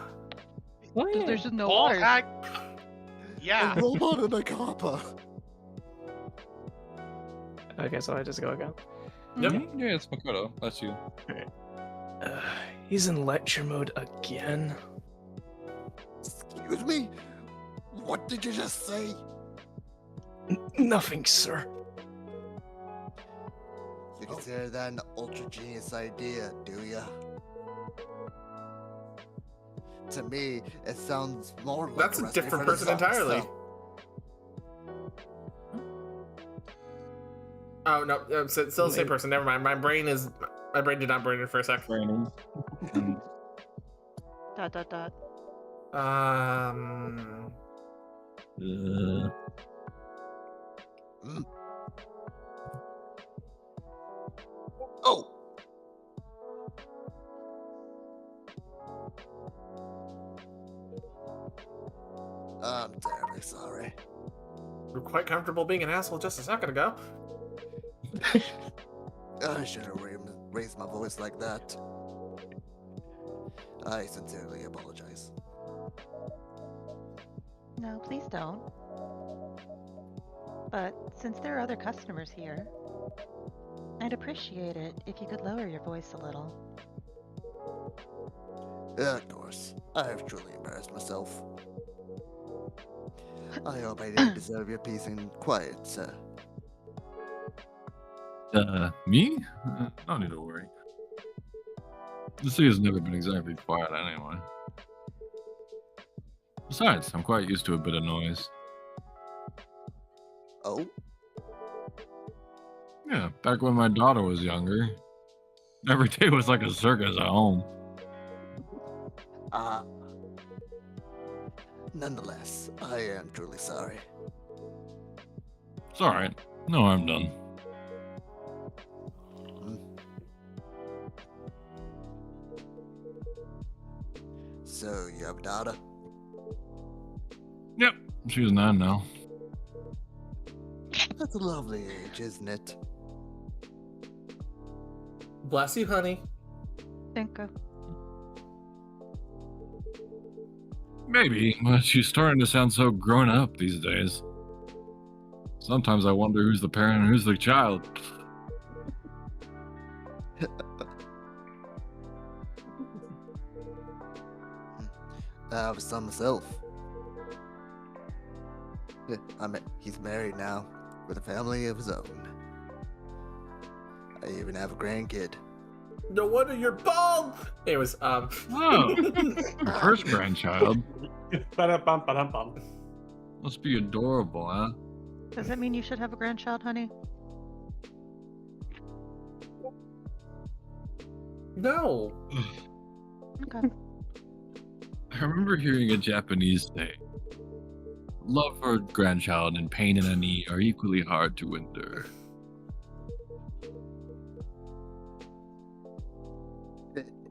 There's just no Ball R's. hack. Yeah. A robot and a Kappa. Okay, so I just go again. Yep. Yeah, it's Makoto. That's you. He's in lecture mode again. Excuse me? What did you just say? Nothing, sir. You consider that an ultra genius idea, do ya? To me, it sounds more like That's a recipe different for person disaster. entirely. Oh no, it's still the same person. Never mind. My brain did not burn it for a sec. Dot. Oh! I'm terribly sorry. We're quite comfortable being an asshole just a second ago. I should have raised my voice like that. I sincerely apologize. No, please don't. But since there are other customers here, I'd appreciate it if you could lower your voice a little. Of course, I have truly embarrassed myself. I hope I didn't deserve your peace and quiet, sir. Me? No need to worry. The city has never been exactly quiet anyway. Besides, I'm quite used to a bit of noise. Oh? Yeah, back when my daughter was younger, every day was like a circus at home. Nonetheless, I am truly sorry. It's alright. No, I'm done. So, you have a daughter? Yep, she's 9 now. That's a lovely age, isn't it? Bless you, honey. Thank you. Maybe, but she's starting to sound so grown up these days. Sometimes I wonder who's the parent and who's the child. I have a son myself. He's married now, with a family of his own. I even have a grandkid. No wonder you're bald. Anyways, Oh, your first grandchild. Ba-da-bum, ba-dum-bum. Must be adorable, huh? Does that mean you should have a grandchild, honey? No. Okay. I remember hearing a Japanese say, love for a grandchild and pain in a knee are equally hard to endure.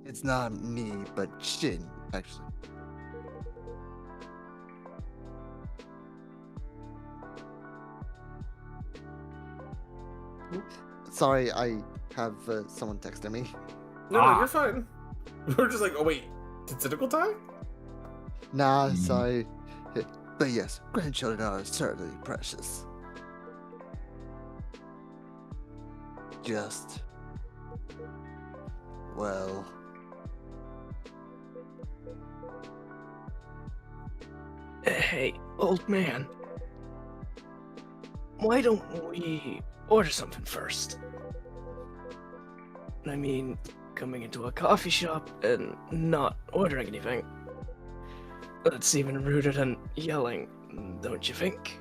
It's not knee, but shin, actually. Sorry, I have someone texting me. No, you're fine. We're just like, oh wait, did Cynical die? Nah, sorry. But yes, grandchildren are certainly precious. Just... well... Hey, old man. Why don't we order something first? I mean, coming into a coffee shop and not ordering anything. That's even ruder than yelling, don't you think?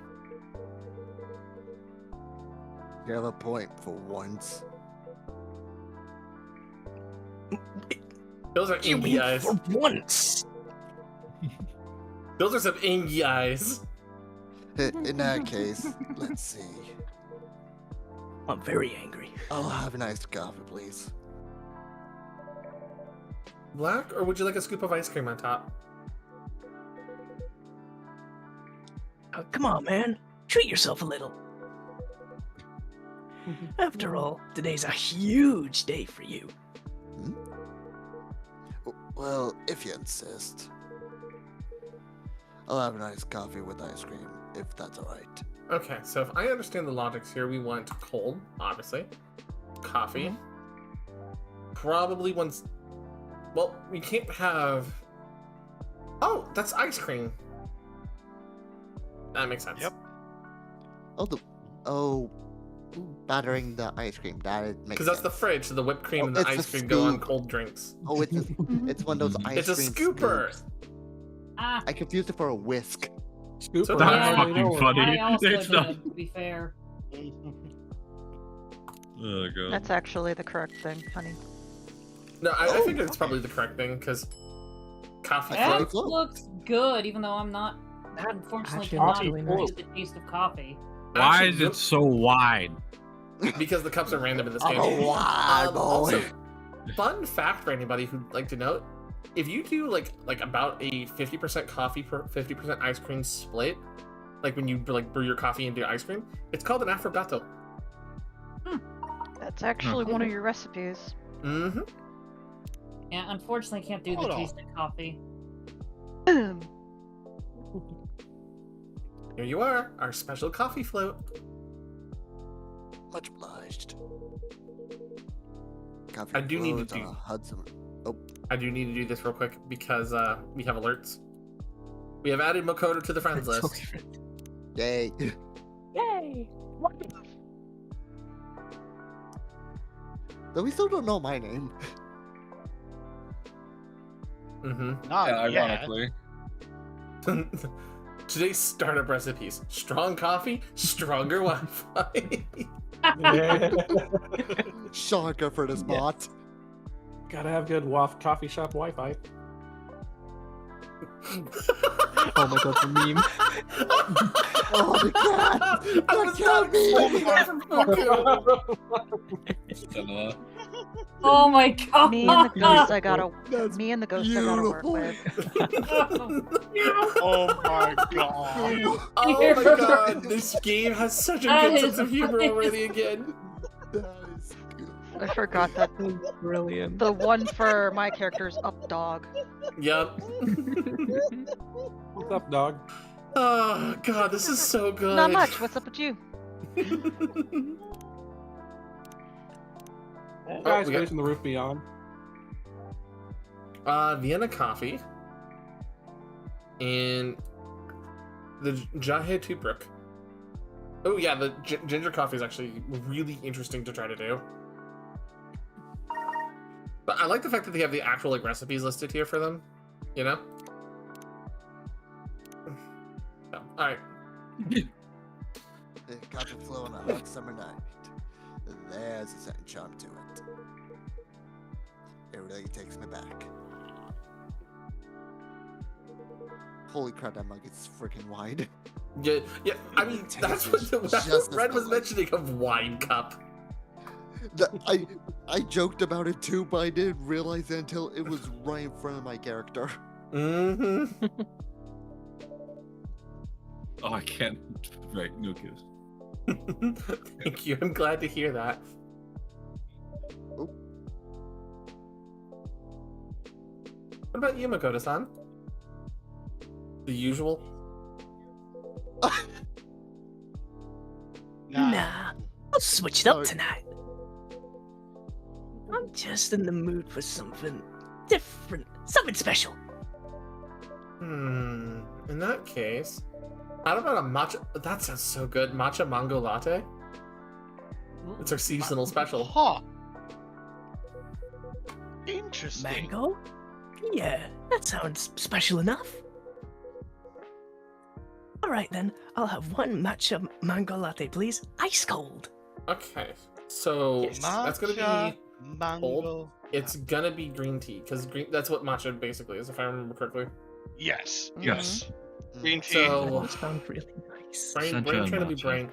You have a point for once. Those are You angry mean eyes. for once? Those are some angry eyes. In that case, let's see. I'm very angry. I'll have an iced coffee, please. Black, or would you like a scoop of ice cream on top? Come on, man. Treat yourself a little. After all, today's a huge day for you. Well, if you insist. I'll have an iced coffee with ice cream, if that's alright. Okay, so if I understand the logics here, we want cold, obviously. Coffee. Probably once... Well, we can't have... Oh, that's ice cream. That makes sense. Yep. Battering the ice cream. That makes Because that's the fridge, so the whipped cream and the it's ice the cream go on scoop. cold drinks. Oh, it's one of those ice It's a cream scooper! scoops. Ah. I confused it for a whisk. Scooper. So That's fucking funny. I also It's did, not. to be fair. Oh god. That's actually the correct thing, honey. No, I think it's probably the correct thing, because coffee That float. looks good, even though I'm not, unfortunately, actually cannot looks really enjoy nice. the taste of coffee. Why Actually, is it so wide? Because the cups are random in this Oh, game. wide boy. Also, fun fact for anybody who'd like to know, if you do like about a 50% coffee per 50% ice cream split, like when you like brew your coffee into ice cream, it's called an affogato. That's actually one of your recipes. Mm-hmm. Yeah, unfortunately, can't do the Hold on. taste of coffee. Here you are, our special coffee float. Much obliged. Coffee I do need to floats on do- a Hudson. Oh, I do need to do this real quick because we have alerts. We have added Makoto to the friends list. yay. Yay! Though we still don't know my name. Mm-hmm. Not yet. Ironically. Today's startup recipes: strong coffee, stronger Wi-Fi. Shocker for this bot. Gotta have good coffee shop Wi-Fi. Oh my god, the meme. Oh, the cat! I was not expecting that from Goku. Oh my god! Me and the ghost I gotta work with. Oh my god. Oh my god, this game has such a good sense of humor already again. I forgot that Brilliant. the one for my character is up dog. Yep. What's up, dog? Oh god, this is so good. Not much. What's up with you? Guys, we got- facing the roof beyond. Vienna coffee. And the Jahe Tubruk. Oh yeah, the ginger coffee is actually really interesting to try to do. But I like the fact that they have the actual like recipes listed here for them. You know. So, all right. It got to flow on a hot summer night. There's a certain charm to it. It really takes me back. Holy crap, that mug is freaking wide. Yeah, yeah. I mean, that's what Red was mentioning of wine cup. I joked about it too, but I didn't realize it until it was right in front of my character. Mm-hmm. Oh, I can't. Right, no kiss. Thank you. I'm glad to hear that. Oh. What about you, Makoto-san? The usual? Nah, I'll switch it up tonight. I'm just in the mood for something different, something special. In that case, how about a matcha? That sounds so good. Matcha mango latte. It's our seasonal special. Huh. Interesting. Mango? Yeah, that sounds special enough. Alright then, I'll have one matcha mango latte, please. Ice cold. Okay, so that's gonna Matcha be mango. cold. It's gonna be green tea because that's what matcha basically is, if I remember correctly. Yes. Mhm. Yes. Green tea. So, That sounds really nice. brain trying to be brain.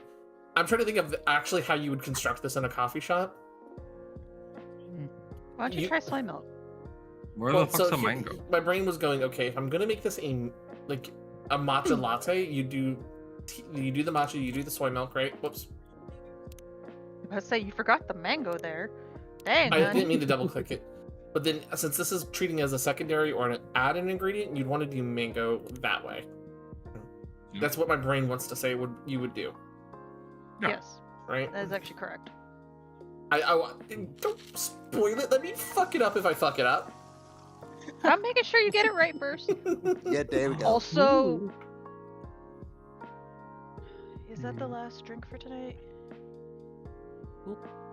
I'm trying to think of actually how you would construct this in a coffee shop. Why don't you try soy milk? Where the fuck's the here- mango? My brain was going, okay, if I'm gonna make this a matcha latte, you do the matcha, you do the soy milk, right? Whoops. I say you forgot the mango there. Dang. I hun. didn't mean to double click it. But then, since this is treating as a secondary or an add-in ingredient, you'd want to do mango that way. That's what my brain wants to say you would do. Yes. Right? That is actually correct. I don't spoil it. Let me fuck it up if I fuck it up. I'm making sure you get it right first. Yeah, there we go. Also, is that the last drink for tonight?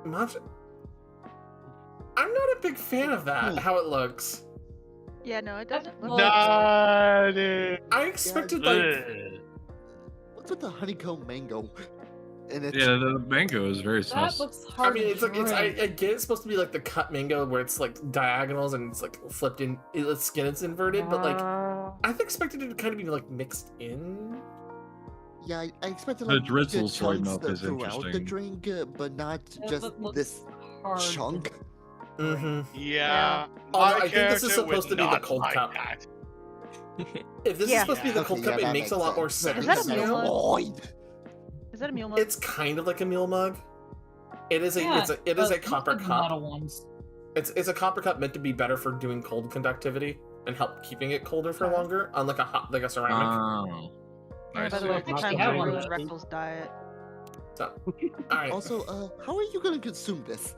Matcha. I'm not a big fan of that. How it looks. Yeah, no, it doesn't look. I expected What's with the honeycomb mango? And it's Yeah, the mango is very sus. I mean, it's like I get it's supposed to be like the cut mango where it's like diagonals and it's like flipped in. Its skin is inverted, but like I expected it to kind of be like mixed in. Yeah, I expected The like drizzle good soy chunks milk is throughout the interesting. drink, but not Yeah, just but looks this hard to chunk. Mm-hmm. Yeah. Although my I think this is character supposed to would be the not cold like cup. that. If this is Yeah. supposed to be the cold Okay, cup, yeah, it that makes a makes lot more sense. sense. Is that a mule mug? Void. Is that a mule mug? It's kind of like a mule mug. It is a Yeah, it is a but copper most of the cup. metal ones. It's a copper cup meant to be better for doing cold conductivity and help keeping it colder for longer, unlike a ceramic. Oh. By the way, they Must kind have of one ruined of those. Rectal's diet. So, all right. Also, how are you gonna consume this?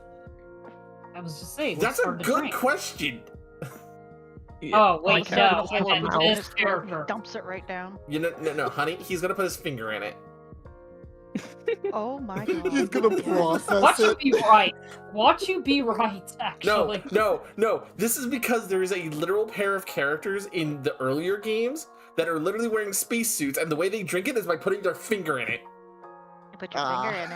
I was just saying. That's it's a hard to good drink. question. Oh wait, So no. he pulls I it meant out this his throat and character. he dumps it right down. You know, no, honey. He's gonna put his finger in it. Oh my god. He's gonna process Watch you it. be right. Watch you be right. No, Actually. no. This is because there is a literal pair of characters in the earlier games that are literally wearing spacesuits, and the way they drink it is by putting their finger in it. You put your finger in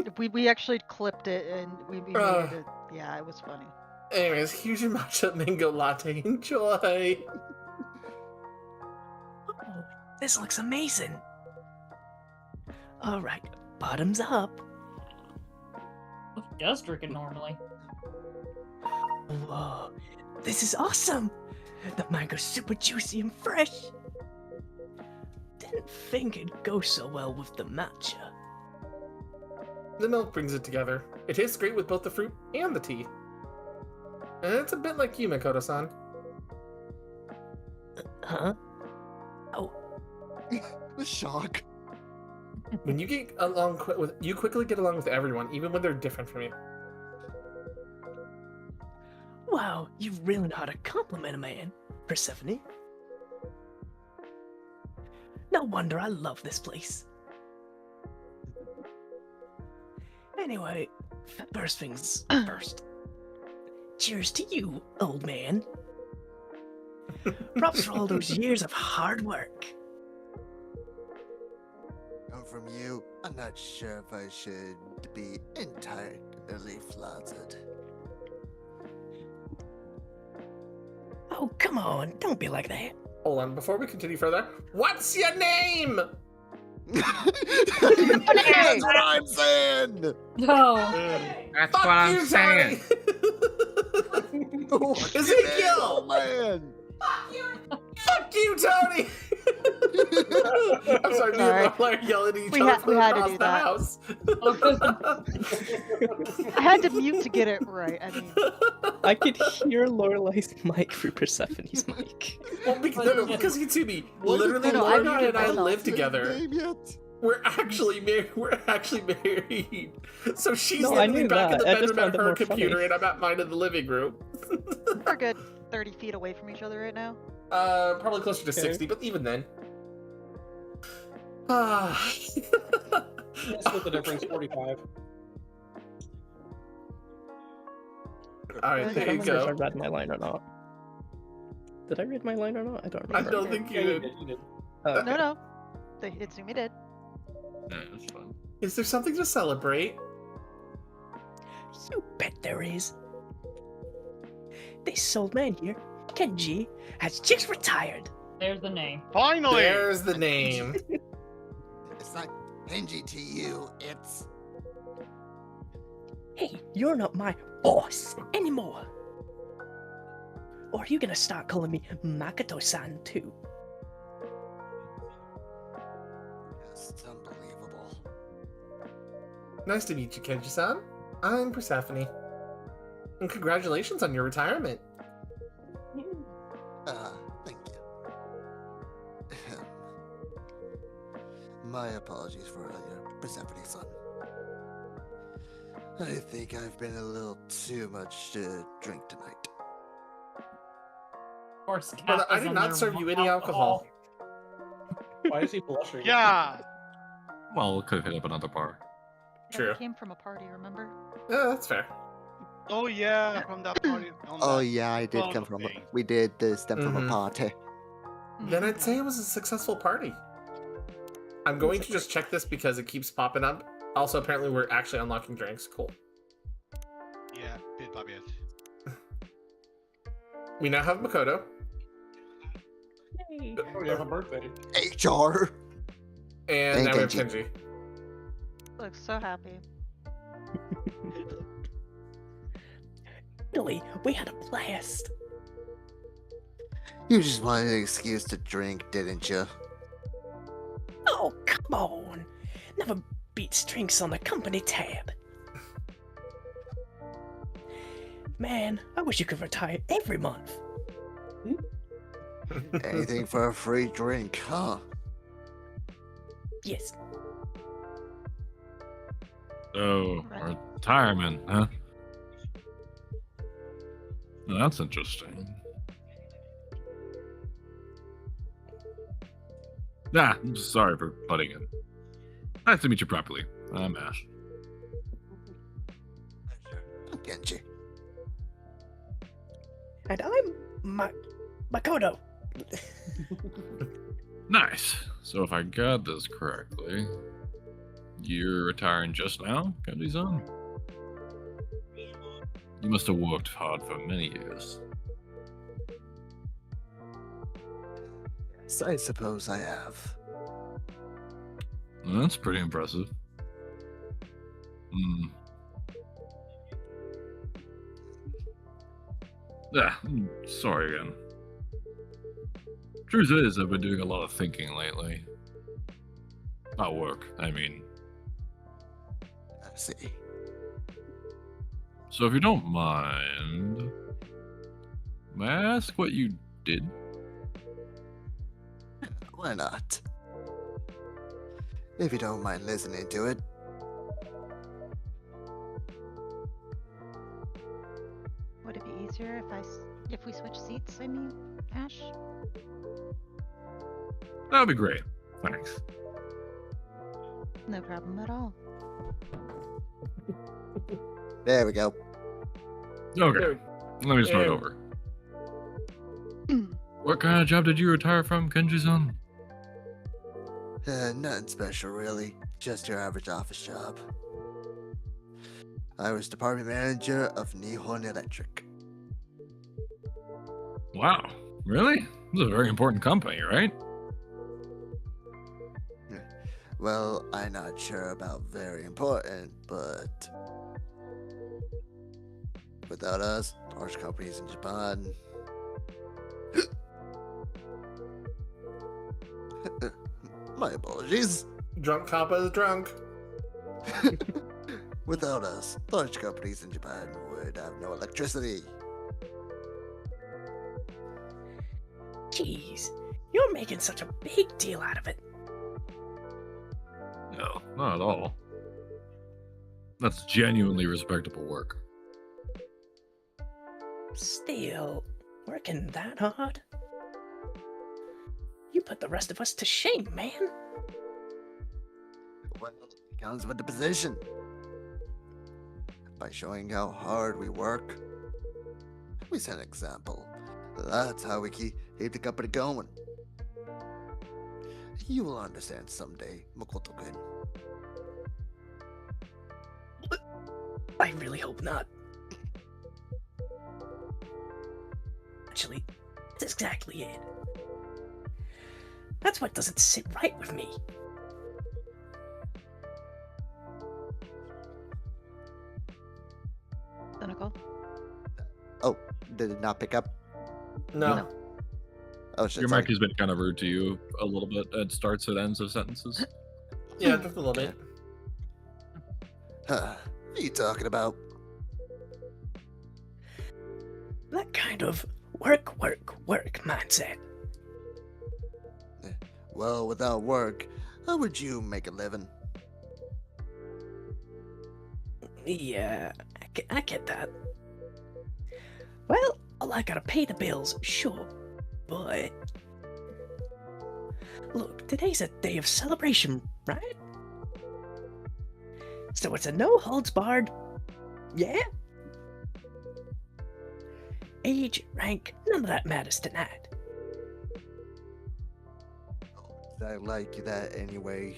it. we actually clipped it and we made it. Yeah, it was funny. Anyways, here's your matcha mango latte. Enjoy. Oh, this looks amazing. Alright, bottoms up. He does drink it normally. Whoa, this is awesome. The mango's super juicy and fresh. Didn't think it'd go so well with the matcha. The milk brings it together. It tastes great with both the fruit and the tea. And it's a bit like you, Makoto-san. Huh? Oh. The shock. When you get along you quickly get along with everyone, even when they're different from you. Wow, you really know how to compliment a man, Persephone. No wonder I love this place. Anyway, first things first. Cheers to you, old man. Props for all those years of hard work. Come from you, I'm not sure if I should be entirely flattered. Oh, come on, don't be like that. Hold on, before we continue further, what's your name? That's what I'm saying! No. That's Fuck what I'm you, saying. Tony! Ezekiel! Oh, man! Fuck you, Tony! I'm sorry, me and Lorelai are yelling at each We other had- from we had to across do the that. house. I had to mute to get it right. I mean, I could hear Lorelai's mic through Persephone's mic. Well, because you two me, literally, No, I Lorelai muted and I myself. live together. Game yet? We're actually married. So she's No, I literally knew back in the that. I just bedroom found at it her more computer, funny. and I'm at mine in the living room. we're good 30 feet away from each other right now. Probably closer to Okay. 60, but even then. Let's split the difference, 45. All right, I there can't you remember if I go. read my line or not. Did I read my line or not? I don't I remember. don't think you did. You did. Oh, okay. No. It Zoomy did. Yeah, that's fine. Is there something to celebrate? You bet there is. This old man here, Kenji, has just retired. There's the name. Finally! There's the name. It's not Kenji to you, it's... Hey, you're not my boss anymore. Or are you gonna start calling me Makoto-san too? It's unbelievable. Nice to meet you, Kenji-san. I'm Persephone. And congratulations on your retirement. Thank you. My apologies for earlier, Persephone son. I think I've been a little too much to drink tonight. Of course, Brother, I Kappa's did in not there serve you with any alcohol. Why is he blushing? Yeah! Well, we could hit up another bar. True. We came from a party, remember? Yeah, that's fair. Oh yeah, from that party. On Oh that yeah, I did phone come from. thing. We did stem from a Mhm. party. Then I'd say it was a successful party. I'm going to just check this because it keeps popping up. Also, apparently, we're actually unlocking drinks. Cool. Yeah, bit by bit. We now have Makoto. Oh, you have a birthday. HR. And Thank now we have Kenji. Kenji. Looks so happy. Billy, we had a blast. You just wanted an excuse to drink, didn't you? Oh, come on. Never beats drinks on the company tab. Man, I wish you could retire every month. Anything for a free drink, huh? Yes. So, retirement, huh? Well, that's interesting. Nah, I'm sorry for butting in. Nice to meet you properly. I'm Ash. Genji. And I'm Makoto. Nice. So if I got this correctly, you're retiring just now, Kenji-san? You must have worked hard for many years. Yes, I suppose I have. Well, that's pretty impressive. Hmm. Yeah, sorry again. Truth is, I've been doing a lot of thinking lately. About work, I mean. I see. So if you don't mind, may I ask what you did? Why not? If you don't mind listening to it. Would it be easier if we switch seats? I mean, Ash. That would be great. Thanks. No problem at all. There we go. Okay. Let me start Yeah. over. What kind of job did you retire from, Kenji-san? Nothing special, really. Just your average office job. I was department manager of Nihon Electric. Wow, really? This is a very important company, right? Well, I'm not sure about very important, but without us, large companies in Japan. My apologies. Drunk Kappa is drunk. Without us, large companies in Japan would have no electricity. Jeez, you're making such a big deal out of it. No, not at all. That's genuinely respectable work. Still, working that hard? You put the rest of us to shame, man. Well, it comes with the position. By showing how hard we work, we set an example. That's how we keep the company going. You will understand someday, Makoto-kun. I really hope not. Actually, that's exactly it. That's what doesn't sit right with me. Cynical? Oh, did it not pick up? No. Oh shit. Your Sorry. mic has been kind of rude to you a little bit at starts and ends of sentences. Yeah, just a little bit. Huh. What are you talking about? That kind of work mindset. Well, without work, how would you make a living? Yeah, I get that. Well, I gotta pay the bills, sure, but... Look, today's a day of celebration, right? So it's a no-holds-barred, yeah? Age, rank, none of that matters tonight. I like that anyway.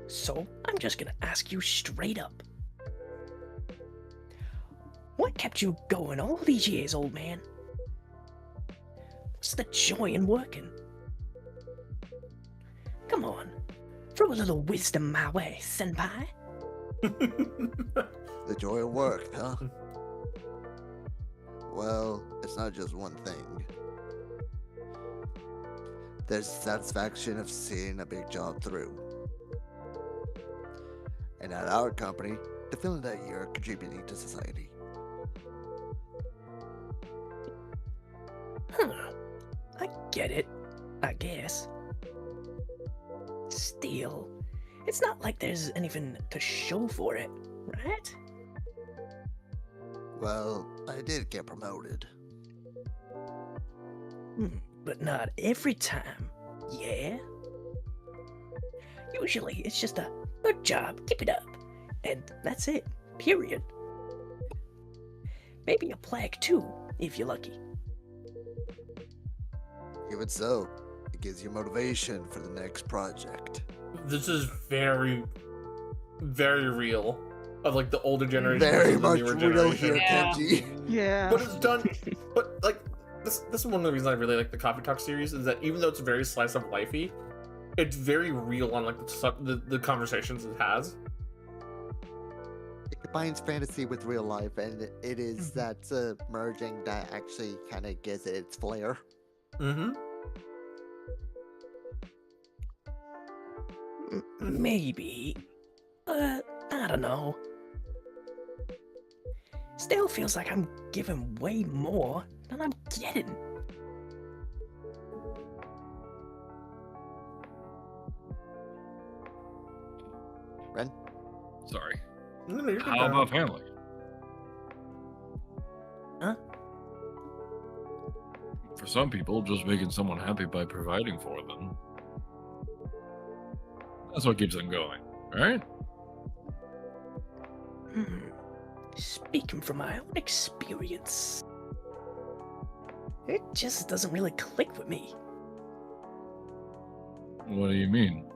So, I'm just gonna ask you straight up. What kept you going all these years, old man? What's the joy in working? Come on, throw a little wisdom my way, senpai. The joy of work, huh? Well, it's not just one thing. There's the satisfaction of seeing a big job through. And at our company, the feeling that you're contributing to society. Huh. I get it, I guess. Still, it's not like there's anything to show for it, right? Well, I did get promoted. But not every time, yeah? Usually it's just a good job, keep it up, and that's it, period. Maybe a plaque too, if you're lucky. Even so, it gives you motivation for the next project. This is very, very real. Of like the older generation Very versus the much newer real generation. here, Kenji. Yeah. But it's done. But like this is one of the reasons I really like the Coffee Talk series is that even though it's very slice of lifey, it's very real on like the conversations it has. It combines fantasy with real life, and it is that merging that actually kind of gives it its flair. Mm-hmm. Maybe. I don't know. Still feels like I'm giving way more than I'm getting. Ren? Sorry. No, you're good, How Dad. about family? Huh? For some people, just making someone happy by providing for them. That's what keeps them going, right? speaking from my own experience, it just doesn't really click with me. What do you mean?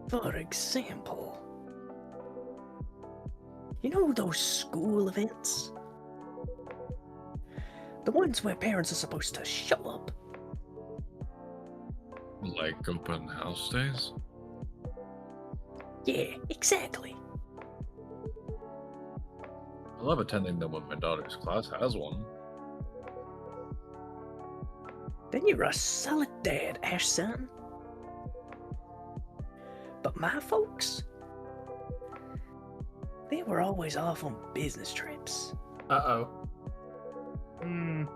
For example, you know those school events? The ones where parents are supposed to show up. Like open house days? Yeah, exactly. I love attending them when my daughter's class has one. Then you're a solid dad, Ash son. But my folks, they were always off on business trips. Uh-oh.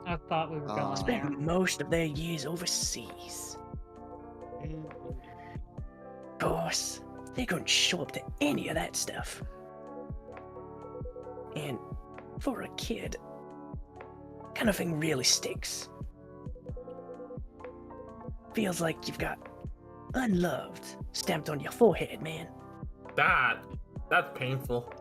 I thought we were going there. Spent most of their years overseas. Of course, they couldn't show up to any of that stuff. And for a kid, kind of thing really sticks. Feels like you've got unloved stamped on your forehead, man. That's painful.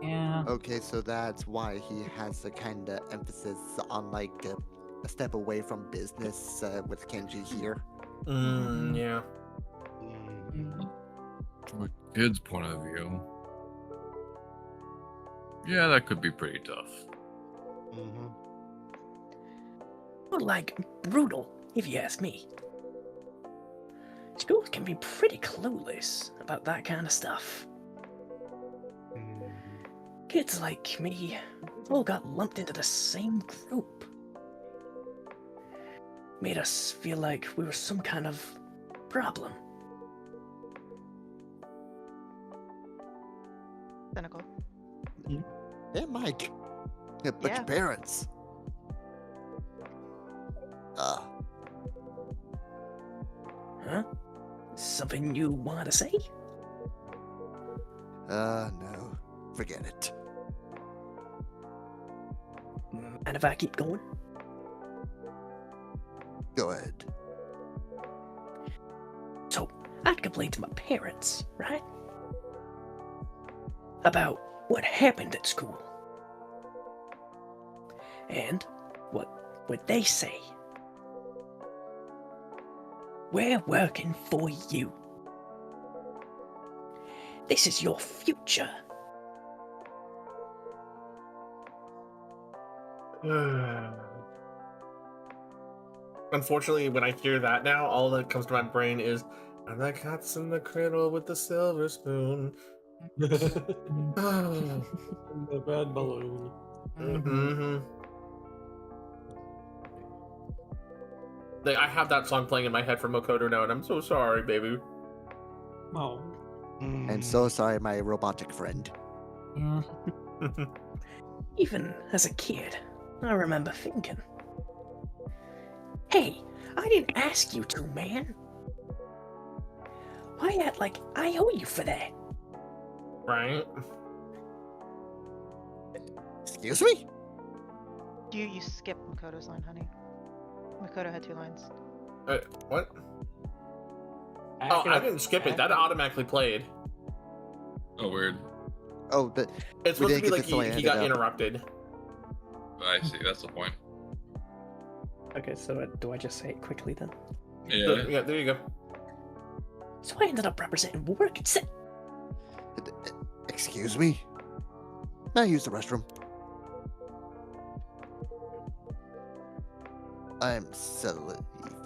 Yeah. Okay, so that's why he has a kind of emphasis on like a step away from business with Kenji here. Yeah. From a kid's point of view, yeah, that could be pretty tough. More like brutal, if you ask me. Schools can be pretty clueless about that kind of stuff. Kids like me all got lumped into the same group. Made us feel like we were some kind of problem. Cynical. Yeah, Mike. Yeah, but your parents. Huh? Something you want to say? No. Forget it. And if I keep going? Go ahead. So, I'd complain to my parents, right? About what happened at school. And what would they say? We're working for you. This is your future. Unfortunately, when I hear that now, all that comes to my brain is, and the cat's in the cradle with the silver spoon. The red balloon. Like, I have that song playing in my head from Makoto now, and I'm so sorry, baby. Oh. I'm so sorry, my robotic friend. Yeah. Even as a kid, I remember thinking, hey, I didn't ask you to, man. Why act like I owe you for that? Right? Excuse me? You skipped Makoto's line, honey. Makoto had 2 lines. What? Oh, I didn't skip it. That automatically played. Oh, weird. Oh, but It's supposed to be like he got interrupted. I see, that's the point. Okay, so do I just say it quickly then? Yeah. Yeah, there you go. So I ended up representing work. Excuse me? May I use the restroom? I'm suddenly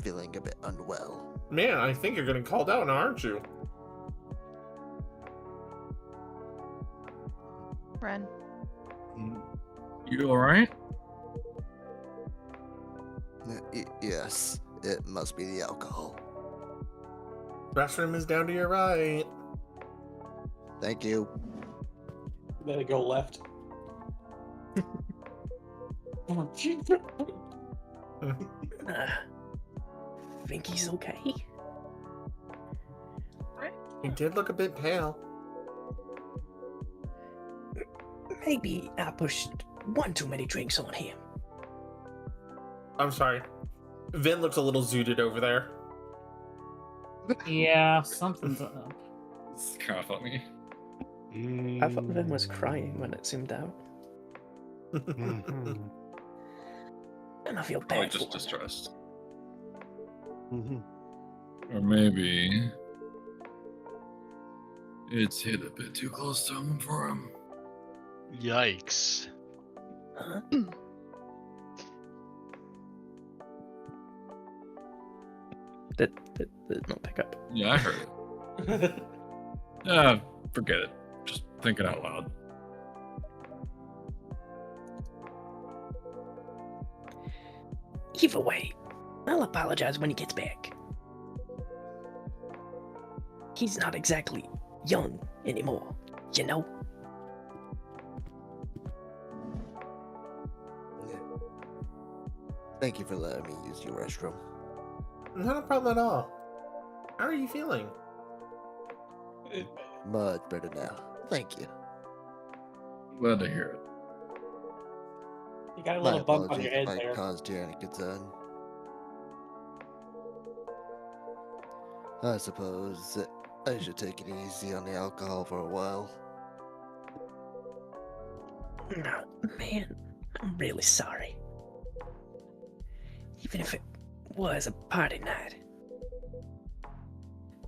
feeling a bit unwell. Man, I think you're getting called out now, aren't you? Ren. You alright? Yes, it must be the alcohol. Restroom is down to your right. Thank you. Let it go left. Think he's okay? He did look a bit pale. Maybe I pushed one too many drinks on him. I'm sorry. Vin looks a little zooted over there. Yeah, something's up. It's kind of funny. Half of him was crying when it zoomed out. Mhm. And I feel Probably bad for just him. distressed. Mhm. Or maybe it's hit a bit too close to home for him. Yikes. Huh? Did not pick up. Yeah, I heard it. Yeah, forget it. Just thinking out loud. Either way, I'll apologize when he gets back. He's not exactly young anymore, you know? Thank you for letting me use your restroom. Not a problem at all. How are you feeling? Much better now. Thank you. Glad to hear it. You got a My little bump on apologies your head if I there. caused you any concern. I suppose I should take it easy on the alcohol for a while. No, man, I'm really sorry. Even if it was a party night.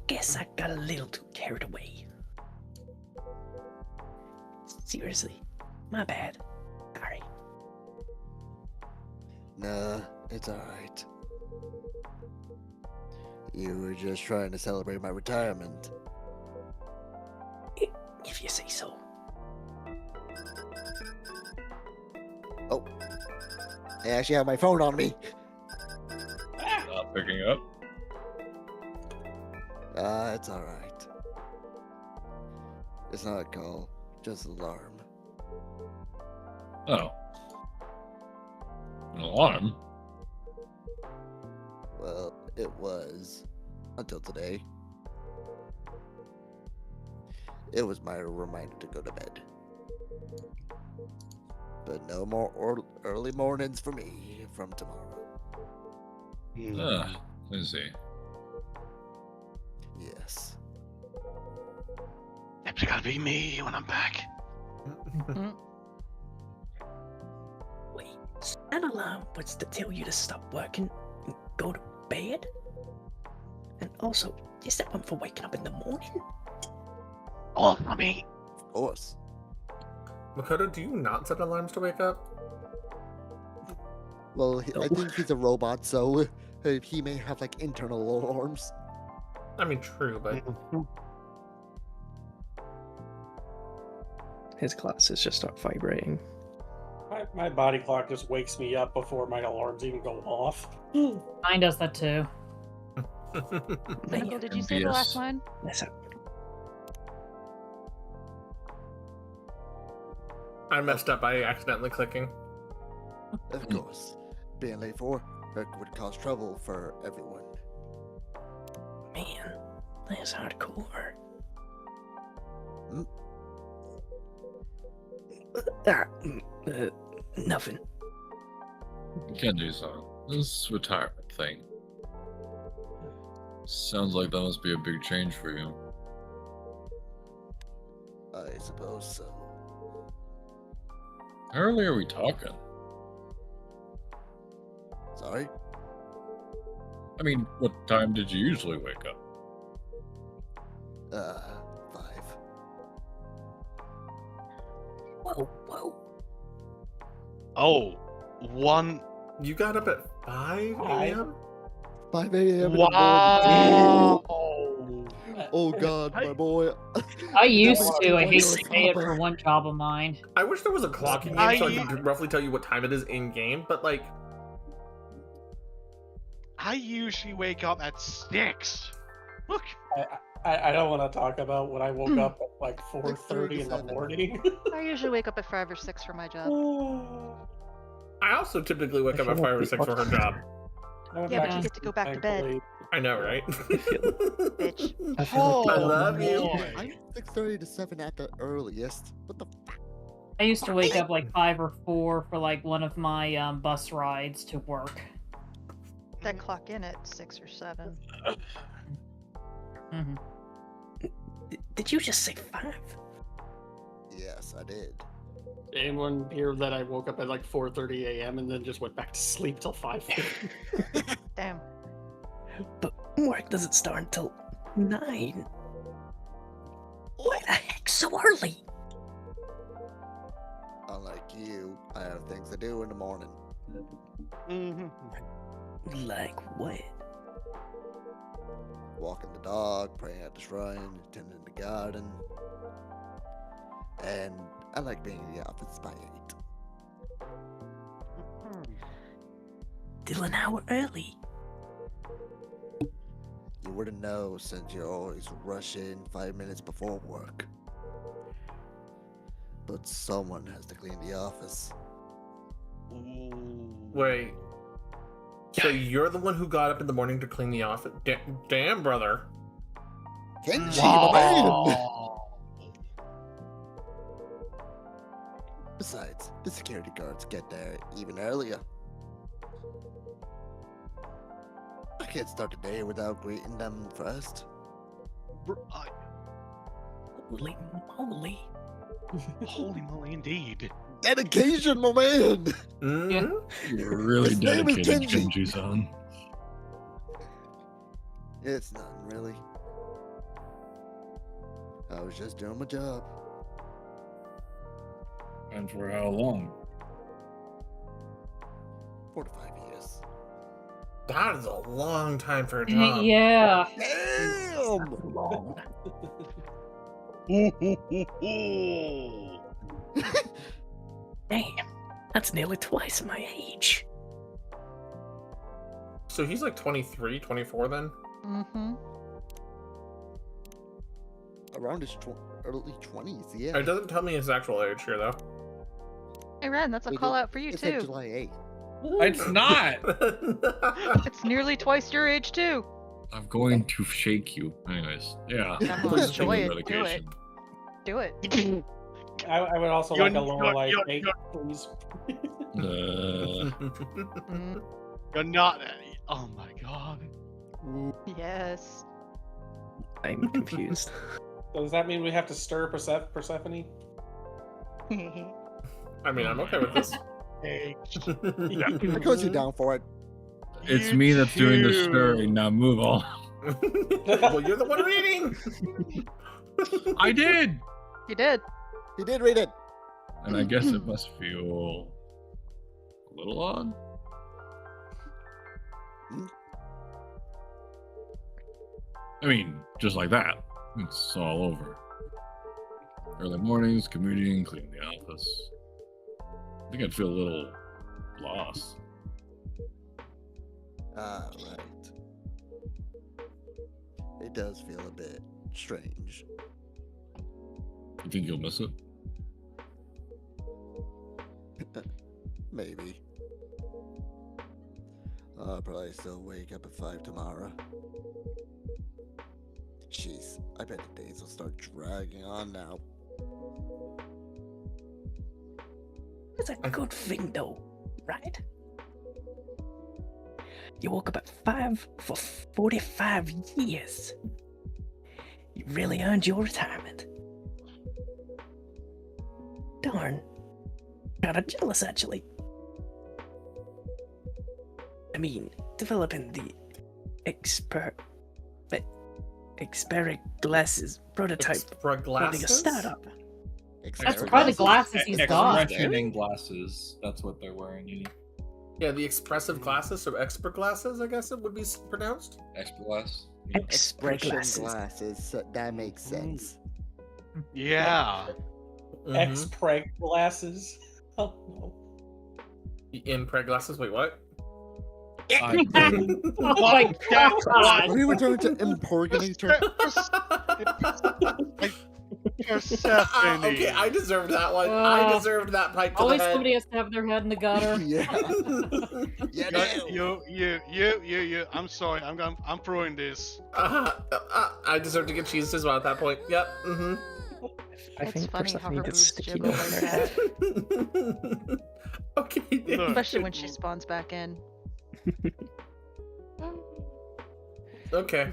Guess I got a little too carried away. Seriously, my bad. Sorry. Nah, it's alright. You were just trying to celebrate my retirement. If you say so. Oh. I actually have my phone on me. Not picking up. It's alright. It's not a call, just an alarm. Oh. An alarm? Well, it was. Until today. It was my reminder to go to bed. But no more early mornings for me from tomorrow. I see. Yes. It's gotta be me when I'm back. Wait, so that alarm was to tell you to stop working and go to bed? And also, is that one for waking up in the morning? All for me. Of course. Makoto, do you not set alarms to wake up? Well, I think he's a robot, so he may have like internal alarms. I mean, true, but His glasses just start vibrating. My body clock just wakes me up before my alarms even go off. Mine does that too. Michael, did you say the last one? That's it. I messed up by accidentally clicking. Of course. Being late for work would cause trouble for everyone. Man, that's hardcore. Nothing. Can't do so. This retirement thing. Sounds like that must be a big change for you. I suppose so. How early are we talking? Sorry? I mean, what time did you usually wake up? 5. Whoa, whoa. Oh, one. You got up at 5 a.m.? 5 a.m. Wow. Oh god, my boy. I used to. I hate to You're a say it topper. for one job of mine. I wish there was a clock in game so I could roughly tell you what time it is in game, but like, I usually wake up at 6. Look. I don't want to talk about when I woke up at like 4:30 in the 6:37. morning. I usually wake up at 5 or 6 for my job. I also typically wake up at 5 or 6 for her job. Yeah, but you get to go back to bed. I know, right? Bitch. I love you. I'm 6:30 to 7 at the earliest. What the fuck? I used to wake up like 5 or 4 for like one of my bus rides to work. Then clock in at 6 or 7. Mm-hmm. Did you just say 5? Yes, I did. Anyone here that I woke up at like 4:30 a.m. and then just went back to sleep till 5:50? Damn. But work doesn't start until 9. Why the heck so early? Unlike you, I have things to do in the morning. Like what? Walking the dog, praying at the shrine, tending the garden. And I like being in the office by 8. Still an hour early. You wouldn't know since you always rush in 5 minutes before work. But someone has to clean the office. Wait. So you're the one who got up in the morning to clean the office? Damn, brother. Kenji, my man! Besides, the security guards get there even earlier. I can't start the day without greeting them first. Holy moly. Holy moly, indeed. Dedication, my man! You're really His name is dedicated, Kenji. Kenji-san. It's nothing really. I was just doing my job. And for how long? 4 to 5 years. That is a long time for a job. Yeah. Damn! Long. Damn, that's nearly twice my age. So he's like 23, 24 then? Mm-hmm. Around his early 20s, yeah. It doesn't tell me his actual age here, though. Hey, Ren, that's a It call is- out for you, it said too. July 8th. It's not. It's nearly twice your age, too. I'm going to shake you. Anyways, yeah. Come on, Please enjoy take it. the Do it. medication. Do it. I would also You're- like a lower you're- life you're- date, you're- please. You're not. Oh my god. Yes. I'm confused. Does that mean we have to stir Persephone? I mean, I'm okay with this. Because you're down for it. It's me that's doing the stirring. Now move on. Well, you're the one reading. I did. You did. He did read it. And I guess it must feel a little odd. I mean, just like that. It's all over. Early mornings, commuting, cleaning the office. I think I'd feel a little lost. Ah, right. It does feel a bit strange. You think you'll miss it? Maybe. I'll probably still wake up at 5 tomorrow. Jeez, I bet the days will start dragging on now. It's a good thing, though, right? You woke up at 5 for 45 years. You really earned your retirement. Darn. Kinda jealous, actually. I mean, developing the Xperi glasses prototype running a startup. That's probably the glasses he's got. Expressioning glasses. That's what they're wearing. You Yeah, the expressive glasses, so expert glasses, I guess it would be pronounced. expert glass. Expression glasses. glasses. That makes sense. Yeah. X-preg glasses. Oh no. Impreg glasses? Wait, what? Oh my god! We return to Imporginator. Persephone. Okay, I deserved that one. I deserved that pipe to the Always head. somebody has to have their head in the gutter. Yeah. I'm sorry. I'm throwing this. I deserve to get cheesed as well at that point. Yep. Mm-hmm. I It's think funny how Persephone her gets boobs sticky jiggle down like there. that. Okay. Especially when she spawns back in. Okay.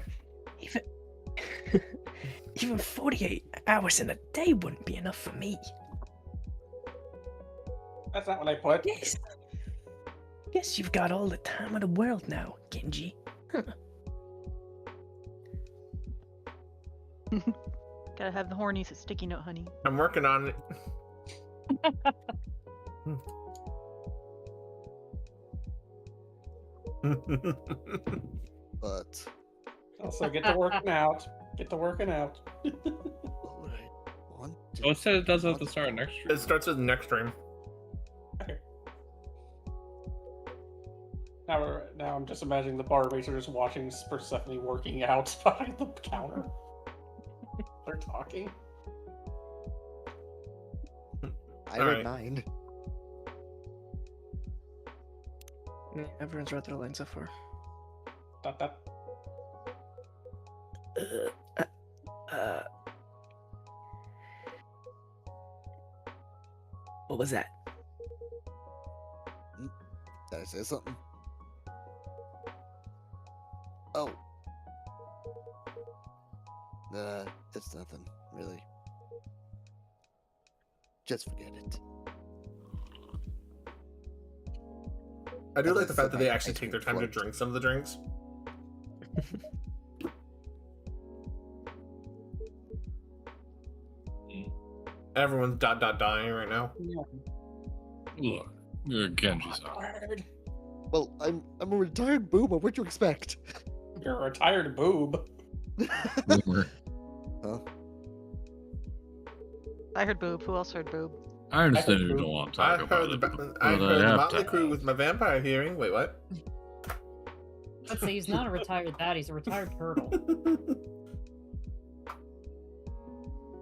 Even 48 hours in a day wouldn't be enough for me. That's not what I put. Yes. Guess you've got all the time in the world now, Genji. Huh. Gotta have the horny sticky note, honey. I'm working on it. But Also, get to working out. Get to working out. Oh, it said it does have to start next stream. It starts with the next stream. Now I'm just imagining the bar racers watching Persephone working out behind the counter. They're talking. I All don't right. mind. Yeah, everyone's read their line so far. Dot. What was that? Did I say something? Oh. It's nothing, really. Just forget it. I do And like the I fact said that they my actually take their time to drink some of the drinks. Everyone's dying right now. Look, you're Genji's out. Well, I'm a retired boomer. What'd you expect? You're a retired boob. Huh? I heard boob. Who else heard boob? I understand you don't want to talk about it, but I I heard the have Motley to. Crue with my vampire hearing. Wait, what? Let's say he's not a retired that, he's a retired turtle.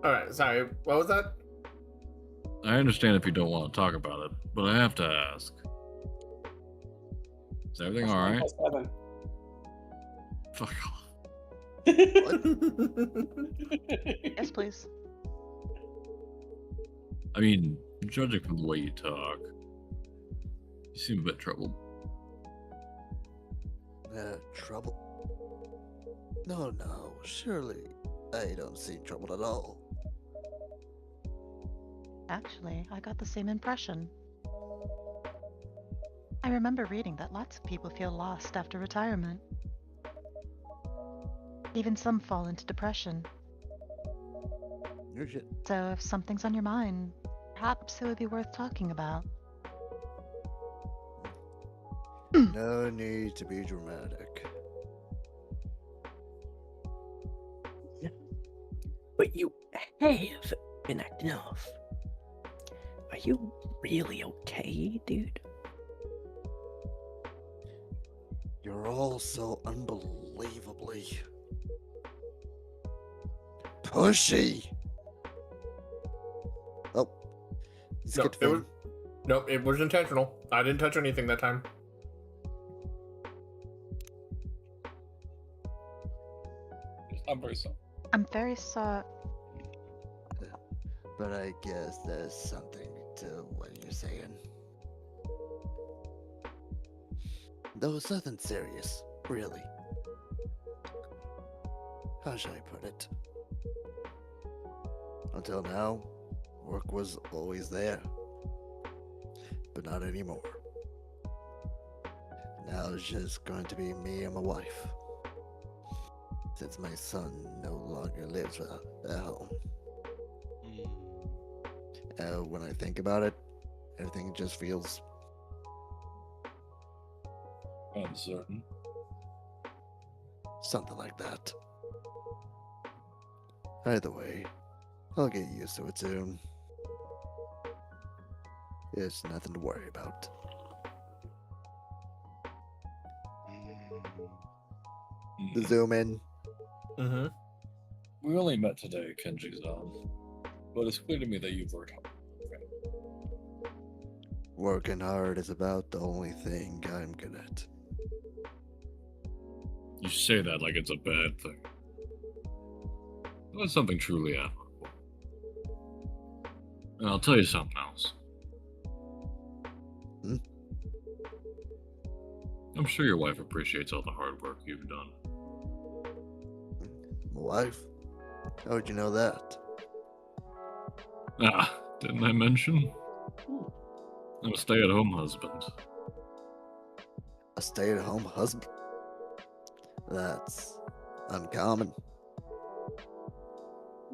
Alright, sorry. What was that? I understand if you don't want to talk about it, but I have to ask. Is everything alright? Fuck off. Yes, please. I mean, judging from the way you talk, you seem a bit troubled. Trouble? No, surely I don't seem troubled at all. Actually, I got the same impression. I remember reading that lots of people feel lost after retirement. Even some fall into depression. Your shit. So if something's on your mind, perhaps it would be worth talking about. No need to be dramatic. But you have been acting off. Are you really okay, dude? You're all so unbelievably pushy. Oh, Nope, it was intentional. I didn't touch anything that time. I'm very sorry. But I guess there's something to what you're saying. Though it's nothing serious, really. How should I put it? Until now, work was always there. But not anymore. Now it's just going to be me and my wife. Since my son no longer lives at home. When I think about it, everything just feels uncertain. Something like that. Either way, I'll get used to it soon. It's nothing to worry about. The zoom in. Mm-hmm. We only met today, Kenji-san, but it's clear to me that you've worked hard. Working hard is about the only thing I'm good at. You say that like it's a bad thing. That's something truly admirable. And I'll tell you something else. I'm sure your wife appreciates all the hard work you've done. My wife? How'd you know that? Ah, didn't I mention? I'm a stay-at-home husband. A stay-at-home husband? That's uncommon.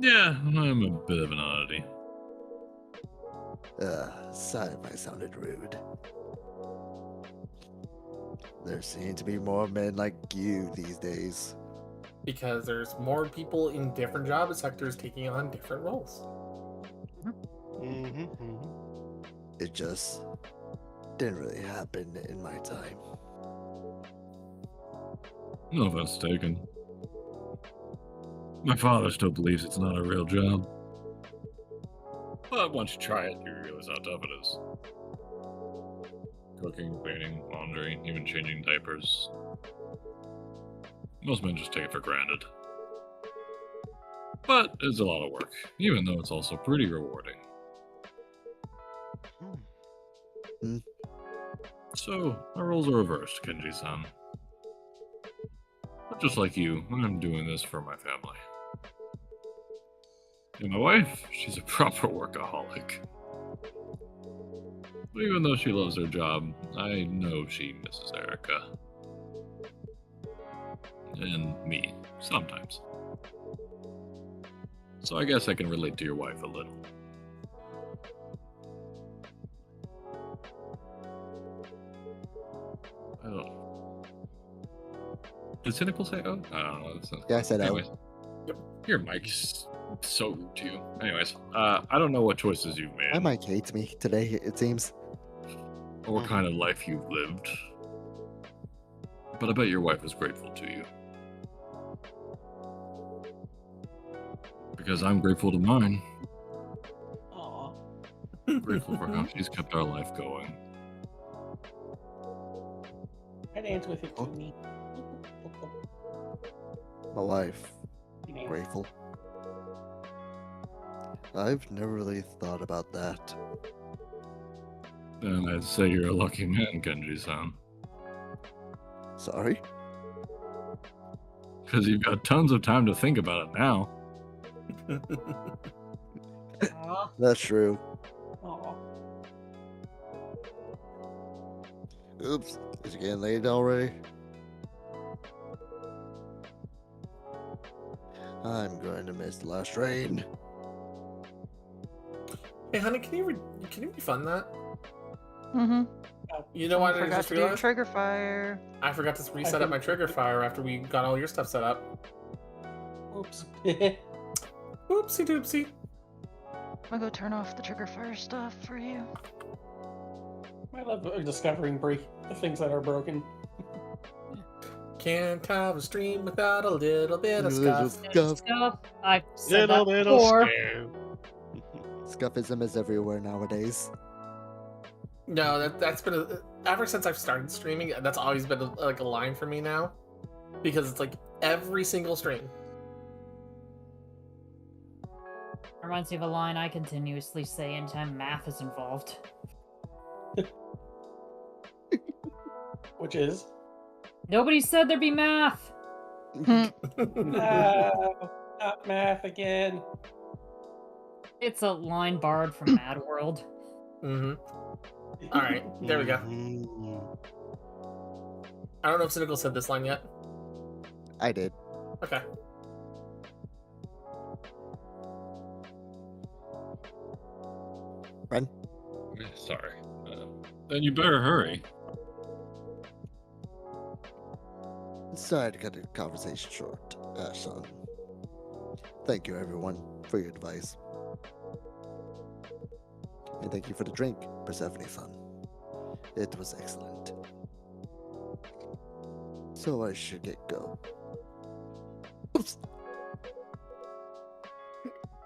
Yeah, I'm a bit of an oddity. Sorry if I sounded rude. There seem to be more men like you these days. Because there's more people in different job sectors taking on different roles. It just didn't really happen in my time. No offense taken. My father still believes it's not a real job. But once you try it, you realize how tough it is. Cooking, cleaning, laundry, even changing diapers. Most men just take it for granted. But it's a lot of work, even though it's also pretty rewarding. So, our roles are reversed, Kenji-san. But just like you, I'm doing this for my family. And my wife, she's a proper workaholic. But even though she loves her job, I know she misses Erica. And me, sometimes. So I guess I can relate to your wife a little. I don't know. Did Cynical say oh? I don't know. Yeah, I said Anyways, your mic's so rude to you. Anyways, I don't know what choices you've made. My mic hates me today, it seems. Or what kind of life you've lived. But I bet your wife is grateful to you. Because I'm grateful to mine. Aw. Grateful for how she's kept our life going. I dance with it to me. My wife, grateful. I've never really thought about that. Then I'd say you're a lucky man, Kenji-san. Sorry? Because you've got tons of time to think about it now. That's true. Aw. Oops, is it getting late already? I'm going to miss the last train. Hey, honey, can you refund that? Mm-hmm. You know what I Forgot just to do realized? trigger fire. I forgot to reset up my trigger fire after we got all your stuff set up. Oops. Oopsie doopsie. I'll go turn off the trigger fire stuff for you. I love discovering the things that are broken. Can't have a stream without a little bit of Little scuff. scuff. I've said that before. Scuffism is everywhere nowadays. No, that's been ever since I've started streaming. That's always been like a line for me now, because it's like every single stream. Reminds me of a line I continuously say anytime math is involved. Which is? Nobody said there'd be math! No, not math again. It's a line borrowed from Mad World. Mm-hmm. Alright, there we go. I don't know if Cynical said this line yet. I did. Okay. Ren? Sorry. Then you better hurry. Sorry to cut the conversation short, son. Thank you, everyone, for your advice. And thank you for the drink, Persephone-san. It was excellent. So I should get go. Oops.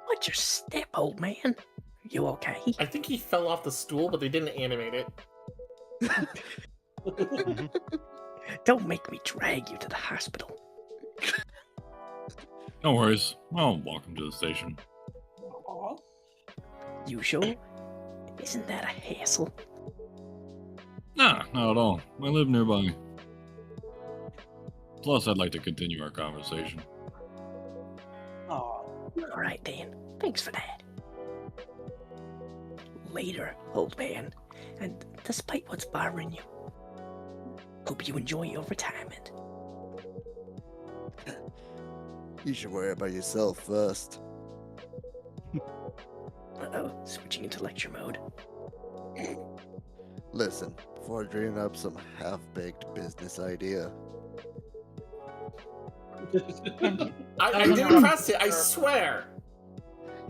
What's your step, old man? You okay? I think he fell off the stool, but they didn't animate it. Don't make me drag you to the hospital. No worries. I'll walk him to the station. You sure? Isn't that a hassle? Nah, not at all. I live nearby. Plus, I'd like to continue our conversation. Aw. All right then. Thanks for that. Later, old man. And despite what's bothering you, hope you enjoy your retirement. You should worry about yourself first. Uh-oh, switching into lecture mode. Listen, before dreaming up some half-baked business idea. I didn't press it, I swear!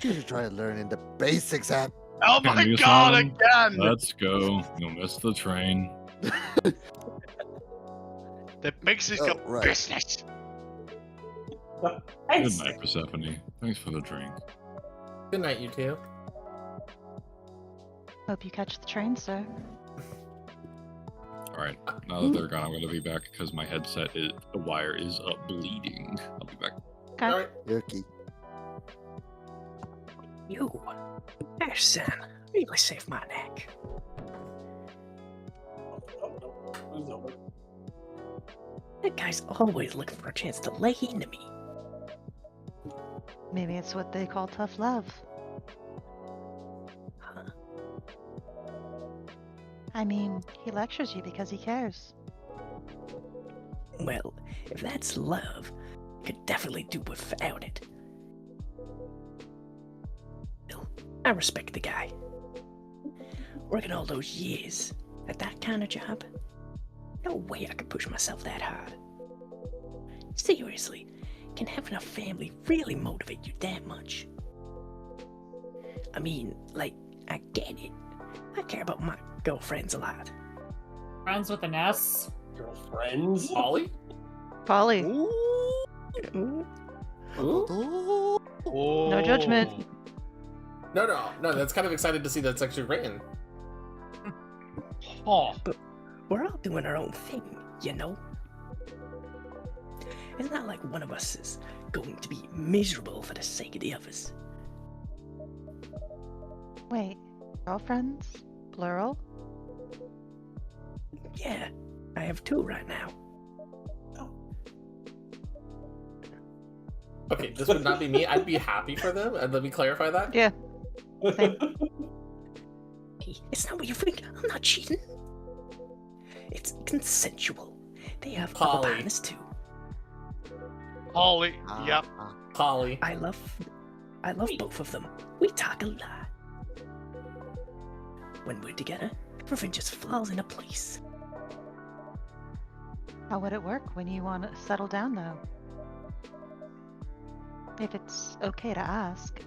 You should try learning the basics at. Oh Can my you god, summon? again! Let's go. You'll miss the train. The basics of right. business. Good night, Persephone. Thanks for the drink. Good night, you two. Hope you catch the train, sir. Alright, now that they're gone, I'm gonna be back because my headset is the wire is bleeding. I'll be back. Okay. Yucky. You, Ash son, really saved my neck. That guy's always looking for a chance to lay into me. Maybe it's what they call tough love. Huh? I mean, he lectures you because he cares. Well, if that's love, I could definitely do without it. Still, I respect the guy. Working all those years at that kind of job, no way I could push myself that hard. Seriously, can having a family really motivate you that much? I mean, like, I get it. I care about my girlfriends a lot. Friends with an S. Girlfriends? Polly? Polly. Ooh. No judgment. No, that's kind of excited to see that's actually written. Oh. But we're all doing our own thing, you know? It's not like one of us is going to be miserable for the sake of the others. Wait, girlfriends? Plural? Yeah, I have 2 right now. Okay, this would not be me. I'd be happy for them, and let me clarify that. Yeah. Hey, it's not what you think. I'm not cheating. It's consensual. They have other Polly. partners too. Polly, yep. Polly. I love both of them. We talk a lot. When we're together, everything just falls into place. How would it work when you want to settle down, though? If it's okay to ask.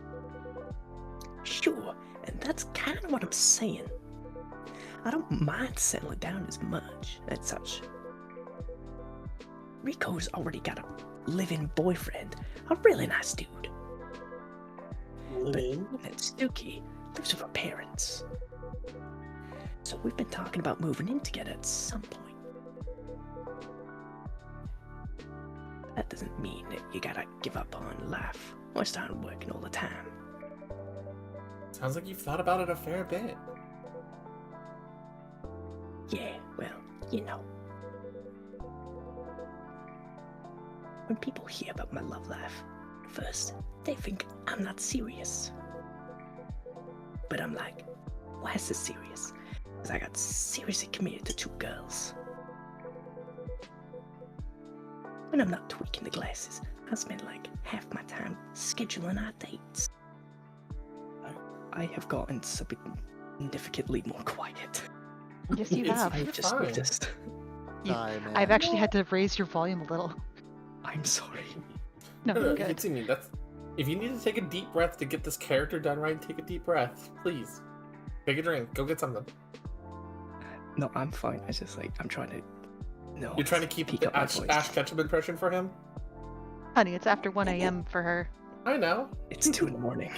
Sure, and that's kind of what I'm saying. I don't mind settling down as much and such. Rico's already got a live-in boyfriend, a really nice dude. Live-in? And Stuki lives with her parents. So we've been talking about moving in together at some point. That doesn't mean that you gotta give up on life or start working all the time. Sounds like you've thought about it a fair bit. Yeah, well, you know. When people hear about my love life, first, they think I'm not serious. But I'm like, why is this serious? Because I got seriously committed to 2 girls. When I'm not tweaking the glasses, I spend like half my time scheduling our dates. I have gotten significantly more quiet. Yes, you have. I've just noticed. I've actually had to raise your volume a little. I'm sorry. No, you're You good. can see me. That's if you need to take a deep breath to get this character done right, take a deep breath, please. Take a drink. Go get something. No, I'm fine. I just like I'm trying to. No. You're trying to keep the Ash Ketchum impression for him? Honey, it's after 1 a.m. for her. I know. It's 2 in the morning.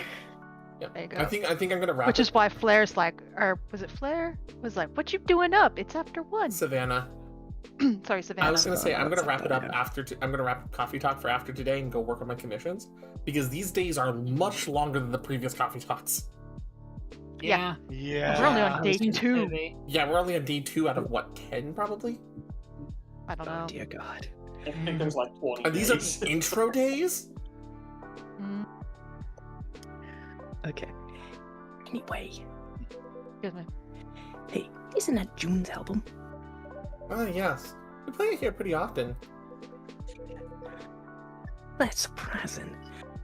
Yep. There you go. I think I'm gonna wrap Which it. is why Flair's like, or was it Flair? Was like, what you doing up? It's after 1. Savannah. Sorry, Savannah. I was gonna say I'm gonna wrap it up after. I'm gonna wrap up coffee talk for after today and go work on my commissions because these days are much longer than the previous coffee talks. Yeah. Yeah. We're only on day 2. Yeah, we're only on day 2 out of what 10 probably. I don't know. Oh dear God. I think there's like 20 And these days. are intro days. Okay. Anyway, Excuse me. hey, isn't that June's album? Oh, yes. We play it here pretty often. That's surprising.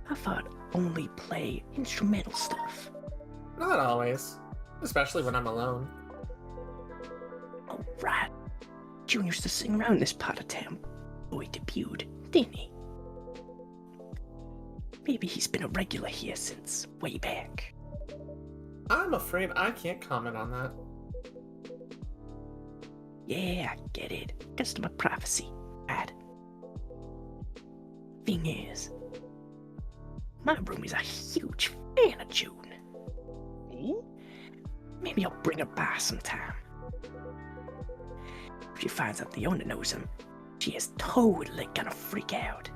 I thought only play instrumental stuff. Not always. Especially when I'm alone. Oh, right. June used to sing around this part of town. Boy debuted, didn't he? Maybe he's been a regular here since way back. I'm afraid I can't comment on that. Yeah, I get it. Customer privacy, right? Thing is, my room is a huge fan of June. Maybe I'll bring her by sometime. If she finds out the owner knows him, she is totally gonna freak out.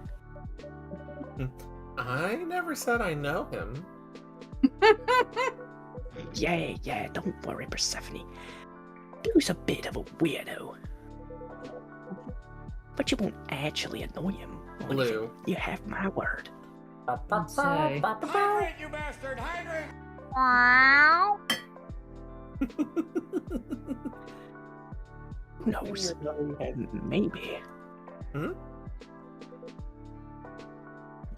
I never said I know him. Yeah, don't worry, Persephone. Dude's a bit of a weirdo. But you won't actually annoy him. Blue. You have my word. Say. Hydrant, you bastard! Hydrant! Who knows? Maybe. Hmm?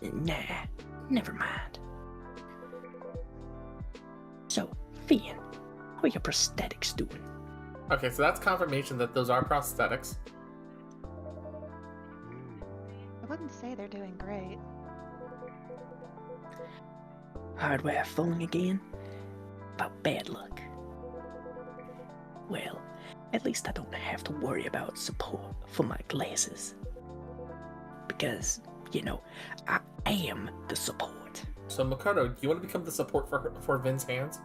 Nah, never mind. So, Fian, how are your prosthetics doing? Okay, so that's confirmation that those are prosthetics. I wouldn't say they're doing great. Hardware falling again? About bad luck. Well, at least I don't have to worry about support for my glasses. Because, you know, I am the support. So Makoto, do you want to become the support for Vin's hands?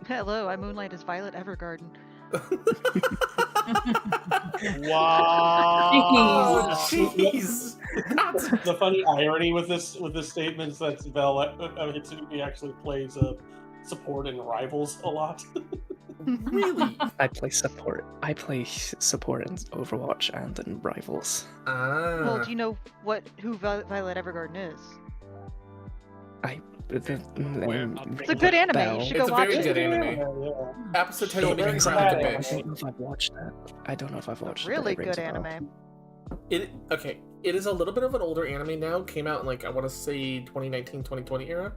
Hello, I moonlight as Violet Evergarden. Wow. Oh, jeez. The funny irony with this statement is that Hitsuki actually plays support in Rivals a lot. Really? I play support. I play support in Overwatch and in Rivals. Well, do you know who Violet Evergarden is? It's It's a good anime. You should go watch it. It's a very good anime. Episode title making cry like a I bitch. don't know if I've watched that. I don't know if I've watched Really it. but it good rings a bell. anime. Okay, it is a little bit of an older anime now. Came out in I want to say 2019, 2020 era,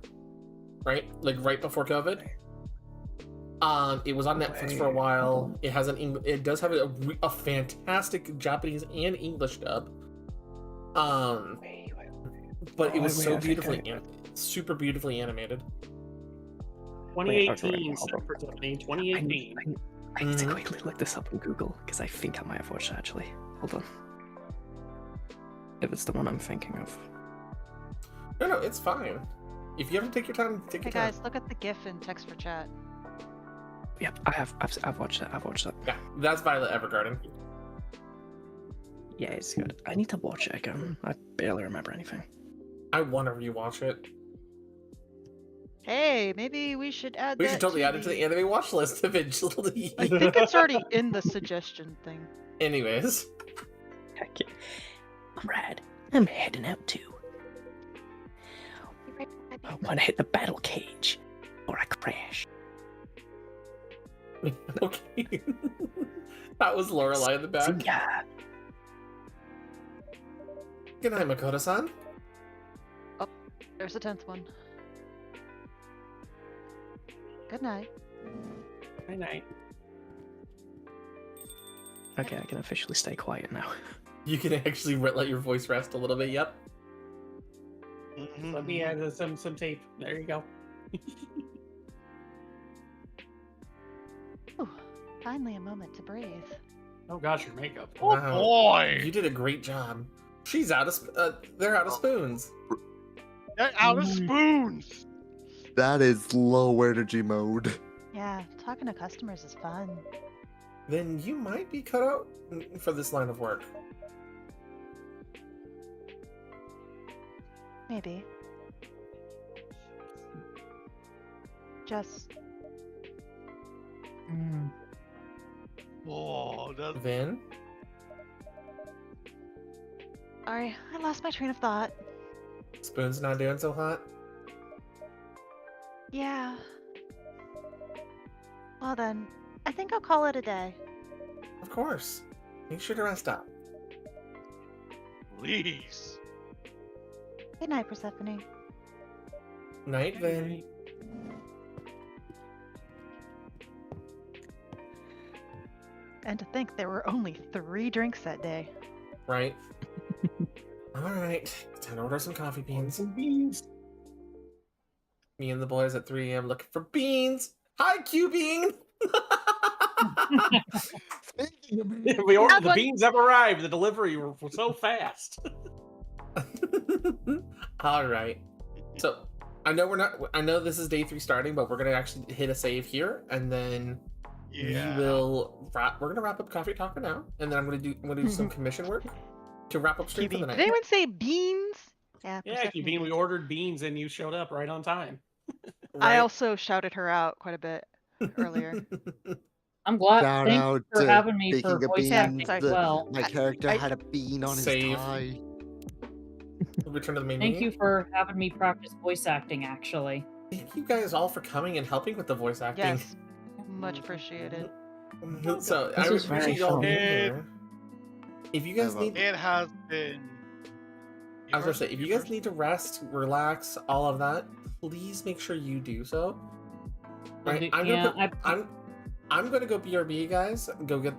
right? Like right before COVID. It was on Netflix for a while. It has it does have a fantastic Japanese and English dub. But it was so beautifully, super beautifully animated. 2018, for 2018. I need to quickly look this up on Google because I think I might have watched it actually. Hold on. If it's the one I'm thinking of. No, it's fine. If you ever take your time, take Hey your time. guys, look at the GIF and text for chat. Yep, I've watched it. I've watched it. Yeah, that's Violet Evergarden. Yeah, it's good. I need to watch it again. I barely remember anything. I want to rewatch it. Hey, maybe we should add We that should totally to add it to the anime watch list eventually. I think it's already in the suggestion thing. Anyways. Heck yeah. Alright, I'm heading out too. I want to hit the battle cage, or I crash. Okay. That was Lorelai in the back. Yeah. Good night, Makoto-san. Oh, there's the 10th one. Good night. Good night. Okay, I can officially stay quiet now. You can actually let your voice rest a little bit, yep. Let me add some tape. There you go. Ooh, finally a moment to breathe. Oh gosh, your makeup. Wow. boy! You did a great job. She's out of they're out of spoons. They're out of spoons! That is low energy mode. Yeah, talking to customers is fun. Then you might be cut out for this line of work. Maybe. Just... Oh, that's... Vin? Sorry, I lost my train of thought. Spoon's not doing so hot. Yeah. Well then, I think I'll call it a day. Of course. Make sure to rest up. Please. Good night, Persephone. Night, then. And to think there were only 3 drinks that day. Right. All right. Time to order some coffee beans. Some beans. Me and the boys at 3 a.m. looking for beans. Hi, Q Bean. We ordered the beans have arrived. The delivery was so fast. All right. So I know we're not. I know this is day 3 starting, but we're gonna actually hit a save here, and then we will wrap. We're gonna wrap up coffee talker now, and then I'm gonna do some commission work to wrap up stream for the night. Did anyone say beans? Yeah. Yeah, Bean, we ordered beans and you showed up right on time. I also shouted her out quite a bit earlier. I'm glad. Shout Thank out you for to having me speaking for of voice beans, acting as well. my character had a bean on Save. his tie. Return to the main Thank menu. you for having me practice voice acting, actually. Thank you guys all for coming and helping with the voice acting. Yes. Much appreciated. So This I was very appreciate y'all fun. being here. If you guys need, It has been. I was gonna say, if you guys need to rest, relax, all of that, please make sure you do so. Right? I'm gonna go BRB, guys. Go get,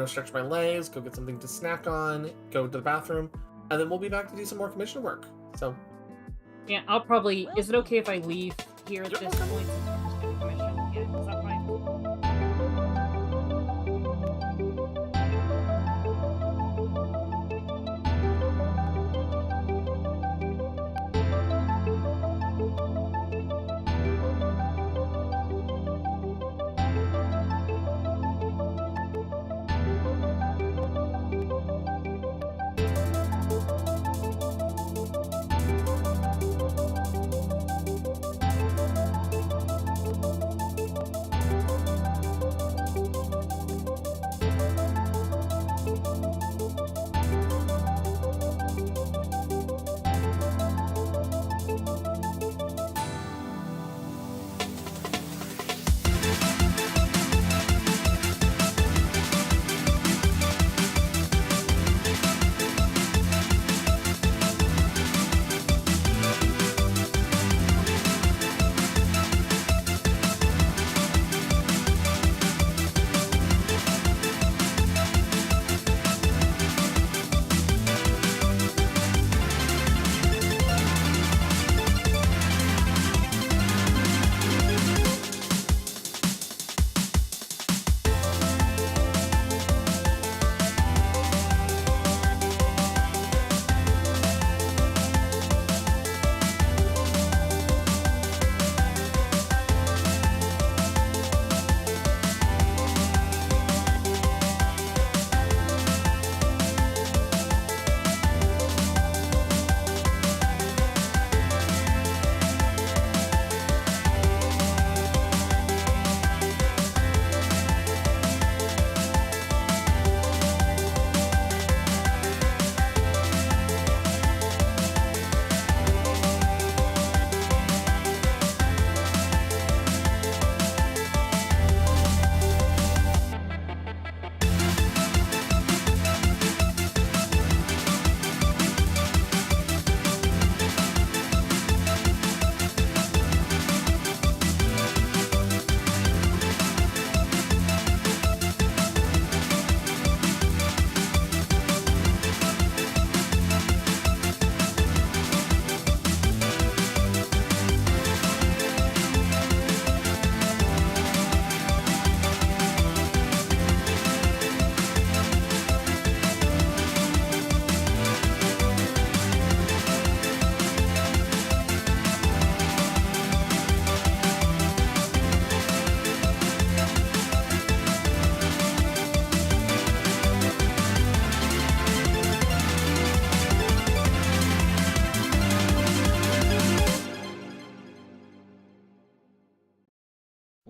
stretch my legs, go get something to snack on, go to the bathroom, and then we'll be back to do some more commission work. So Yeah, I'll probably. Is it okay if I leave here at this point? Since we're just doing commission? Yeah, is that fine?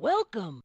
Welcome.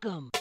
Welcome.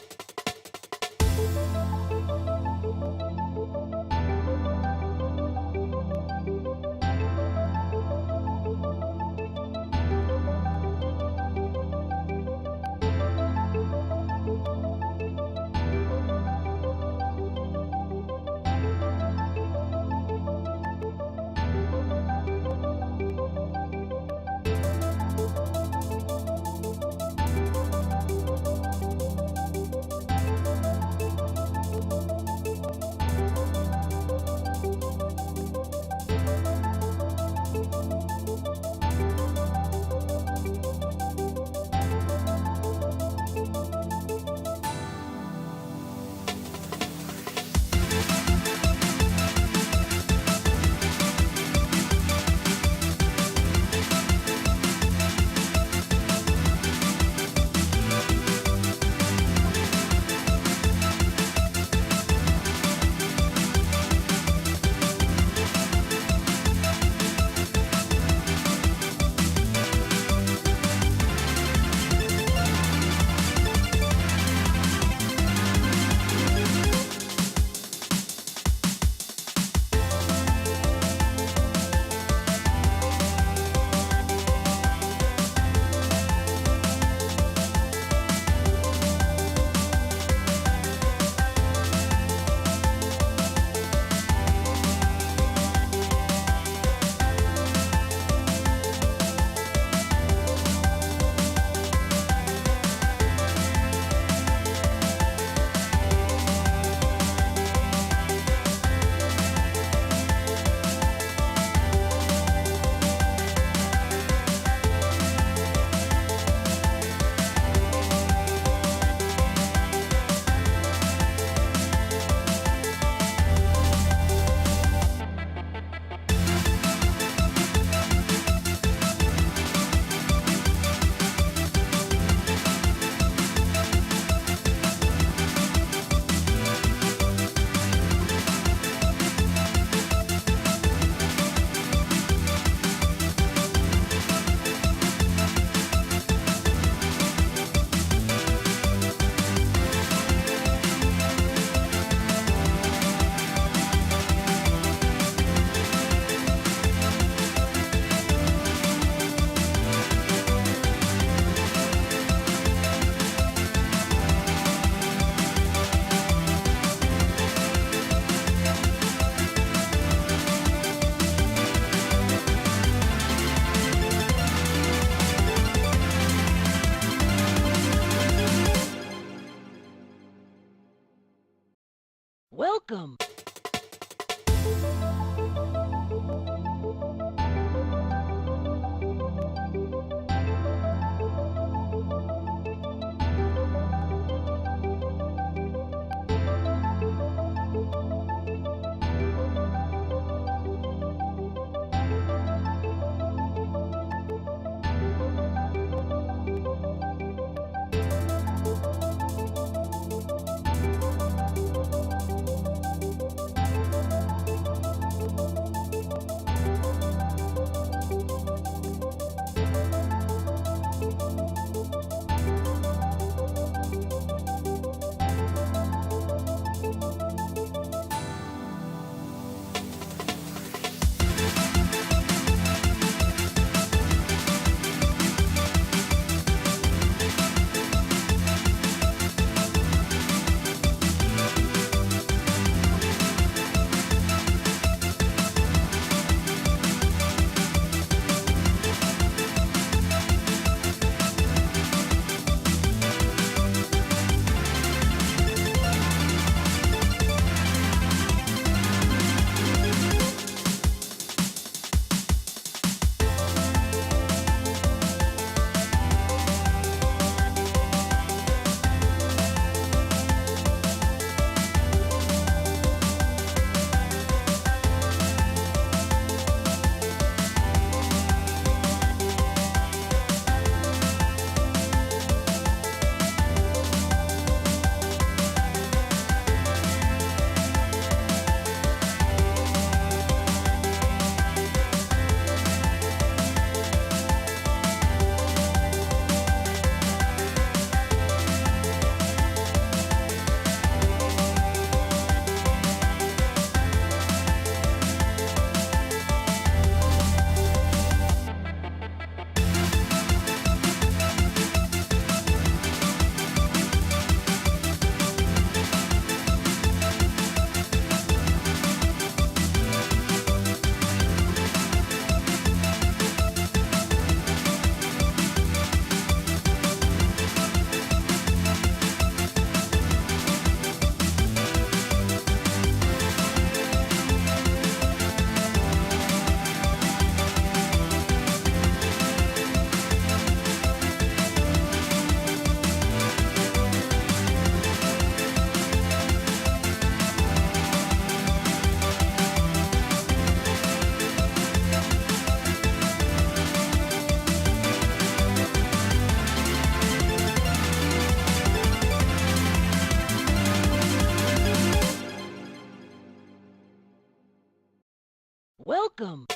Welcome. Welcome.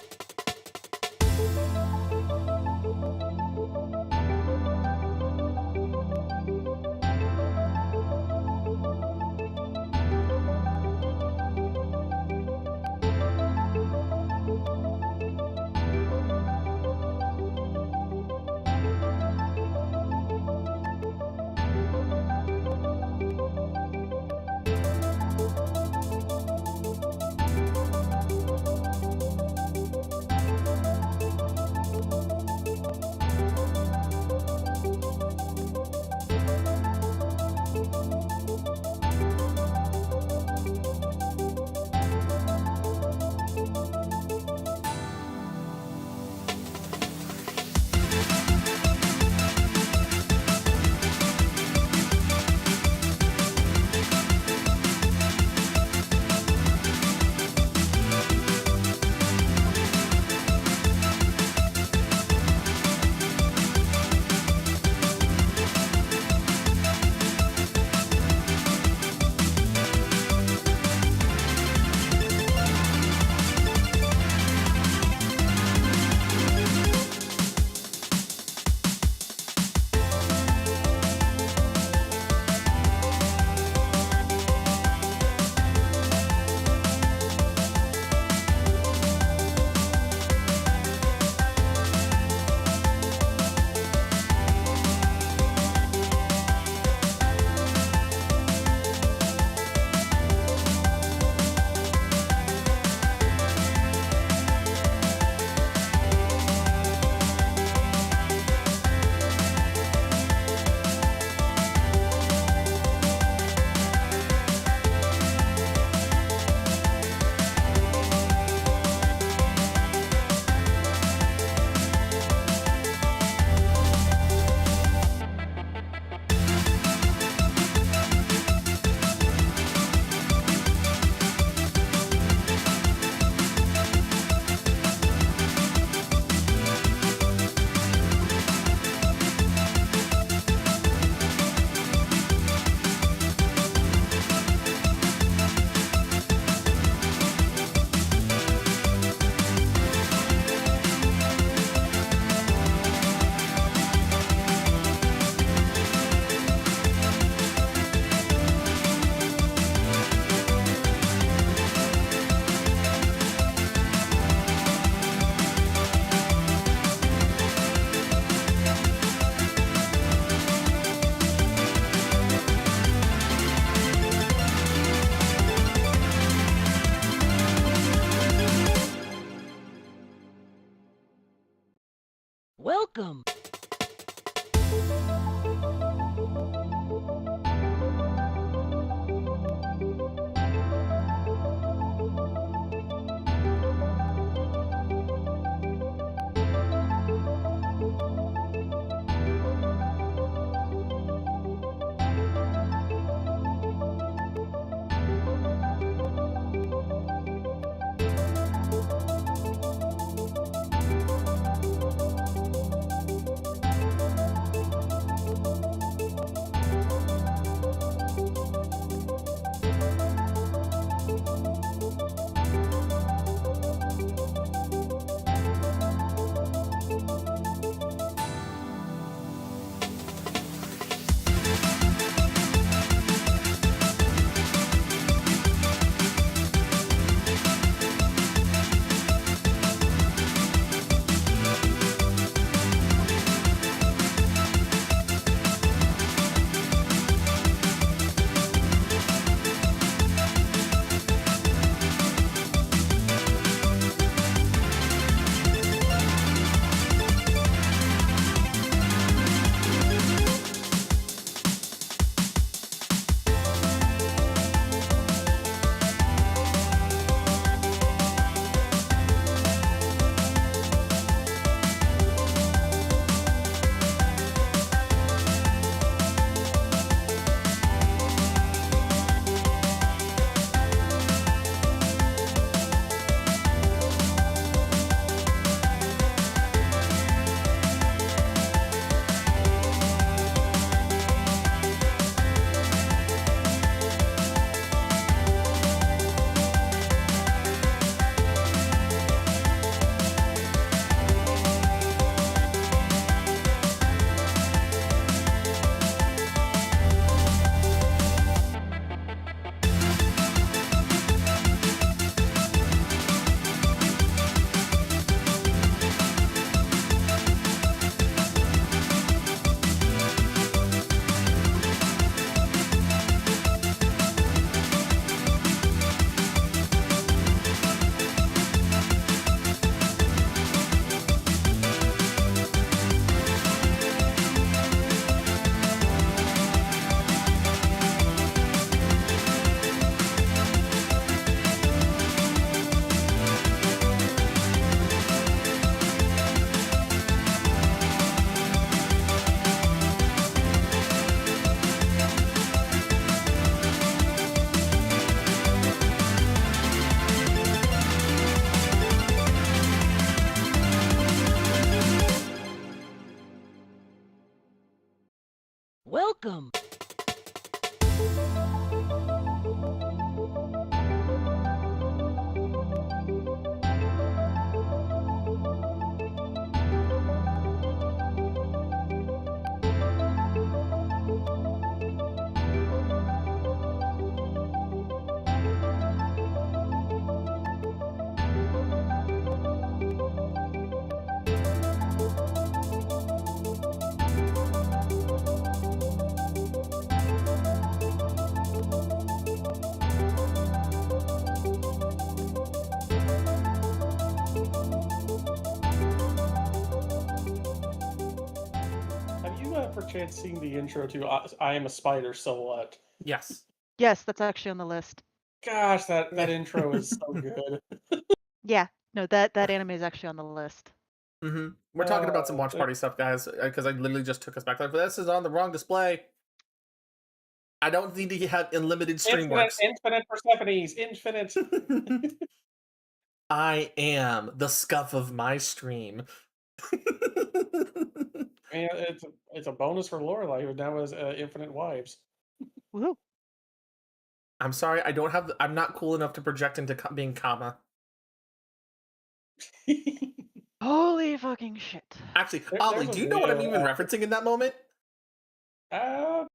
Welcome. Welcome. Have you perchance seen the intro to I Am a Spider, So What? Yes. Yes, that's actually on the list. Gosh, that intro is so good. Yeah, no, that anime is actually on the list. We're talking about some watch party stuff, guys, because I literally just took us back. Like, this is on the wrong display. I don't need to have unlimited stream works. Infinite Persephones, infinite. I am the scuff of my stream. I mean, it's a bonus for Lorelai, who now has infinite wives. Woohoo! I'm sorry, I don't have. I'm not cool enough to project into being Kama. Holy fucking shit! Actually, Ollie, do you know what I'm even referencing in that moment? No,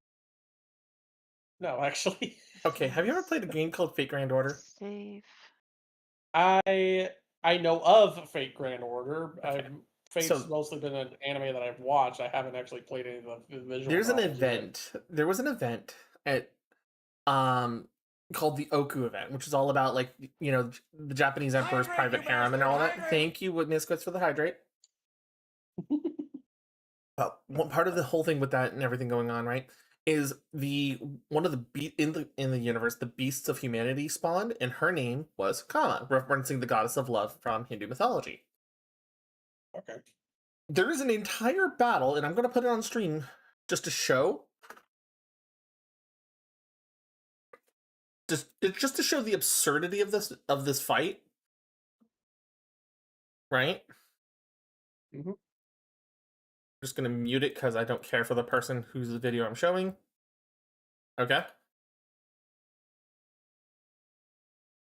actually. Okay, have you ever played a game called Fate Grand Order? Save. I know of Fate Grand Order. Okay. Fate's mostly been an anime that I've watched. I haven't actually played any of the visual. There's an novels yet. event. There was an event at called the Oku event, which is all about, like, you know, the Japanese emperor's private harem and all that. Thank you, Miss Quits, for the hydrate. One part of the whole thing with that and everything going on, right, is one of the in the universe, the beasts of humanity spawned, and her name was Kama, referencing the goddess of love from Hindu mythology. Okay. There is an entire battle, and I'm going to put it on stream just to show. Just to show the absurdity of this fight, right? Mm-hmm. Just gonna mute it because I don't care for the person whose video I'm showing. Okay.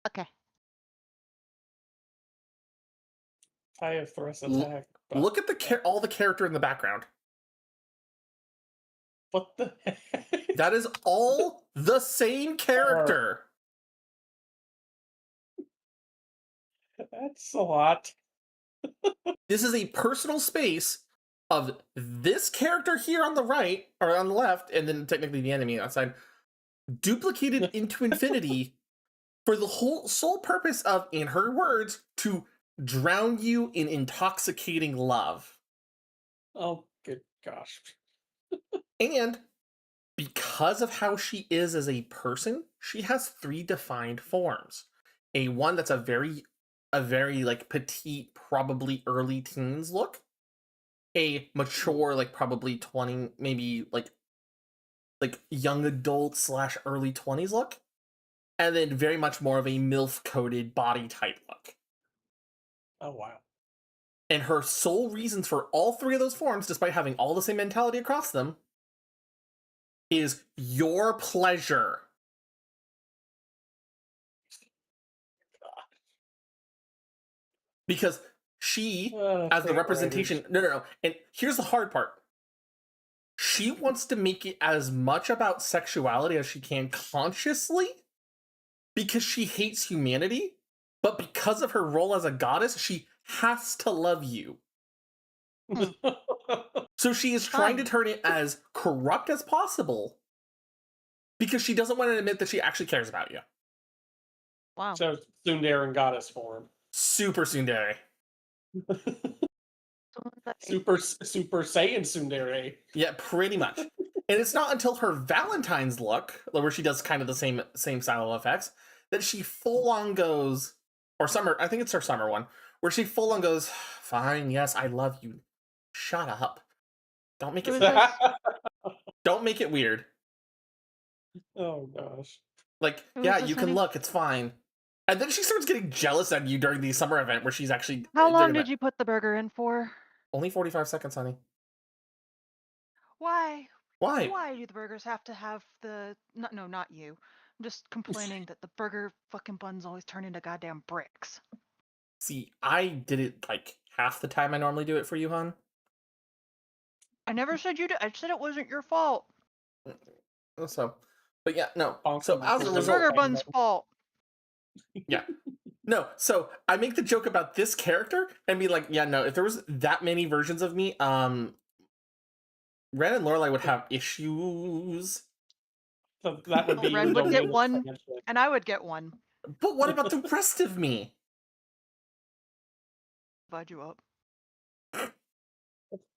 Okay. I have thrust attack. Look at all the character in the background. What the heck? That is all the same character. That's a lot. This is a personal space of this character here on the right, or on the left, and then technically the enemy outside, duplicated into infinity for the whole sole purpose of, in her words, to drown you in intoxicating love. Oh, good gosh. And because of how she is as a person, she has 3 defined forms. A one that's a very like petite, probably early teens look. A mature, like probably 20, maybe like young adult / early 20s look. And then very much more of a MILF-coated body type look. Oh, wow. And her sole reasons for all 3 of those forms, despite having all the same mentality across them, is your pleasure. Because she, as the representation... No. And here's the hard part. She wants to make it as much about sexuality as she can consciously, because she hates humanity, but because of her role as a goddess, she has to love you. So she is trying to turn it as corrupt as possible because she doesn't want to admit that she actually cares about you. Wow. So tsundere in goddess form. Super tsundere. Super Saiyan tsundere. Yeah, pretty much. And it's not until her Valentine's look, where she does kind of the same style of effects, that she full on goes, or summer, I think it's her summer one, where she full on goes, fine, yes, I love you. Shut up. Don't make it Don't make it weird. Oh gosh. Like, yeah, you can look, it's fine. And then she starts getting jealous at you during the summer event where she's actually... How long did you put the burger in for? Only 45 seconds, honey. Why? Why? Why do the burgers have to have the? No, not you. I'm just complaining that the burger fucking buns always turn into goddamn bricks. See, I did it like half the time I normally do it for you, hon. I never said you did. I said it wasn't your fault. So, but yeah, no. Bonk So them as a It's the result, burger bun's fault. yeah. No, so I make the joke about this character and be like, yeah, no, if there was that many versions of me, Ren and Lorelai would have issues. So that would be Ren the would get domain of one, friendship. and I would get one. But what about the rest of me? Bud you up.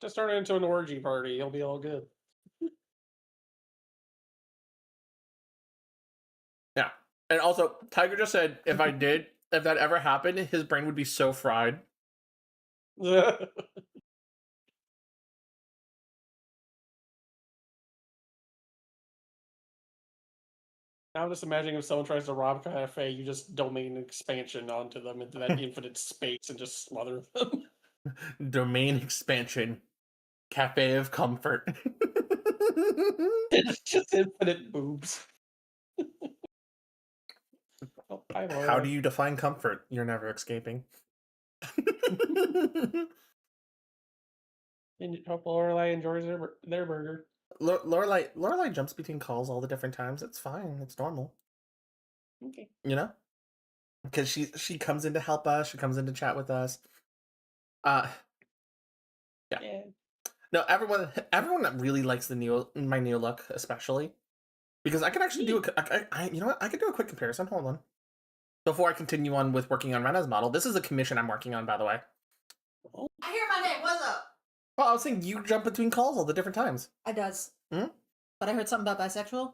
Just turn it into an orgy party. You'll be all good. Yeah. And also, Tiger just said if that ever happened, his brain would be so fried. I'm just imagining if someone tries to rob a cafe, you just domain expansion onto them into that infinite space and just smother them. Domain expansion. Cafe of comfort. It's just infinite boobs. Oh, hi, How Laura. do you define comfort? You're never escaping. And hope Lorelai enjoys their burger. Lorelai jumps between calls all the different times. It's fine. It's normal. Okay. You know? Because she comes in to help us. She comes in to chat with us. Yeah. No, everyone that really likes my new look, especially because I can actually do you know what? I could do a quick comparison. Hold on. Before I continue on with working on Rena's model, this is a commission I'm working on, by the way. I hear my name. What's up? Well, I was saying you jump between calls all the different times. I does. Hmm? But I heard something about bisexual.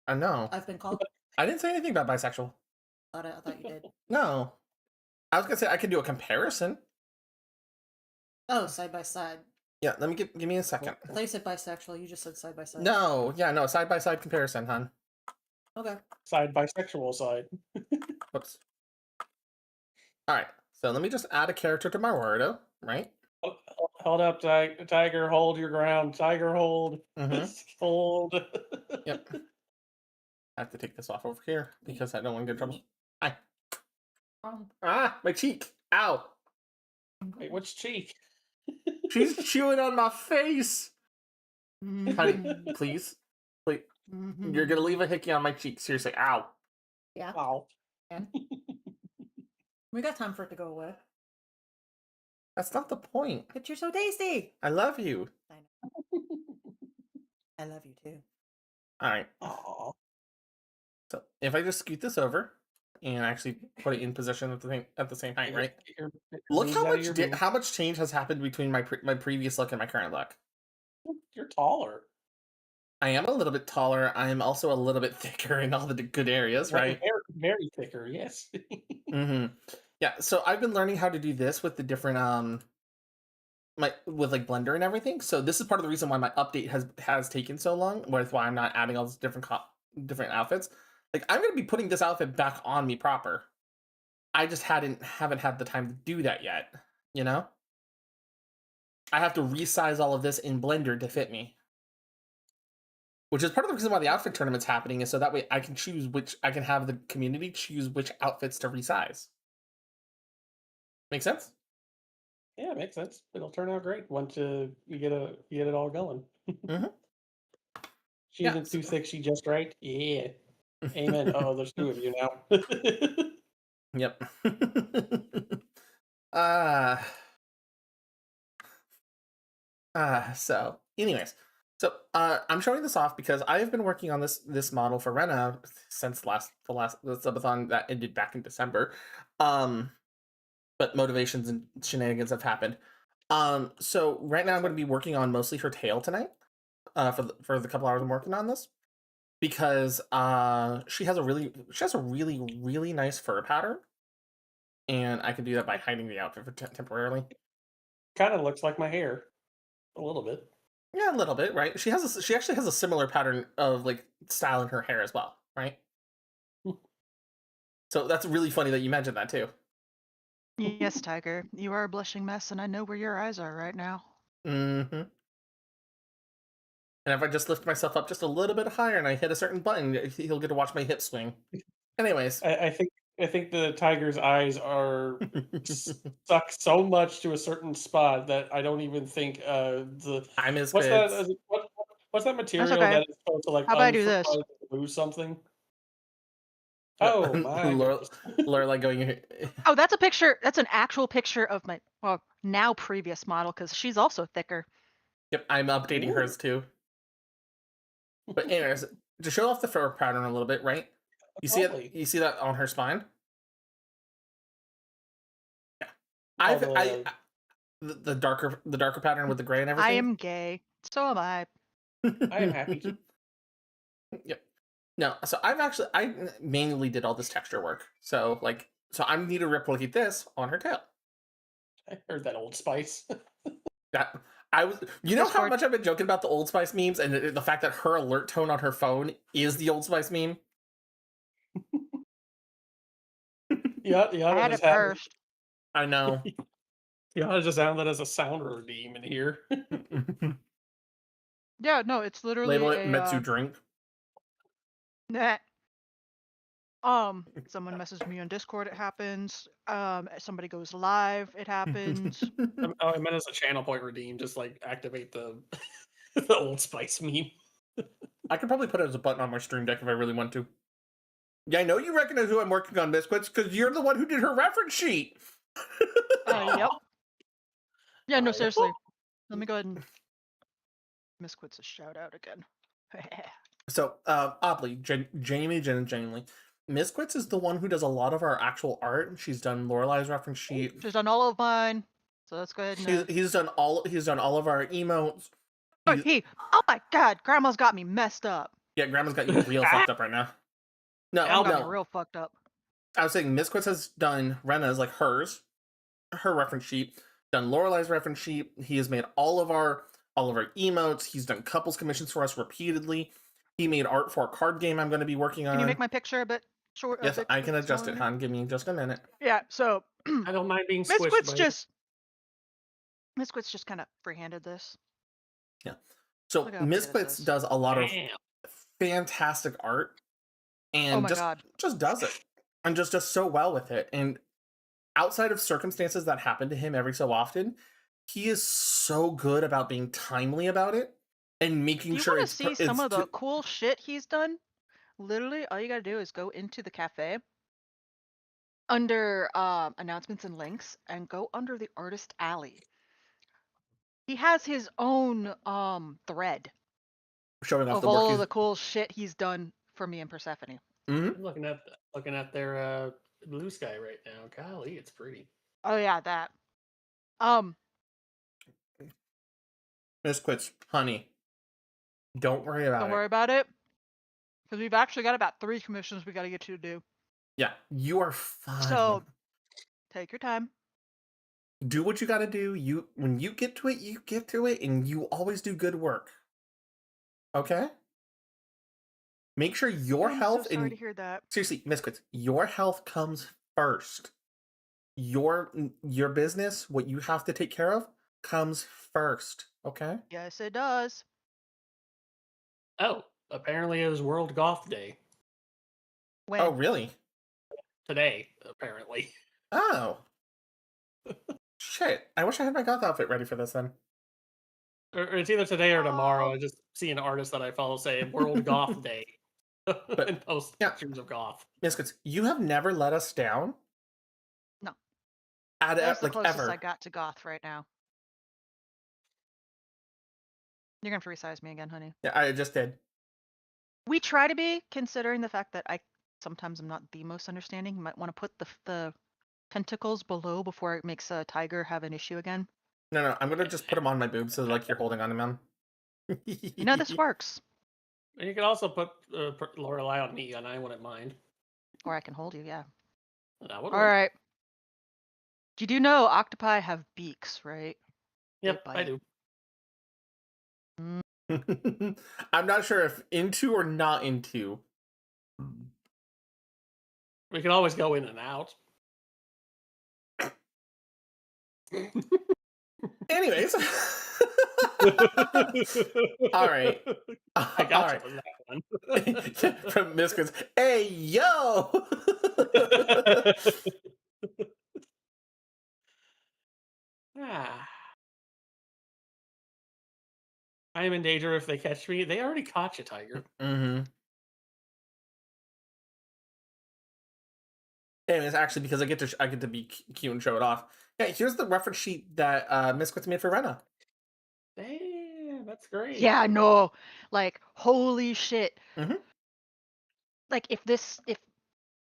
I know. I've been called. I didn't say anything about bisexual. I thought you did. No. I was gonna say I could do a comparison. Oh, side by side. Yeah, let me give me a second. I thought you said bisexual. You just said side by side. No, yeah, no, side by side comparison, hon. Okay. Side bisexual side. Whoops. Alright, so let me just add a character to my wordo, right? Hold up, Tiger. Hold your ground. Tiger, hold. Hold. Yep. I have to take this off over here because I don't want to get in trouble. Hi. Ah, my cheek. Ow. Wait, which cheek? She's chewing on my face. Honey, please. Please. You're gonna leave a hickey on my cheek. Seriously. Ow. Yeah. Ow. And we got time for it to go away. That's not the point. But you're so tasty. I love you. I know. I love you too. Alright. Aww. So if I just scoot this over and actually put it in position at the same height, right? Look how much change has happened between my previous look and my current look. You're taller. I am a little bit taller. I am also a little bit thicker in all the good areas, right? Very, very thicker, yes. Yeah, so I've been learning how to do this with the different with like Blender and everything. So this is part of the reason why my update has taken so long, with why I'm not adding all these different outfits. Like I'm gonna be putting this outfit back on me proper. I just haven't had the time to do that yet, you know? I have to resize all of this in Blender to fit me. Which is part of the reason why the outfit tournament's happening, is so that way I can have the community choose which outfits to resize. Make sense? Yeah, it makes sense. It'll turn out great once you get it all going. She isn't too thick, she just right. Yeah. Amen. Oh, there's two of you now. Yep. So anyways. So I'm showing this off because I have been working on this model for Rena since the subathon that ended back in December. But motivations and shenanigans have happened. So right now I'm going to be working on mostly her tail tonight. For the couple hours I'm working on this, because she has a really nice fur pattern, and I can do that by hiding the outfit for temporarily. Kind of looks like my hair, a little bit. Yeah, a little bit, right? She actually has a similar pattern of like style in her hair as well, right? So that's really funny that you mentioned that too. Yes, Tiger. You are a blushing mess, and I know where your eyes are right now. Mm-hmm. And if I just lift myself up just a little bit higher and I hit a certain button, he'll get to watch my hip swing. Anyways. I think the tiger's eyes are stuck so much to a certain spot that I don't even think I miss what's that kids. what's that material okay. that is supposed to like How about I do this? lose something? Oh my goodness. Lorelai going. Oh, that's a picture. That's an actual picture of my now previous model because she's also thicker. Yep, I'm updating hers too. But anyways, to show off the fur pattern a little bit, right? You see it? You see that on her spine? Yeah. The darker pattern with the gray and everything. I am gay. So am I. I am happy to. Yep. No, so I manually did all this texture work. So I need to replicate this on her tail. I heard that Old Spice. That I was, know how much I've been joking about the Old Spice memes and the fact that her alert tone on her phone is the Old Spice meme. Yeah, I had it first. I know. Yeah, I just found that as a sound redeem in here. Yeah, no, it's literally Label it Metsu drink. Nah. Someone messaged me on Discord, it happens. Somebody goes live, it happens. Oh, I meant as a channel point redeem, just like activate the the Old Spice meme. I could probably put it as a button on my stream deck if I really want to. Yeah, I know you recognize who I'm working on, Biscuits, because you're the one who did her reference sheet. Yep. Yeah, no, seriously. Let me go ahead and Misquits a shout out again. So, oddly, genuinely, Misquits is the one who does a lot of our actual art. She's done Lorelai's reference sheet. She's done all of mine. So let's go ahead and He's done all of our emotes. oh my god, Grandma's got me messed up. Yeah, Grandma's got you real fucked up right now. Grandma got me real fucked up. I was saying Misquits has done Rena's, like her reference sheet, done Lorelai's reference sheet. He has made all of our emotes. He's done couples commissions for us repeatedly. He made art for a card game I'm going to be working on. Can you make my picture a bit short? Yes, I can adjust it, hon. Give me just a minute. Yeah, so I don't mind being squished. Misquits just kind of freehanded this. Yeah. So Misquits does a lot of fantastic art and just does it. And just does so well with it. And outside of circumstances that happen to him every so often, he is so good about being timely about it and making sure it's. You want to see some of the cool shit he's done? Literally, all you gotta do is go into the cafe under announcements and links and go under the artist alley. He has his own thread showing off of all of the cool shit he's done for me and Persephone. I'm looking at their blue sky right now. Golly, it's pretty. Oh yeah, that. Misquits, honey. Don't worry about it. Don't worry about it. Because we've actually got about 3 commissions we gotta get you to do. Yeah, you are fine. So take your time. Do what you gotta do. When you get to it, you get to it, and you always do good work. Okay? Make sure your health. I'm so sorry to hear that. Seriously, Misquits, your health comes first. Your business, what you have to take care of, comes first. Okay? Yes, it does. Oh, apparently it was World Goth Day. When? Oh, really? Today, apparently. Oh. Shit. I wish I had my goth outfit ready for this then. Or it's either today or tomorrow. I just see an artist that I follow say World Goth Day. And post pictures of goth. Misquits, you have never let us down. No. That's the closest I got to goth right now. You're gonna have to resize me again, honey. Yeah, I just did. We try to be, considering the fact that I sometimes I'm not the most understanding. You might want to put the tentacles below before it makes a tiger have an issue again. No, I'm gonna just put them on my boobs so like you're holding on to them. You know this works. You can also put Lorelai on me, and I wouldn't mind. Or I can hold you, yeah. That would All work. right. You do know octopi have beaks, right? Yep, I do. I'm not sure if into or not into. We can always go in and out. Anyways. All right. I got All you right. on that one. From Miscreants. Hey, yo! Ah. I am in danger if they catch me. They already caught you, Tiger. Mm-hmm. And it's actually because I get to be cute and show it off. Yeah, here's the reference sheet that Misquits made for Rena. Damn, that's great. Yeah, no. Like, holy shit. Mm-hmm. Like, if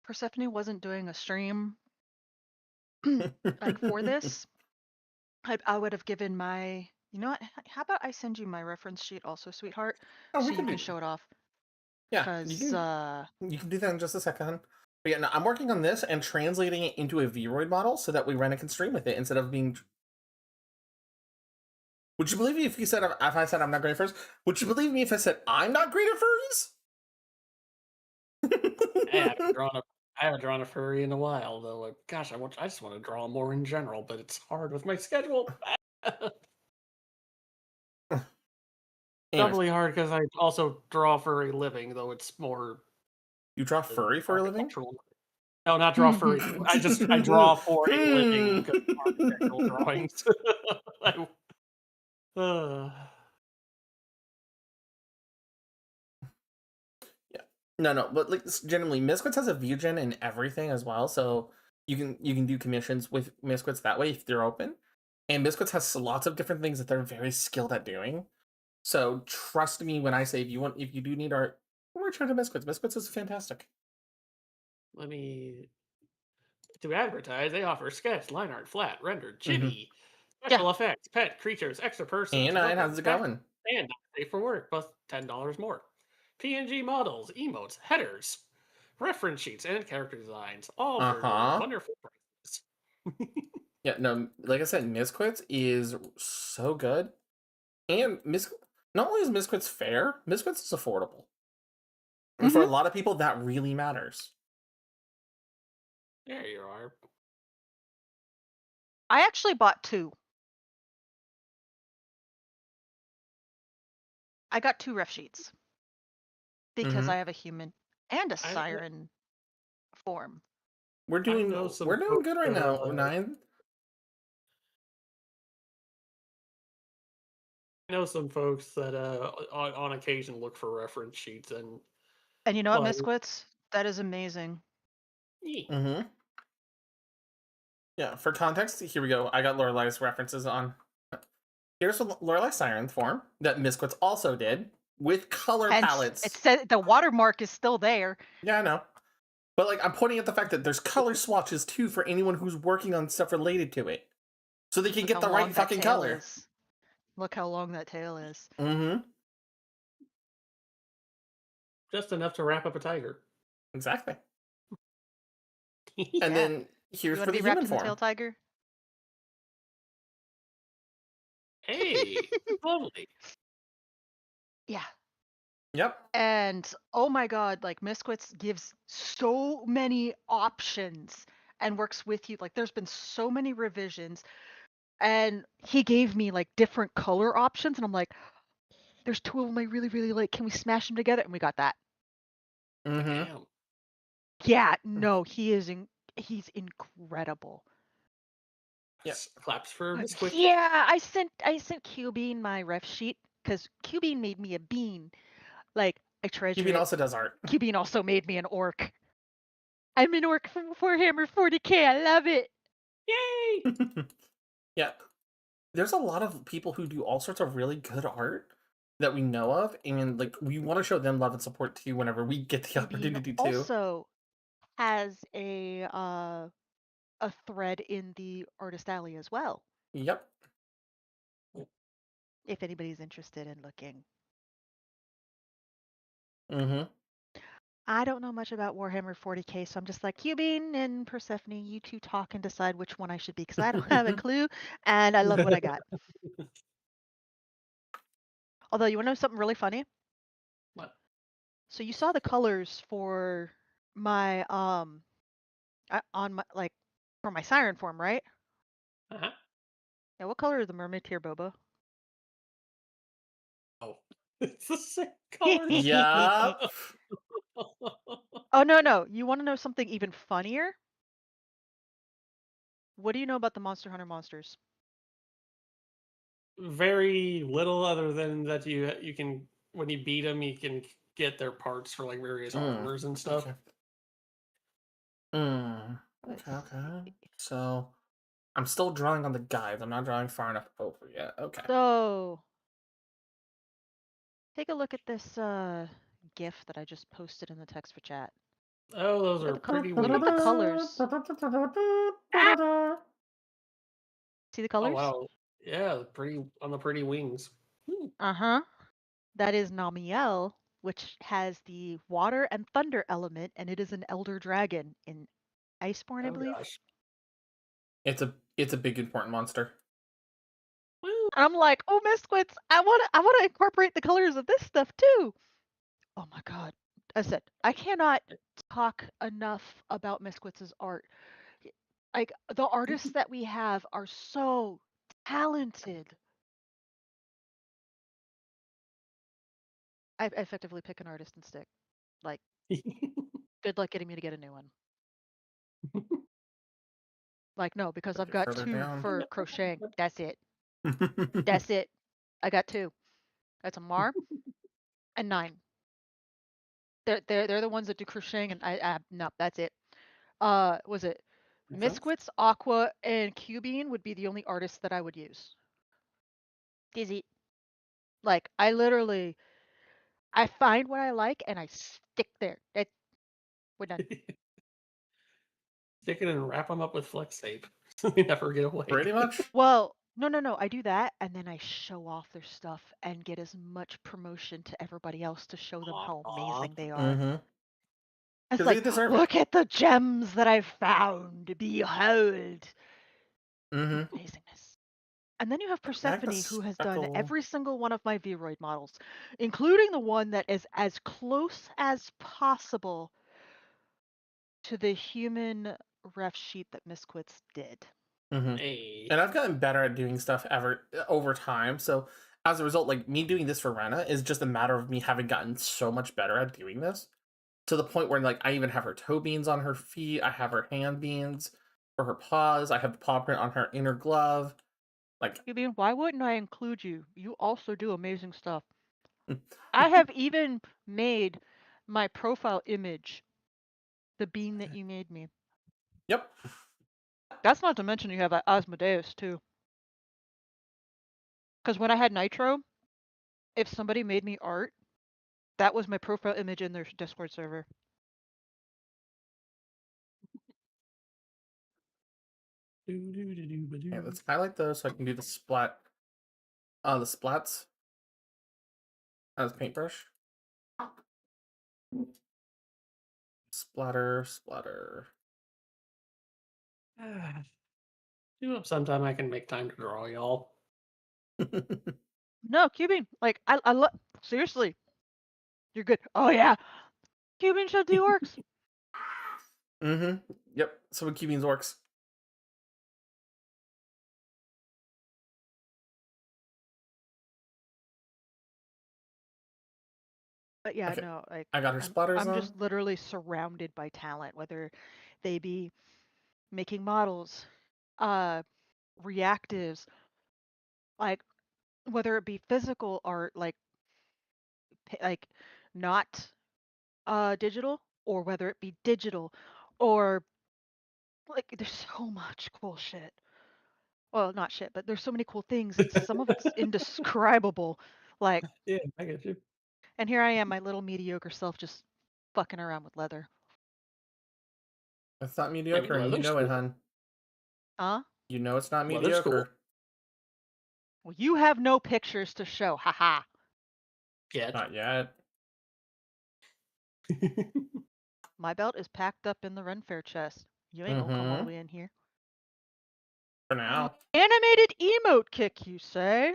Persephone wasn't doing a stream like for this, I would have given my, you know what? How about I send you my reference sheet also, sweetheart, Oh, so we you can can do. show it off. Yeah, Cause you can do that in just a second. Hun. But yeah, no, I'm working on this and translating it into a Vroid model so that Rena can stream with it instead of being. Would you believe me if I said I'm not great at furries? Would you believe me if I said I'm not great at furries? I haven't drawn a furry in a while though. Like, gosh, I just want to draw more in general, but it's hard with my schedule. Doubly hard because I also draw for a living, though it's more. You draw furry for a living? No, not draw furry. I draw for a living because of architectural drawings. Yeah. No, but like generally, Misquits has a VGen and everything as well, so you can do commissions with Misquits that way if they're open. And Misquits has lots of different things that they're very skilled at doing. So trust me when I say if you do need art, return to Misquits. Misquits is fantastic. Let me to advertise. They offer sketch, line art, flat, rendered, chibi, special effects, pet, creatures, extra persons, And how's it going? and safe for work, plus $10 more. PNG models, emotes, headers, reference sheets, and character designs, all for wonderful prices. Yeah, no, like I said, Misquits is so good. And not only is Misquits fair, Misquits is affordable. And for a lot of people, that really matters. There you are. I actually bought 2. I got 2 ref sheets because I have a human and a siren form. We're doing good right now, 9. I know some folks that on occasion look for reference sheets and you know what, Misquits? That is amazing. Mm-hmm. Yeah, for context, here we go. I got Lorelai's references on. Here's Lorelai's siren form that Misquits also did with color palettes. It said the watermark is still there. Yeah, I know. But like I'm pointing at the fact that there's color swatches too for anyone who's working on stuff related to it. So they can get the right fucking color. Look how long that tail is. Mm-hmm. Just enough to wrap up a tiger. Exactly. Yeah. And then here's for the human form. Tail tiger? Hey, lovely. Yeah. Yep. And oh my god, like Misquits gives so many options and works with you. Like there's been so many revisions, and he gave me like different color options, and I'm like, there's 2 of them I really, really like. Can we smash them together? And we got that. Mm-hmm. Yeah, no, he's incredible. Yes. Claps for Misquits. Yeah, I sent Q-Bean my ref sheet because Q-Bean made me a bean. Like I treasure Q-Bean it. also does art. Q-Bean also made me an orc. I'm an orc from Warhammer 40k. I love it. Yay! Yeah. There's a lot of people who do all sorts of really good art that we know of, and like we want to show them love and support too whenever we get the opportunity to. Also has a thread in the Artist Alley as well. Yep. If anybody's interested in looking. Mm-hmm. I don't know much about Warhammer 40k, so I'm just like, Q-Bean and Persephone, you two talk and decide which one I should be, because I don't have a clue, and I love what I got. Although, you want to know something really funny? What? So you saw the colors for my on my for my siren form, right? Uh-huh. Yeah, what color is the mermaid tier boba? Oh, it's the same color. Yup. Oh no. You want to know something even funnier? What do you know about the Monster Hunter monsters? Very little, other than that you can, when you beat them, you can get their parts for like various armors and stuff. Okay. Okay. So I'm still drawing on the guides. I'm not drawing far enough over yet. Okay. So, take a look at this GIF that I just posted in the text for chat. Oh, those Look are at the pretty look at the wings. colors. See the Oh colors? wow, yeah, pretty on the pretty wings. Uh-huh. That is Namiel, which has the water and thunder element, and it is an elder dragon in Iceborne, I Oh believe. gosh. It's a big important monster. And I'm like, oh, Misquits, I wanna incorporate the colors of this stuff too. Oh my god. I said, I cannot talk enough about Misquits' art. Like, the artists that we have are so talented. I effectively pick an artist and stick. Like, good luck getting me to get a new one. Like, no, because I've got Further 2 down. for crocheting. That's it. That's it. I got 2. That's a Mar and 9. They're the ones that do crocheting, and no, that's it. Was it Makes sense. Misquits, Aqua, and Cubine would be the only artists that I would use. Dizzy. Like, I literally, I find what I like and I stick there. We're done. Stick it and wrap them up with flex tape so they never get away. Pretty much. Well, no. I do that, and then I show off their stuff and get as much promotion to everybody else to show them how amazing they are. Mm-hmm. It's 'Cause they like, deserve it. look at the gems that I've found. Behold. Mm-hmm. Amazingness. And then you have Like the Persephone, who has done speckle. every single one of my Vroid models, including the one that is as close as possible to the human ref sheet that Misquits did. Mm-hmm. Hey. And I've gotten better at doing stuff over time. So as a result, like me doing this for Rena is just a matter of me having gotten so much better at doing this, to the point where like I even have her toe beans on her feet. I have her hand beans for her paws. I have the paw print on her inner glove. Like, You mean, why wouldn't I include you? You also do amazing stuff. I have even made my profile image the bean that you made me. Yep. That's not to mention you have Asmodeus too. Because when I had Nitro, if somebody made me art, that was my profile image in their Discord server. Okay, let's highlight those so I can do the splat. The splats as paintbrush. Splatter. Do hope sometime I can make time to draw y'all. No, Cubing, like I love, seriously, you're good. Oh yeah, Cubing should do orcs. Mm-hmm. Yep. So what Cubine's works. But yeah, Okay. no, like I got her splatters I'm on. just literally surrounded by talent, whether they be making models, reactives, like whether it be physical art, like not digital, or whether it be digital, or like there's so much cool shit. Well, not shit, but there's so many cool things. Some of it's indescribable. Like, Yeah, I get you. and here I am, my little mediocre self, just fucking around with leather. It's not I mean, mediocre, and you leather's know it, cool. hun. Huh? You know it's not Leather's cool. mediocre. Well, you have no pictures to show. Haha. Yet. Not yet. My belt is packed up in the Ren Fair chest. You ain't gonna come all the way in here. For now. Animated emote kick, you say?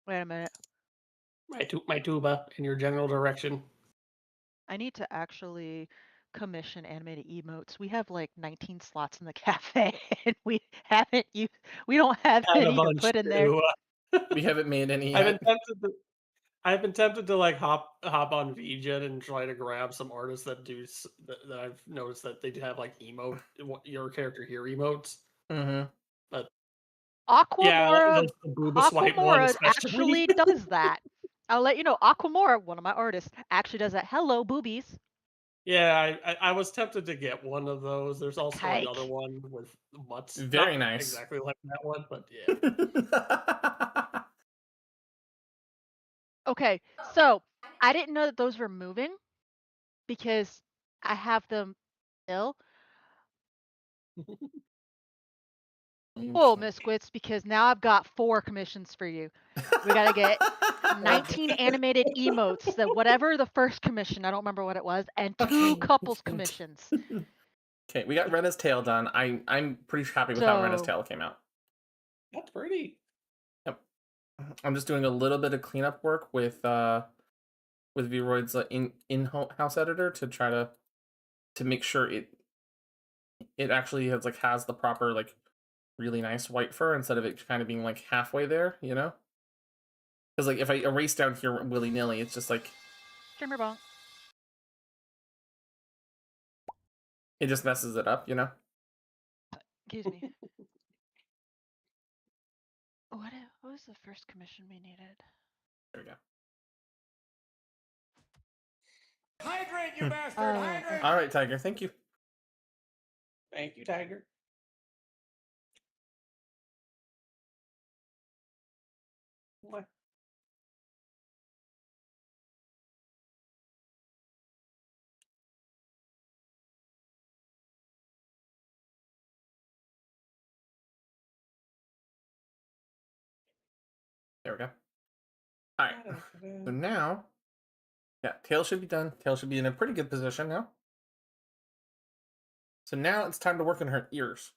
Wait a minute. My tuba in your general direction. I need to actually commission animated emotes. We have like 19 slots in the cafe, and we haven't used. We don't have Had a any to bunch put in there. too. We haven't made any I've been yet. tempted to. I've been tempted to like hop on VGen and try to grab some artists that do that I've noticed that they do have like emote your character here emotes. Mm-hmm. But Aquamora, the booba swipe one Aquamora especially. actually does that. I'll let you know. Aquamora, one of my artists, actually does that. Hello, boobies. Yeah, I was tempted to get one of those. There's also Kike. another one with butts. Very Not nice. exactly like that one, but yeah. Okay, so I didn't know that those were moving because I have them still. Oh, Miss Gwitz, because now I've got 4 commissions for you. We gotta get 19 animated emotes, that whatever the first commission, I don't remember what it was, and 2 couples commissions. Okay, we got Rena's tail done. I'm pretty happy with how Rena's So- tail came out. That's pretty. Yep. I'm just doing a little bit of cleanup work with Vroid's in-house editor to try to make sure it actually has the proper like really nice white fur instead of it kind of being like halfway there, you know? Because like if I erase down here willy-nilly, it's just like Streamer bonk. it just messes it up, you know? Excuse me. What was the first commission we needed? There we go. Hydrate, you bastard! Oh, Hydrate! All right, Tiger. Thank you. Thank you, Tiger. What? There we go. All right. So now, yeah, tail should be done. Tail should be in a pretty good position now. So now it's time to work on her ears.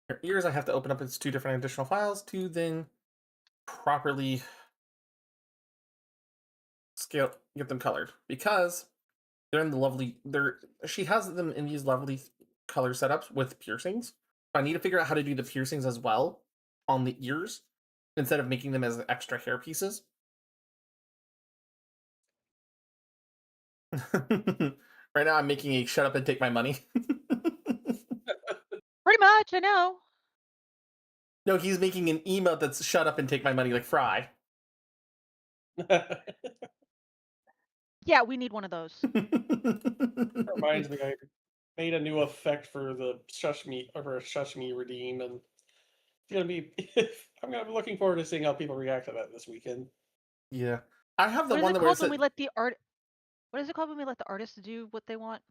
Her ears, I have to open up its 2 different additional files to then properly get them colored, because they're in the lovely. She has them in these lovely color setups with piercings. I need to figure out how to do the piercings as well on the ears instead of making them as extra hair pieces. Right now, I'm making a shut up and take my money. Pretty much, I know. No, he's making an emote that's shut up and take my money like Fry. Yeah, we need one of those. Reminds me, I made a new effect for the Shush Me redeem, and it's gonna be. I'm gonna be looking forward to seeing how people react to that this weekend. Yeah, I have the What is one it that called when we let the art? What is it called when we let the artists do what they want?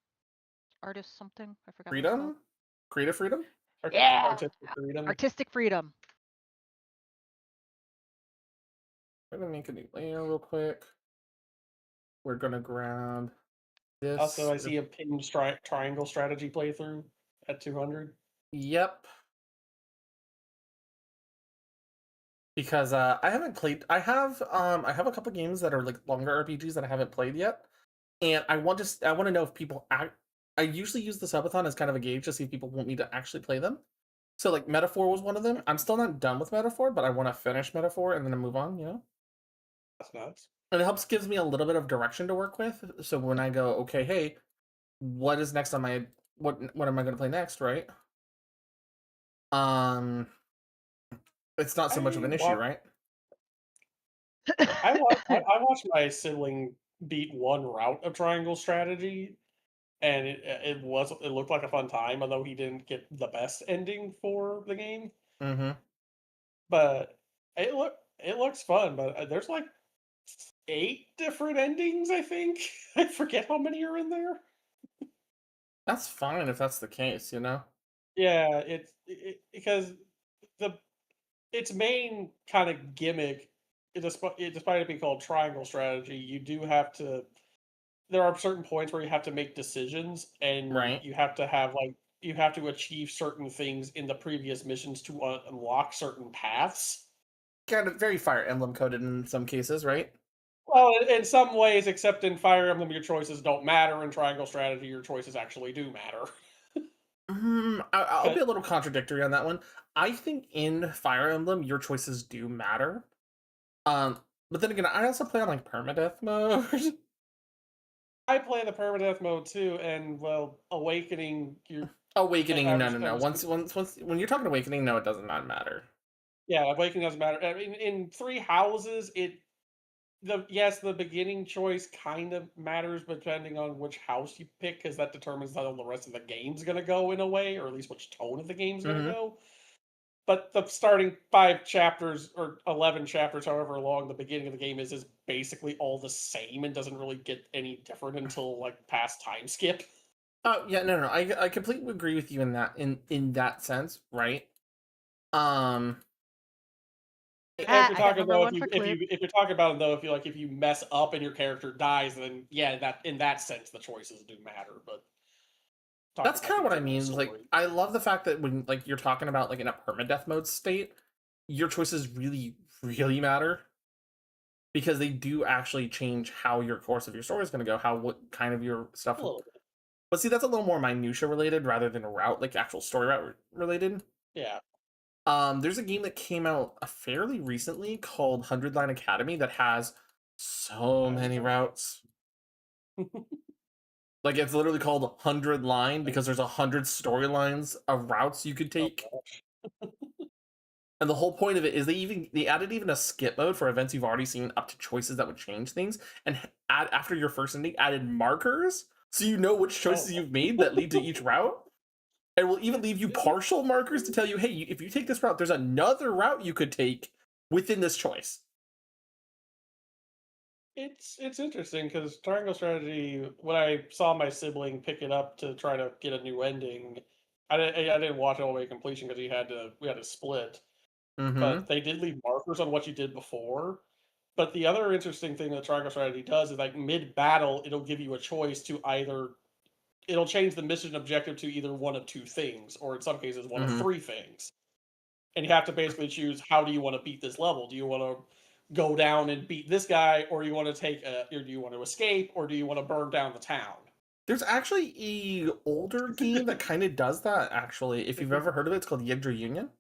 Artist something? I forgot. What it's called. freedom, creative freedom. Yeah, artistic freedom. Artistic freedom. I'm gonna make a new layer real quick. We're gonna grab this. Also, I see a pinned triangle strategy playthrough at 200. Yep. Because I haven't played. I have a couple games that are like longer RPGs that I haven't played yet, and I want to know if people I usually use the subathon as kind of a gauge to see if people want me to actually play them. So like Metaphor was one of them. I'm still not done with Metaphor, but I want to finish Metaphor and then move on. You know. That's nuts. And it gives me a little bit of direction to work with. So when I go, okay, hey, what is next on my what am I going to play next, right? It's not so much of an issue, right? I watched my sibling beat one route of triangle strategy, and it looked like a fun time, although he didn't get the best ending for the game. Mm-hmm. But it looks fun. But there's like 8 different endings, I think. I forget how many are in there. That's fine if that's the case, you know. Yeah, because its main kind of gimmick, despite it being called triangle strategy, you do have to. There are certain points where you have to make decisions, and Right. you have to achieve certain things in the previous missions to unlock certain paths. Kind of very Fire Emblem coded in some cases, right? Well, in some ways, except in Fire Emblem, your choices don't matter. In Triangle Strategy, your choices actually do matter. I'll be a little contradictory on that one. I think in Fire Emblem, your choices do matter. But then again, I also play on like permadeath mode. I play the permadeath mode too, and well, Awakening, you Awakening, no, was no, no. Once, when you're talking Awakening, no, it does not matter. yeah, Awakening doesn't matter. I mean, in Three Houses, the beginning choice kind of matters, depending on which house you pick, because that determines how the rest of the game's gonna go in a way, or at least which tone of the game's gonna Mhm. go. But the starting 5 chapters or 11 chapters, however long the beginning of the game is basically all the same and doesn't really get any different until like past time skip. Oh yeah, no, no, I completely agree with you in that sense, right? Um, If Ah, you're I got talking number though, one for clip. if you're talking about it though, if you mess up and your character dies, then yeah, that in that sense the choices do matter. But that's talking about kind of the what I general mean. Like, story, I love the fact that when like you're talking about like in a permadeath mode state, your choices really, really matter because they do actually change how your course of your story is going to go, how what kind of your stuff. a little bit, But see, that's a little more minutia related rather than a route, like actual story route related. yeah. There's a game that came out fairly recently called 100 Line Academy that has so many routes. Like it's literally called 100 Line because there's 100 storylines of routes you could Oh take. gosh. And the whole point of it is they added even a skip mode for events you've already seen up to choices that would change things, and after your first ending added markers so you know which choices Oh. you've made that lead to each route. And will even leave you partial markers to tell you, hey, if you take this route, there's another route you could take within this choice. It's interesting because Triangle Strategy. When I saw my sibling pick it up to try to get a new ending, I didn't watch it all the way to completion because we had to split. Mm-hmm. But they did leave markers on what you did before. But the other interesting thing that Triangle Strategy does is like mid battle, it'll give you a choice to either it'll change the mission objective to either one of two things, or in some cases one of Mm-hmm. three things. And you have to basically choose how do you want to beat this level? Do you want to go down and beat this guy, or you want to or do you want to escape, or do you want to burn down the town? There's actually a older game that kind of does that. Actually, if you've ever heard of it, it's called Yggdra Union.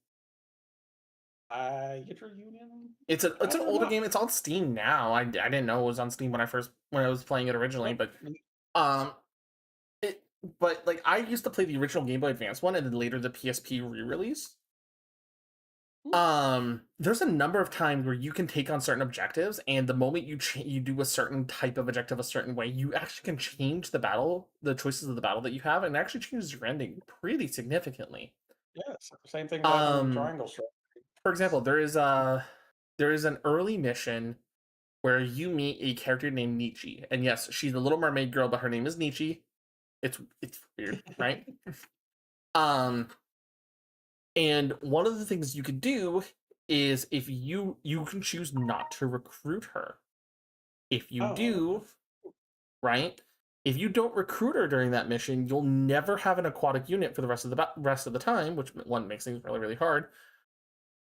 Yggdra Union. It's an older game. It's on Steam now. I didn't know it was on Steam when I was playing it originally, but um, it but like I used to play the original Game Boy Advance one, and then later the PSP re-release. There's a number of times where you can take on certain objectives, and the moment you do a certain type of objective a certain way, you actually can change the choices of the battle that you have, and it actually changes your ending pretty significantly. Yes, same thing happened in Um, Triangle Strategy. for example, there is an early mission where you meet a character named Nietzsche, and yes, she's a Little Mermaid girl, but her name is Nietzsche. It's weird, right? um, and one of the things you could do is if you can choose not to recruit her. If you do, right? If you don't recruit her during that mission, you'll never have an aquatic unit for the rest of the time, which one makes things really really hard.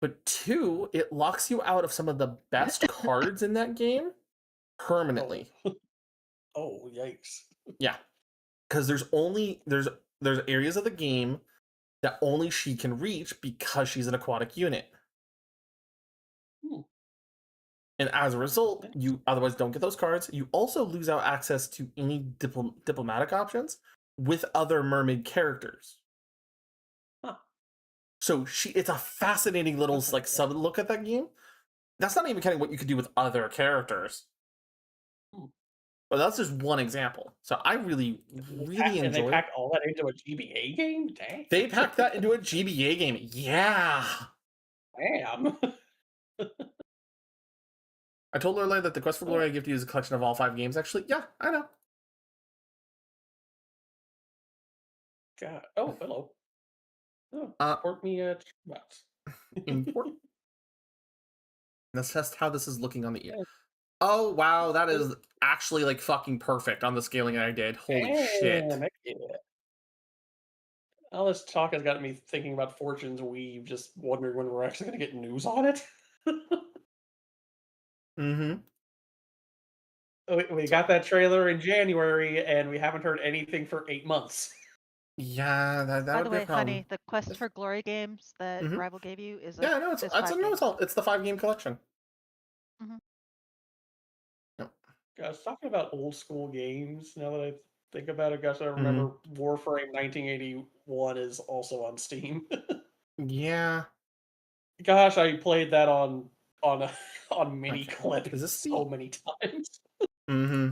But two, it locks you out of some of the best cards in that game permanently. Oh yikes! Yeah, because there's areas of the game that only she can reach because she's an aquatic unit. And as a result, you otherwise don't get those cards. You also lose out access to any diplomatic options with other mermaid characters. So it's a fascinating little like sub look at that game. That's not even kind of what you could do with other characters. But that's just one example. So I really, really And they enjoy. packed all that into a GBA game. Dang. They packed that into a GBA game. Yeah. Damn. I told Lorelai that the Quest for Glory I give to you is a collection of all 5 games. Actually, yeah, I know. God. Oh, hello. Oh, import me box. Import. Let's test how this is looking on the ear. Oh wow, that is actually like fucking perfect on the scaling I did. Holy shit. Heck yeah. All this talk has got me thinking about Fortune's Weave, just wondering when we're actually going to get news on it. Mm-hmm. We got that trailer in January, and we haven't heard anything for 8 months. Yeah, that By would the be a way, problem. honey, the Quest for Glory games that Mhm. Rival gave you is Yeah, I know is it's 5 games. it's the 5-game collection. Mhm. Yep. Guys, talking about old school games, now that I think about it, guys, I Mm-hmm. remember Warframe 1981 is also on Steam. Yeah. Gosh, I played that on on mini Okay. clip Is this so the? many times. Mm-hmm.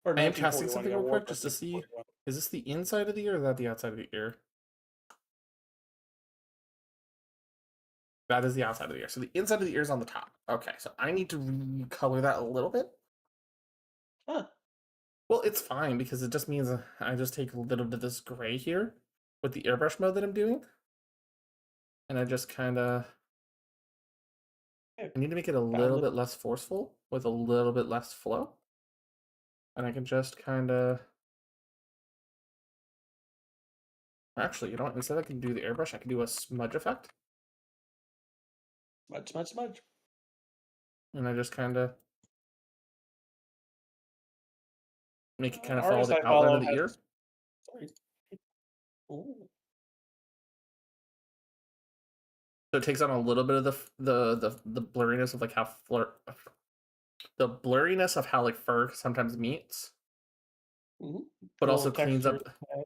Or I am testing 1941, something yeah, real quick Warframe just to see. 1941. Is this the inside of the ear or is that the outside of the ear? That is the outside of the ear. So the inside of the ear is on the top. Okay, so I need to recolor that a little bit. Huh. Well, it's fine because it just means I just take a little bit of this gray here with the airbrush mode that I'm doing. And I just kind of... I need to make it a little bit less forceful with a little bit less flow. And I can just kind of... Actually, you know what? Instead I can do the airbrush, I can do a smudge effect. Smudge, smudge, smudge. And I just kind of make it kind of follow Artist the I outline follow of the ear. has... Sorry. Ooh. So it takes on a little bit of the blurriness of like how the blurriness of how like fur sometimes meets, Mhm. but A also little cleans up. texture adds.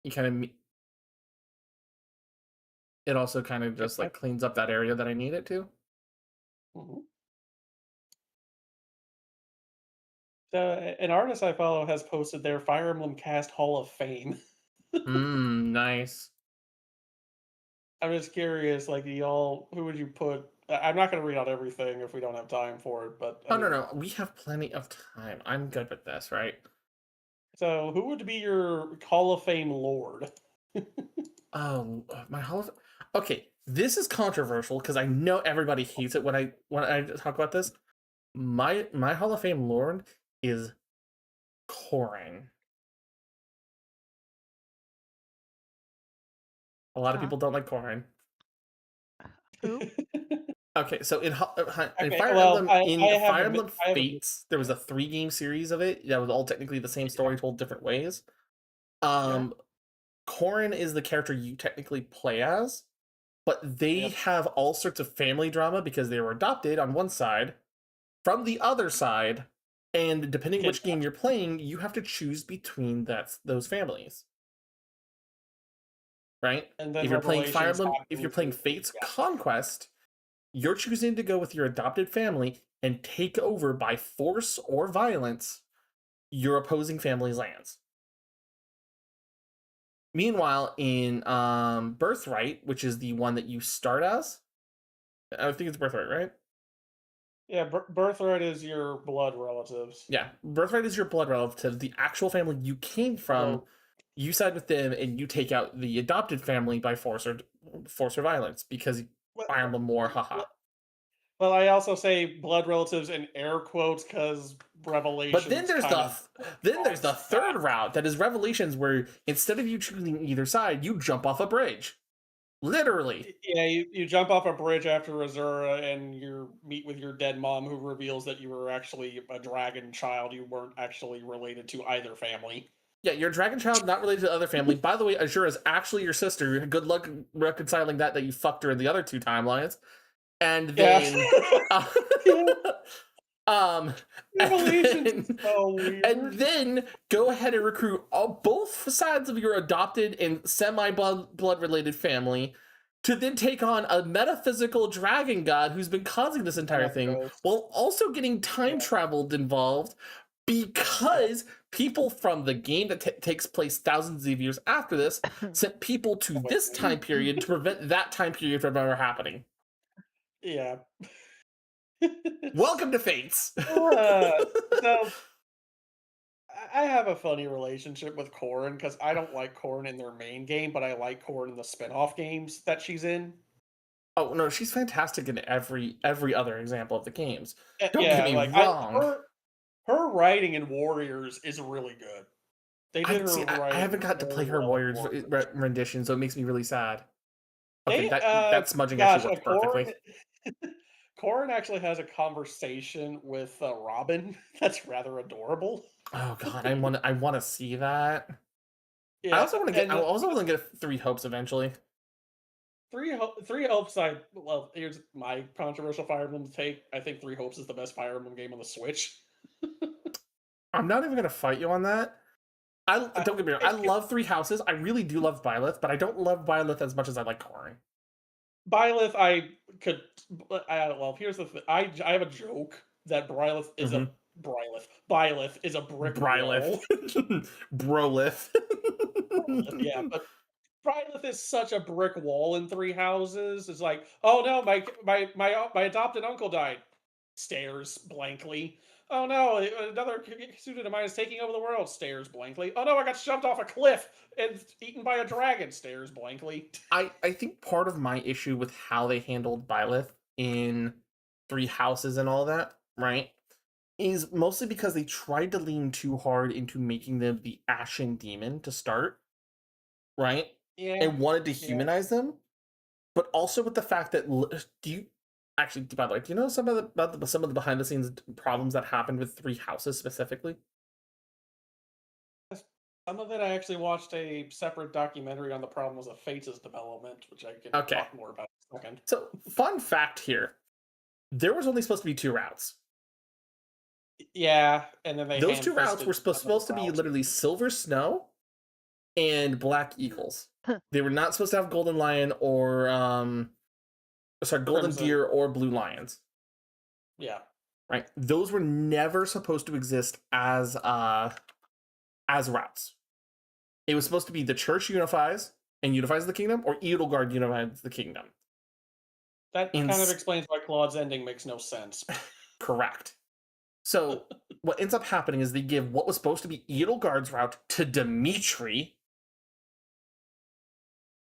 You kind of it also kind of just like cleans up that area that I need it to. Mhm. So, an artist I follow has posted their Fire Emblem Cast Hall of Fame. Nice. I'm just curious, like, y'all, who would you put? I'm not going to read out everything if we don't have time for it, but I Oh, mean, no, we have plenty of time. I'm good with this, right? So, who would be your Hall of Fame lord? Oh, my Hall of... Okay, this is controversial because I know everybody hates it when I talk about this. My Hall of Fame lord is Corrin. A lot of people don't like Corrin. Who? Okay, so in Okay, Fire well, Emblem Fire Emblem Fates, there was a 3-game series of it that was all technically the same story told different ways. Corrin is the character you technically play as, but they have all sorts of family drama because they were adopted on one side, from the other side, and depending which game you're playing, you have to choose between those families. Right? And then If you're playing Fire Revelations Emblem, if you're happens playing and- Fates Conquest, you're choosing to go with your adopted family and take over by force or violence your opposing family's lands. Meanwhile, in Birthright, which is the one that you start as, I think it's Birthright, right? Yeah, Birthright is your blood relatives. Yeah, Birthright is your blood relative. The actual family you came from, you side with them, and you take out the adopted family by force or violence because Fire Emblem more, haha. Well, I also say blood relatives in air quotes because Revelations. But then there's the third route that is Revelations, where instead of you choosing either side, you jump off a bridge, literally. Yeah, you jump off a bridge after Azura and you meet with your dead mom, who reveals that you were actually a dragon child. You weren't actually related to either family. Yeah, you're a dragon child, not related to the other family. By the way, Azura is actually your sister. Good luck reconciling that you fucked her in the other 2 timelines. And then, and then go ahead and recruit both sides of your adopted and semi-blood related family to then take on a metaphysical dragon god who's been causing this entire thing, while also getting time traveled involved, because people from the game that takes place thousands of years after this sent people to this time period to prevent that time period from ever happening. Yeah. Welcome to Fates. So I have a funny relationship with Corrin because I don't like Corrin in their main game, but I like Corrin in the spin-off games that she's in. Oh no, she's fantastic in every other example of the games. Don't Yeah, get me like wrong. her writing in Warriors is really good. They did her I haven't got to play her Warriors rendition, so it makes me really sad. Okay, that smudging actually works perfectly. Corin actually has a conversation with Robin that's rather adorable. Oh god, I want to see that. I Yeah, also want to get. and I also want to get Three Hopes eventually. Three Hopes. I well, here's my controversial Fire Emblem take. I think Three Hopes is the best Fire Emblem game on the Switch. I'm not even gonna fight you on that. I don't get me wrong. I love Three Houses. I really do love Byleth, but I don't love Byleth as much as I like Corin. Byleth, I could. Well, here's the thing. I have a joke that Byleth is a Byleth is a brick wall. Brylith. Brolith. Yeah, but Byleth is such a brick wall in Three Houses. It's like, oh no, my adopted uncle died. Stares blankly. Oh no, another student of mine is taking over the world. Stares blankly. Oh no, I got shoved off a cliff and eaten by a dragon. Stares blankly. I think part of my issue with how they handled Byleth in Three Houses and all that, right, is mostly because they tried to lean too hard into making them the Ashen Demon to start, right? Yeah. And wanted to humanize them, but also with the fact that actually, by the way, do you know some of the behind the scenes problems that happened with Three Houses specifically? Some of it I actually watched a separate documentary on the problems of Fates' development, which I can Okay. talk more about in a second. So, fun fact here: there was only supposed to be 2 routes. Yeah, and then Those 2 routes were supposed to be literally Silver Snow and Black Eagles. They were not supposed to have Golden Lion or Golden Crimson. Deer or Blue Lions. Yeah. Right? Those were never supposed to exist as routes. It was supposed to be the Church unifies the kingdom, or Edelgard unifies the kingdom. That kind of explains why Claude's ending makes no sense. Correct. So what ends up happening is they give what was supposed to be Edelgard's route to Dimitri,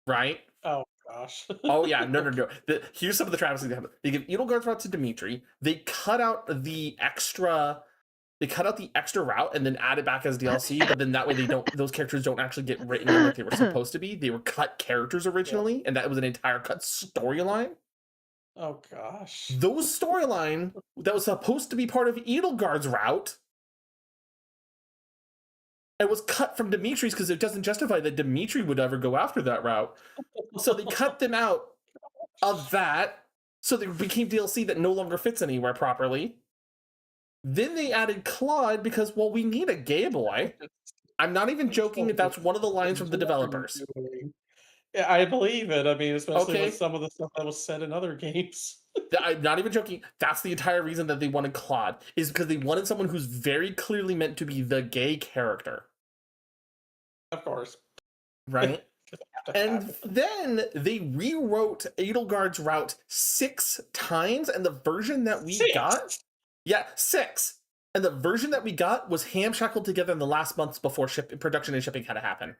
right? Oh gosh. Oh yeah, no. Here's some of the travesty that happened. They give Edelgard's route to Dimitri. They cut out the extra route and then add it back as DLC. But then that way those characters don't actually get written in like they were supposed to be. They were cut characters originally, and that was an entire cut storyline. Oh gosh. Those storyline that was supposed to be part of Edelgard's route, it was cut from Dimitri's because it doesn't justify that Dimitri would ever go after that route. So they cut them out of that, so they became DLC that no longer fits anywhere properly. Then they added Claude because, well, we need a gay boy. I'm not even joking. That's one of the lines from the developers. Yeah, I believe it. I mean, especially with some of the stuff that was said in other games. I'm not even joking. That's the entire reason that they wanted Claude, is because they wanted someone who's very clearly meant to be the gay character. Of course. Right? And then they rewrote Edelgard's route 6 times, and the version that we got... Yeah, 6. And the version that we got was ham-shackled together in the last months before production and shipping had to happen.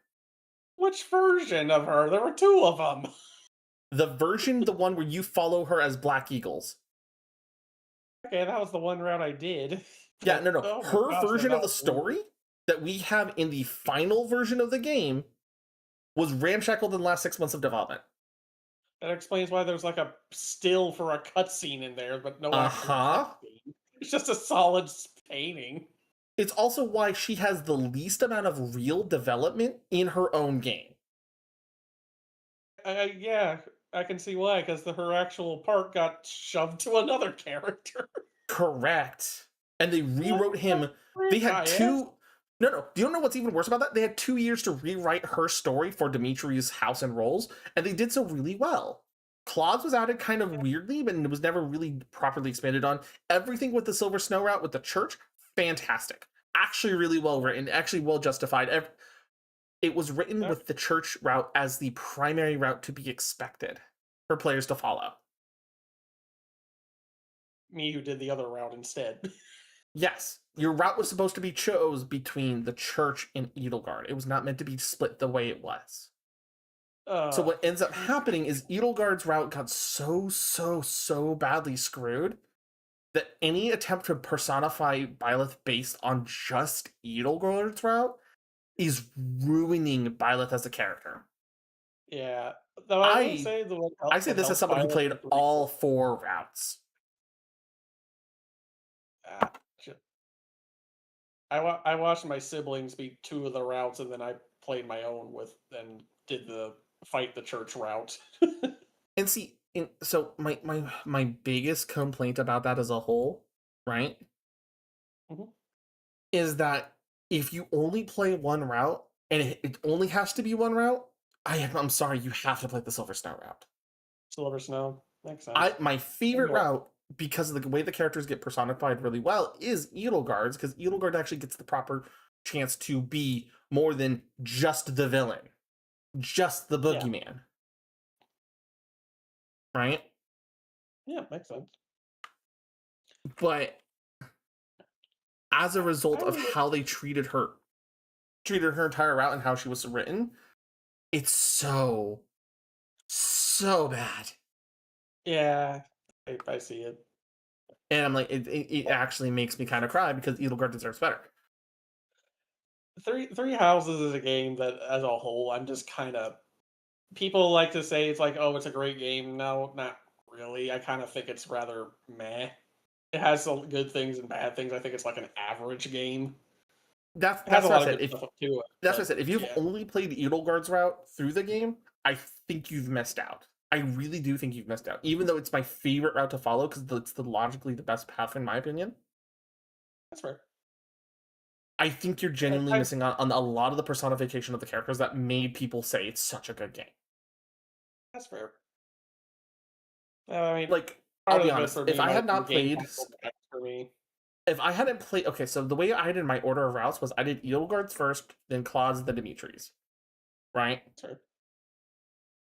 Which version of her? There were 2 of them. The one where you follow her as Black Eagles. Okay, that was the one route I did. Yeah, no. Oh Her gosh, version of the that- story that we have in the final version of the game was ramshackled in the last 6 months of development. That explains why there's like a still for a cutscene in there, but no actual cutscene. It's just a solid painting. It's also why she has the least amount of real development in her own game. Yeah, I can see why, because her actual part got shoved to another character. Correct. And they rewrote him. They had 2... No. Do you know what's even worse about that? They had 2 years to rewrite her story for Dimitri's house and roles, and they did so really well. Claude's was added kind of weirdly, but it was never really properly expanded on. Everything with the Silver Snow route with the church, fantastic. Actually really well written, actually well justified. It was written with the church route as the primary route to be expected for players to follow. Me who did the other route instead. Yes, your route was supposed to be chose between the church and Edelgard. It was not meant to be split the way it was. So what ends up happening is Edelgard's route got so badly screwed that any attempt to personify Byleth based on just Edelgard's route is ruining Byleth as a character. Yeah. Though I say say this as someone who played all 4 routes. Shit. I watched my siblings beat 2 of the routes, and then I played my own with and did the fight the church route. And see, so my biggest complaint about that as a whole, right, Mhm. is that if you only play one route and it only has to be one route, I'm sorry, you have to play the Silver Snow route. Silver Snow makes sense. My favorite Yeah. route, because of the way the characters get personified really well, is Edelgard's, because Edelgard actually gets the proper chance to be more than just the villain, just the Yeah. boogeyman. Right? Yeah, makes sense. But as a result of I- how they treated her entire route and how she was written, it's so bad. Yeah, I see it. And I'm like, it actually makes me kind of cry because Edelgard deserves better. Three Houses is a game that, as a whole, I'm just kind of. People like to say it's like, oh, it's a great game. No, not really. I kind of think it's rather meh. It has some good things and bad things. I think it's like an average game. That's It has a what I lot of said. good stuff to it. That's what I but, said. If you've yeah. only played Edelgard's route through the game, I think you've missed out. I really do think you've missed out. Even though it's my favorite route to follow because it's logically the best path in my opinion. That's fair. I think you're genuinely missing out on a lot of the personification of the characters that made people say it's such a good game. That's fair. I mean, Like, part I'll be of it honest, for if me I might had be the not game played, console back for me. if I hadn't played, okay, so the way I did my order of routes was I did Edelgard's first, then Claude's, then Dimitri's, right? Sure.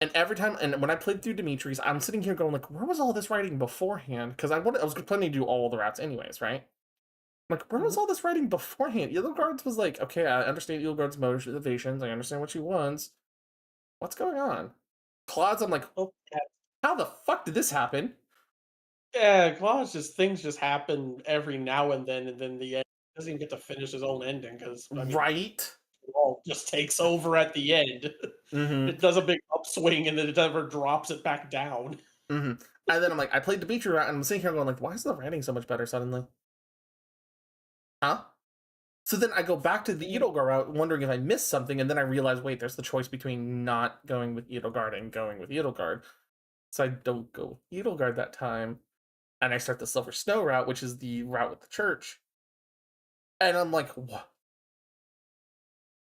And every time, and when I played through Dimitri's, I'm sitting here going like, where was all this writing beforehand? Because I was planning to do all the routes anyways, right? Like, where was all this writing beforehand? Edelgard's was like, okay, I understand Edelgard's motivations. I understand what she wants. What's going on? Claude's, I'm like, Oh, yeah. how the fuck did this happen? Yeah, Claude's just things just happen every now and then the end doesn't even get to finish his own ending because I mean, Right? Wall just takes over at the end. Mm-hmm. It does a big upswing and then it never drops it back down. Mm-hmm. And then I'm like, I played Dimitri route, and I'm sitting here going like, why is the writing so much better suddenly? Huh? So then I go back to the Edelgard route, wondering if I missed something, and then I realize, wait, there's the choice between not going with Edelgard and going with Edelgard. So I don't go Edelgard that time, and I start the Silver Snow route, which is the route with the church. And I'm like, what?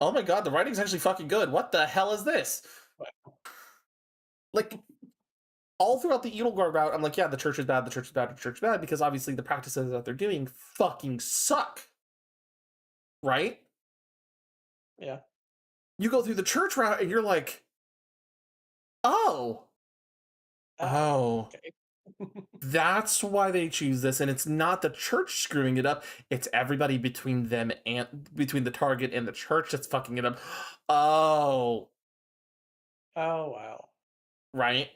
Oh my god, the writing's actually fucking good. What the hell is this? Like, all throughout the Edelgard route, I'm like, yeah, the church is bad, the church is bad, the church is bad, because obviously the practices that they're doing fucking suck. Right? Yeah. You go through the church route and you're like, oh. Okay. That's why they choose this, and it's not the church screwing it up, it's everybody between them and between the target and the church that's fucking it up. Oh. Oh wow. Right?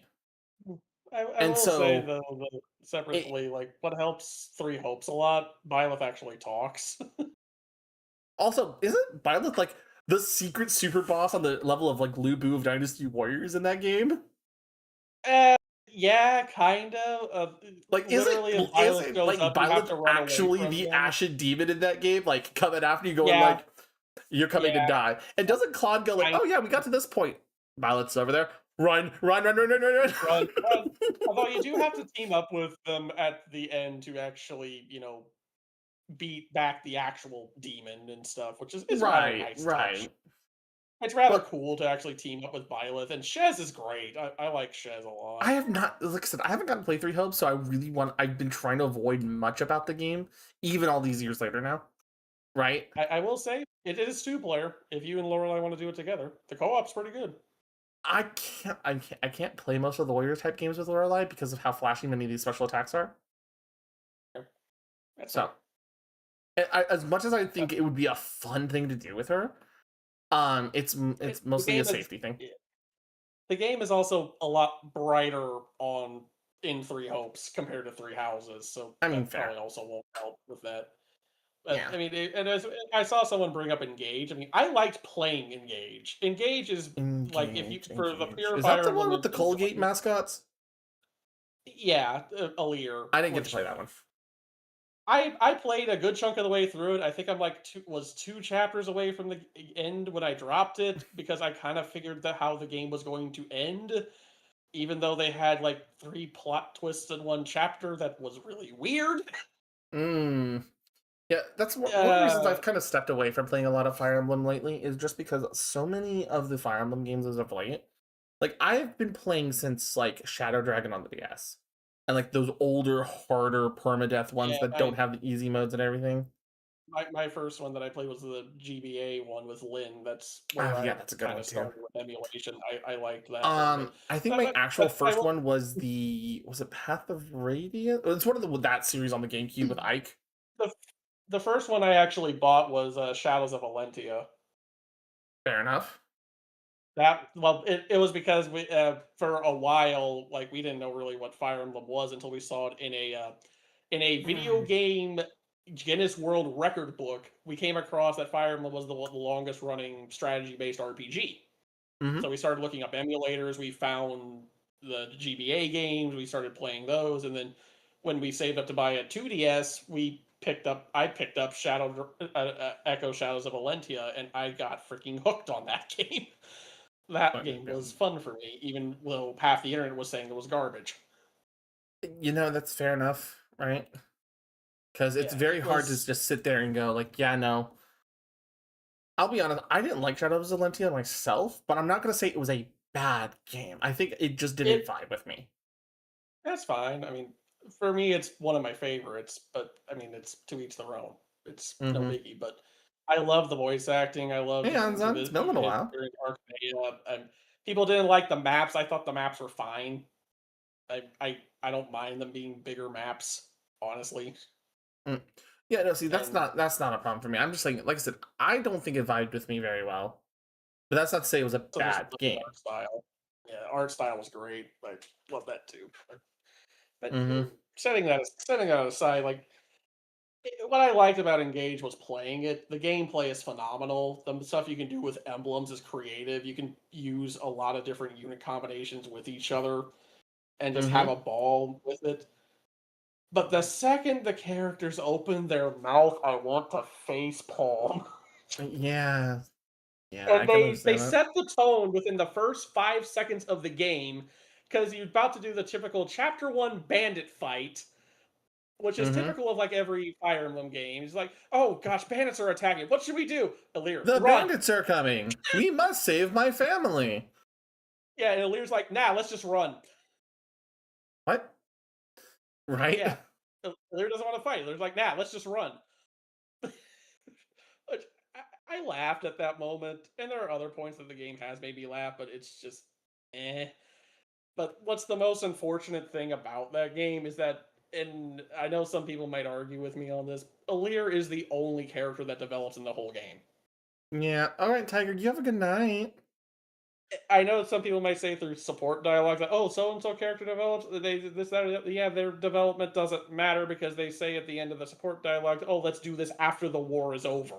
I And will say so though that separately, like what helps Three Hopes a lot, Byleth actually talks. also, isn't Byleth like the secret super boss on the level of like Lu Bu of Dynasty Warriors in that game? Yeah, kind of. Like, Literally, if isn't Byleth goes up, you have Byleth to run away actually from the them. Ashen Demon in that game? Like, coming after you, going Yeah. like, you're coming to Yeah. die. And doesn't Claude go like, oh yeah, we got to this point. Byleth's over there. Run, run, run, run, run, run, run. Run. Although you do have to team up with them at the end to actually, beat back the actual demon and stuff, which is rather nice touch. It's rather cool to actually team up with Byleth, and Shez is great. I like Shez a lot. I have not, like I said, I haven't gotten to play 3 Hopes, so I've been trying to avoid much about the game, even all these years later now. Right? I will say, it is 2-player, if you and Lorelei want to do it together. The co-op's pretty good. I can't play most of the warrior type games with Lorelei because of how flashy many of these special attacks are. That's so, as much as I think it would be a fun thing to do with her, it's mostly a safety thing. The game is also a lot brighter in 3 Hopes compared to 3 Houses, so I mean, that fair. probably also won't help with that. But, Yeah. I mean, and as I saw someone bring up Engage. I mean, I liked playing Engage. Engage is like if you for the Purifier. Is that the one with the Colgate mascots? Yeah, Alir. I didn't get to play that one. I played a good chunk of the way through it. I think I'm like two chapters away from the end when I dropped it because I kind of figured that how the game was going to end, even though they had like 3 plot twists in one chapter that was really weird. Mm. Yeah, that's one of the reasons Uh, I've kind of stepped away from playing a lot of Fire Emblem lately is just because so many of the Fire Emblem games as of late, like I've been playing since like Shadow Dragon on the DS, and like those older, harder permadeath ones yeah, that don't have the easy modes and everything. my first one that I played was the GBA one with Lynn. That's Oh where yeah, I that's a good kind one of too. started with emulation. I liked that one, I think my actual first one was was it Path of Radiant? It's one of that series on the GameCube with Ike. the the first one I actually bought was Shadows of Valentia. Fair enough. It was because we for a while like we didn't know really what Fire Emblem was until we saw it in a video game Guinness World Record book. We came across that Fire Emblem was the longest running strategy based RPG. Mm-hmm. So we started looking up emulators. We found the GBA games. We started playing those, and then when we saved up to buy a 2DS, I picked up Echo Shadows of Valentia, and I got freaking hooked on that game. That game was fun for me, even though half the internet was saying it was garbage. You know, that's fair enough, right? Because it's Yeah, very it hard to was. just sit there and go like, yeah, no. I'll be honest, I didn't like Shadows of Valentia myself, but I'm not gonna say it was a bad game. I think it just didn't It vibe with me. That's fine. I mean, for me, it's one of my favorites, but I mean, it's to each their own. It's no Mm-hmm. biggie. But I love the voice acting. I love Yeah, it's been a little it while. during Arcania. And people didn't like the maps. I thought the maps were fine. I don't mind them being bigger maps, honestly. Mm. Yeah, no, see, And that's not a problem for me. I'm just saying, like I said, I don't think it vibed with me very well. But that's not to say it was a so just bad the game. art style. Yeah, art style was great. I love that too. But Mm-hmm. setting that aside, like what I liked about Engage was playing it. The gameplay is phenomenal. The stuff you can do with emblems is creative. You can use a lot of different unit combinations with each other and just have Mm-hmm. a ball with it. But the second the characters open their mouth, I want to face palm. Yeah. Yeah, I And can they understand that. set the tone within the first 5 seconds of the game because you're about to do the typical chapter 1 bandit fight, which is Mm-hmm. typical of like every Fire Emblem game. He's like, "Oh gosh, bandits are attacking. What should we do?" Alir, The run. bandits are coming. We must save my family. Yeah, and Alir's like, "Nah, let's just run." What? Right? Yeah, Alir doesn't want to fight. Alir's like, "Nah, let's just run." Which I laughed at that moment, and there are other points that the game has made me laugh, but it's just, eh. But what's the most unfortunate thing about that game is that, and I know some people might argue with me on this, Alir is the only character that develops in the whole game. Yeah. All right, Tiger. You have a good night. I know some people might say through support dialogue that, oh, so and so character develops, they this that, yeah, their development doesn't matter because they say at the end of the support dialogue, oh, let's do this after the war is over.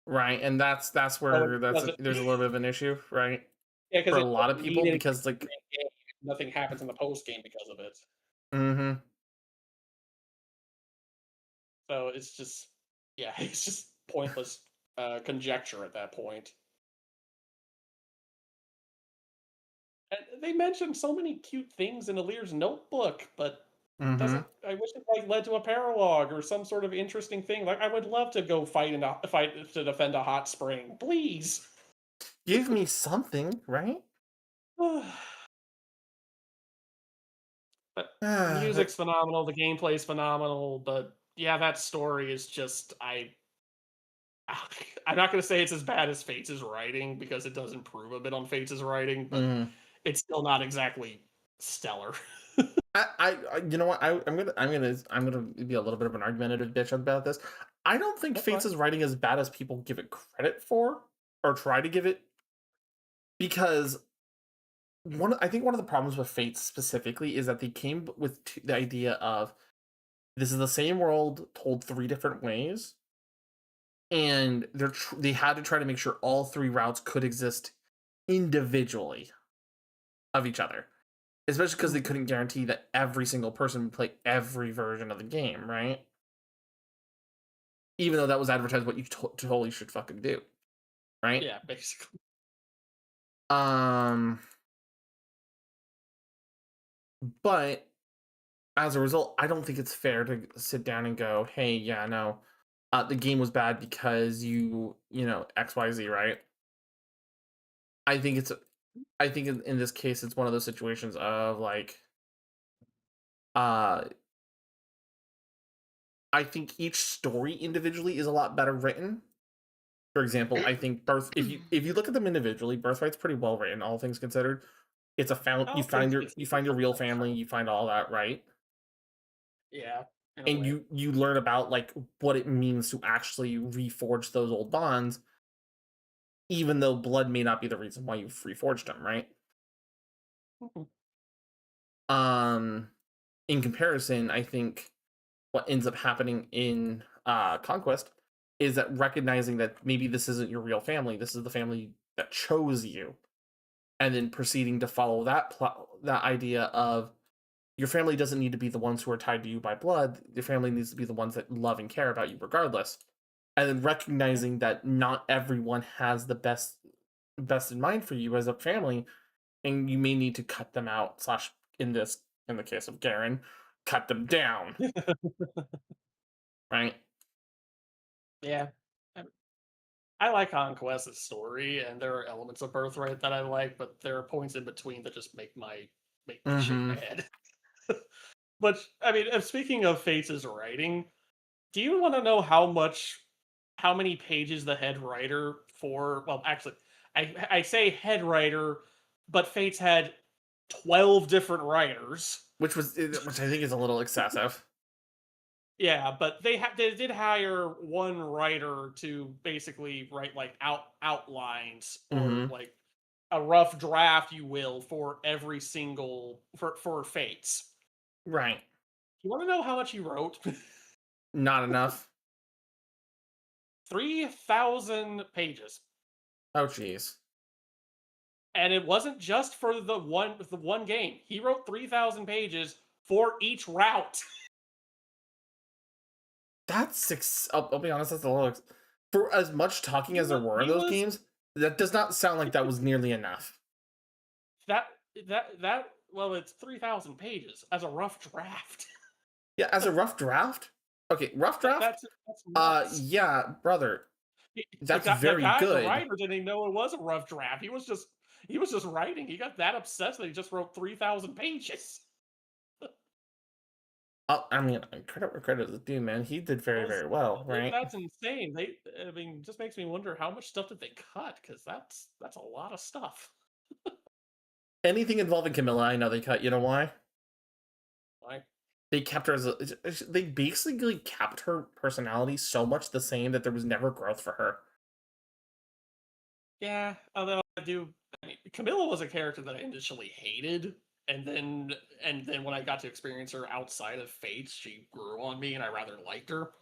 Right, and that's So where it doesn't. there's a little bit of an issue, right? Yeah, because For a it lot of doesn't people, mean anything because in like, the game. Nothing happens in the post game because of it. mm-hmm. So it's just, yeah, it's just pointless conjecture at that point. And they mentioned so many cute things in Alir's notebook, but Mm-hmm. doesn't. I wish it like led to a paralogue or some sort of interesting thing. Like I would love to go fight to defend a hot spring, please. Give me something, right? But the Ah, music's but phenomenal, the gameplay's phenomenal, but yeah, that story is just I'm not gonna say it's as bad as Fates' writing because it does improve a bit on Fates' writing, but mm. it's still not exactly stellar. You know what? I'm gonna be a little bit of an argumentative bitch about this. I don't think That's fine. Fates' writing is as bad as people give it credit for, or try to give it, because I think one of the problems with Fates specifically is that they came with the idea of this is the same world told 3 different ways, and they had to try to make sure all 3 routes could exist individually of each other, especially because they couldn't guarantee that every single person would play every version of the game, right? even though that was advertised what you totally should fucking do, right? Yeah, basically. But as a result, I don't think it's fair to sit down and go, "Hey, yeah, no, the game was bad because you know, XYZ," right? I think it's I think in this case it's one of those situations of like uh I think each story individually is a lot better written. For example, I think if you look at them individually, Birthright's pretty well written, all things considered. It's a you find your real family, you find all that, right? Yeah, in a And way. you learn about like what it means to actually reforge those old bonds, even though blood may not be the reason why you've reforged them, right? Mhm. In comparison, I think what ends up happening in Conquest is that recognizing that maybe this isn't your real family, this is the family that chose you, and then proceeding to follow that idea of your family doesn't need to be the ones who are tied to you by blood. Your family needs to be the ones that love and care about you regardless. And then recognizing that not everyone has the best in mind for you as a family, and you may need to cut them out, slash in the case of Garen, cut them down. Right? Yeah. I like Conquest's story, and there are elements of Birthright that I like, but there are points in between that just make me shit Mhm. mad. But I mean, speaking of Fates' writing, do you want to know how many pages the head writer for? Well, actually, I say head writer, but Fates had 12 different writers. Which I think is a little excessive. Yeah, but they did hire one writer to basically write like outlines or Mhm. like a rough draft, you will, for every single for Fates. Right. You want to know how much he wrote? Not enough. 3,000 pages. Oh jeez. And it wasn't just for the one game. He wrote 3,000 pages for each route. That's I'll be honest, that's a little for as much talking as there were in He those was games, that does not sound like that was nearly enough. that well, it's 3,000 pages as a rough draft. Yeah, as a rough draft? Okay, rough draft? That's nuts. Yeah, brother. That's The very guy, the good. writer, didn't even know it was a rough draft. He was just writing. He got that obsessed that he just wrote 3,000 pages. I mean, credit where credit is due, man. He did very, very well, right? That's insane. I mean, just makes me wonder how much stuff did they cut? Because that's a lot of stuff. Anything involving Camilla, I know they cut. You know why? Like, They kept her they basically kept her personality so much the same that there was never growth for her. yeah, although I mean, Camilla was a character that I initially hated, and then when I got to experience her outside of Fates, she grew on me, and I rather liked her.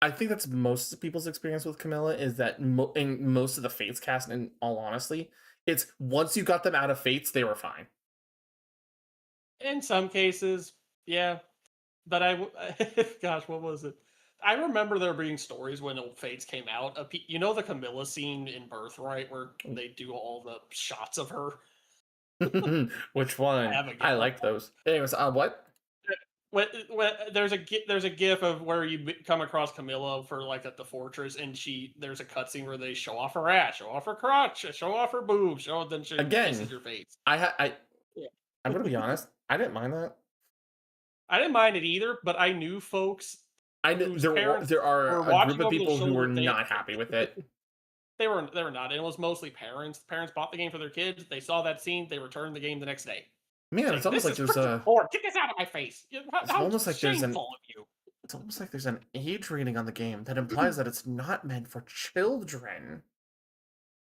I think that's most people's experience with Camilla is that in most of the Fates cast, in all honesty, it's once you got them out of Fates, they were fine. In some cases, yeah, but gosh, what was it? I remember there being stories when Old Fates came out. You know the Camilla scene in Birthright where they do all the shots of her. Which one? I Abigail. like those. Anyways, what? There's a gif of where you come across Camilla for like at the fortress, and there's a cutscene where they show off her ass, show off her crotch, show off her boobs, then she kisses Again, your face. Yeah. I'm gonna be honest. I didn't mind that. I didn't mind it either, but I knew folks whose parents there were are a group watching of over their people who were shoulder. not happy with it. They were not. It was mostly parents. Parents bought the game for their kids. They saw that scene. They returned the game the next day. Man, it's almost like "This is there's freaking a. porn. Get this out of my face! It's How almost like there's shameful of you!" It's almost like there's an age rating on the game that implies that it's not meant for children.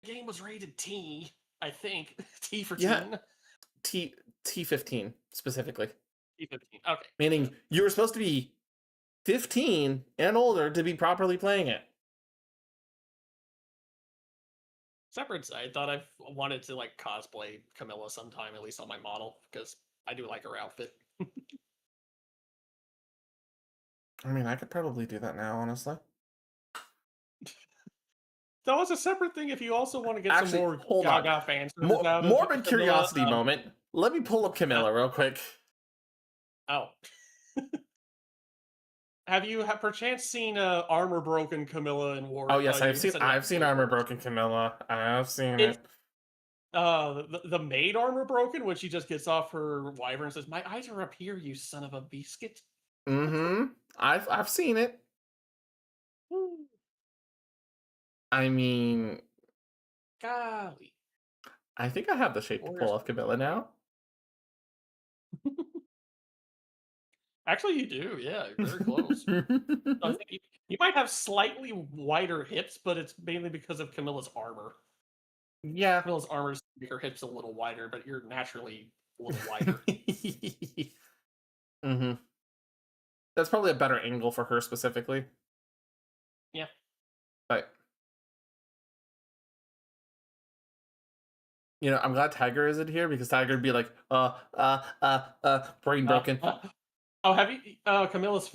The game was rated T, I think. T for Yeah, teen. T15 specifically. T15. Okay. Meaning you were supposed to be 15 and older to be properly playing it. Separate side, thought I wanted to like cosplay Camilla sometime, at least on my model, because I do like her outfit. I mean, I could probably do that now, honestly. that was a separate thing if you also want to get Actually, some more hold on. Gaga fan service out of Morbid Camilla, curiosity moment. Let me pull up Camilla real quick. Oh. Have you perchance seen Armor Broken Camilla in War? Oh yes, I've seen Setting up Armor Broken Camilla. I've seen It's it. the maid Armor Broken when she just gets off her wyvern and says, "My eyes are up here, you son of a biscuit." Mm-hmm. I've seen it. I mean, Golly. I think I have the shape to pull off Camilla now. Actually, you do. Yeah, you're very close. I think you might have slightly wider hips, but it's mainly because of Camilla's armor. Yeah. Camilla's armor make her hips a little wider, but you're naturally a little wider. Mm-hmm. That's probably a better angle for her specifically. Yeah. But you know, I'm glad Tiger isn't here because Tiger would be like, brain broken. Oh, have you? Camilla's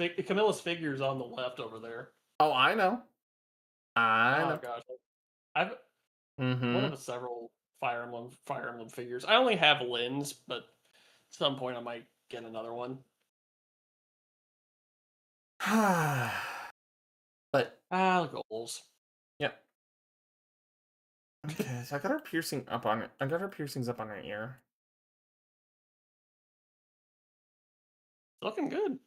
figure's on the left over there. Oh, I know. I know. Oh gosh, I've Mm-hmm. one of the several Fire Emblem figures. I only have Lynn's, but at some point I might get another one. But the goals. Yep. Okay, so I got her piercing up on it. I got her piercings up on her ear. Looking good.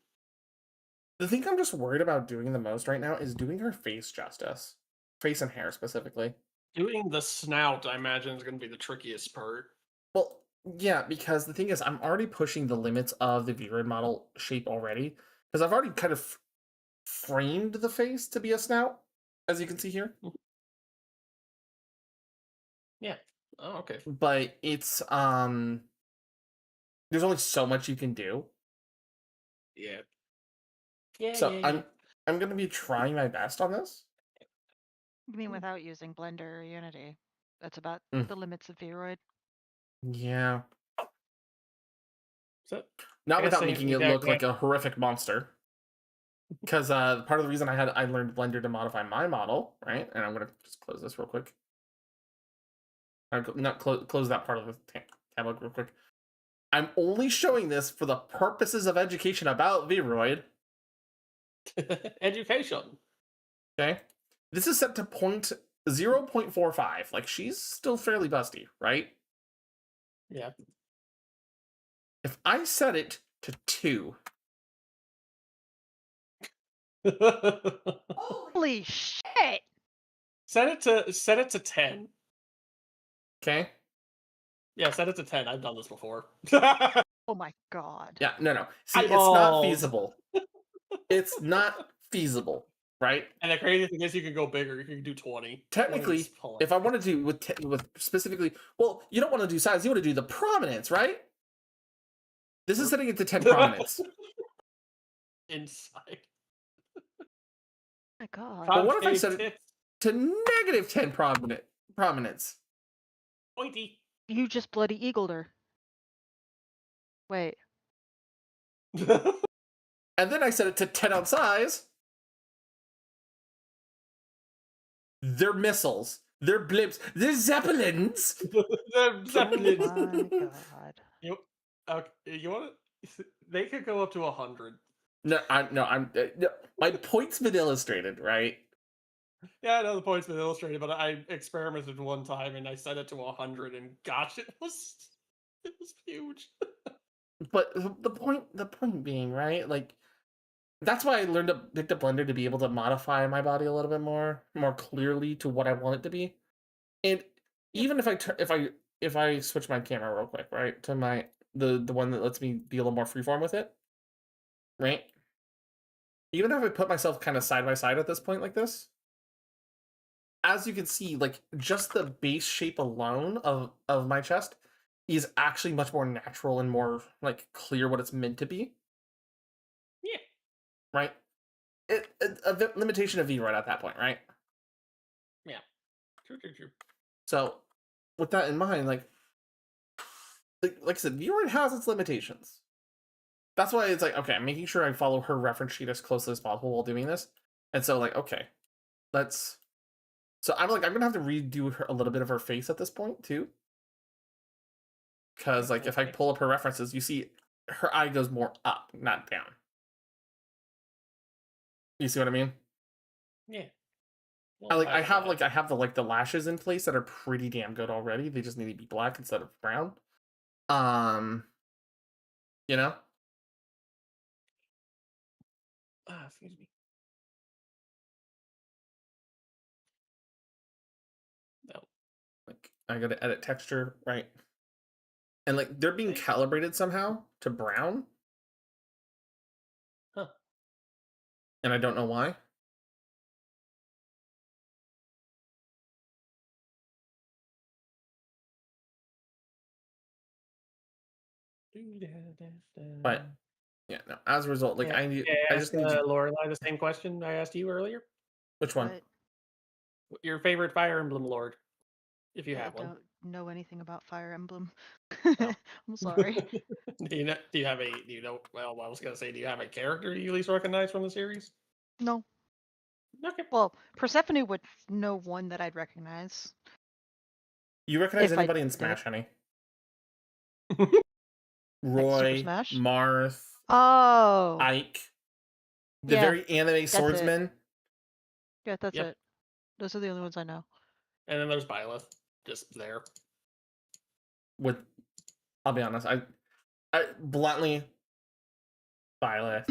The thing I'm just worried about doing the most right now is doing her face justice. Face and hair specifically. Doing the snout, I imagine, is going to be the trickiest part. Well, yeah, because the thing is, I'm already pushing the limits of the Virid model shape already. Because I've already kind of framed the face to be a snout, as you can see here. Yeah. Oh, okay. But it's, there's only so much you can do. Yeah. Yeah, So yeah. I'm going to be trying my best on this. You mean without using Blender or Unity? That's about Mm. the limits of Vroid. Yeah. So, Not without making it look like a horrific monster. Because part of the reason I learned Blender to modify my model, right? And I'm gonna just close this real quick. Not close that part of the tab real quick. I'm only showing this for the purposes of education about Vroid. Education. Okay. This is set to 0.45. Like she's still fairly busty, right? Yeah. If I set it to 2. Holy shit! Set it to 10. Okay. Yeah, set it to 10. I've done this before. Oh my god. Yeah, no. See, it's not feasible. It's not feasible, right? And the crazy thing is, you can go bigger. You can do 20. Technically, if I wanted to with specifically, well, you don't want to do size. You want to do the prominence, right? This is setting it to 10 prominence. Inside. My god. But what if I set it to negative 10 prominence? Pointy. You just bloody eagled her. Wait. And then I set it to 10 on size. They're missiles. They're blimps. They're zeppelins. They're zeppelins. My god. You want to? They could go up to 100. No, my point's been illustrated, right? Yeah, I know the point's been illustrated, but I experimented one time and I set it to 100, and gosh, it was huge. But the point being, right? Like, that's why I learned to pick the Blender to be able to modify my body a little bit more clearly to what I want it to be. And even if I switch my camera real quick, right, to my the one that lets me be a little more freeform with it, right? Even if I put myself kind of side by side at this point like this, as you can see, like just the base shape alone of my chest is actually much more natural and more like clear what it's meant to be. Yeah. Right? A limitation of V right at that point, right? Yeah. True. So, with that in mind, like I said, V has its limitations. That's why it's like, okay, I'm making sure I follow her reference sheet as closely as possible while doing this. And so, like, okay, let's So I'm gonna have to redo a little bit of her face at this point too. Because like if I pull up her references, you see her eye goes more up, not down. You see what I mean? Yeah. I have the lashes in place that are pretty damn good already. They just need to be black instead of brown. You know? Excuse me. No. Like I gotta edit texture, right? And like they're being calibrated somehow to brown. Huh. And I don't know why. But yeah, no. As a result, like Yeah, I I just asked need to. Lorelai the same question I asked you earlier. Which one? What? Your favorite Fire Emblem Lord, if you I have one. don't know anything about Fire Emblem. No. I'm sorry. Do you have a well, I was gonna say, do you have a character you at least recognize from the series? No. Okay. Well, Persephone would know one that I'd recognize. You recognize If I anybody in did. Smash, honey? Like Super Roy, Smash? Marth, Oh. Ike, the Yeah, very anime that's it. swordsman. Yeah, that's Yep. it. Those are the only ones I know. And then there's Byleth, just there. With, I'll be honest, I bluntly, Violet.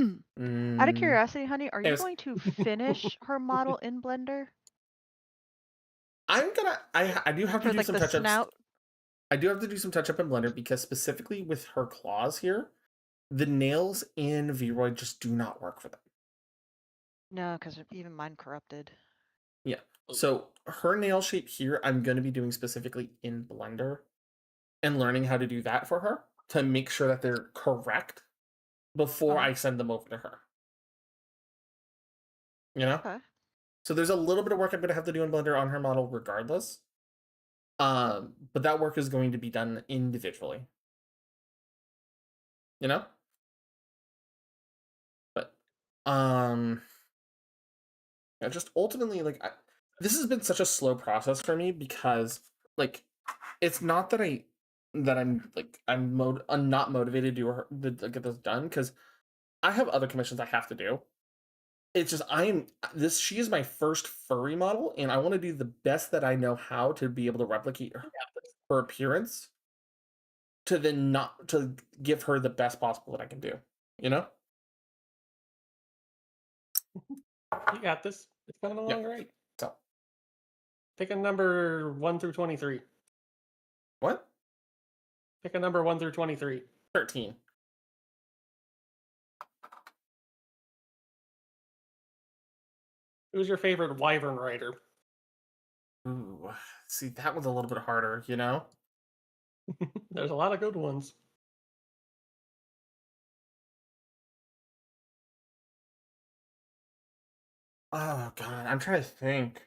Out of curiosity, honey, are you Anyways. going to finish her model in Blender? I'm gonna. I do have to For do like some the touch ups. snout? I do have to do some touch up in Blender because specifically with her claws here, the nails in Vroid just do not work for them. No, because even mine corrupted. Yeah. So her nail shape here, I'm going to be doing specifically in Blender and learning how to do that for her to make sure that they're correct before I send them over to her. You know? Okay. So there's a little bit of work I'm going to have to do in Blender on her model regardless. But that work is going to be done individually. You know? But yeah, just ultimately like this has been such a slow process for me because like it's not that I'm not motivated to get this done because I have other commissions I have to do. It's just she is my first furry model and I want to do the best that I know how to be able to replicate her appearance to then not to give her the best possible that I can do, you know? You got this. It's coming along great. So pick a number 1 through 23. What? Pick a number 1 through 23. 13. Who's your favorite Wyvern rider? Ooh, see, that one's a little bit harder, you know? There's a lot of good ones. Oh god, I'm trying to think.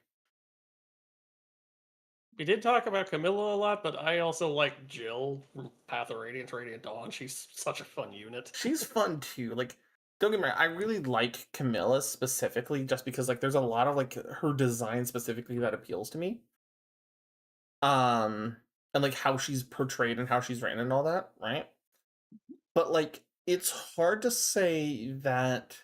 We did talk about Camilla a lot, but I also like Jill from Path of Radiance, Radiant Dawn. She's such a fun unit. She's fun too. Like, don't get me wrong, I really like Camilla specifically just because like there's a lot of like her design specifically that appeals to me. And like how she's portrayed and how she's written and all that, right? But like it's hard to say that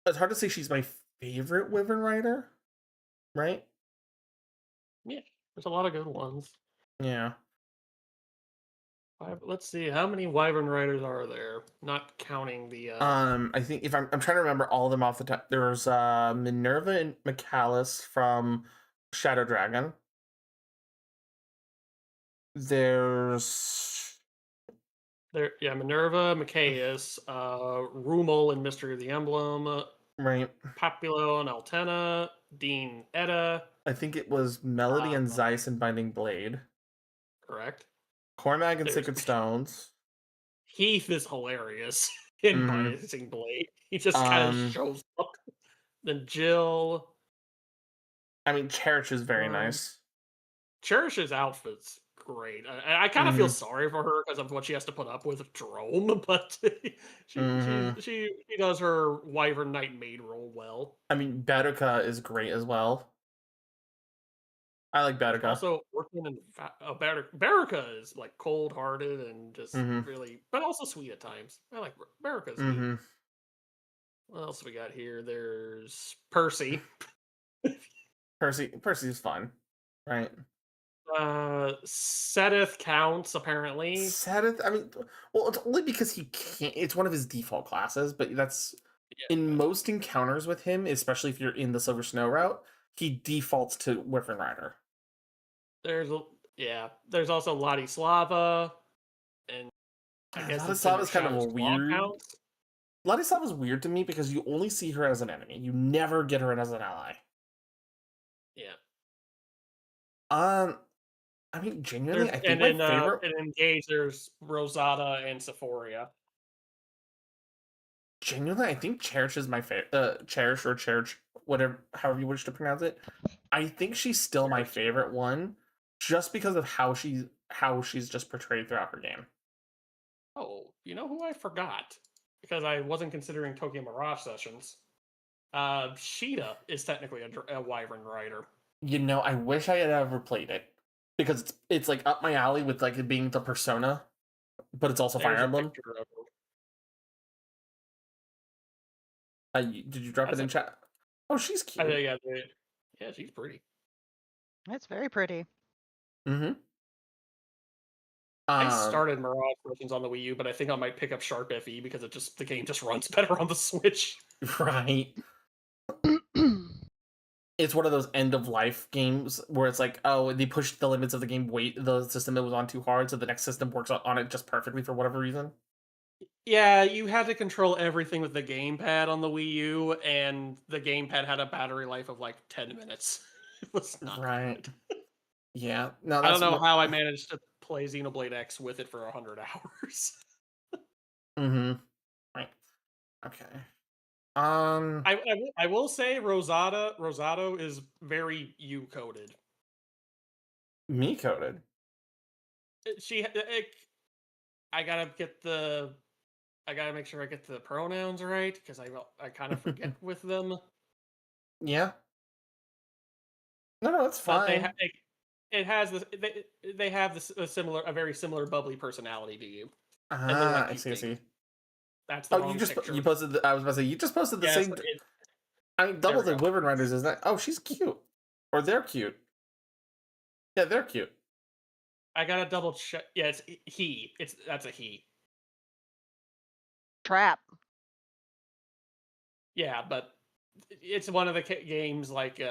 it's hard to say she's my favorite Wyvern rider, right? Yeah, there's a lot of good ones. Yeah. Let's see, how many Wyvern riders are there? Not counting the. I think if I'm trying to remember all of them off the top. There's Minerva and Michaelis from Shadow Dragon. There's Minerva, Micaeus, Rumel and Mystery of the Emblem, right. Populo and Altena, Dean Edda. I think it was Melody and Zeiss and Binding Blade. Correct. Cormag and Sacred Stones. Heath is hilarious in Binding Blade. He just kind of shows up. Then Jill. I mean, Cherish is very nice. Cherish's outfits great. I kind of feel Mhm. sorry for her because of what she has to put up with Jerome, but Mhm. she does her Wyvern Knight maid role well. I mean, Baruka is great as well. I like There's Baruka. also working in Baruka is like cold hearted and just Mhm. really, but also sweet at times. I like Baruka's neat. Mhm. What else we got here? There's Percy. Percy's fun, right? Sedith counts apparently. Sedith, I mean, well, it's only because he can't. It's one of his default classes, but that's in most encounters with him, especially if you're in the Silver Snow route, he defaults to Wyvern Rider. There's also Ladislava, and I guess the Ladislava's kind of a Shadow's Claw weird. counts. Ladislava's weird to me because you only see her as an enemy. You never get her as an ally. Yeah. I mean, genuinely, I think And my in favorite. in Engage, there's Rosada and Sephoria. Genuinely, I think Cherish is my favorite. Cherish, whatever, however you wish to pronounce it. I think she's still my favorite one, just because of how she's just portrayed throughout her game. Oh, you know who I forgot? Because I wasn't considering Tokyo Mirage Sessions. Sheeta is technically a Wyvern Rider. You know, I wish I had ever played it because it's like up my alley with like it being the Persona, but it's also Fire Emblem. Did you drop it in chat? Oh, she's cute. Yeah, she's pretty. That's very pretty. Mm-hmm. I started Mirage Sessions on the Wii U, but I think I might pick up Sharp FE because the game just runs better on the Switch. Right. It's one of those end of life games where it's like, oh, they pushed the limits of the game. The system it was on too hard, so the next system works on it just perfectly for whatever reason. Yeah, you had to control everything with the gamepad on the Wii U, and the gamepad had a battery life of like 10 minutes. It was not right. Yeah. No, I don't know how I managed to play Xenoblade X with it for 100 hours. Mm-hmm. Right. Okay. I will say Rosado is very U coded. Me coded. I gotta make sure I get the pronouns right because I kind of forget with them. Yeah. No, it's fine. But it has this. They have this a very similar bubbly personality to you. And they're like I see. I see. That's the Oh, wrong picture. you posted. I was about to say you just posted the same. I mean, double the Wyvern Riders, isn't it? Oh, she's cute, or they're cute. Yeah, they're cute. I gotta double check. Yeah, it's he. That's a he. Trap. Yeah, but it's one of the games like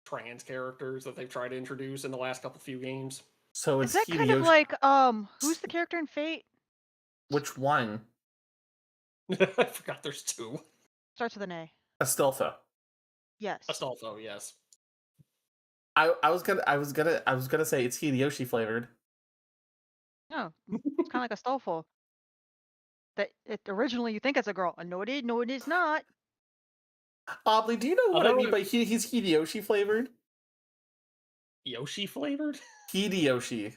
trans characters that they've tried to introduce in the last few games. So Is that kind of like who's the character in Fate? Which one? I forgot. There's two. Starts with an A. Astolfo. Yes. Astolfo, yes. I was gonna say it's Hideyoshi flavored. No, it's kind of like a Astolfo. That originally you think it's a girl. No, it is not. Oddly, do you know what I mean by he's Hideyoshi flavored? Yoshi flavored? Hideyoshi.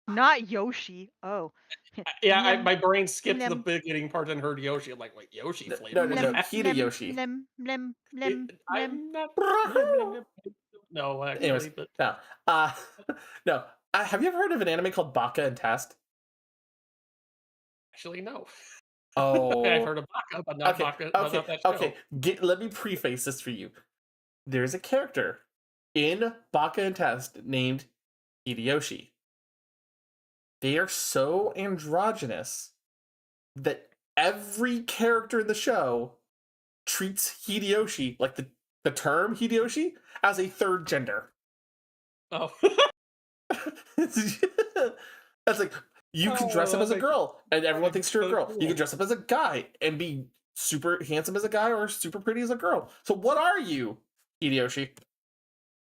Not Yoshi. Oh. Yeah, my brain skipped the beginning part and heard Yoshi. I'm like, wait, Yoshi flavored? No, Hideyoshi. I'm not. No, actually. Anyways, no. No. Have you ever heard of an anime called Baka and Test? Actually, no. Oh. I've heard of Baka, but not Baka. Not that show. Okay. Let me preface this for you. There's a character in Baka and Test named Hideyoshi. They are so androgynous that every character in the show treats Hideyoshi, like the term Hideyoshi, as a third gender. Oh. That's like, you can dress up as a girl, and everyone thinks you're a girl. You can dress up as a guy and be super handsome as a guy or super pretty as a girl. So what are you, Hideyoshi?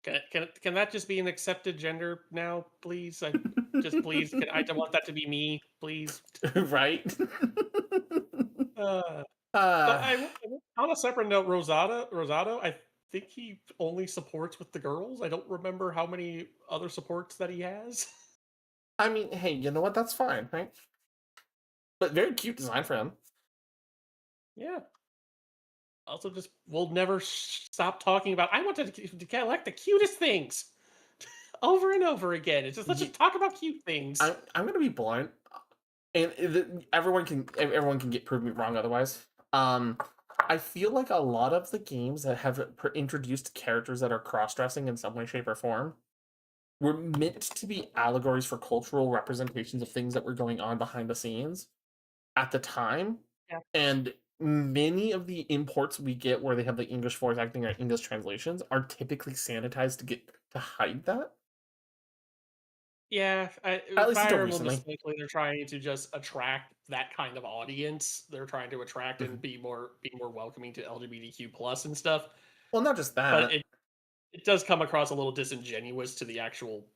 Can that just be an accepted gender now, please? Please. I want that to be me, please. Right. But on a separate note, Rosado, I think he only supports with the girls. I don't remember how many other supports that he has. I mean, hey, you know what? That's fine, right? But very cute design for him. Yeah. Also, just we'll never stop talking about. I want to collect the cutest things over and over again. It's just let's just talk about cute things. I'm gonna be blunt, and everyone can prove me wrong otherwise. I feel like a lot of the games that have introduced characters that are cross-dressing in some way, shape, or form were meant to be allegories for cultural representations of things that were going on behind the scenes at the time. Yeah. And many of the imports we get where they have the English voice acting or English translations are typically sanitized to hide that. Yeah, At least until Fire Emblem recently. especially, they're trying to just attract that kind of audience. They're trying to attract and be more welcoming to LGBTQ plus and stuff. Well, not just But that. it does come across a little disingenuous to the actual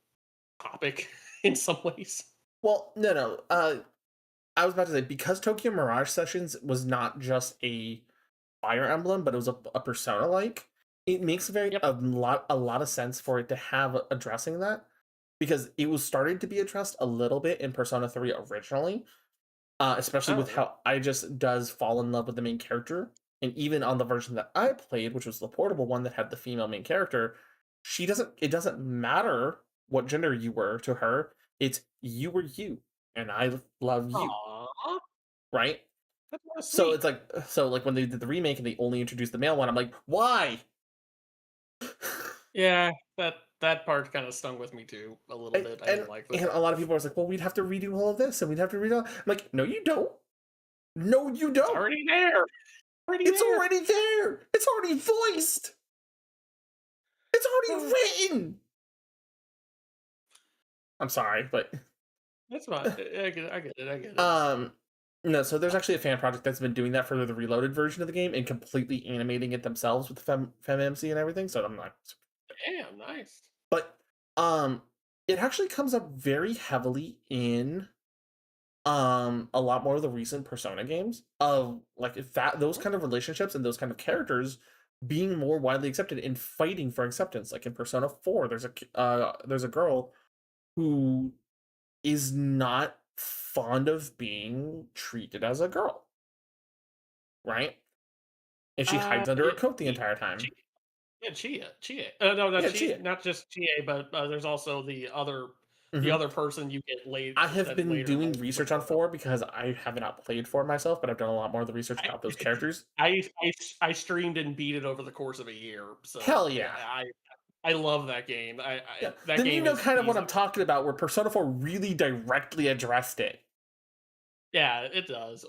topic in some ways. Well, no. I was about to say, because Tokyo Mirage Sessions was not just a Fire Emblem, but it was a Persona like, it makes a lot of sense for it to have addressing that, because it was starting to be addressed a little bit in Persona 3 originally, especially with how I just does fall in love with the main character. And even on the version that I played, which was the portable one that had the female main character, it doesn't matter what gender you were to her. It's you were you, and I love you. Aww. Right? That's So sweet. it's like when they did the remake and they only introduced the male one, I'm like, why? Yeah, that part kind of stung with me too a little bit. I didn't like that. And a lot of people are like, well, we'd have to redo all of this and we'd have to redo. I'm like, no, you don't. No, you don't. It's already there. It's already there. It's already voiced. It's already written. I'm sorry, but That's fine. I get it. No, so there's actually a fan project that's been doing that for the reloaded version of the game and completely animating it themselves with the FemMC and everything. So I'm not. Damn, nice. But it actually comes up very heavily in a lot more of the recent Persona games of like those kind of relationships and those kind of characters being more widely accepted and fighting for acceptance. Like in Persona 4, there's a girl who is not fond of being treated as a girl. Right? And she hides under a coat the entire time. Yeah, Chia. No, Yeah, Chia, Chia. not just Chia, but there's also the other person you get late. I have been doing research on 4 because I have not played 4 myself, but I've done a lot more of the research about those characters. I streamed and beat it over the course of a year. So hell yeah. I love that game. Yeah. That then game you know is kind of what I'm talking about, where Persona 4 really directly addressed it. Yeah, it does.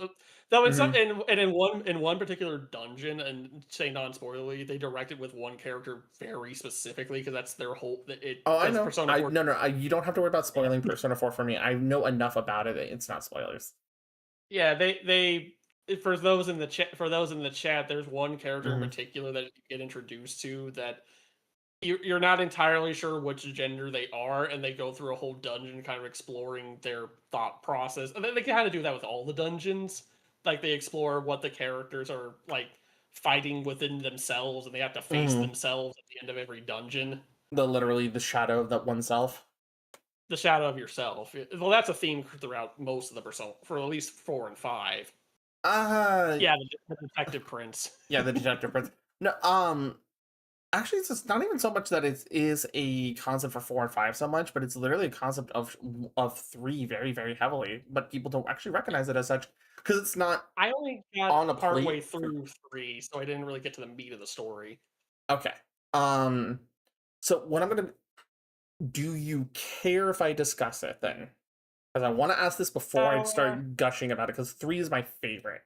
Though it's not, and in one particular dungeon, and say non-spoilerly, they direct it with one character very specifically because that's their whole. I know. Persona 4, No, you don't have to worry about spoiling Persona 4 for me. I know enough about it. It's not spoilers. Yeah, they for those in the chat, there's one character in particular that you get introduced to that you're not entirely sure which gender they are, and they go through a whole dungeon kind of exploring their thought process. And they kind of do that with all the dungeons. Like they explore what the characters are like fighting within themselves, and they have to face themselves at the end of every dungeon. Literally the shadow of that oneself. The shadow of yourself. Well, that's a theme throughout most of the Persona, for at least 4 and 5. Yeah, the Detective Prince. Yeah, the Detective Prince. No, actually, it's not even so much that it is a concept for 4 and 5 so much, but it's literally a concept of 3 very, very heavily. But people don't actually recognize it as such because it's not. I only got on a partway through 3, so I didn't really get to the meat of the story. Okay. So what I'm gonna. Do you care if I discuss it then? Because I want to ask this before I start gushing about it, because 3 is my favorite.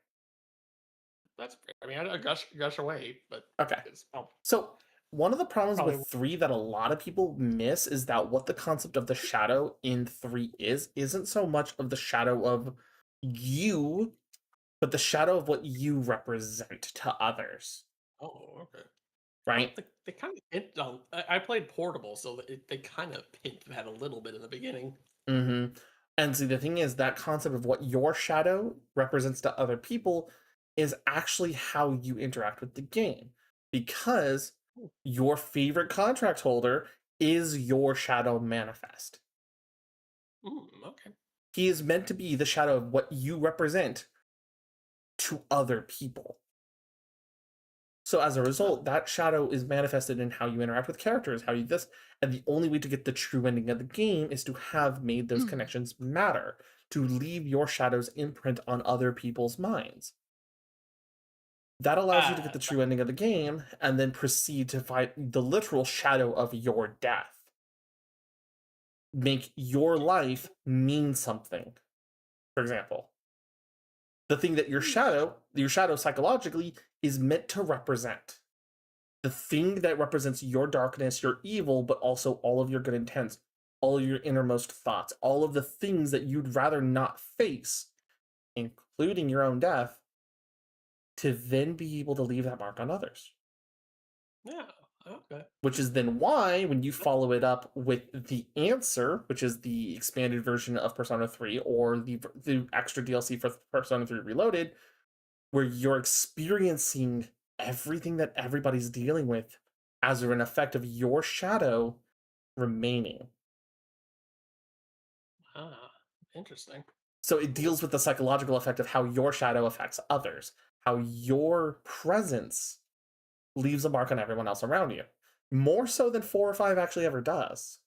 That's great. I mean, I gush away, but okay. So one of the problems with 3 that a lot of people miss is that what the concept of the shadow in 3 isn't so much of the shadow of you, but the shadow of what you represent to others. Oh, okay. Right? They kind of hint on. I played Portable, so they kind of hint that a little bit in the beginning. And see, the thing is, that concept of what your shadow represents to other people is actually how you interact with the game, because your favorite contract holder is your shadow manifest. Okay. He is meant to be the shadow of what you represent to other people. So as a result, that shadow is manifested in how you interact with characters, how you this, and the only way to get the true ending of the game is to have made those connections matter, to leave your shadow's imprint on other people's minds. That allows you to get the true ending of the game, and then proceed to fight the literal shadow of your death. Make your life mean something. For example, the thing that your shadow psychologically is meant to represent. The thing that represents your darkness, your evil, but also all of your good intents, all of your innermost thoughts, all of the things that you'd rather not face, including your own death, to then be able to leave that mark on others. Yeah. Okay. Which is then why, when you follow it up with the answer, which is the expanded version of Persona 3 or the extra DLC for Persona 3 Reloaded, where you're experiencing everything that everybody's dealing with as an effect of your shadow remaining. Interesting. So it deals with the psychological effect of how your shadow affects others, how your presence leaves a mark on everyone else around you. More so than 4 or 5 actually ever does.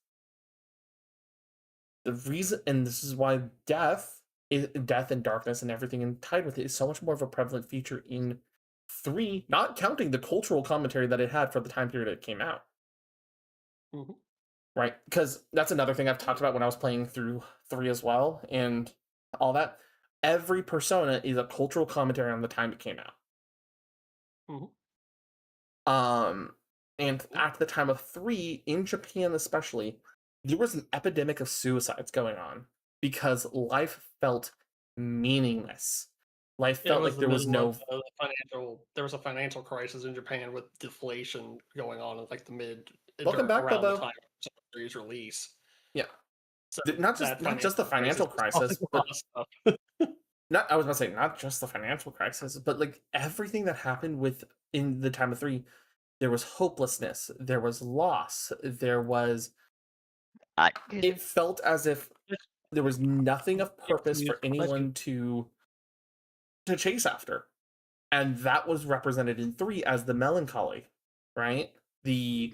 The reason, and this is why death and darkness and everything tied with it is so much more of a prevalent feature in 3, not counting the cultural commentary that it had for the time period it came out. Right? Because that's another thing I've talked about when I was playing through 3 as well, and all that. Every Persona is a cultural commentary on the time it came out. And at the time of 3, in Japan especially, there was an epidemic of suicides going on because life felt meaningless. Life felt like there was no there was a financial crisis in Japan with deflation going on in like the Welcome back, around the Bobo. time of Series release. Yeah. So not just the financial crisis, but I was about to say not just the financial crisis, but like everything that happened in the time of 3, there was hopelessness, there was loss, there was it felt as if there was nothing of purpose for anyone to chase after. And that was represented in 3 as the melancholy, right? The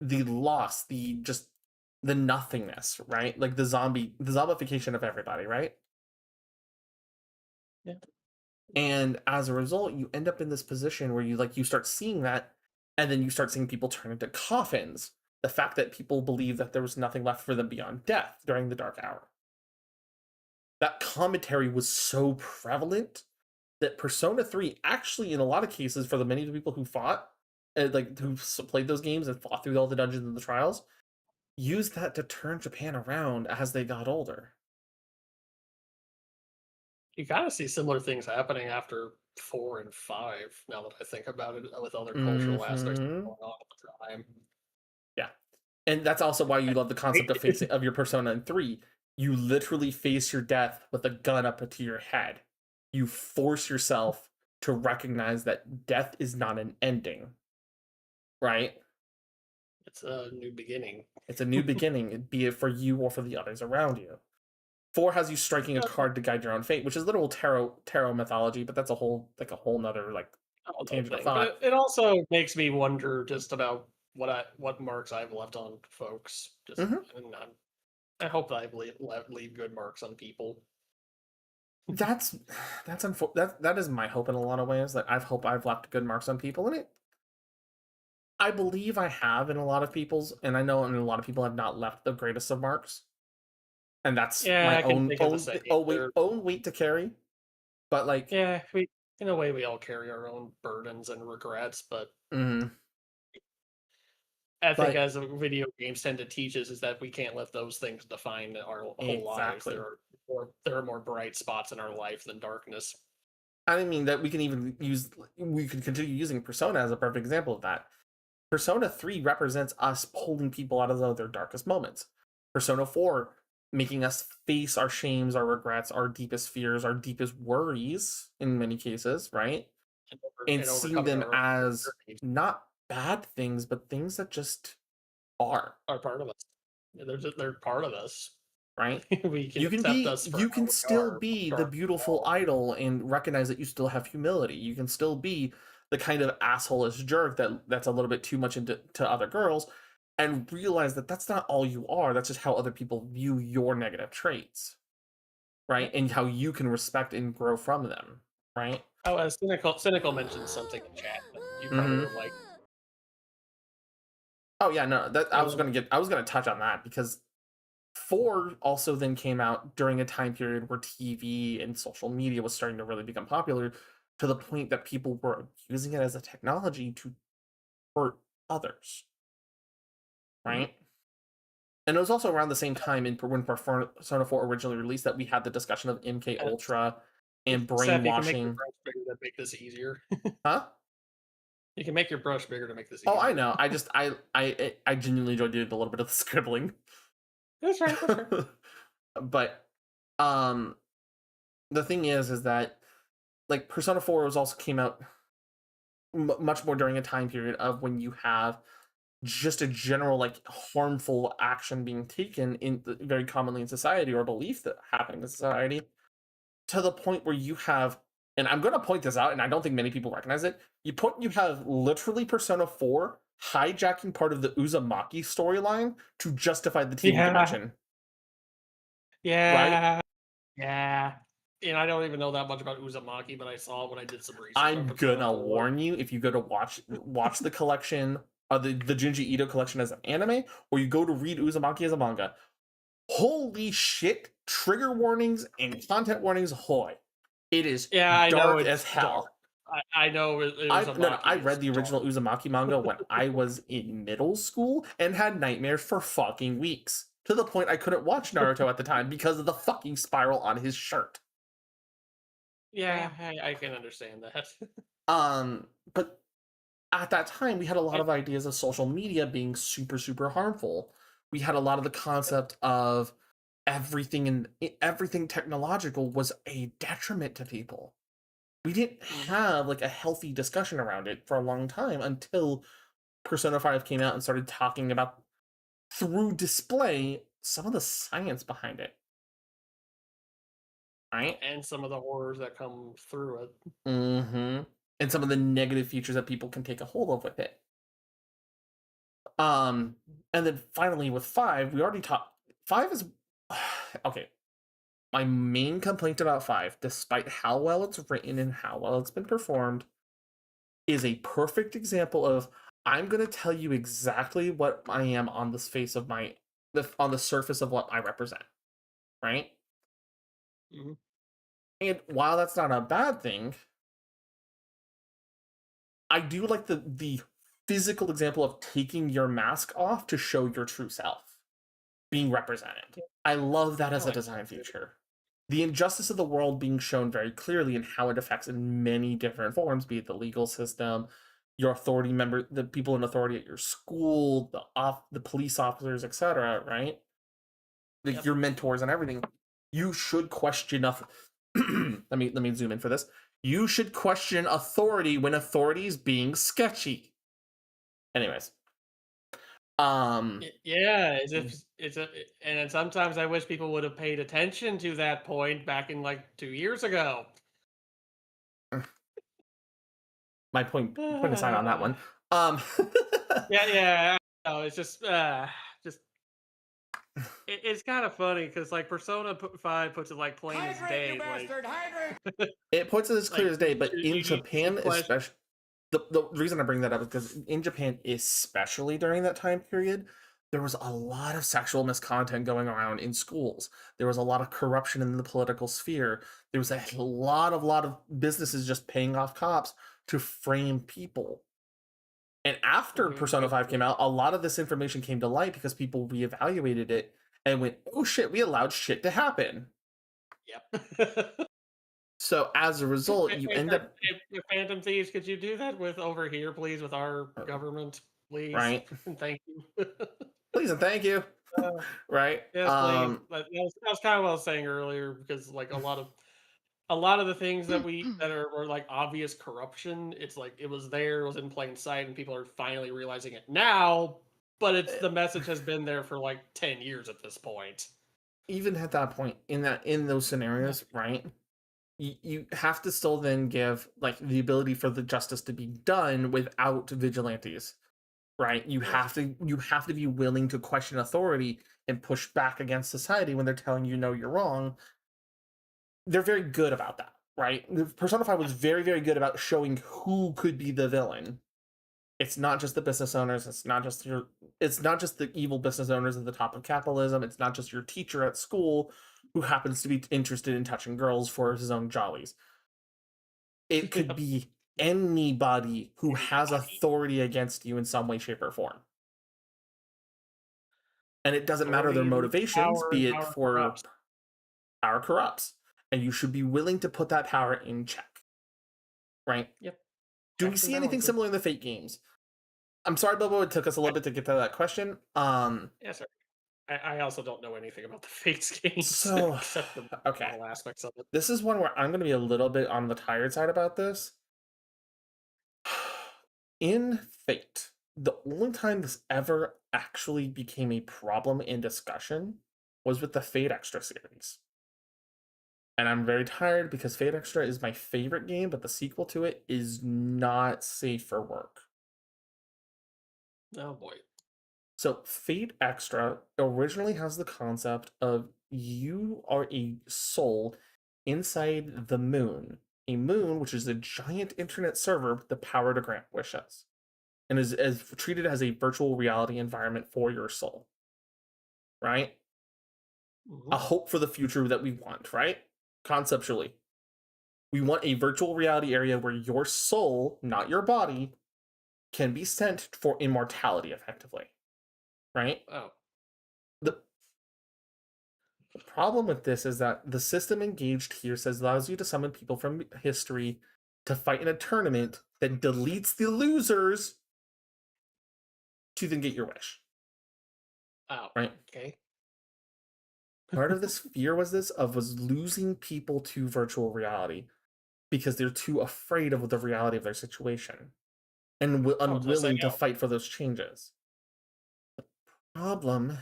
loss, the nothingness, right? Like the zombification of everybody, right? Yeah. And as a result, you end up in this position where you start seeing that, and then you start seeing people turn into coffins. The fact that people believe that there was nothing left for them beyond death during the dark hour. That commentary was so prevalent that Persona 3 actually, in a lot of cases, for the many of the people who fought, who played those games and fought through all the dungeons and the trials, used that to turn Japan around as they got older. You kind of see similar things happening after 4 and 5, now that I think about it, with other cultural aspects going on at the time. Yeah. And that's also why you love the concept of your Persona in 3. You literally face your death with a gun up to your head. You force yourself to recognize that death is not an ending. Right? It's a new beginning. It's a new beginning, be it for you or for the others around you. 4 has you striking a card to guide your own fate, which is literal tarot mythology, but that's a whole nother tangent of thought. But it also makes me wonder just about what marks I've left on folks. And I hope that I leave good marks on people. That is my hope in a lot of ways. That I've left good marks on people, and I believe I have in a lot of people's, and I know a lot of people have not left the greatest of marks. And that's my own weight to carry. But in a way, we all carry our own burdens and regrets. But I think as video games tend to teach us is that we can't let those things define our whole lives. There are more bright spots in our life than darkness. I mean that we can continue using Persona as a perfect example of that. Persona 3 represents us pulling people out of their darkest moments. Persona 4 making us face our shames, our regrets, our deepest fears, our deepest worries in many cases, right? And seeing them as not bad things, but things that just are part of us. They're part of us. right? We can You can accept be, us for you how can we still are. be the regardless of beautiful all. idol and recognize that you still have humility. You can still be the kind of asshole-ish jerk that's a little bit too much into to other girls, and realize that that's not all you are. That's just how other people view your negative traits, right? And how you can respect and grow from them, right? Oh, cynical mentioned something in chat that you probably Mhm. would like. Oh yeah, no, that I was Um, gonna touch on that because 4 also then came out during a time period where TV and social media was starting to really become popular to the point that people were using it as a technology to hurt others, right? And it was also around the same time when Persona 4 originally released that we had the discussion of MK uh, Ultra and Seth, you can make your brainwashing. brush bigger to make this easier. Huh? You can make your brush bigger to make this Oh, easier. I know. I genuinely enjoyed doing a little bit of the scribbling. That's right. That's right. But um the thing is that like Persona 4 was also came out much more during a time period of when you have just a general like harmful action being taken in very commonly in society, or belief that happening in society, to the point where you have, and I'm going to point this out and I don't think many people recognize it, you have literally Persona 4 hijacking part of the Uzumaki storyline to justify the TV Yeah. connection. Right? Yeah. Yeah. And I don't even know that much about Uzumaki, but I saw it when I did some research on I'm Persona gonna 4. warn you, if you go to watch the collection, the Junji Ito collection as an anime, or you go to read Uzumaki as a manga, holy shit, trigger warnings and content warnings, hoy. It is Yeah, I know dark it's as hell. dark. I know Uzumaki I is read the original dark. Uzumaki manga when I was in middle school and had nightmares for fucking weeks. To the point I couldn't watch Naruto at the time because of the fucking spiral on his shirt. Yeah, I can understand that. But at that time, we had a lot of ideas of social media being super, super harmful. We had a lot of the concept of everything technological was a detriment to people. We didn't have like a healthy discussion around it for a long time until Persona 5 came out and started talking about, through display, some of the science behind it. Right? And some of the horrors that come through it. Mm-hmm. And some of the negative features that people can take a hold of with it. And then finally with 5, we already talked. 5 is okay. My main complaint about 5, despite how well it's written and how well it's been performed, is a perfect example of I'm gonna tell you exactly what I am on the face of on the surface of what I represent. Right? Mm-hmm. And while that's not a bad thing, I do like the physical example of taking your mask off to show your true self being represented. I love that as a design feature. The injustice of the world being shown very clearly and how it affects in many different forms, be it the legal system, your authority member, the people in authority at your school, the police officers, etc. Right? Like your mentors and everything. You should question let me zoom in for this. You should question authority when authority is being sketchy. Anyways. Yeah, and then sometimes I wish people would have paid attention to that point back in like 2 years ago. My point aside on that one. Yeah. No, it's just it's kind of funny because like Persona 5 puts it like plain as day. It puts it as clear as day, but in Japan, question. especially, the reason I bring that up is because in Japan, especially during that time period, there was a lot of sexual miscontent going around in schools. There was a lot of corruption in the political sphere. There was a lot of businesses just paying off cops to frame people. And after Persona 5 came out, a lot of this information came to light because people reevaluated it and went, oh shit, we allowed shit to happen. Yep. So as a result, you end up Phantom Thieves, could you do that with over here, please, with our government, please? Right. Thank you. Please and thank you. Right. Yes, please. That was kind of what I was saying earlier, because like a lot of the things that were like obvious corruption, it's like it was there, it was in plain sight, and people are finally realizing it now but it's the message has been there for like 10 years at this point. Even at that point, in those scenarios, right? You have to still then give like the ability for the justice to be done without vigilantes, right? You have to be willing to question authority and push back against society when they're telling you no, you're wrong. They're very good about that, right? Persona 5 was very, very good about showing who could be the villain. It's not just the business owners, it's not just the evil business owners at the top of capitalism, it's not just your teacher at school who happens to be interested in touching girls for his own jollies. It could be anybody who has authority against you in some way, shape, or form. And it doesn't matter their motivations, be it for power corrupts. And you should be willing to put that power in check. Right? Yep. Do we see anything similar in the Fate games? I'm sorry, Bobo, it took us a little bit to get to that question. Yes, sir. I also don't know anything about the Fates games So, except the okay. all aspects of it. This is one where I'm going to be a little bit on the tired side about this. In Fate, the only time this ever actually became a problem in discussion was with the Fate Extra series. And I'm very tired because Fate Extra is my favorite game, but the sequel to it is not safe for work. Oh boy. So Fate Extra originally has the concept of you are a soul inside the moon. A moon, which is a giant internet server with the power to grant wishes. And is treated as a virtual reality environment for your soul. Right? A hope for the future that we want, right? Conceptually. We want a virtual reality area where your soul, not your body, can be sent for immortality effectively. Right? Oh. The problem with this is that the system engaged here says allows you to summon people from history to fight in a tournament that deletes the losers to then get your wish. Oh. Right? Okay. Part of this fear was losing people to virtual reality because they're too afraid of the reality of their situation and unwilling to fight for those changes. The problem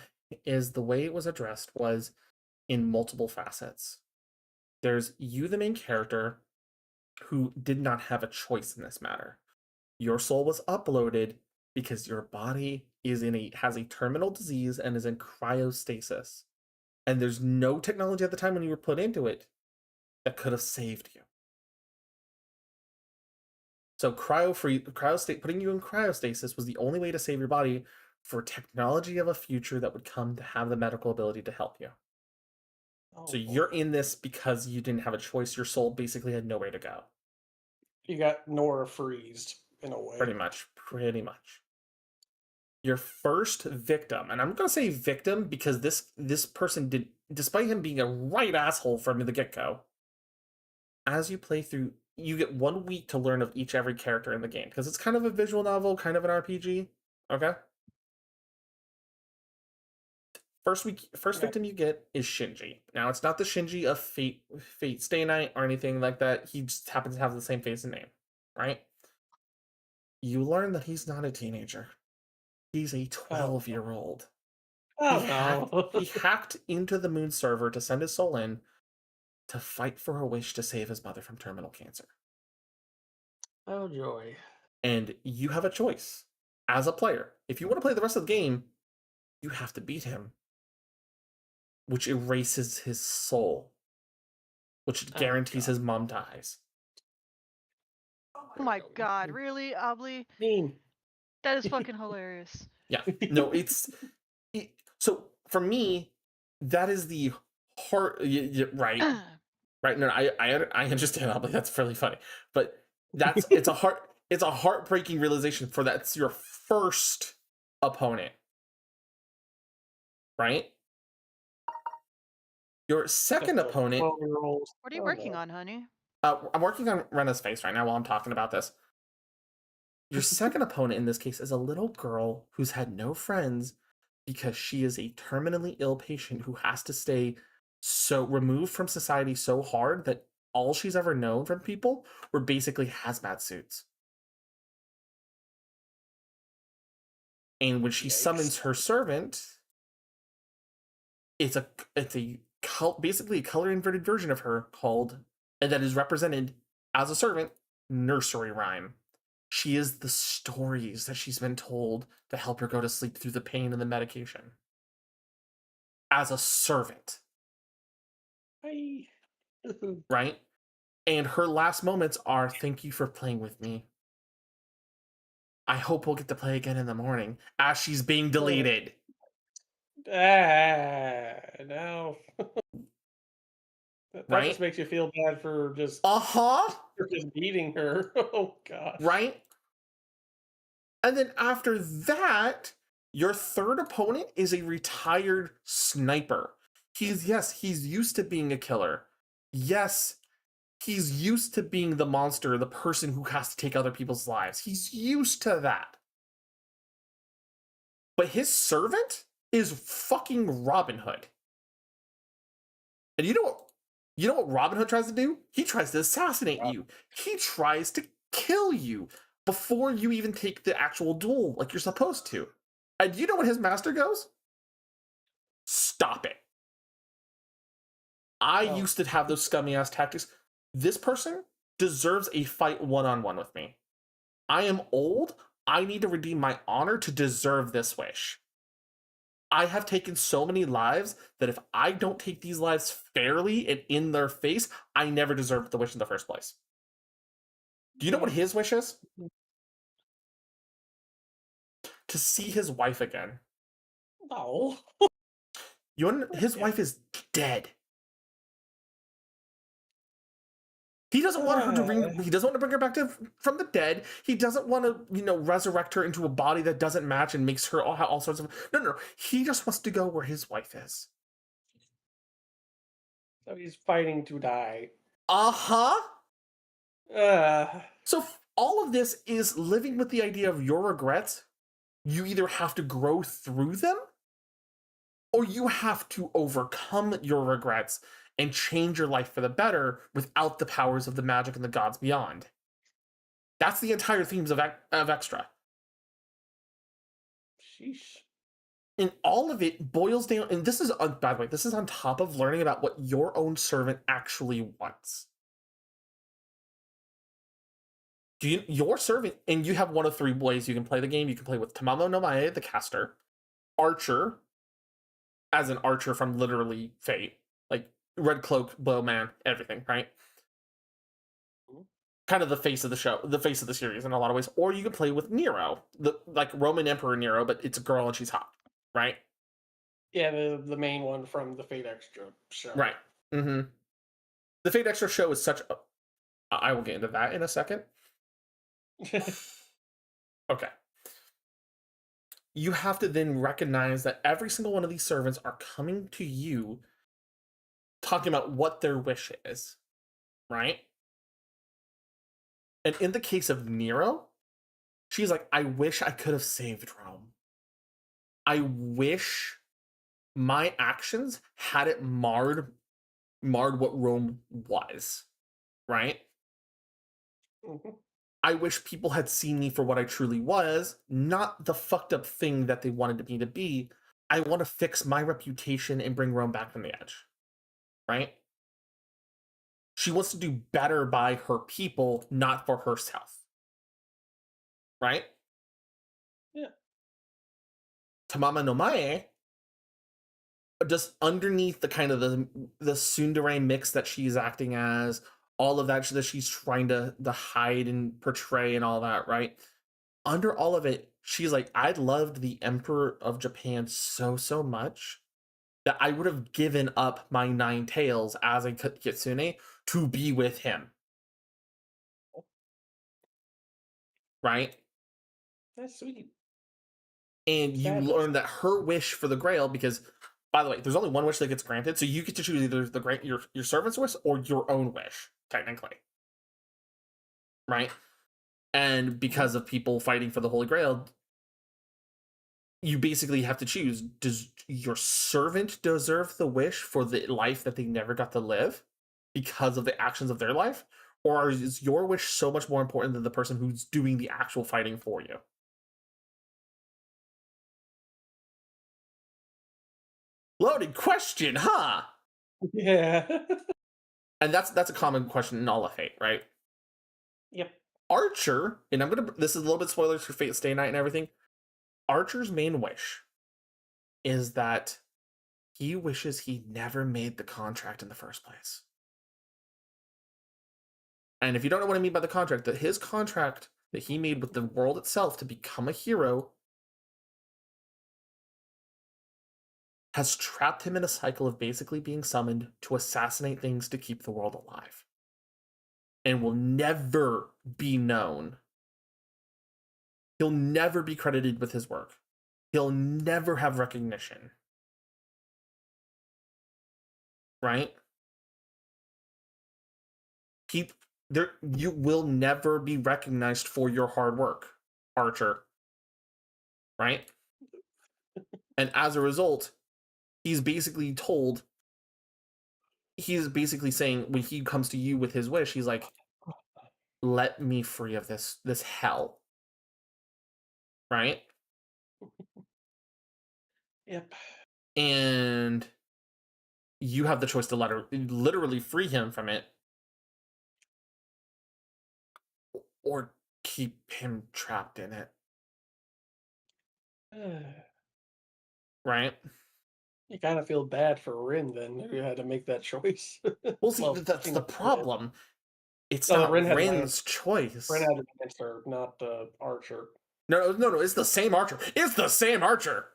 is the way it was addressed was in multiple facets. There's you, the main character, who did not have a choice in this matter. Your soul was uploaded because your body has a terminal disease and is in cryostasis. And there's no technology at the time when you were put into it that could have saved you. So putting you in cryostasis was the only way to save your body for technology of a future that would come to have the medical ability to help you. So you're in this because you didn't have a choice. Your soul basically had nowhere to go. You got Nora freezed in a way. Pretty much. Your first victim, and I'm going to say victim because this person did, despite him being a right asshole from the get-go, as you play through, you get 1 week to learn of every character in the game because it's kind of a visual novel, kind of an RPG. Okay. First victim you get is Shinji. Now it's not the Shinji of Fate Stay Night or anything like that. He just happens to have the same face and name, right? You learn that he's not a teenager. He's a 12-year-old. He hacked into the moon server to send his soul in to fight for a wish to save his mother from terminal cancer. Oh joy. And you have a choice as a player. If you want to play the rest of the game, you have to beat him, which erases his soul, which guarantees his mom dies. Oh my god, really, Obly? That is fucking hilarious. Yeah. No, so for me, that is the heart. Right. Right. No, I understand. Obly, that's really funny, but it's a heartbreaking realization for that's your first opponent. Right. Your second opponent. What are you working on, honey? I'm working on Rena's face right now while I'm talking about this. Your second opponent in this case is a little girl who's had no friends because she is a terminally ill patient who has to stay so removed from society so hard that all she's ever known from people were basically hazmat suits. And when she summons her servant, it's a basically a color inverted version of her called, and that is represented as a servant, nursery rhyme. She is the stories that she's been told to help her go to sleep through the pain and the medication. As a servant. Right? And her last moments are, thank you for playing with me. I hope we'll get to play again in the morning, as she's being deleted. No. That Right? just makes you feel bad for just for just beating her. Oh gosh. Right? And then after that, your third opponent is a retired sniper. He's used to being a killer. Yes, he's used to being the monster, the person who has to take other people's lives. He's used to that. But his servant is fucking Robin Hood. And you know what Robin Hood tries to do? He tries to assassinate you. He tries to kill you before you even take the actual duel like you're supposed to. And you know what his master goes? Stop it. I used to have those scummy ass tactics. This person deserves a fight one-on-one with me. I am old. I need to redeem my honor to deserve this wish. I have taken so many lives that if I don't take these lives fairly and in their face, I never deserved the wish in the first place. Do you know what his wish is? To see his wife again. No. His wife is dead. He doesn't want her to he doesn't want to bring her back from the dead. He doesn't want to, resurrect her into a body that doesn't match and makes her all sorts of. No. He just wants to go where his wife is. So he's fighting to die. So all of this is living with the idea of your regrets. You either have to grow through them, or you have to overcome your regrets and change your life for the better without the powers of the magic and the gods beyond. That's the entire themes of Extra. Sheesh. And all of it boils down, and this is, by the way, this is on top of learning about what your own servant actually wants. Your servant, and you have one of three ways you can play the game. You can play with Tamamo no Mae, the caster, Archer, as an archer from literally Fate, like Red Cloak, Bowman, everything, right? Kind of the face of the show, the face of the series in a lot of ways. Or you can play with Nero, like Roman Emperor Nero, but it's a girl and she's hot, right? Yeah, the main one from the Fate Extra show. Right. Mm-hmm. The Fate Extra show is such a... I will get into that in a second. Okay. You have to then recognize that every single one of these servants are coming to you talking about what their wish is, right? And in the case of Nero, she's like, I wish I could have saved Rome. I wish my actions had it marred what Rome was, right? Mm-hmm. I wish people had seen me for what I truly was, not the fucked up thing that they wanted me to be. I want to fix my reputation and bring Rome back from the edge, right? She wants to do better by her people, not for herself, right? Yeah. Tamama no Mae, just underneath the kind of the tsundere mix that she's acting as, all of that she's trying to hide and portray and all that, right? Under all of it, she's like, I loved the Emperor of Japan so much that I would have given up my 9 tails as a kitsune to be with him. Right? That's sweet. And you learn that her wish for the Grail, because, by the way, there's only one wish that gets granted, so you get to choose either your servant's wish or your own wish, technically. Right? And because of people fighting for the Holy Grail, you basically have to choose, does your servant deserve the wish for the life that they never got to live because of the actions of their life? Or is your wish so much more important than the person who's doing the actual fighting for you? Loaded question, huh? Yeah. And that's a common question in all of Fate, right? Yep. Archer, and this is a little bit spoilers for Fate Stay Night and everything. Archer's main wish is that he wishes he never made the contract in the first place. And if you don't know what I mean by the contract, that his contract that he made with the world itself to become a hero has trapped him in a cycle of basically being summoned to assassinate things to keep the world alive. And will never be known. He'll never be credited with his work. He'll never have recognition. Right? You will never be recognized for your hard work, Archer. Right? And as a result, he's basically saying when he comes to you with his wish, he's like, let me free of this hell. Right? Yep. And you have the choice to literally free him from it, or keep him trapped in it. Right? You kind of feel bad for Rin then, who had to make that choice. Well, see, that's the problem. It's not Rin's choice. Rin had to answer, not Archer. No, it's the same Archer. It's the same Archer.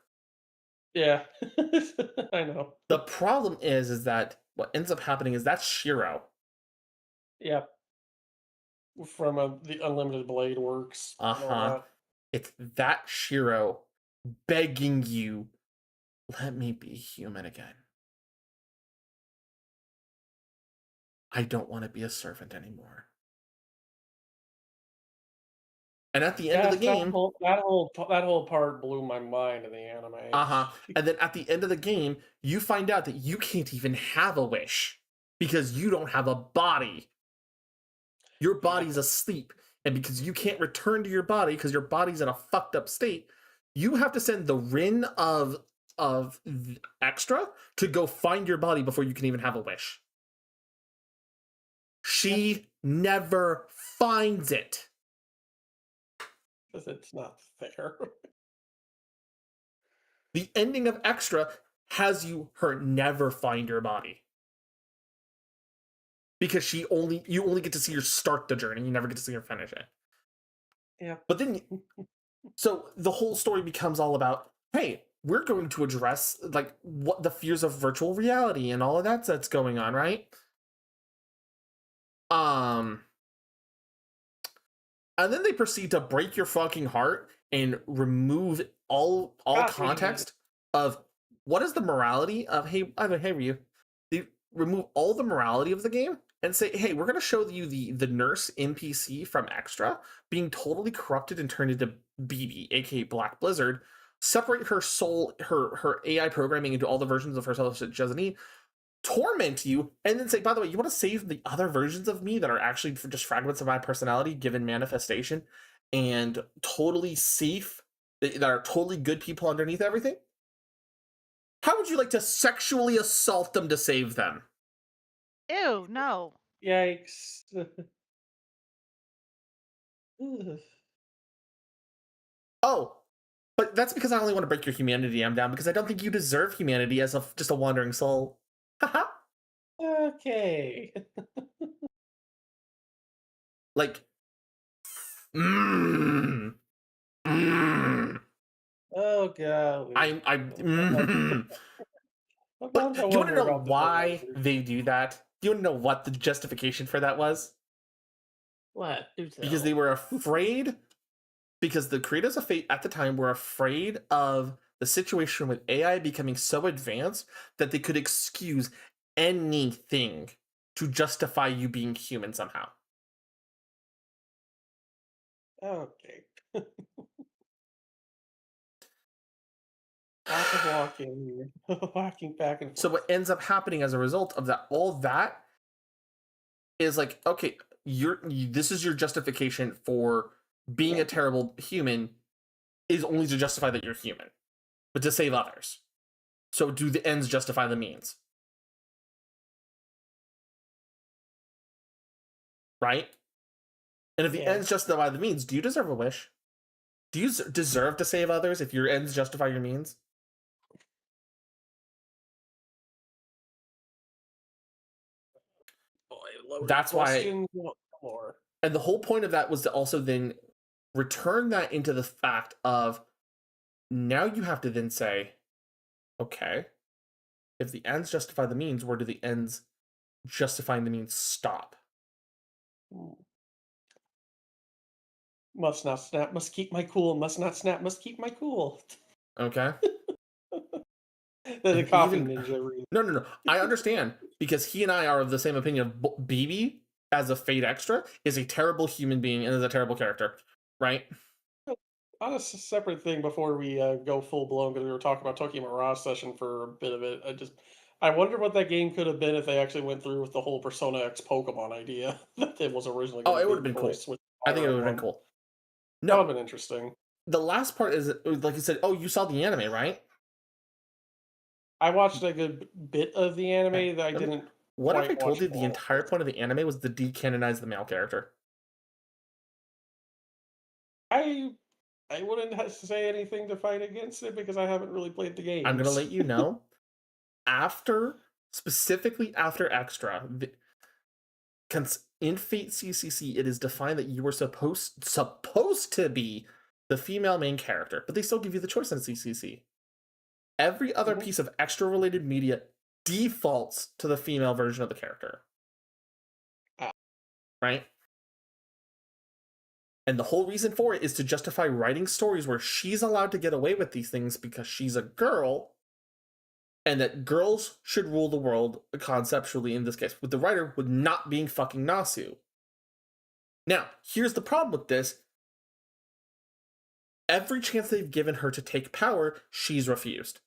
Yeah, I know. The problem is that what ends up happening is that's Shiro. Yep. From the Unlimited Blade Works. It's that Shiro begging you, let me be human again. I don't want to be a servant anymore. And at the end of the game, that whole part blew my mind in the anime. And then at the end of the game, you find out that you can't even have a wish because you don't have a body. Your body's asleep, and because you can't return to your body because your body's in a fucked up state, you have to send the Rin of Extra to go find your body before you can even have a wish. She never finds it. Because it's not fair. The ending of Extra has her never find your body. Because you only get to see her start the journey, you never get to see her finish it. Yeah. But then, so the whole story becomes all about, hey, we're going to address like what the fears of virtual reality and all of that's going on, right? And then they proceed to break your fucking heart and remove all context of what is the morality of hey Ryu. They remove all the morality of the game and say, hey, we're going to show you the nurse NPC from Extra being totally corrupted and turned into BB, aka Black Blizzard, separate her soul, her AI programming into all the versions of herself that she doesn't need, torment you, and then say, by the way, you want to save the other versions of me that are actually just fragments of my personality given manifestation and totally safe, that are totally good people underneath everything? How would you like to sexually assault them to save them? Ew, no. Yikes. Oh, but that's because I only want to break your humanity down because I don't think you deserve humanity as just a wandering soul. Haha. Okay. Like, Oh god. But do you want to know why they do that? Do you want to know what the justification for that was? What? Because they were afraid, because the creators of Fate at the time were afraid of the situation with AI becoming so advanced that they could excuse anything to justify you being human somehow. Okay. Lots of walking, walking back and forth. So what ends up happening as a result of that, all that is like, okay, this is your justification for being a terrible human, is only to justify that you're human, but to save others. So do the ends justify the means? Right? And if the Yeah. ends justify the means, do you deserve a wish? Do you deserve to save others if your ends justify your means? That's why. Questions more. And the whole point of that was to also then return that into the fact of now you have to then say, okay, if the ends justify the means, where do the ends justifying the means stop? Must not snap, must keep my cool, must not snap, must keep my cool. Okay. The And coffee even ninja read. no. I understand because he and I are of the same opinion of BB as a Fate Extra is a terrible human being and is a terrible character, right? On a separate thing before we go full blown, because we were talking about Tokyo Mirage Session for a bit of it. I wonder what that game could have been if they actually went through with the whole Persona X Pokemon idea that it was originally Oh, going to it be would have been before cool. they switched I think it Fire would have been Emblem. cool. That would have been interesting. The last part is like you said. Oh, you saw the anime, right? I watched a good bit of the anime that I didn't. What if I quite told watch you the all. entire point of the anime was to decanonize the male character? I wouldn't have to say anything to fight against it because I haven't really played the game. I'm gonna let you know. Specifically after Extra, in Fate CCC, it is defined that you were supposed to be the female main character, but they still give you the choice in CCC. Every other piece of Extra related media defaults to the female version of the character. Right? And the whole reason for it is to justify writing stories where she's allowed to get away with these things because she's a girl, and that girls should rule the world conceptually in this case, with the writer with not being fucking Nasu. Now, here's the problem with this. Every chance they've given her to take power, she's refused.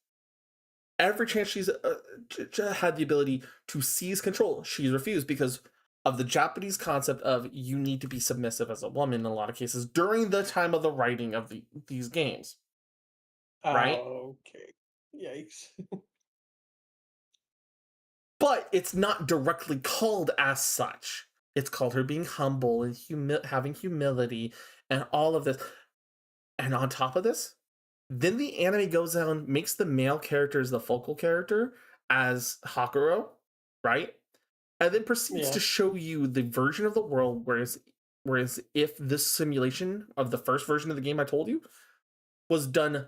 Every chance she's had the ability to seize control, she's refused because of the Japanese concept of you need to be submissive as a woman in a lot of cases during the time of the writing of these games. Right? Okay. Yikes. But it's not directly called as such. It's called her being humble and having humility and all of this. And on top of this, then the anime goes down, makes the male characters the focal character as Hakuro, right? And then proceeds to show you the version of the world whereas if this simulation of the first version of the game I told you was done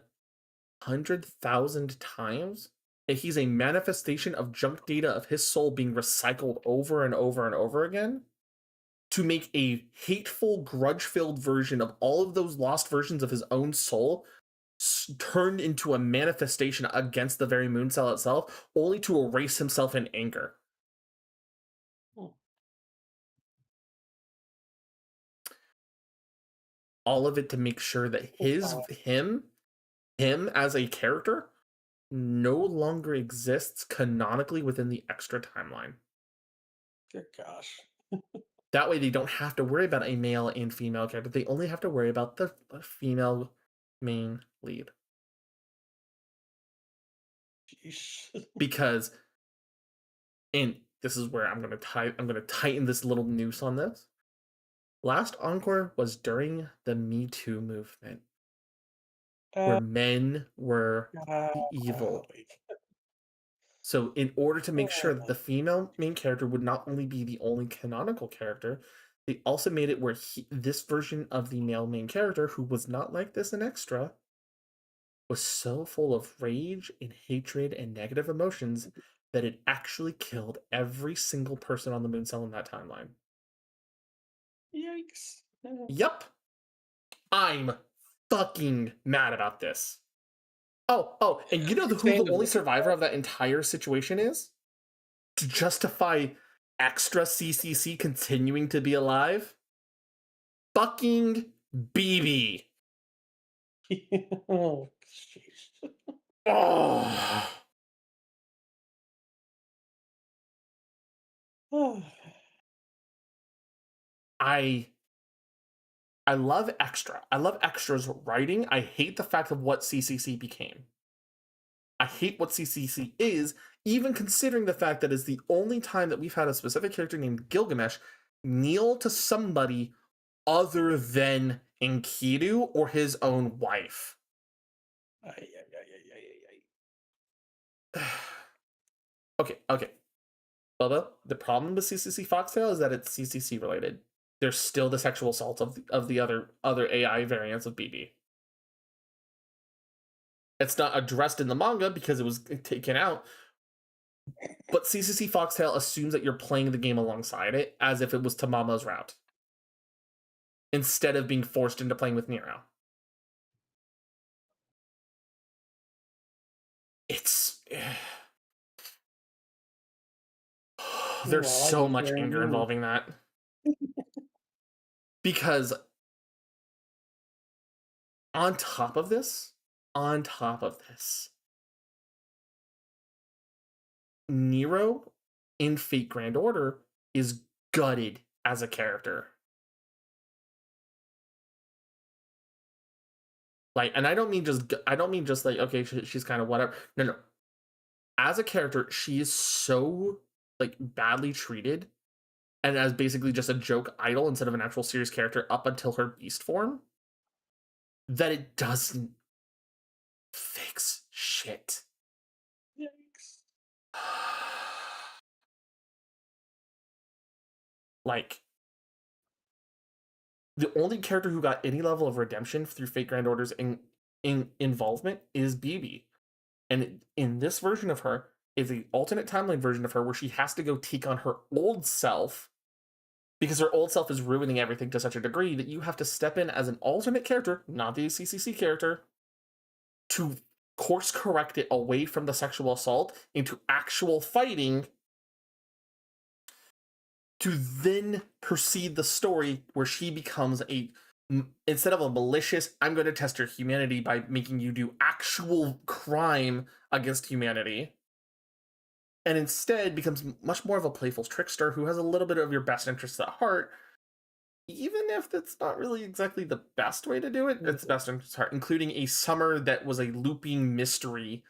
100,000 times, and he's a manifestation of junk data of his soul being recycled over and over and over again to make a hateful, grudge-filled version of all of those lost versions of his own soul turned into a manifestation against the very moon cell itself, only to erase himself in anger. All of it to make sure that him as a character no longer exists canonically within the Extra timeline. Good gosh. That way they don't have to worry about a male and female character. They only have to worry about the female main lead. Because, and this is where I'm gonna tighten this little noose on this. Last Encore was during the Me Too movement, where men were evil. So in order to make sure that the female main character would not only be the only canonical character, they also made it where this version of the male main character, who was not like this in Extra, was so full of rage and hatred and negative emotions that it actually killed every single person on the moon cell in that timeline. Yikes. Yep. I'm fucking mad about this. Oh, and you know who the only survivor of that entire situation is? To justify Extra CCC continuing to be alive? Fucking BB. Oh, jeez. Oh. I love Extra. I love Extra's writing. I hate the fact of what CCC became. I hate what CCC is, even considering the fact that it's the only time that we've had a specific character named Gilgamesh kneel to somebody other than Enkidu or his own wife. Okay. Bubba, the problem with CCC Foxtail is that it's CCC related. There's still the sexual assault of the other AI variants of BB. It's not addressed in the manga because it was taken out. But CCC Foxtail assumes that you're playing the game alongside it as if it was Tamama's route, instead of being forced into playing with Nero. It's there's so much anger involving that. Because on top of this, Nero in Fate Grand Order is gutted as a character. Like, and I don't mean just like, okay, she's kind of whatever. No. As a character, she is so like badly treated and as basically just a joke idol instead of an actual serious character up until her beast form that it doesn't fix shit. Yikes. Like, the only character who got any level of redemption through Fate Grand Order's involvement is BB. And in this version of her is the alternate timeline version of her where she has to go take on her old self because her old self is ruining everything to such a degree that you have to step in as an alternate character, not the CCC character, to course correct it away from the sexual assault into actual fighting, to then proceed the story where she becomes instead of a malicious, I'm going to test your humanity by making you do actual crime against humanity, and instead becomes much more of a playful trickster who has a little bit of your best interests at heart, even if that's not really exactly the best way to do it. It's best interests at heart, including a summer that was a looping mystery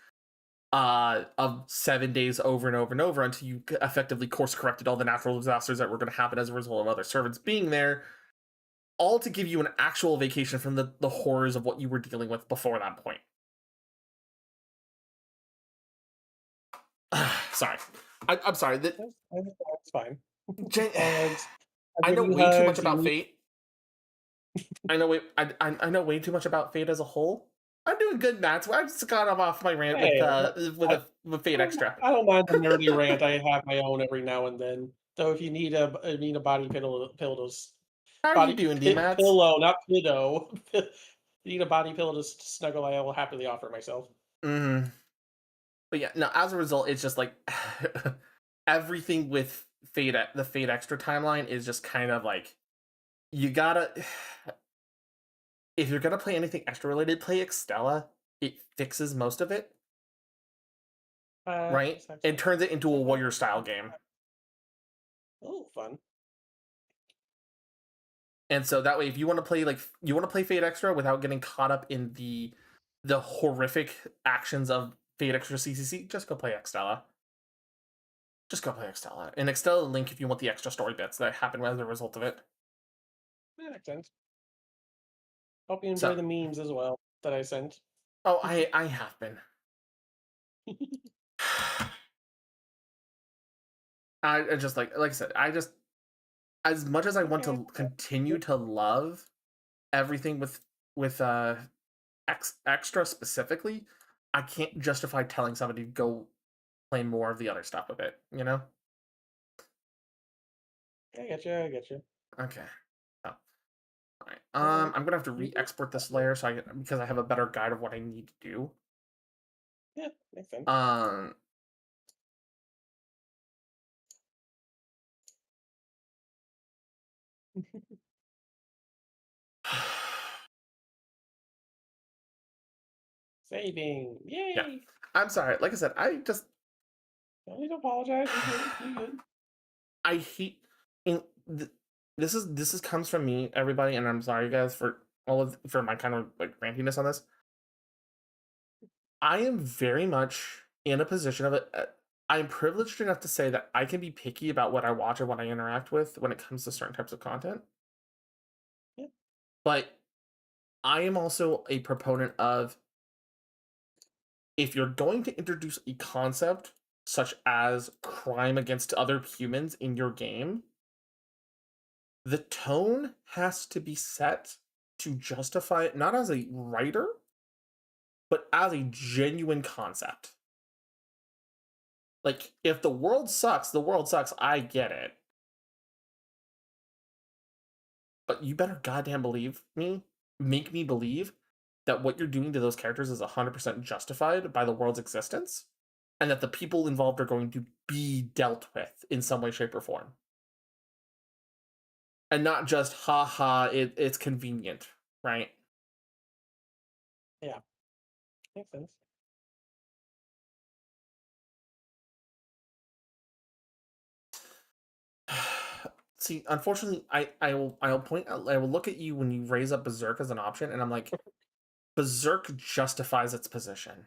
of 7 days over and over and over until you effectively course corrected all the natural disasters that were going to happen as a result of other servants being there, all to give you an actual vacation from the horrors of what you were dealing with before that point. Sorry. I'm sorry. That's fine. I know way too much about Fate. I know way too much about Fate as a whole. I'm doing good, Matt. I just got off my rant with Fate Extra. I don't mind the nerdy rant. I have my own every now and then. So if you need a body pillow to how are you doing, D-Mats? Pillow, not pillow. You need a body pillow to snuggle, I will happily offer myself. Mm-hmm. But yeah, no, as a result, it's just like everything with the Fate Extra timeline is just kind of like, you gotta, if you're gonna play anything extra related, play Extella. It fixes most of it. Right? It turns it into a warrior style game. Oh, fun. And so that way, if you want to play Fate Extra without getting caught up in the horrific actions of Fate Extra CCC, just go play Extella. And Extella link if you want the extra story bits that happen as a result of it. That makes sense. Hope you enjoy the memes as well that I sent. Oh, I have been. I just like I said, as much as I want to continue to love everything with Extra specifically, I can't justify telling somebody to go play more of the other stuff with it, you know? I get you. Okay. Oh. All right. I'm gonna have to re-export this layer because I have a better guide of what I need to do. Yeah, makes sense. Saving. Yay! Yeah. I'm sorry. Like I said, I just don't need to apologize. You're good. I hate this is comes from me, everybody, and I'm sorry guys for my kind of like rantiness on this. I am very much in a position of it. I'm privileged enough to say that I can be picky about what I watch and what I interact with when it comes to certain types of content. Yeah. But I am also a proponent of, if you're going to introduce a concept such as crime against other humans in your game, the tone has to be set to justify it, not as a writer, but as a genuine concept. Like, if the world sucks, the world sucks, I get it. But you better goddamn believe me, make me believe that what you're doing to those characters is 100% justified by the world's existence, and that the people involved are going to be dealt with in some way, shape, or form. And not just, haha, it's convenient, right? Yeah. Makes sense. See, unfortunately, I will look at you when you raise up Berserk as an option, and I'm like, Berserk justifies its position.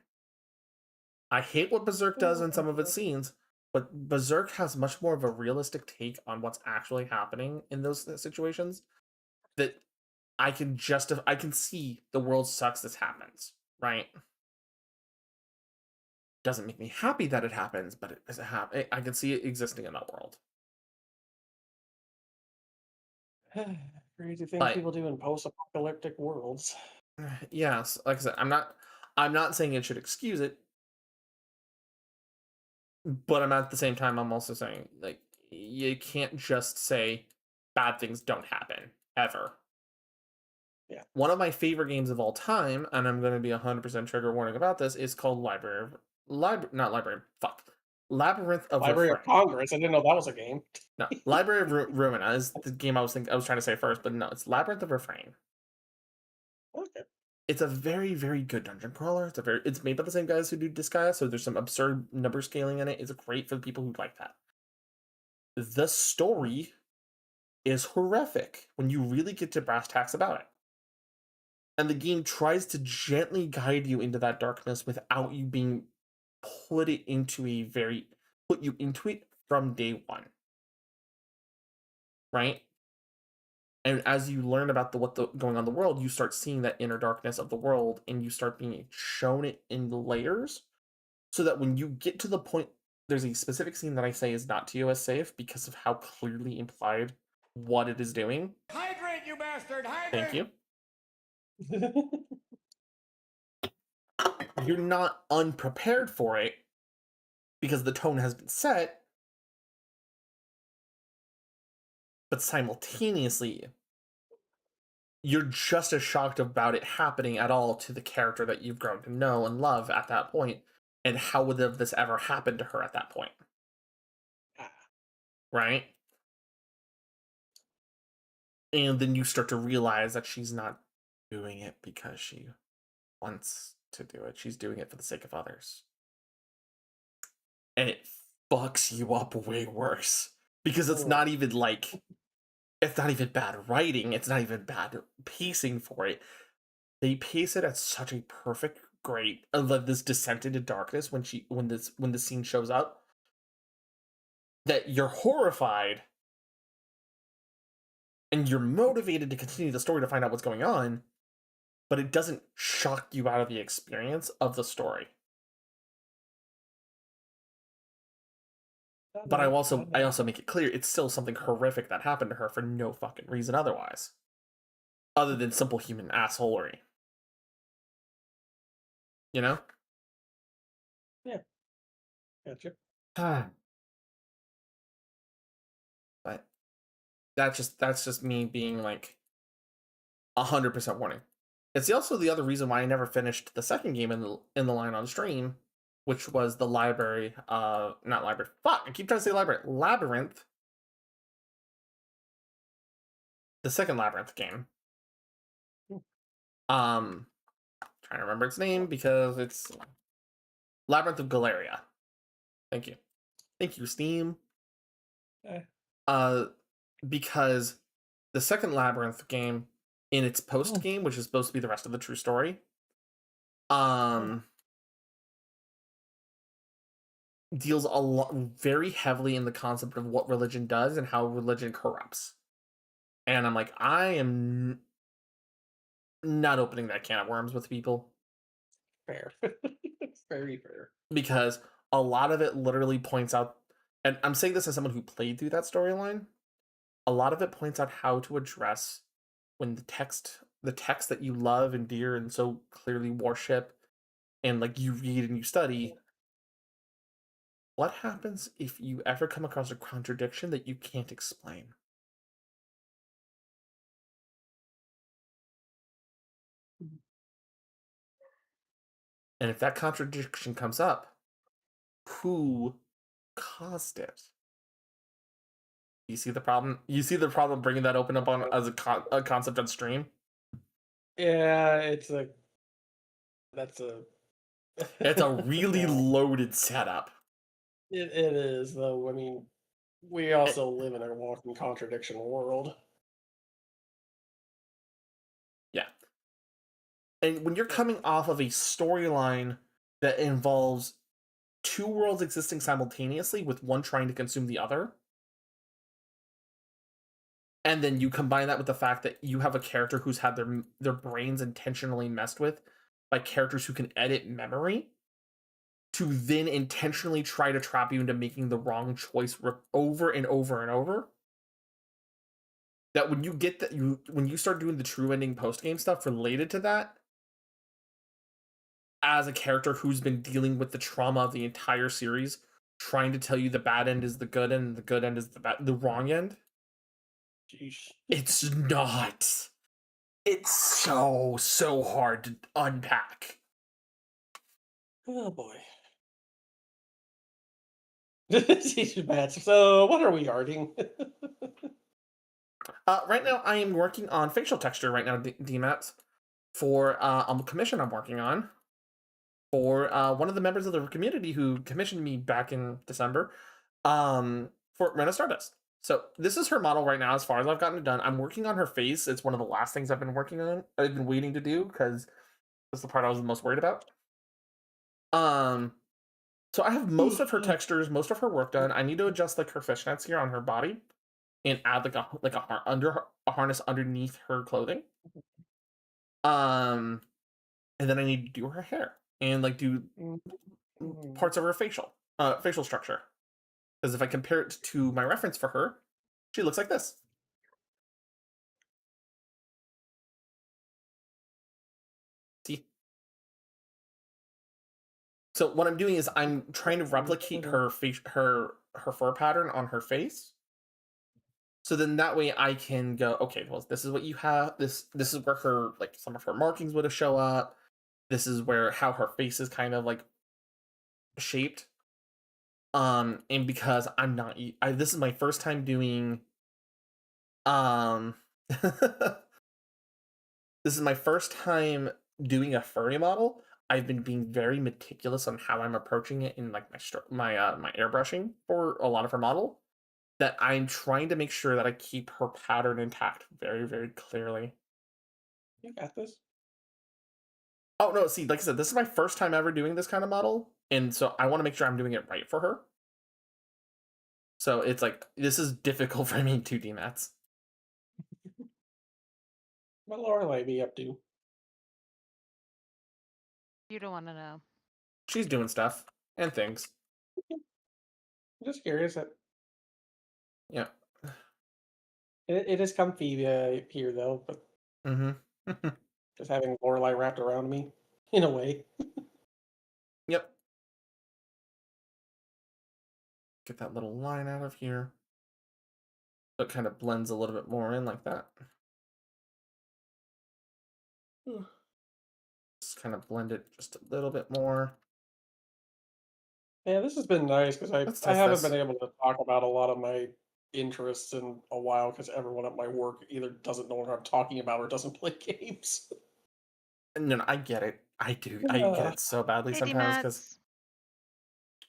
I hate what Berserk does in some of its scenes, but Berserk has much more of a realistic take on what's actually happening in those situations, that I can see the world sucks, this happens, right? Doesn't make me happy that it happens, but it doesn't happen. I can see it existing in that world. Crazy things But people do in post-apocalyptic worlds. yes, like I said, I'm not saying it should excuse it, but I'm at the same time, I'm also saying, like, you can't just say bad things don't happen ever. Yeah. One of my favorite games of all time, and I'm going to be 100% trigger warning about this, is called Labyrinth of Library of Refrain. Congress. I didn't know that was a game. No, Library of Ruina is the game I was trying to say first, but no, it's Labyrinth of Refrain. Okay. It's a very, very good dungeon crawler. It's made by the same guys who do Disgaea, so there's some absurd number scaling in it. It's great for the people who like that. The story is horrific when you really get to brass tacks about it. And the game tries to gently guide you into that darkness without you being put you into it from day one. Right? And as you learn about what's going on in the world, you start seeing that inner darkness of the world, and you start being shown it in the layers, so that when you get to the point, there's a specific scene that I say is not TOS safe because of how clearly implied what it is doing. Hydrate, you bastard! Hydrate! Thank you. You're not unprepared for it because the tone has been set, but simultaneously, you're just as shocked about it happening at all to the character that you've grown to know and love at that point, and how would have this ever happened to her at that point? Right? And then you start to realize that she's not doing it because she wants to do it. She's doing it for the sake of others. And it fucks you up way worse. Because it's not even bad writing. It's not even bad pacing for it. They pace it at such a perfect, great, this descent into darkness when the scene shows up, that you're horrified and you're motivated to continue the story to find out what's going on, but it doesn't shock you out of the experience of the story. But I also make it clear it's still something horrific that happened to her for no fucking reason otherwise, other than simple human assholery. You know? Yeah. Gotcha. But that's just me being like 100% warning. It's also the other reason why I never finished the second game in the line on stream, which was the library. Not library. Fuck! I keep trying to say library. Labyrinth. The second Labyrinth game. Trying to remember its name because it's Labyrinth of Galeria. Thank you, Steam. Because the second Labyrinth game, in its post game, which is supposed to be the rest of the true story, deals a lot very heavily in the concept of what religion does and how religion corrupts. And I'm like, I am not opening that can of worms with people Fair. Very fair. because a lot of it literally points out, and I'm saying this as someone who played through that storyline, a lot of it points out how to address when the text that you love and dear and so clearly worship and like you read and you study, what happens if you ever come across a contradiction that you can't explain? And if that contradiction comes up, who caused it? You see the problem? You see the problem bringing that open up on as a concept on stream? Yeah, it's a. That's a. It's a really Yeah. loaded setup. It is though. I mean, we also live in a walking contradiction world. Yeah. And when you're coming off of a storyline that involves two worlds existing simultaneously with one trying to consume the other, and then you combine that with the fact that you have a character who's had their brains intentionally messed with by characters who can edit memory to then intentionally try to trap you into making the wrong choice over and over and over, that when you get that when you start doing the true ending post game stuff related to that, as a character who's been dealing with the trauma of the entire series, trying to tell you the bad end is the good end and the good end is the wrong end. Jeez. It's not. It's so hard to unpack. Oh boy. She's bad. So, what are we arting? Right now, I am working on facial texture right now, DMATs, for a commission I'm working on for one of the members of the community who commissioned me back in December for Rena Stardust. So this is her model right now as far as I've gotten it done. I'm working on her face. It's one of the last things I've been working on. I've been waiting to do because that's the part I was the most worried about. So I have most of her textures, most of her work done. I need to adjust like her fishnets here on her body and add like a harness underneath her clothing. And then I need to do her hair and like do parts of her facial structure. Because if I compare it to my reference for her, she looks like this. See? So what I'm doing is I'm trying to replicate her face, her fur pattern on her face. So then that way I can go, okay, well, this is what you have. This is where her like some of her markings would have show up. This is where how her face is kind of like shaped. And because I'm not, this is my first time doing, this is my first time doing a furry model. I've been being very meticulous on how I'm approaching it in like my airbrushing for a lot of her model. That I'm trying to make sure that I keep her pattern intact very, very clearly. You got this. Oh no, see, like I said, this is my first time ever doing this kind of model, and so I want to make sure I'm doing it right for her. So it's like this is difficult for me to DMATs. What Lorelai be up to? You don't want to know. She's doing stuff and things. I'm just curious. Yeah. It is comfy here though, but just having Lorelai wrapped around me, in a way. Yep. Get that little line out of here. So it kind of blends a little bit more in like that. Just kind of blend it just a little bit more. Yeah, this has been nice because Let's I test haven't this. been able to talk about a lot of my interests in a while because everyone at my work either doesn't know what I'm talking about or doesn't play games. No, I get it. I do. I get it so badly Hey, sometimes because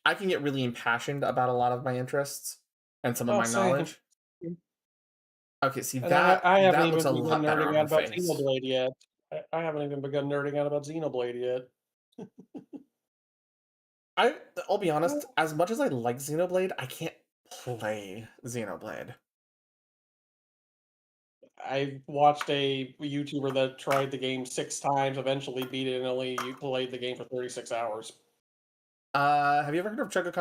I can get really impassioned about a lot of my interests and some of Oh, my same. knowledge. Okay, see And that I haven't that even looks a begun lot better nerding on out her about face. Xenoblade yet. I haven't even begun nerding out about Xenoblade yet. I'll be honest, as much as I like Xenoblade, I can't play Xenoblade. I watched a YouTuber that tried the game 6 times, eventually beat it, and only played the game for 36 hours. Have you ever heard of Chugga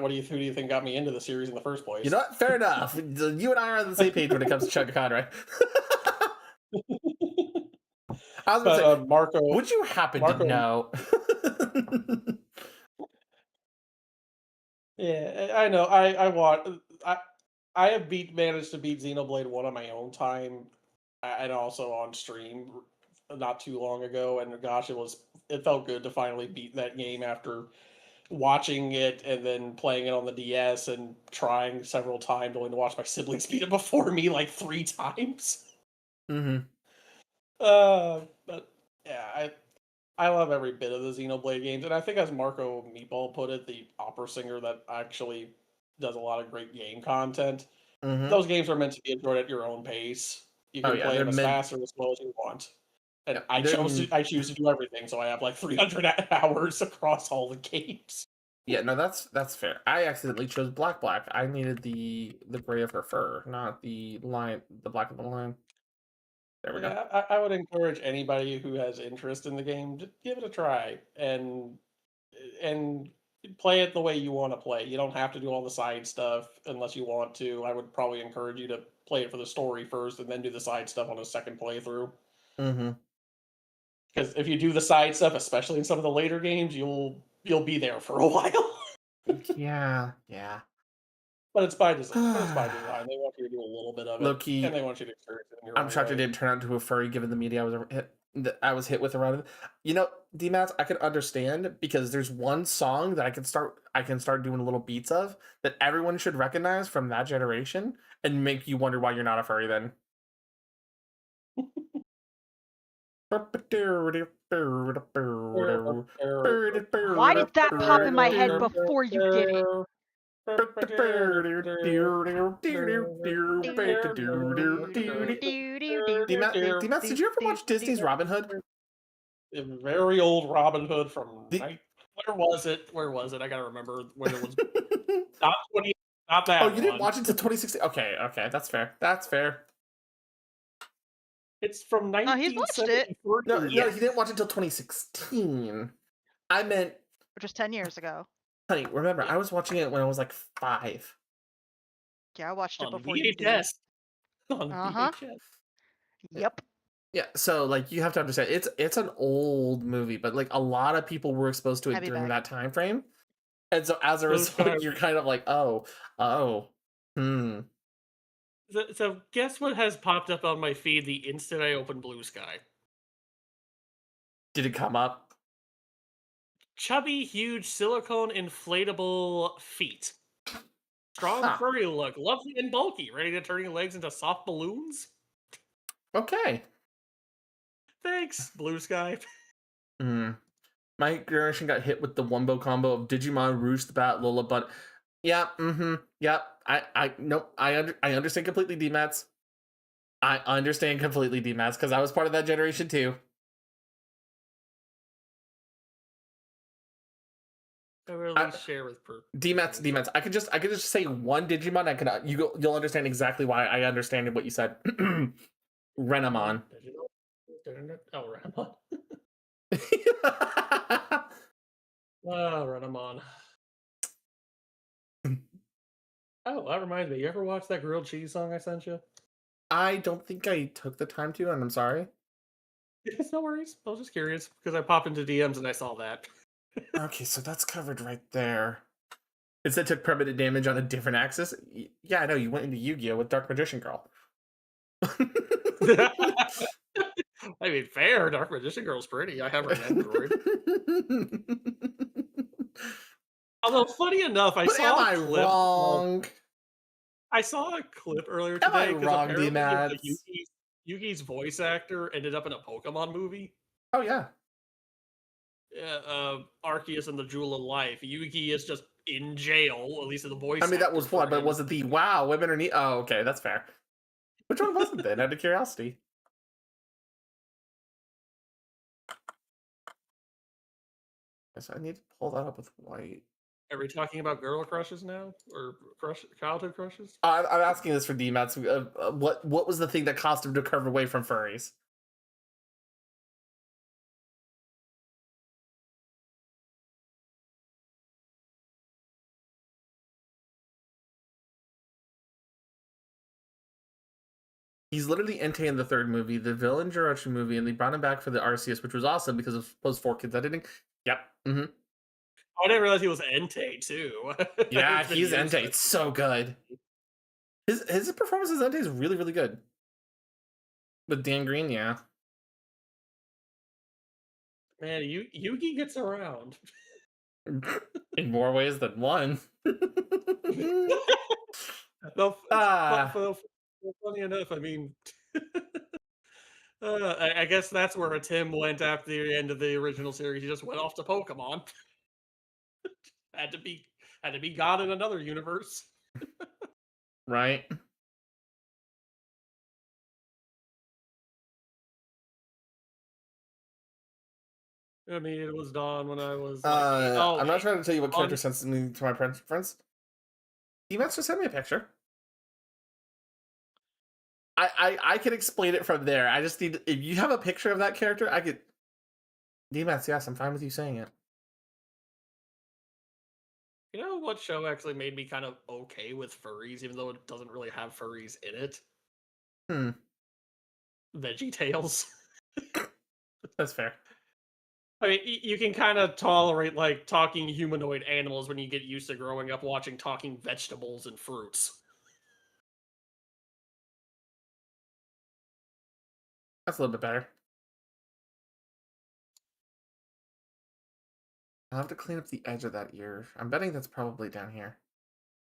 Who do you think got me into the series in the first place? You know what? Fair enough. You and I are on the same page when it comes to Chugga Conroy. I was But, going to say, Marco, would you happen to know? Yeah, I know. I have managed to beat Xenoblade 1 on my own time, and also on stream not too long ago. And gosh, it felt good to finally beat that game after watching it and then playing it on the DS and trying several times, only to watch my siblings beat it before me like 3 times. Mm-hmm. But yeah, I love every bit of the Xenoblade games, and I think as Marco Meatball put it, the opera singer that actually does a lot of great game content. Mhm. Those games are meant to be enjoyed at your own pace. You Oh, can yeah, play they're them as meant- fast or as slow as you want. And Yeah, I they're choose to do everything, so I have like 300 hours across all the games. Yeah, no, that's fair. I accidentally chose Black. I needed the gray of her fur, not the black of the line. There we go. Yeah, I would encourage anybody who has interest in the game to give it a try and play it the way you want to play. You don't have to do all the side stuff unless you want to. I would probably encourage you to play it for the story first and then do the side stuff on a second playthrough. Mm-hmm. Because if you do the side stuff, especially in some of the later games, you'll be there for a while. Yeah. But it's by design. They want you to do a little bit of it, Low-key, and they want you to experience it in your I'm own shocked way. it didn't turn out into a furry given the media I was hit with around it. You know, DMats, I could understand because there's one song that I can start doing little beats of that everyone should recognize from that generation and make you wonder why you're not a furry then. Why did that pop in my head before you did it? D-Mats, did you ever watch Disney's Robin Hood? A very old Robin Hood from where was it? Where was it? I gotta remember when it was. Not that. Oh, you didn't watch it until 2016. Okay, that's fair. That's fair. It's from 1974. No, he didn't watch it until 2016. I meant just 10 years ago. Honey, remember, I was watching it when I was like 5. Yeah, I watched it On before you did. VHS. On Uh-huh. VHS. Yep. Yeah, so like you have to understand, it's an old movie, but like a lot of people were exposed to it Heavy during bag. that time frame, and so as a result, you're kind of like, oh, So guess what has popped up on my feed the instant I open Blue Sky? Did it come up? Chubby, huge, silicone inflatable feet. Strong, furry look, lovely and bulky, ready to turn your legs into soft balloons? Okay. Thanks, Blue Sky. My generation got hit with the wombo combo of Digimon, Rouge the Bat, Lola, but yeah, yeah. I understand completely, D-Mats. I understand completely, D-Mats, because I was part of that generation too. I really share with D-Mats. I could just say one Digimon. You'll understand exactly why I understand what you said. Renamon. Oh, Renamon. Renamon. Oh, that reminds me. You ever watch that grilled cheese song I sent you? I don't think I took the time to, and I'm sorry. It's no worries. I was just curious because I popped into DMs and I saw that. Okay, so that's covered right there. Instead took permanent damage on a different axis. Yeah, I know. You went into Yu-Gi-Oh with Dark Magician Girl. I mean, fair. Dark Magician Girl's pretty. I have her an Android. Although, funny enough, I saw a clip. Wrong? I saw a clip earlier today. Am I wrong, D-Mats? Yugi's voice actor ended up in a Pokemon movie. Oh, yeah. Arceus and the Jewel of Life. Yugi is just in jail, at least in the voice. I mean, that was one, but was it the wow, women are neat? Oh, okay, that's fair. Which one was it then? Out of curiosity. Yes, I need to pull that up with white. Are we talking about girl crushes now, or childhood crushes? I'm asking this for D-Mats. What was the thing that caused him to curve away from furries? He's literally Entei in the third movie, the villain Jirachi movie, and they brought him back for the RCS, which was awesome because of those 4 kids editing. Yep. Mm-hmm. Oh, I didn't realize he was Entei too. Yeah, It's been he's years Entei. It's so good. His performance as Entei is really, really good. With Dan Green, yeah. Man, Yugi gets around. In more ways than one. Funny enough, I mean, I guess that's where Tim went after the end of the original series. He just went off to Pokemon. had to be God in another universe. Right. I mean, it was dawn when I was I'm not trying to tell you what character sends me to my friends. D-Mats just send me a picture. I can explain it from there. I just need, if you have a picture of that character, I could. D-Mats, yes, I'm fine with you saying it. You know what show actually made me kind of okay with furries, even though it doesn't really have furries in it? Hmm. Veggie Tales. That's fair. I mean, you can kind of tolerate like talking humanoid animals when you get used to growing up watching talking vegetables and fruits. That's a little bit better. I'll have to clean up the edge of that ear. I'm betting that's probably down here.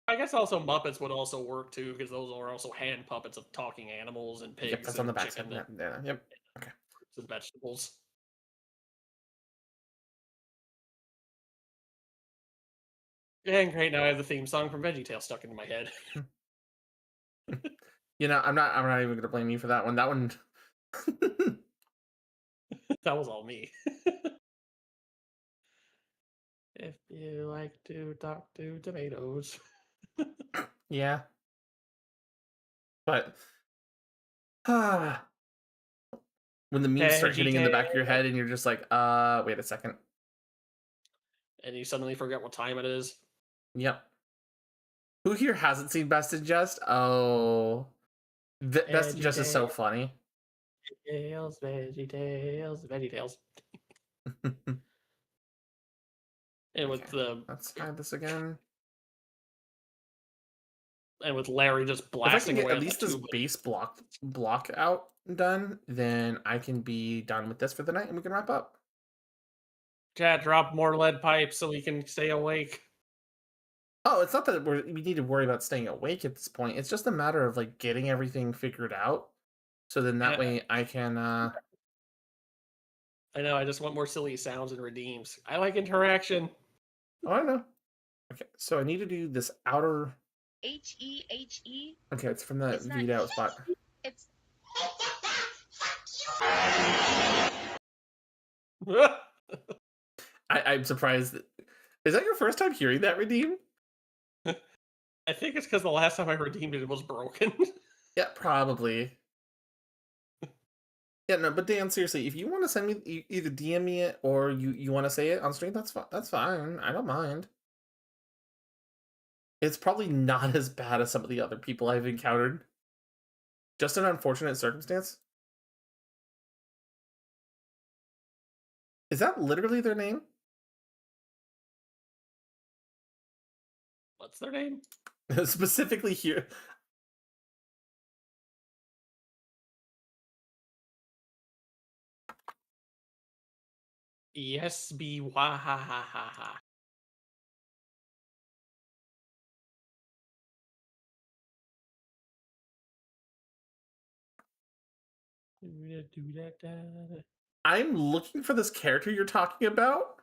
I guess also Muppets would also work too, because those are also hand puppets of talking animals and pigs Yep, that's and on the back chicken side. and Yep. Okay. fruits and vegetables. And great, now I have the theme song from VeggieTales stuck into my head. You know, I'm not even gonna blame you for that one. That one. That was all me. If you like to talk to tomatoes. Yeah. But when the memes start hitting in the back of your head and you're just like, wait a second. And you suddenly forget what time it is. Yep. Who here hasn't seen Best in Jest? Oh. Best in Jest is so funny. VeggieTales. And with the let's hide this again. And with Larry just If I can blasting get away at on least the this tube. base block out done, then I can be done with this for the night and we can wrap up. Chat, drop more lead pipes so we can stay awake. Oh, it's not that we need to worry about staying awake at this point. It's just a matter of like getting everything figured out. So then that way I can I know, I just want more silly sounds and redeems. I like interaction. Oh, I know. Okay, so I need to do this outer. H-E-H-E. Okay, it's from the It's not Vita spot. It's I'm surprised. Is that your first time hearing that redeem? I think it's because the last time I redeemed it was broken. Yeah, probably. Yeah, no, but Dan, seriously, if you want to send me either DM me it or you want to say it on stream, that's fine. That's fine. I don't mind. It's probably not as bad as some of the other people I've encountered. Just an unfortunate circumstance. Is that literally their name? What's their name? Specifically here. Yes, be wah ha ha ha ha. I'm looking for this character you're talking about.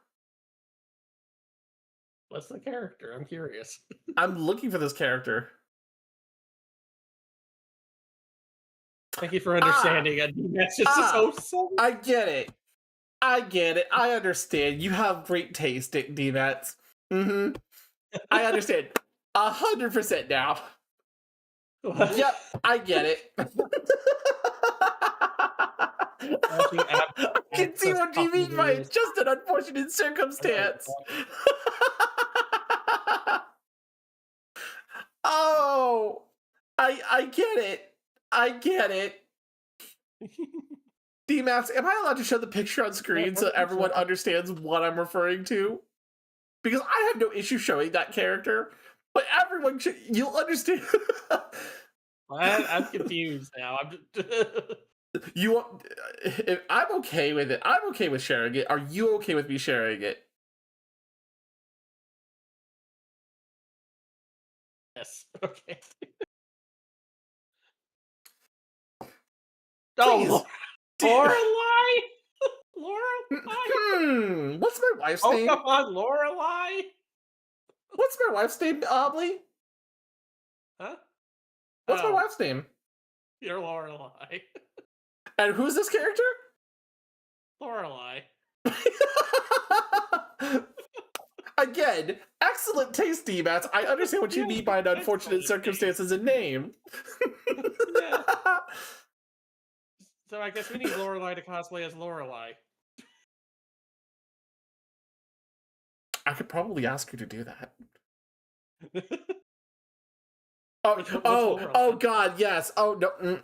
What's the character? I'm curious. I'm looking for this character. Thank you for understanding. That's just so. I get it. I get it. I understand. You have great taste, D-Mats. Mm-hmm. I understand. 100% now. Yep, I get it. I can see what you mean by it's just an unfortunate circumstance. Oh, I get it. I get it. D-Max, am I allowed to show the picture on screen so everyone understands what I'm referring to? Because I have no issue showing that character, but everyone you'll understand. I'm confused now. I'm just... I'm okay with it. I'm okay with sharing it. Are you okay with me sharing it? Yes. Okay. Please. Oh, Lorelai. Lorelai. What's my wife's name? Come on, Lorelai. What's my wife's name, Obley? Huh? What's my wife's name? You're Lorelai. And who's this character? Lorelai. Again, excellent taste, D-Mats. I understand what you mean by an unfortunate circumstances and name. Yeah. So I guess we need Lorelai to cosplay as Lorelai. I could probably ask her to do that. Oh God, yes. Oh no.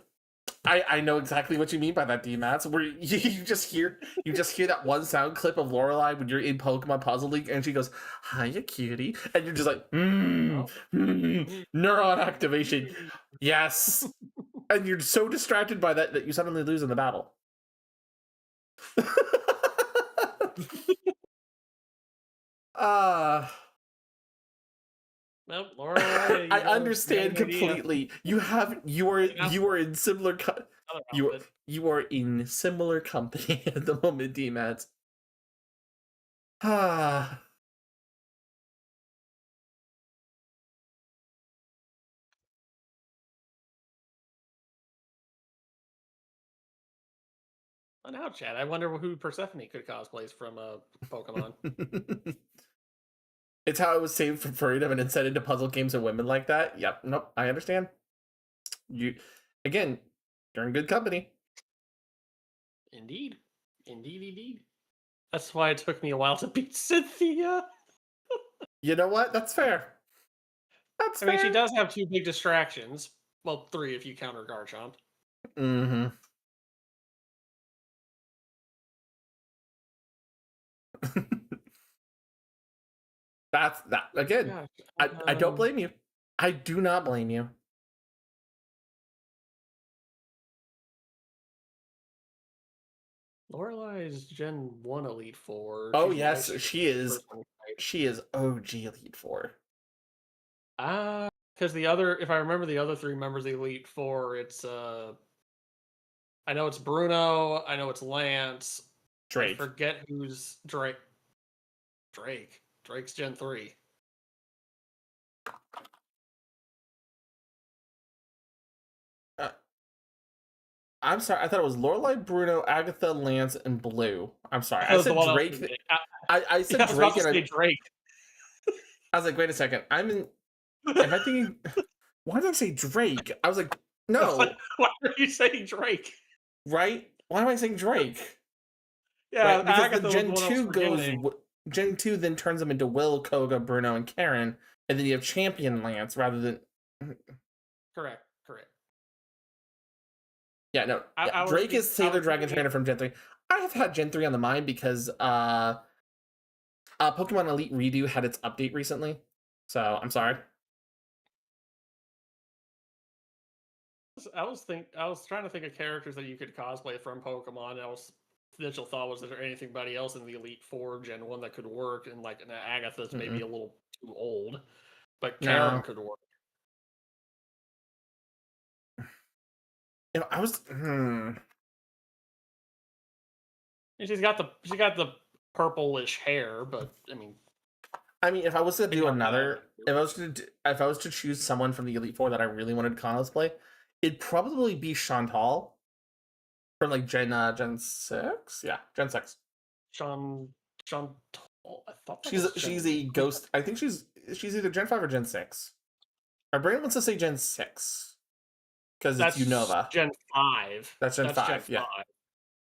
I know exactly what you mean by that, D-Mats. Where you just hear that one sound clip of Lorelai when you're in Pokemon Puzzle League, and she goes, "Hiya, cutie," and you're just like, neuron activation, yes, and you're so distracted by that you suddenly lose in the battle. Nope, Lorelai. I understand completely. You are in similar you are in similar company at the moment, D-Mats. Ah. Oh, now, Chad, I wonder who Persephone could cosplays from Pokemon. It's how it was saved from freedom and then set into puzzle games and women like that. Yep. Nope. I understand. You're in good company. Indeed. That's why it took me a while to beat Cynthia. You know what? That's fair. I mean, she does have 2 big distractions. Well, 3 if you count her Garchomp. Mm-hmm. That's that again. Gosh, I don't blame you. I do not blame you. Lorelai is Gen 1 Elite Four. Oh She's yes, actually she is. person type. She is OG Elite Four. Because the other, if I remember the other 3 members of the Elite Four, it's I know it's Bruno. I know it's Lance. Drake. I forget who's Drake. Drake's Gen 3. I'm sorry. I thought it was Lorelai, Bruno, Agatha, Lance, and Blue. I'm sorry. I said Drake. I said I was Drake. about to say Drake. I was like, wait a second. Am I thinking? Why did I say Drake? I was like, no. Why are you saying Drake? Right? Why am I saying Drake? Yeah, right? Because Agatha the was Gen the one I was 2 goes. forgetting. Gen 2 then turns them into Will, Koga, Bruno, and Karen, and then you have Champion Lance rather than. Correct. Yeah, no. I Drake was is Sailor Dragon thinking- Trainer from Gen 3. I have had Gen 3 on the mind because Pokemon Elite Redo had its update recently. So I'm sorry. I was trying to think of characters that you could cosplay from Pokemon. Initial thought was, is there anybody else in the Elite Four Gen 1 that could work? And like Agatha's maybe a little too old, but Karen could work. You know, I was. And she's got the purplish hair, but I mean, if I was to do if I was to choose someone from the Elite Four that I really wanted to cosplay, it'd probably be Chantal from like Gen 6. Yeah, Gen 6. Sean. I thought that She's was she's Gen- a ghost. I think she's either Gen 5 or Gen 6. Our brain wants to say Gen 6 because it's That's Unova. Gen 5. That's Gen 5. Gen Yeah, 5.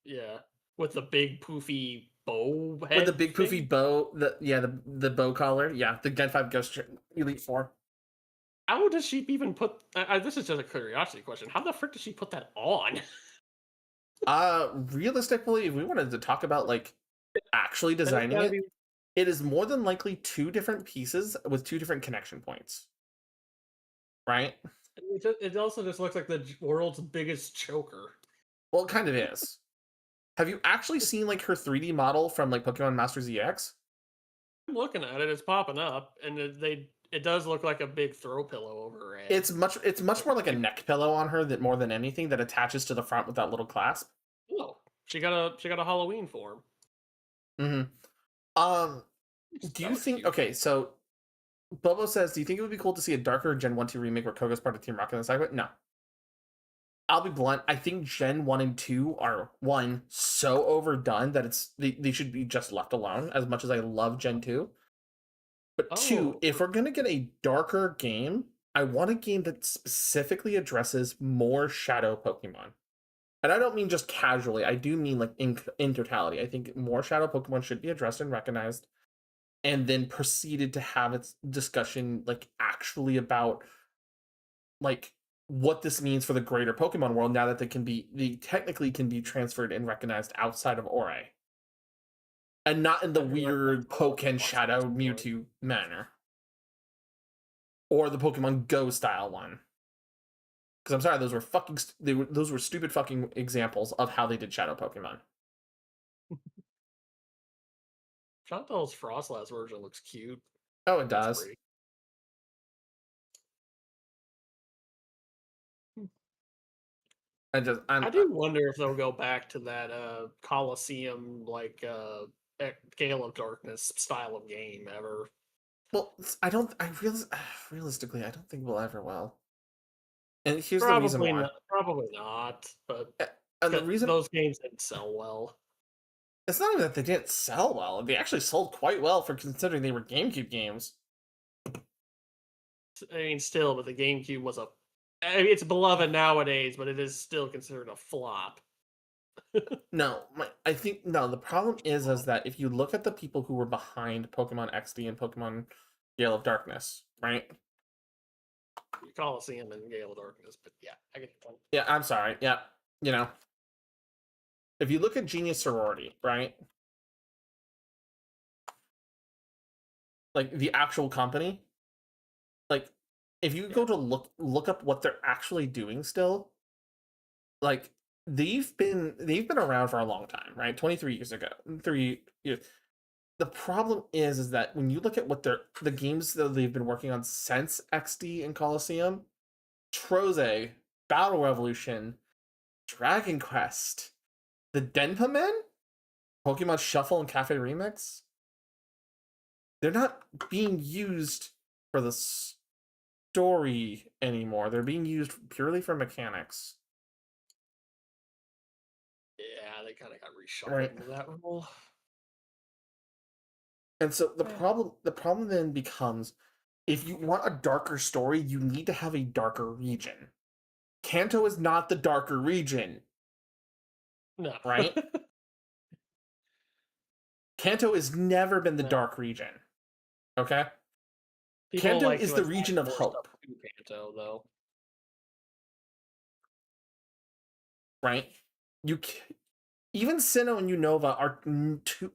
Yeah, with the big poofy bow head. with the big poofy thing. bow. The bow collar. Yeah, the Gen 5 Ghost Elite 4. How does she even put? This is just a curiosity question. How the frick does she put that on? Realistically, if we wanted to talk about like actually Then it's designing gotta it, be- it is more than likely 2 different pieces with 2 different connection points. Right? It also just looks like the world's biggest choker. Well, it kind of is. Have you actually seen like her 3D model from like Pokemon Masters EX? I'm looking at it. It's popping up, and it does look like a big throw pillow over her head. It's much more like a neck pillow on her that more than anything that attaches to the front with that little clasp. Oh, she got a Halloween form. Do you think okay, so Bobo says, do you think it would be cool to see a darker Gen 1-2 remake where Koga's part of Team Rocket in the segment? No. I'll be blunt. I think Gen 1 and 2 are so overdone that they should be just left alone, as much as I love Gen 2. But 2, if we're gonna get a darker game, I want a game that specifically addresses more shadow Pokemon. And I don't mean just casually, I do mean like in totality. I think more shadow Pokemon should be addressed and recognized, and then proceeded to have its discussion like actually about like what this means for the greater Pokemon world now that they technically can be transferred and recognized outside of Ore. And not in the weird Poke and Shadow Mewtwo manner. Or the Pokemon Go style one. Because I'm sorry, those were stupid fucking examples of how they did Shadow Pokemon. Chantel's Frostlass version looks cute. Oh, it does. I do wonder if they'll go back to that Coliseum like Gale of Darkness style of game ever. Well, realistically, I don't think we'll ever will. And here's Probably the reason why. Probably not, but and the reason those games didn't sell well. It's not even that they didn't sell well. They actually sold quite well for considering they were GameCube games. I mean, still, but the GameCube was it's beloved nowadays, but it is still considered a flop. The problem is that if you look at the people who were behind Pokemon XD and Pokemon Gale of Darkness, right? Coliseum and Gale of Darkness, but yeah, I get the point. Yeah, I'm sorry. Yeah, if you look at Genius Sorority, right? Like the actual company, like if you go to look up what they're actually doing still, like they've been around for a long time, right? 23 years ago, 3 years. The problem is that when you look at what the games that they've been working on since XD and Coliseum, Troze, Battle Revolution, Dragon Quest, the Denpa Men, Pokemon Shuffle and Cafe Remix, they're not being used for the story anymore. They're being used purely for mechanics. Yeah, they kind of got reshuffled into that role. And so the problem then becomes, if you want a darker story, you need to have a darker region. Kanto is not the darker region. No. Right? Kanto has never been the dark region. Okay? Kanto is the region of hope. Kanto, though. Right? Even Sinnoh and Unova are too...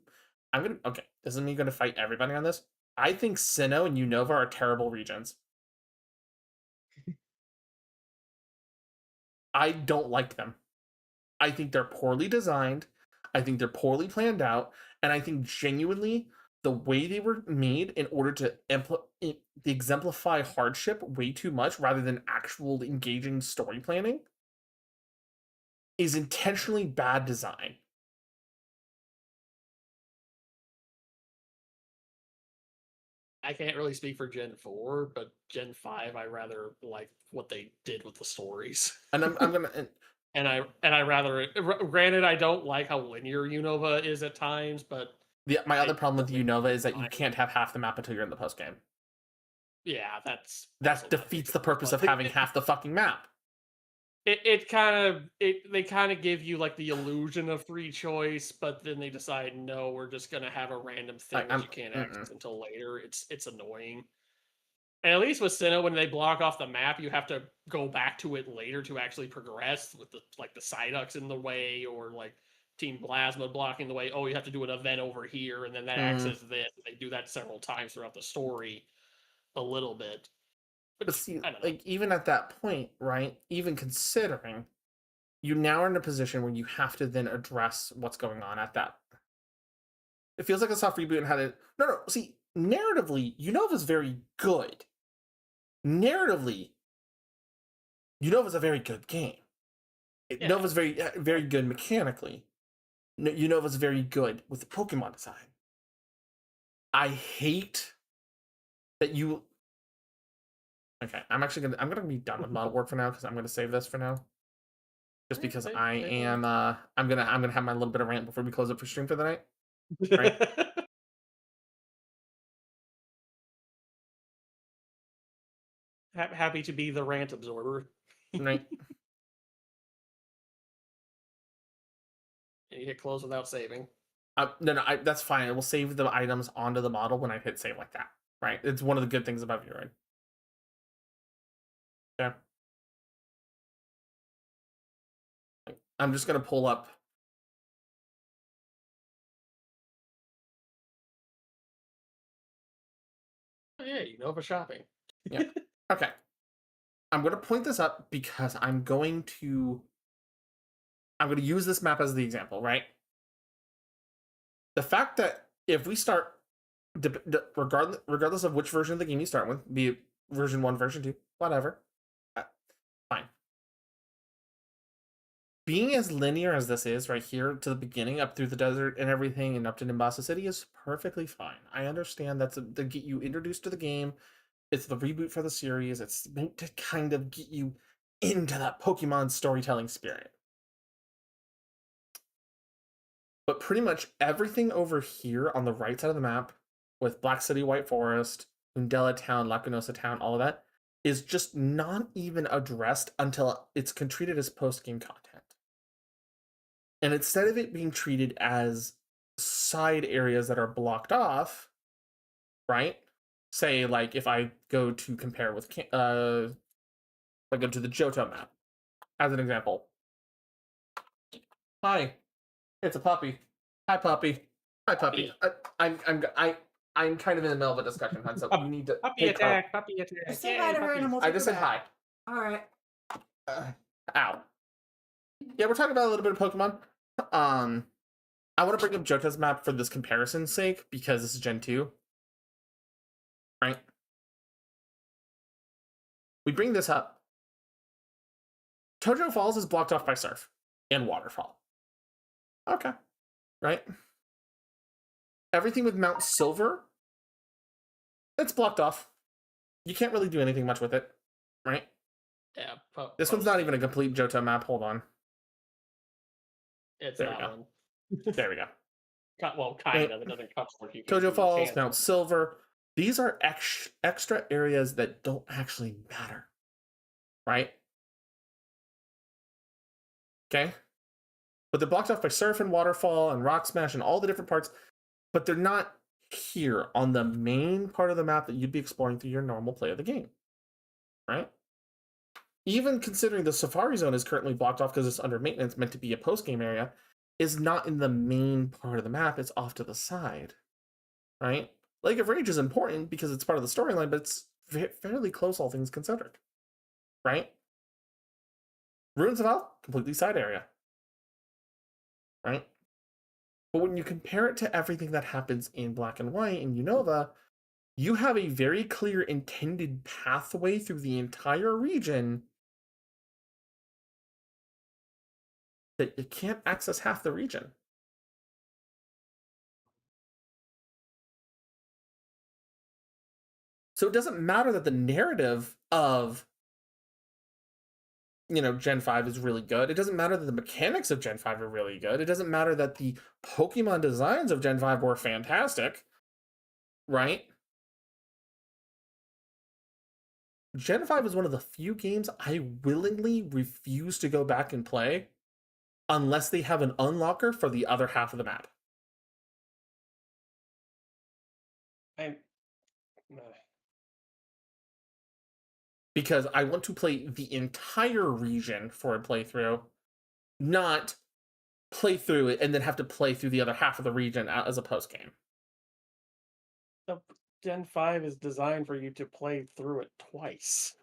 this is me going to fight everybody on this. I think Sinnoh and Unova are terrible regions. I don't like them. I think they're poorly designed. I think they're poorly planned out. And I think genuinely the way they were made in order to exemplify hardship way too much rather than actual engaging story planning is intentionally bad design. I can't really speak for Gen 4, but Gen 5, I rather like what they did with the stories. And I'm gonna and I rather granted I don't like how linear Unova is at times, but My other problem with Unova is that you can't have half the map until you're in the post game. yeah, that's That defeats the purpose of having half the fucking map. they kind of give you like the illusion of free choice, but then they decide no, we're just gonna have a random thing that you can't access until later. It's annoying. And at least with Sinnoh, when they block off the map, you have to go back to it later to actually progress with the Psyducks in the way or like Team Plasma blocking the way. Oh, you have to do an event over here, and then that access this. They do that several times throughout the story, a little bit. But see, like even at that point, right? Even considering, you now are in a position where you have to then address what's going on at that. It feels like a soft reboot and had it. No. See, narratively, Unova's very good. Narratively, Unova's a very good game. Nova's very good mechanically. Unova's very good with the Pokemon design. I hate that you. Okay, I'm gonna be done with model work for now because I'm gonna save this for now. Just because I am I'm gonna have my little bit of rant before we close up for stream for the night. Right? Happy to be the rant absorber. Right. You hit close without saving. No, that's fine. I will save the items onto the model when I hit save like that. Right? It's one of the good things about viewing. Yeah. I'm just gonna pull up. Oh, yeah, Unova shopping. Yeah. Okay. I'm gonna point this up because I'm going to use this map as the example, right? The fact that if we start, regardless of which version of the game you start with, be it version 1, version 2, whatever, fine. Being as linear as this is right here to the beginning, up through the desert and everything, and up to Nimbasa City is perfectly fine. I understand that's to get you introduced to the game. It's the reboot for the series. It's meant to kind of get you into that Pokemon storytelling spirit. But pretty much everything over here on the right side of the map, with Black City, White Forest, Undella Town, Lacunosa Town, all of that, is just not even addressed until it's treated as post-game content. And instead of it being treated as side areas that are blocked off, right? Say, like, if I go to compare with, if I go to the Johto map, as an example. Hi, it's a puppy. Hi, puppy. Hi, puppy. I'm kind of in the middle of a discussion, hon, so you need to Puppy attack. Puppy attack. Just say hi to her and we'll I take just her said back. hi. All right. Ow. Yeah, we're talking about a little bit of Pokemon. I want to bring up Johto's map for this comparison's sake because this is Gen 2. Right? We bring this up. Tojo Falls is blocked off by Surf and Waterfall. Okay. Right? Everything with Mount Silver, it's blocked off. You can't really do anything much with it. Right? Yeah. This one's not even a complete Johto map. Hold on. It's there that we go. one. There we go. Well, kind of. It doesn't cover what you can Tojo do. Falls, Mount Silver. These are extra areas that don't actually matter. Right? Okay? But they're blocked off by Surf and Waterfall and Rock Smash and all the different parts, but they're not here on the main part of the map that you'd be exploring through your normal play of the game. Right? Even considering the Safari Zone is currently blocked off because it's under maintenance, meant to be a post-game area, is not in the main part of the map, it's off to the side. Right? Lake of Rage is important because it's part of the storyline, but it's fairly close, all things considered. Right? Ruins of Hell, completely side area. Right? But when you compare it to everything that happens in Black and White and Unova, you have a very clear intended pathway through the entire region that you can't access half the region. So it doesn't matter that the narrative of Gen 5 is really good. It doesn't matter that the mechanics of Gen 5 are really good. It doesn't matter that the Pokemon designs of Gen 5 were fantastic, right? Gen 5 is one of the few games I willingly refuse to go back and play unless they have an unlocker for the other half of the map. Because I want to play the entire region for a playthrough, not play through it and then have to play through the other half of the region as a post game. The Gen 5 is designed for you to play through it twice.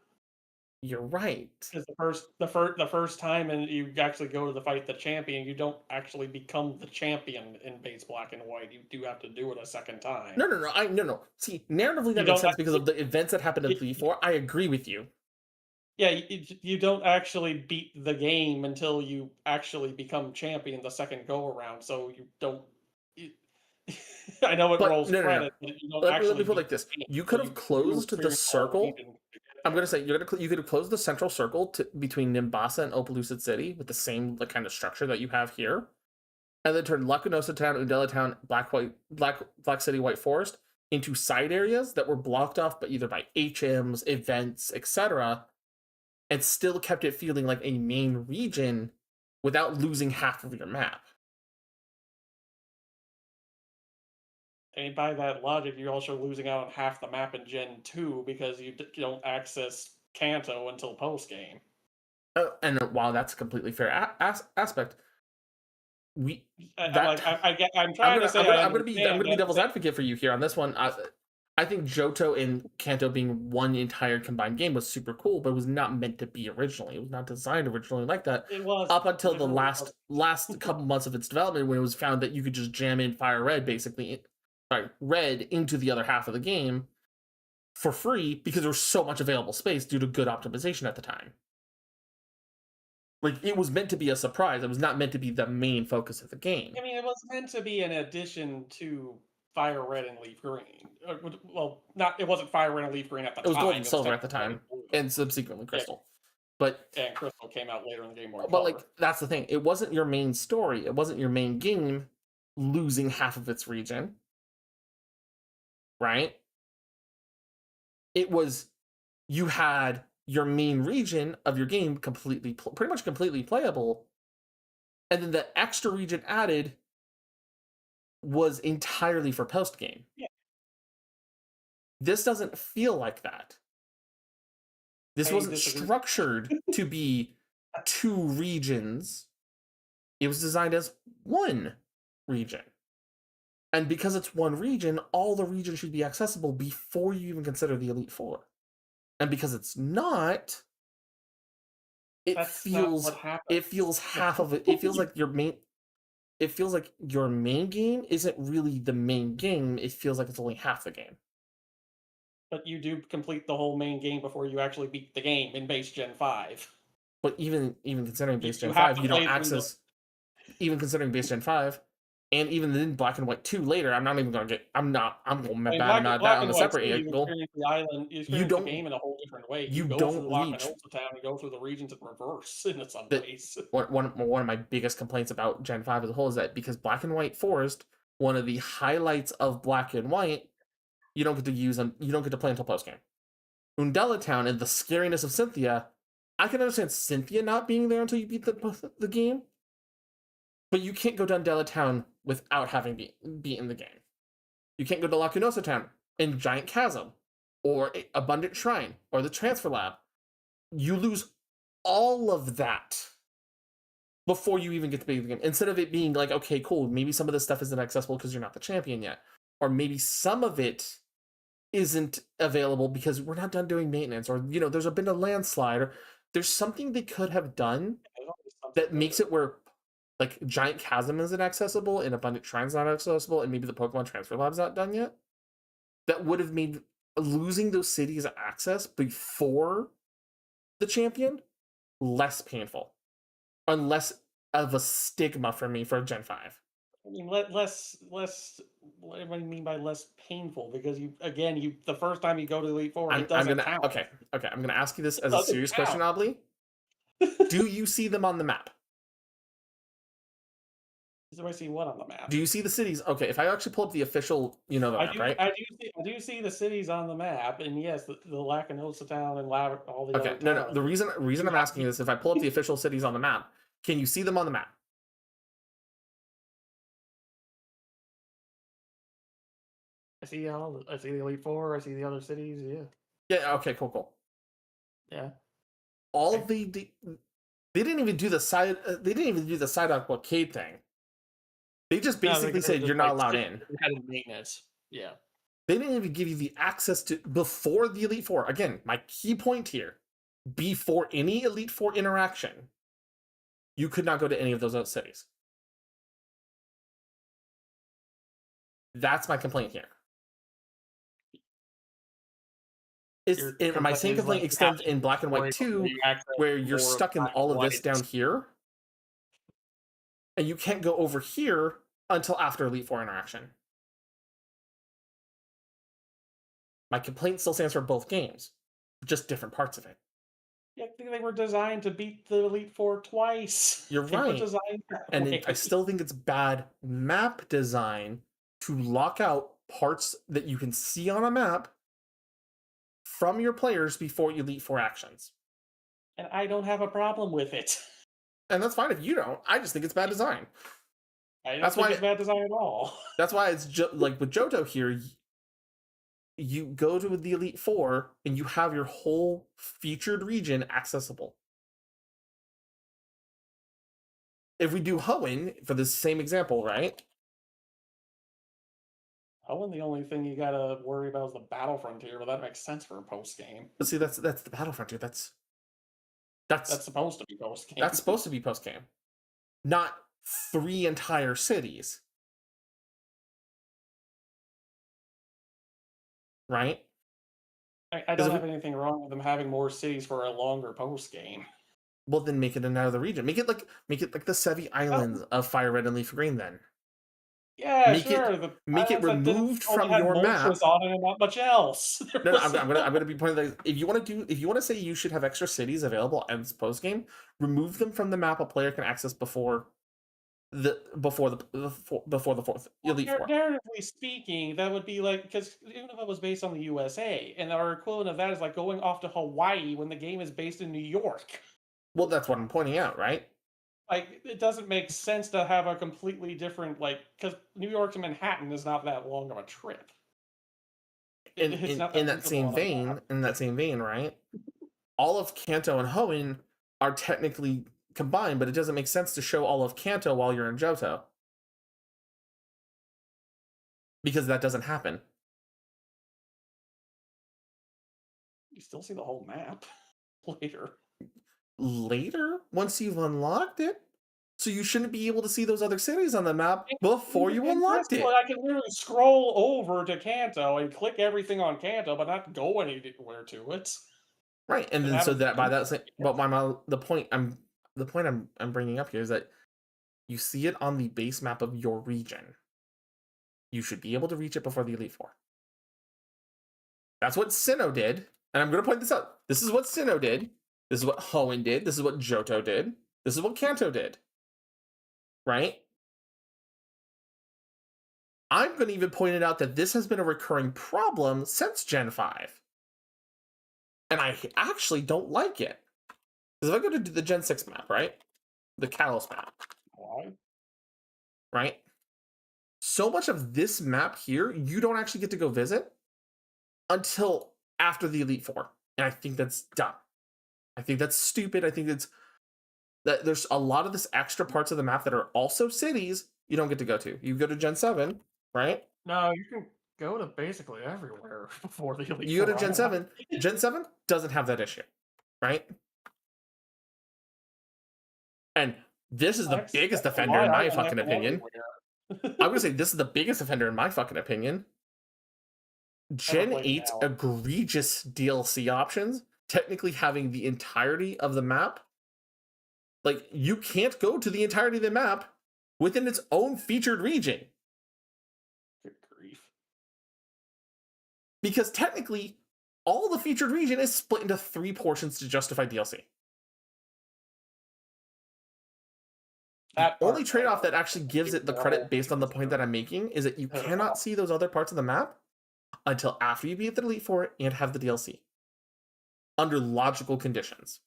You're right. Because the first time and you actually go to the fight the champion, you don't actually become the champion in base Black and White. You do have to do it a second time. No. See, narratively that makes sense because of the events that happened in 3-4. I agree with you. Yeah, you don't actually beat the game until you actually become champion the second go around. So you don't. I know it rolls credit, but you don't Let actually me put it beat like this: the game, you so could have closed the experience all circle. region to get I'm gonna there. say you could have closed the central circle between Nimbasa and Opelucid City with the same kind of structure that you have here, and then turn Lacunosa Town, Undella Town, Black City, White Forest into side areas that were blocked off, but either by HMs, events, etc., and still kept it feeling like a main region without losing half of your map. And by that logic, you're also losing out on half the map in Gen 2 because you don't access Kanto until post game. And while that's a completely fair aspect, I'm trying to say I'm gonna be devil's advocate for you here on this one. I think Johto and Kanto being one entire combined game was super cool, but it was not meant to be originally. It was not designed originally like that. It was up until the last couple months of its development, when it was found that you could just jam in Fire Red, Red into the other half of the game for free because there was so much available space due to good optimization at the time. Like, it was meant to be a surprise. It was not meant to be the main focus of the game. I mean, it was meant to be an addition to Fire Red and Leaf Green. Well, it wasn't Fire Red and Leaf Green at the time. It was Gold and Silver at the time, and subsequently Crystal. But and Crystal came out later in the Game Boy Color. But like, that's the thing. It wasn't your main story. It wasn't your main game losing half of its region. Right? It was, you had your main region of your game pretty much completely playable, and then the extra region added was entirely for post game. Yeah. This doesn't feel like that. This wasn't structured to be 2 regions. It was designed as one region. And because it's one region, all the regions should be accessible before you even consider the Elite Four. And because it's not, it feels half of it. It feels like your main game isn't really the main game. It feels like it's only half the game. But you do complete the whole main game before you actually beat the game in base Gen 5. But even considering base Gen 5, you don't access... Even considering base Gen 5, and even then Black and White 2 later, I'm going to mad on the separate angle. You experience the game in a whole different way. You go through Lacunosa Town and go through the regions in reverse in some ways. One of my biggest complaints about Gen 5 as a whole is that because Black and White Forest, one of the highlights of Black and White, you don't get to use them. You don't get to play until post game. Undella Town and the scariness of Cynthia, I can understand Cynthia not being there until you beat the game, but you can't go to Undella Town without having beaten the game. You can't go to Lacunosa Town and Giant Chasm, or Abundant Shrine, or the Transfer Lab. You lose all of that before you even get to beat the game. Instead of it being like, okay, cool, maybe some of this stuff isn't accessible because you're not the champion yet, or maybe some of it isn't available because we're not done doing maintenance, or there's been a landslide, or there's something they could have done that makes it where like Giant Chasm isn't accessible and Abundant Shrine's not accessible, and maybe the Pokemon Transfer Lab's not done yet. That would have made losing those cities access before the champion less painful, and less of a stigma for me for Gen 5. I mean, less. What do you mean by less painful? Because the first time you go to Elite Four, it doesn't count. Okay. I'm gonna ask you this as a serious question, Obly. Do you see them on the map? Do I see what on the map? Do you see the cities? Okay, if I actually pull up the official, the map, right? I do see the cities on the map, and yes, the Lacanosa town and all the Okay, other no. towns. The reason I'm asking is if I pull up the official cities on the map, can you see them on the map? I see the Elite Four. I see the other cities. Yeah. Yeah. Okay. Cool. Yeah. All of they didn't even do the side. They didn't even do the side up blockade thing. They just basically said you're not allowed in. Maintenance. Yeah. They didn't even give you the access to before the Elite Four. Again, my key point here: before any Elite Four interaction, you could not go to any of those cities. That's my complaint here. My same complaint extends in Black and White 2, where you're stuck in all of this down here, and you can't go over here until after Elite Four interaction. My complaint still stands for both games, just different parts of it. Yeah, I think they were designed to beat the Elite Four twice. You're They were right. designed that And way. I still think it's bad map design to lock out parts that you can see on a map from your players before Elite Four actions. And I don't have a problem with it. And that's fine if you don't. I just think it's bad design. I don't think it's bad design at all. That's why it's like with Johto here, you go to the Elite Four and you have your whole featured region accessible. If we do Hoenn for the same example, right? Hoenn, the only thing you gotta worry about is the battle frontier, but that makes sense for a post game. But see, that's the battle frontier. That's supposed to be post game. That's supposed to be post game, not 3 entire cities, right? I don't have anything wrong with them having more cities for a longer post game. Well, then make it another region. Make it like the Sevi Islands of Fire Red and Leaf Green. Then Yeah, make sure. it removed from your map. On it and not much else. No, I'm gonna be pointing that if you want to say you should have extra cities available as post game, remove them from the map a player can access before the fourth Elite Four. Narratively speaking, that would be like, because even if it was based on the USA, and our equivalent of that is like going off to Hawaii when the game is based in New York. Well, that's what I'm pointing out, right? Like, it doesn't make sense to have a completely different, like, because New York to Manhattan is not that long of a trip. In that same vein, right? All of Kanto and Hoenn are technically combined, but it doesn't make sense to show all of Kanto while you're in Johto. Because that doesn't happen. You still see the whole map later. Later? Once you've unlocked it? So you shouldn't be able to see those other cities on the map before you unlocked it. I can literally scroll over to Kanto and click everything on Kanto, but not go anywhere to it. Right, and then so that by that, but the point I'm bringing up here is that you see it on the base map of your region. You should be able to reach it before the Elite Four. That's what Sinnoh did, and I'm going to point this out. This is what Sinnoh did. This is what Hoenn did. This is what Johto did. This is what Kanto did. Right? I'm going to even point it out that this has been a recurring problem since Gen 5. And I actually don't like it. Because if I go to the Gen 6 map, right? The Kalos map. Why? Right? So much of this map here, you don't actually get to go visit until after the Elite Four. And I think that's dumb. I think that's stupid. I think that there's a lot of this extra parts of the map that are also cities you don't get to go to. You go to Gen 7, right? No, you can go to basically everywhere before the Elite Four. You go to Gen 7. Gen 7 doesn't have that issue, right? And this is the biggest offender in my fucking opinion. I'm going to say this is the biggest offender in my fucking opinion. Gen 8's egregious DLC options, technically having the entirety of the map. Like, you can't go to the entirety of the map within its own featured region. Good grief. Because technically, all the featured region is split into 3 portions to justify DLC. That only part, trade-off that actually gives it the credit based on the point that I'm making is that you Oh. cannot see those other parts of the map until after you beat the Elite Four and have the DLC. Under logical conditions.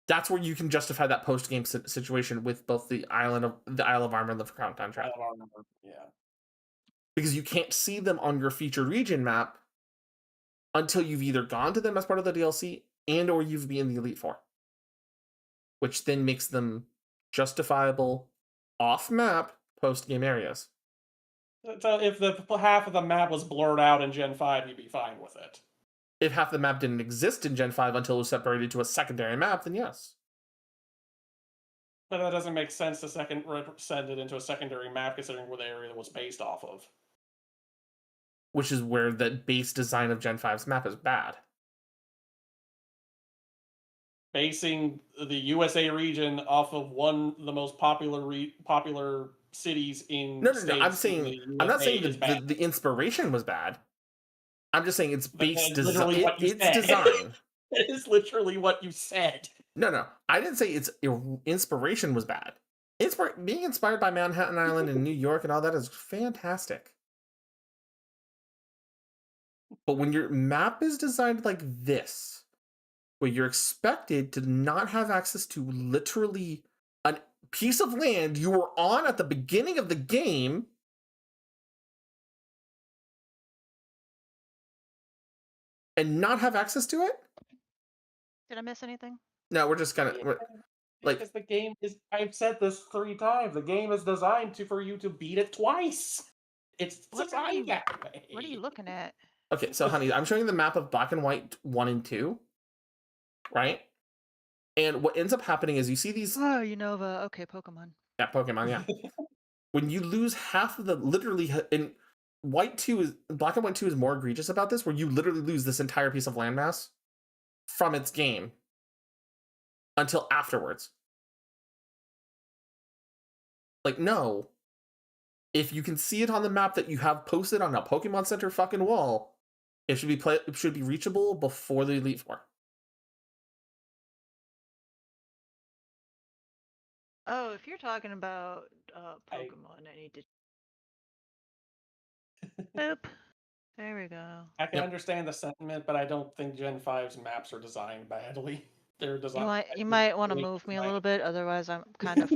That's where you can justify that post-game situation with both the Isle of Armor and the Countdown Trap. Yeah. Because you can't see them on your featured region map until you've either gone to them as part of the DLC and or you've been in the Elite Four. Which then makes them justifiable off-map post-game areas. So if the half of the map was blurred out in Gen 5, you'd be fine with it. If half the map didn't exist in Gen 5 until it was separated to a secondary map, then yes. But that doesn't make sense to send it into a secondary map considering where the area was based off of. Which is where the base design of Gen 5's map is bad. Basing the USA region off of the most popular cities in No. states I'm saying I'm not saying the inspiration was bad. I'm just saying it's base design. It's design. It is literally what you said. No. I didn't say its inspiration was bad. Being inspired by Manhattan Island and New York and all that is fantastic. But when your map is designed like this, where you're expected to not have access to literally a piece of land you were on at the beginning of the game, and not have access to it? Did I miss anything? No, we're just kind of like, because the game is. I've said this 3 times. The game is designed for you to beat it twice. It's designed that way. What are you looking at? okay, so honey, I'm showing you the map of Black and White 1 and 2, right? And what ends up happening is you see these. Oh, Unova. Okay, Pokemon. Yeah, Pokemon. Yeah. When you lose half of the literally in Black and White 2 is more egregious about this, where you literally lose this entire piece of landmass from its game until afterwards. Like, no. If you can see it on the map that you have posted on a Pokemon Center fucking wall, it should be reachable before the Elite Four. Oh, if you're talking about Pokemon, I need to. Boop. There we go. I can understand the sentiment, but I don't think Gen 5's maps are designed badly. They're designed. You might want to move me a little bit, otherwise I'm kind of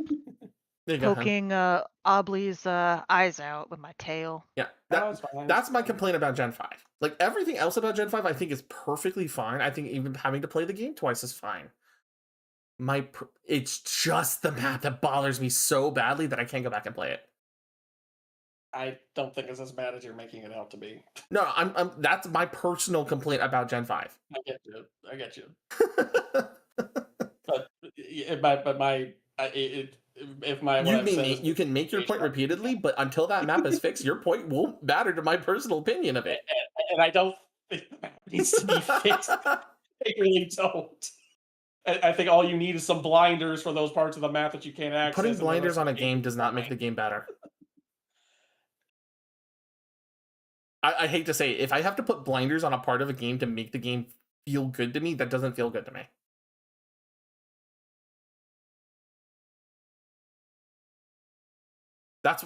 There you go, hun. poking Oblie's eyes out with my tail. Yeah, that's my complaint about Gen 5. Like, everything else about Gen 5 I think is perfectly fine. I think even having to play the game twice is fine. It's just the map that bothers me so badly that I can't go back and play it. I don't think it's as bad as you're making it out to be. No, that's my personal complaint about Gen 5. I get you. You can make your point repeatedly, but until that map is fixed, your point won't matter to my personal opinion of it. And I don't think the map needs to be fixed. I really don't. I think all you need is some blinders for those parts of the map that you can't access. Putting blinders on a game does not make the game better. I hate to say it, if I have to put blinders on a part of a game to make the game feel good to me, that doesn't feel good to me.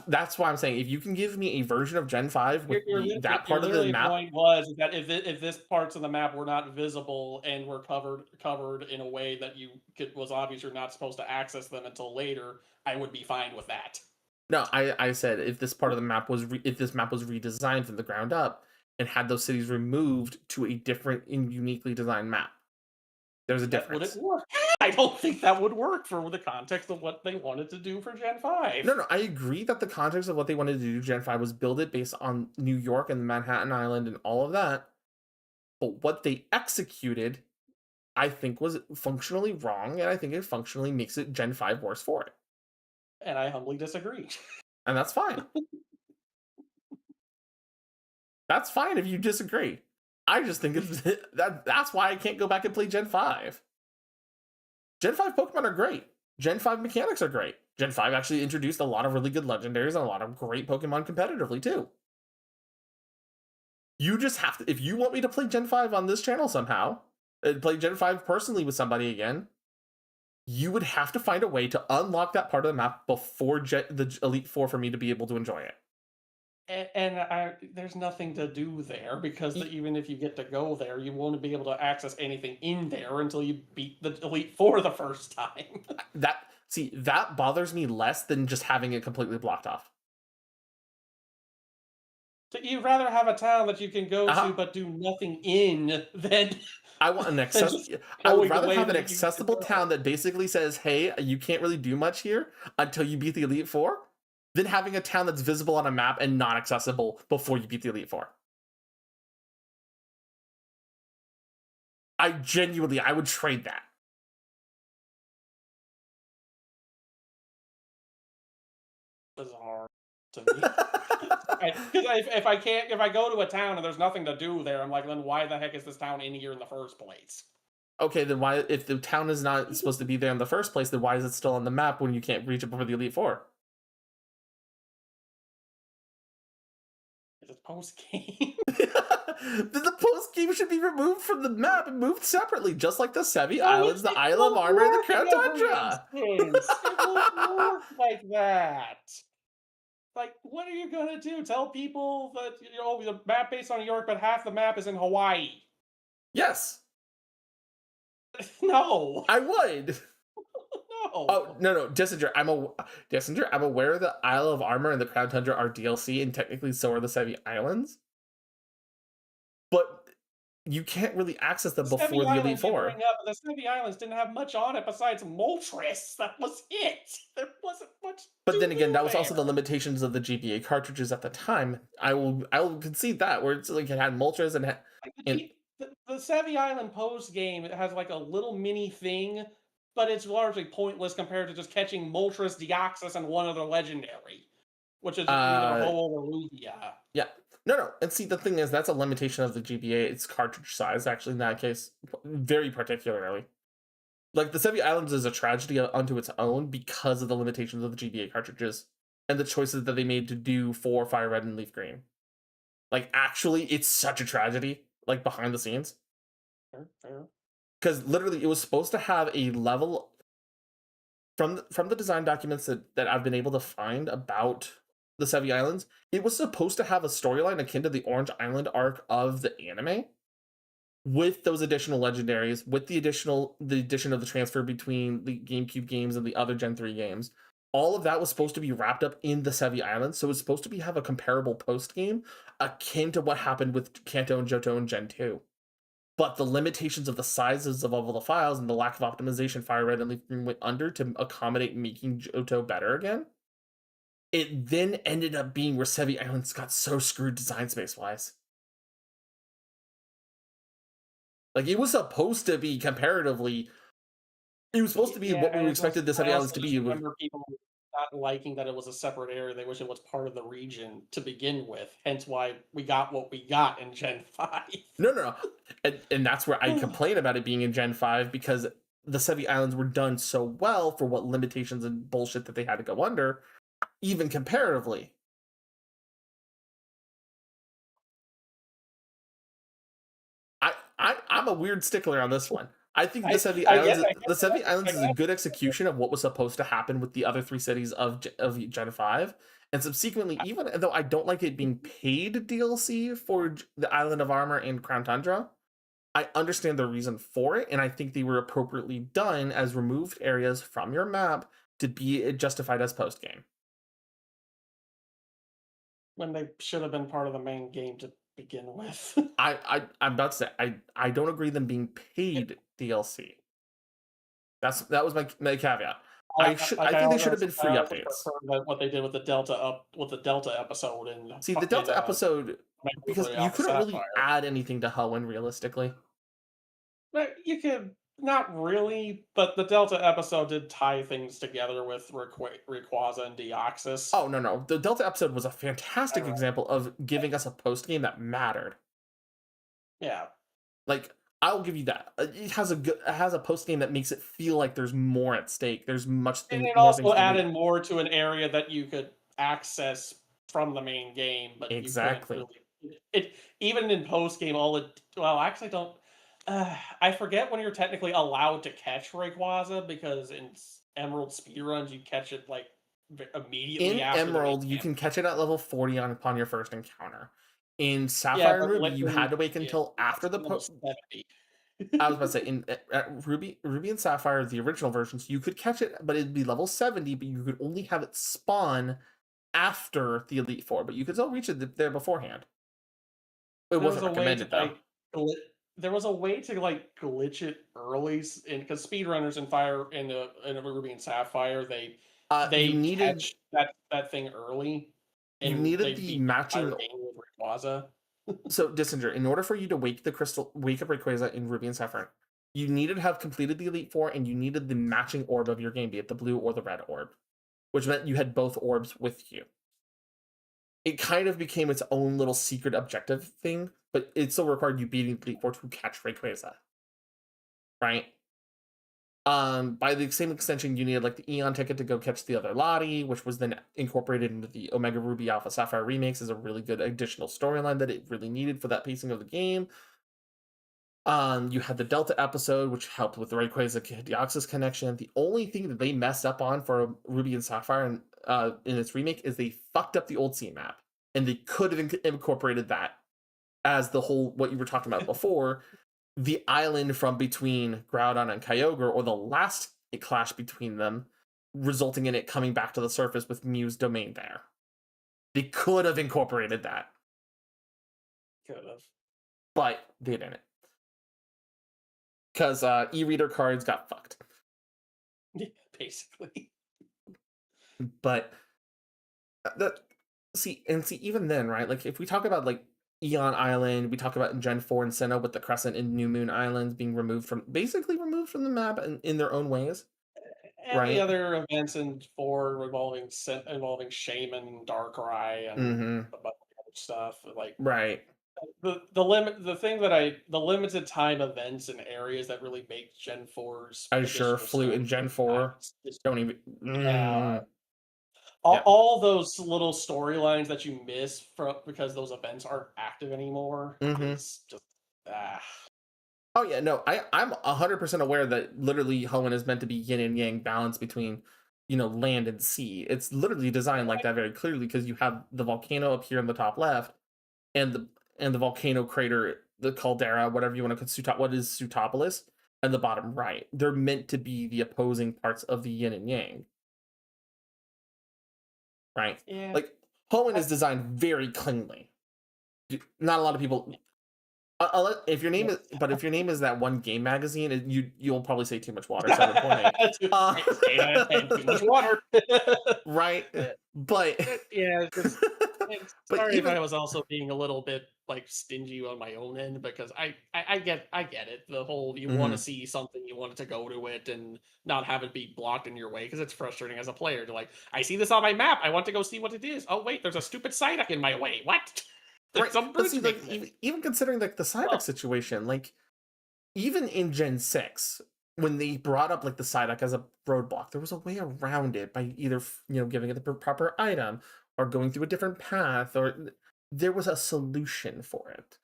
That's why I'm saying if you can give me a version of Gen 5 with that part of the map. Point was that if this parts of the map were not visible and were covered in a way that was obvious you're not supposed to access them until later, I would be fine with that. No, I said if this part of the map was redesigned from the ground up and had those cities removed to a different and uniquely designed map. There's a difference. Would it work? I don't think that would work for the context of what they wanted to do for Gen 5. No, I agree that the context of what they wanted to do Gen 5 was build it based on New York and Manhattan Island and all of that. But what they executed, I think, was functionally wrong, and I think it functionally makes it Gen 5 worse for it. And I humbly disagree. And that's fine. That's fine if you disagree. I just think that's why I can't go back and play Gen 5. Gen 5 Pokemon are great. Gen 5 mechanics are great. Gen 5 actually introduced a lot of really good legendaries and a lot of great Pokemon competitively, too. You just have to, if you want me to play Gen 5 on this channel somehow, play Gen 5 personally with somebody again, you would have to find a way to unlock that part of the map before the Elite Four for me to be able to enjoy it. And there's nothing to do there because even if you get to go there, you won't be able to access anything in there until you beat the Elite Four the first time. That bothers me less than just having it completely blocked off. So you'd rather have a town that you can go to but do nothing in than I want an I would rather have an accessible town that basically says, "Hey, you can't really do much here until you beat the Elite Four," than having a town that's visible on a map and not accessible before you beat the Elite Four. I would trade that. Bizarre to me. Because if I go to a town and there's nothing to do there, I'm like, then why the heck is this town in here in the first place? Okay, then why, if the town is not supposed to be there in the first place, then why is it still on the map when you can't reach it before the Elite Four? It's post game. The post game should be removed from the map and moved separately, just like the Sevi Islands, the Isle of Armor, and the Crown Tundra. It won't work like that. Like, what are you gonna do? Tell people that the map based on New York, but half the map is in Hawaii? Yes. No. I would. No. Oh no, Dessinger, I'm aware that Isle of Armor and the Crown Tundra are DLC, and technically so are the Sevi Islands. But you can't really access them before the Elite Four. The Sevi Islands didn't have much on it besides Moltres. That was it. There wasn't much. But then again, that was also the limitations of the GBA cartridges at the time. I will concede that, where it's like it had Moltres and the Sevi Island post game, it has like a little mini thing, but it's largely pointless compared to just catching Moltres, Deoxys, and one other legendary, which is either Ho or Lugia. Yeah. No. And see, the thing is, that's a limitation of the GBA. It's cartridge size, actually, in that case, very particularly. Like, the Sevi Islands is a tragedy unto its own because of the limitations of the GBA cartridges and the choices that they made to do for Fire Red and Leaf Green. Like, actually, it's such a tragedy, like, behind the scenes. Fair. Because literally, it was supposed to have a level from the design documents that I've been able to find about the Sevi Islands. It was supposed to have a storyline akin to the Orange Island arc of the anime, with those additional legendaries, with the addition of the transfer between the GameCube games and the other Gen 3 games. All of that was supposed to be wrapped up in the Sevi Islands, so it's supposed to have a comparable post game akin to what happened with Kanto and Johto in Gen 2. But the limitations of the sizes of all the files and the lack of optimization Fire Red and Leaf Green went under to accommodate making Johto better again. It then ended up being where Sevi Islands got so screwed design space wise. Like, it was supposed to be comparatively. It was supposed to be what we expected the Sevi Islands to be. I remember people not liking that it was a separate area. They wish it was part of the region to begin with. Hence why we got what we got in Gen 5. No. And that's where I complain about it being in Gen 5, because the Sevi Islands were done so well for what limitations and bullshit that they had to go under, even comparatively. I'm a weird stickler on this one. I think the Sevi Islands is a good execution of what was supposed to happen with the other three cities of Gen 5. And subsequently, even though I don't like it being paid DLC for the Island of Armor and Crown Tundra, I understand the reason for it, and I think they were appropriately done as removed areas from your map to be justified as post-game. When they should have been part of the main game to begin with. I'm about to say, I don't agree them being paid DLC. That was my caveat. I think they should have been free updates. What they did with the Delta episode and see the Delta episode, because you couldn't really add anything to Hoenn realistically. You could not really, but the Delta episode did tie things together with Rayquaza and Deoxys. Oh no, the Delta episode was a fantastic example of giving us a post game that mattered. Yeah, like, I'll give you that. It has a post game that makes it feel like there's more at stake. There's much things. And it also added more to an area that you could access from the main game, but exactly. It even in post game, actually don't. I forget when you're technically allowed to catch Rayquaza because in Emerald speedruns you catch it like immediately In after the main Emerald, you can catch it at level 40 upon your first encounter. In Yeah, Sapphire and but Ruby, you had to wait yeah, until after the level 70. I was about to say at Ruby and Sapphire, the original versions, you could catch it, but it'd be level 70, but you could only have it spawn after the Elite Four, but you could still reach it there beforehand. It There was wasn't a way to recommended though. there was a way to like glitch it early, because speedrunners in Fire in Ruby and Sapphire You they needed catch that thing early, you and needed they the beat the entire matching. game with Rayquaza. So Dissinger, in order for you to wake up Rayquaza in Ruby and Sapphire, you needed to have completed the Elite Four, and you needed the matching orb of your game, be it the blue or the red orb, which meant you had both orbs with you. It kind of became its own little secret objective thing, but it still required you beating the Elite Four to catch Rayquaza. Right? By the same extension, you needed like the Eon ticket to go catch the other Lottie, which was then incorporated into the Omega Ruby Alpha Sapphire remakes as a really good additional storyline that it really needed for that pacing of the game. You had the Delta episode, which helped with the Rayquaza Deoxys connection. The only thing that they messed up on for Ruby and Sapphire in its remake is they fucked up the old scene map, and they could have incorporated that as the whole what you were talking about before, the island from between Groudon and Kyogre, or the last clash between them, resulting in it coming back to the surface with Mew's domain there. They could have incorporated that. Could have. But they didn't. Because e-reader cards got fucked. Yeah, basically. But see, even then, right? Like if we talk about like Eon Island, we talk about in Gen 4 and Sinnoh with the Crescent and New Moon Islands being basically removed from the map in their own ways. And right? the other events in 4 involving Shaman, Darkrai, and a bunch of other stuff. Like Right. the limited time events and areas that really make Gen 4's I sure additional flew in story Gen 4. Don't even. Yeah. Yeah. All those little storylines that you miss because those events aren't active anymore is just Oh yeah, no, I'm 100% aware that literally Hoenn is meant to be yin and yang balance between, land and sea. It's literally designed like that very clearly because you have the volcano up here in the top left, and the volcano crater, the caldera, whatever you want to call what is Pseutopolis, and the bottom right. They're meant to be the opposing parts of the yin and yang. Right? Yeah. Like Hoenn is designed very cleanly. Not a lot of people. If your name is that one game magazine, you'll probably say too much water. 7.8. 8 out of 10, too much water. Right, but yeah, But sorry if even- I was also being a little bit like stingy on my own end, because I get it. The whole you want to Mhm. see something, you want it to go to it, and not have it be blocked in your way, because it's frustrating as a player to like, I see this on my map, I want to go see what it is. Oh wait, there's a stupid Psyduck in my way. What? There's right, some but see, bridge like maintenance. even considering like the Psyduck situation, like even in Gen 6, when they brought up like the Psyduck as a roadblock, there was a way around it by either giving it the proper item or going through a different path, or there was a solution for it.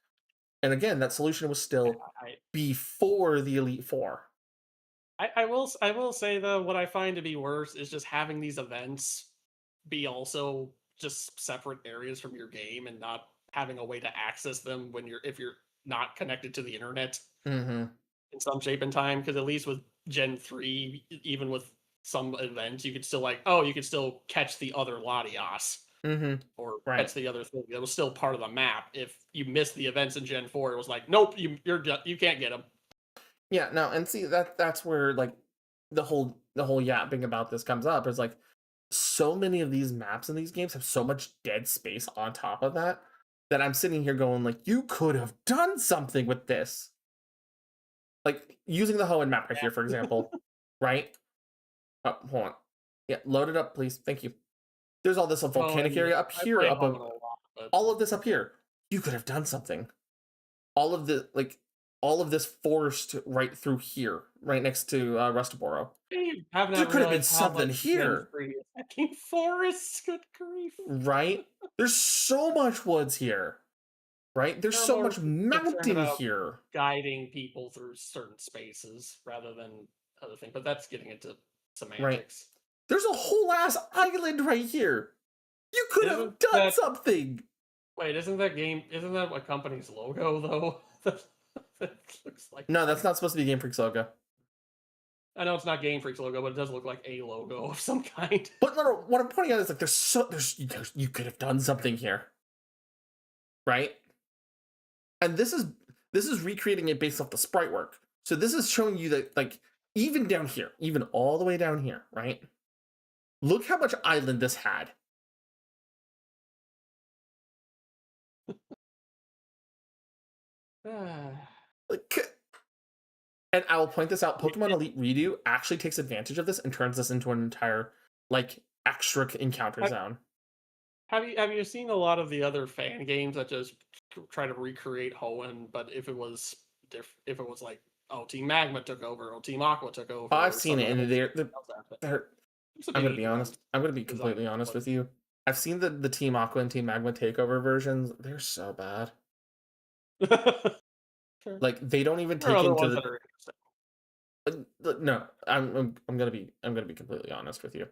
And again, that solution was still before the Elite Four. I will say though, what I find to be worse is just having these events be also just separate areas from your game and not having a way to access them if you're not connected to the internet Mm-hmm. in some shape and time. Because at least with Gen 3, even with some events, you could still catch the other Latias. Mm-hmm. Or Right. catch the other thing that was still part of the map. If you missed the events in Gen 4, it was like, nope, you can't get them. Yeah, no, and see that's where like the whole yapping about this comes up. Is like so many of these maps in these games have so much dead space on top of that I'm sitting here going like, you could have done something with this. Like using the Hoenn map right here, for example, right? Oh, hold on. Yeah, load it up, please. Thank you. There's all this volcanic area up here, all of this up here. You could have done something. All of this forest right through here, right next to Rustboro. There could have been something here. Fucking forests, good grief. Right? There's so much woods here. right? There's They're so more much concerned mountain about here. guiding people through certain spaces rather than other things. But that's getting into Right. semantics. There's a whole ass island right here. You could have Isn't done that- something. Wait, isn't that a company's logo though? That looks like No, that's not supposed to be Game Freak's logo. I know it's not Game Freak's logo, but it does look like a logo of some kind. But no, what I'm pointing out is like you could have done something here, right? And this is recreating it based off the sprite work. So this is showing you that like even down here, even all the way down here, right? Look how much island this had. Like, and I will point this out, Pokemon Elite Redo actually takes advantage of this and turns this into an entire like extra encounter zone. Have you seen a lot of the other fan games that just try to recreate Hoenn, but if it was like, oh, Team Magma took over, or Team Aqua took over. I've seen it, and they're I'm gonna be honest. I'm gonna be design completely honest with you. I've seen the Team Aqua and Team Magma takeover versions. They're so bad. Like they don't even There are take other into ones the. that are interesting. No, I'm gonna be completely honest with you.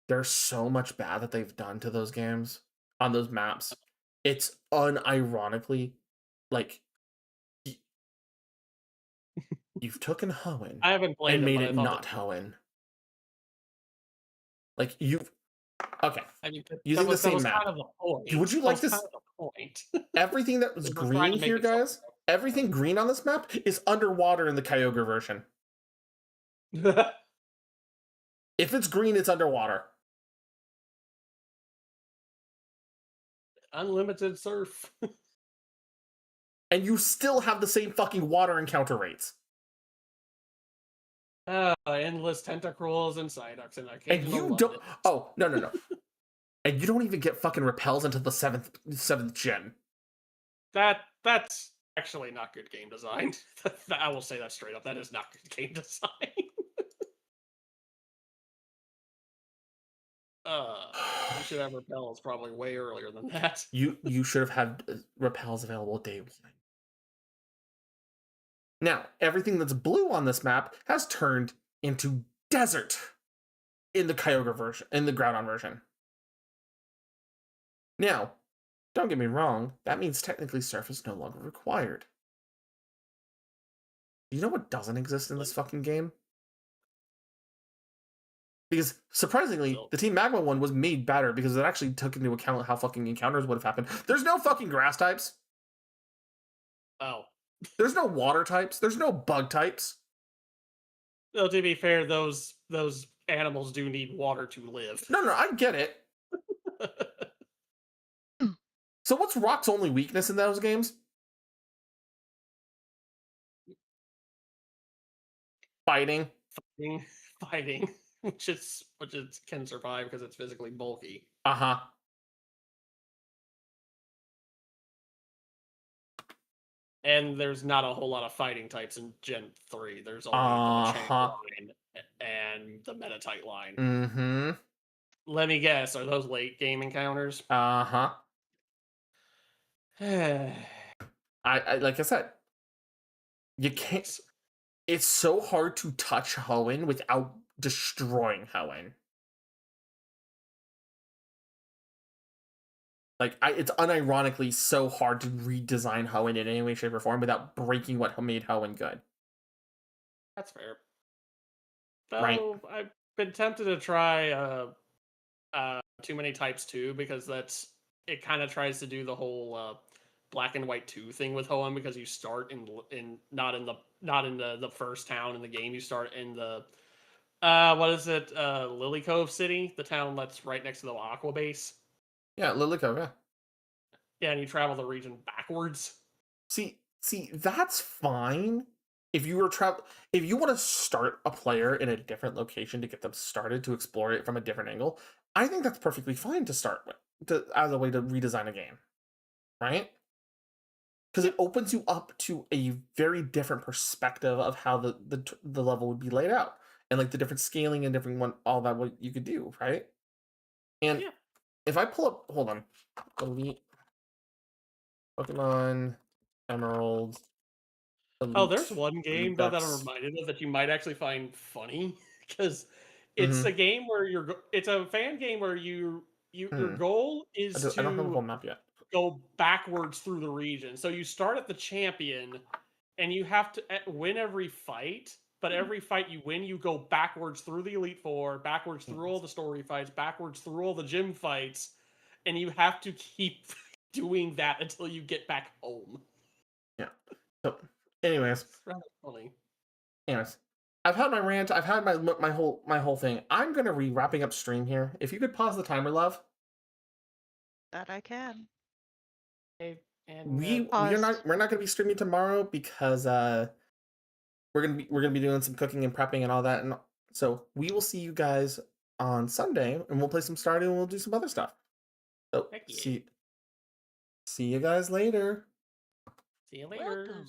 There's so much bad that they've done to those games on those maps. It's unironically like you've taken Hoenn I haven't played and them, made but I it thought not that- Hoenn. Like you've okay. I mean, Using the same was map. kind of the point. Would you That like was to? kind of the point. Everything that was They were trying green to make here, it something guys. Everything green on this map is underwater in the Kyogre version. If it's green, it's underwater. Unlimited surf. And you still have the same fucking water encounter rates. Endless tentacruels and Psyducks and And occasional you London. don't. Oh no. And you don't even get fucking repels until the seventh gen. That's actually not good game design. I will say that straight up. That is not good game design. You should have repels probably way earlier than that. You should have had repels available day one. Now, everything that's blue on this map has turned into desert in the Kyogre version, in the Groudon version. Now, don't get me wrong, that means technically surf is no longer required. You know what doesn't exist in this fucking game? Because surprisingly, the Team Magma one was made better because it actually took into account how fucking encounters would have happened. There's no fucking grass types. Oh. There's no water types. There's no bug types. Though to be fair, those animals do need water to live. No, I get it. So what's Rock's only weakness in those games? Fighting. Fighting, which can survive because it's physically bulky. Uh-huh. And there's not a whole lot of fighting types in Gen 3. There's only the Chain line and the Metatite line. Mm-hmm. Let me guess, are those late game encounters? Uh-huh. I like I said, you can't. It's so hard to touch Hoenn without destroying Hoenn. Like, it's unironically so hard to redesign Hoenn in any way, shape, or form without breaking what made Hoenn good. That's fair. Though, Right. I've been tempted to try Too Many Types 2 because it kind of tries to do the whole Black and White 2 thing with Hoenn because you start in not in the first town in the game. You start in the what is it? Lily Cove City, the town that's right next to the Aqua base. Yeah, Lilycove, yeah. Yeah, and you travel the region backwards. See, that's fine. If you want to start a player in a different location to get them started to explore it from a different angle, I think that's perfectly fine to start with, as a way to redesign a game, right? Because it opens you up to a very different perspective of how the level would be laid out, and like the different scaling and different all that what you could do, right? And if I pull up, hold on, Pokemon Emerald. Oh, there's Elite one game though that I'm Redux. reminded of that you might actually find funny because it's a Mm-hmm. game where it's a fan game where your goal is I don't have a whole to map yet. go backwards through the region. So you start at the champion and you have to win every fight, but every fight you win, you go backwards through the Elite Four, backwards through all the story fights, backwards through all the gym fights, and you have to keep doing that until you get back home. Yeah. So, anyways, It's rather funny. I've had my rant. I've had my whole thing. I'm gonna wrapping up stream here. If you could pause the timer, love. That I can. And We're not gonna be streaming tomorrow because we're gonna be doing some cooking and prepping and all that, and so we will see you guys on Sunday, and we'll play some Stardew and we'll do some other stuff. So Heck yeah. see you guys later. See you later. Welcome.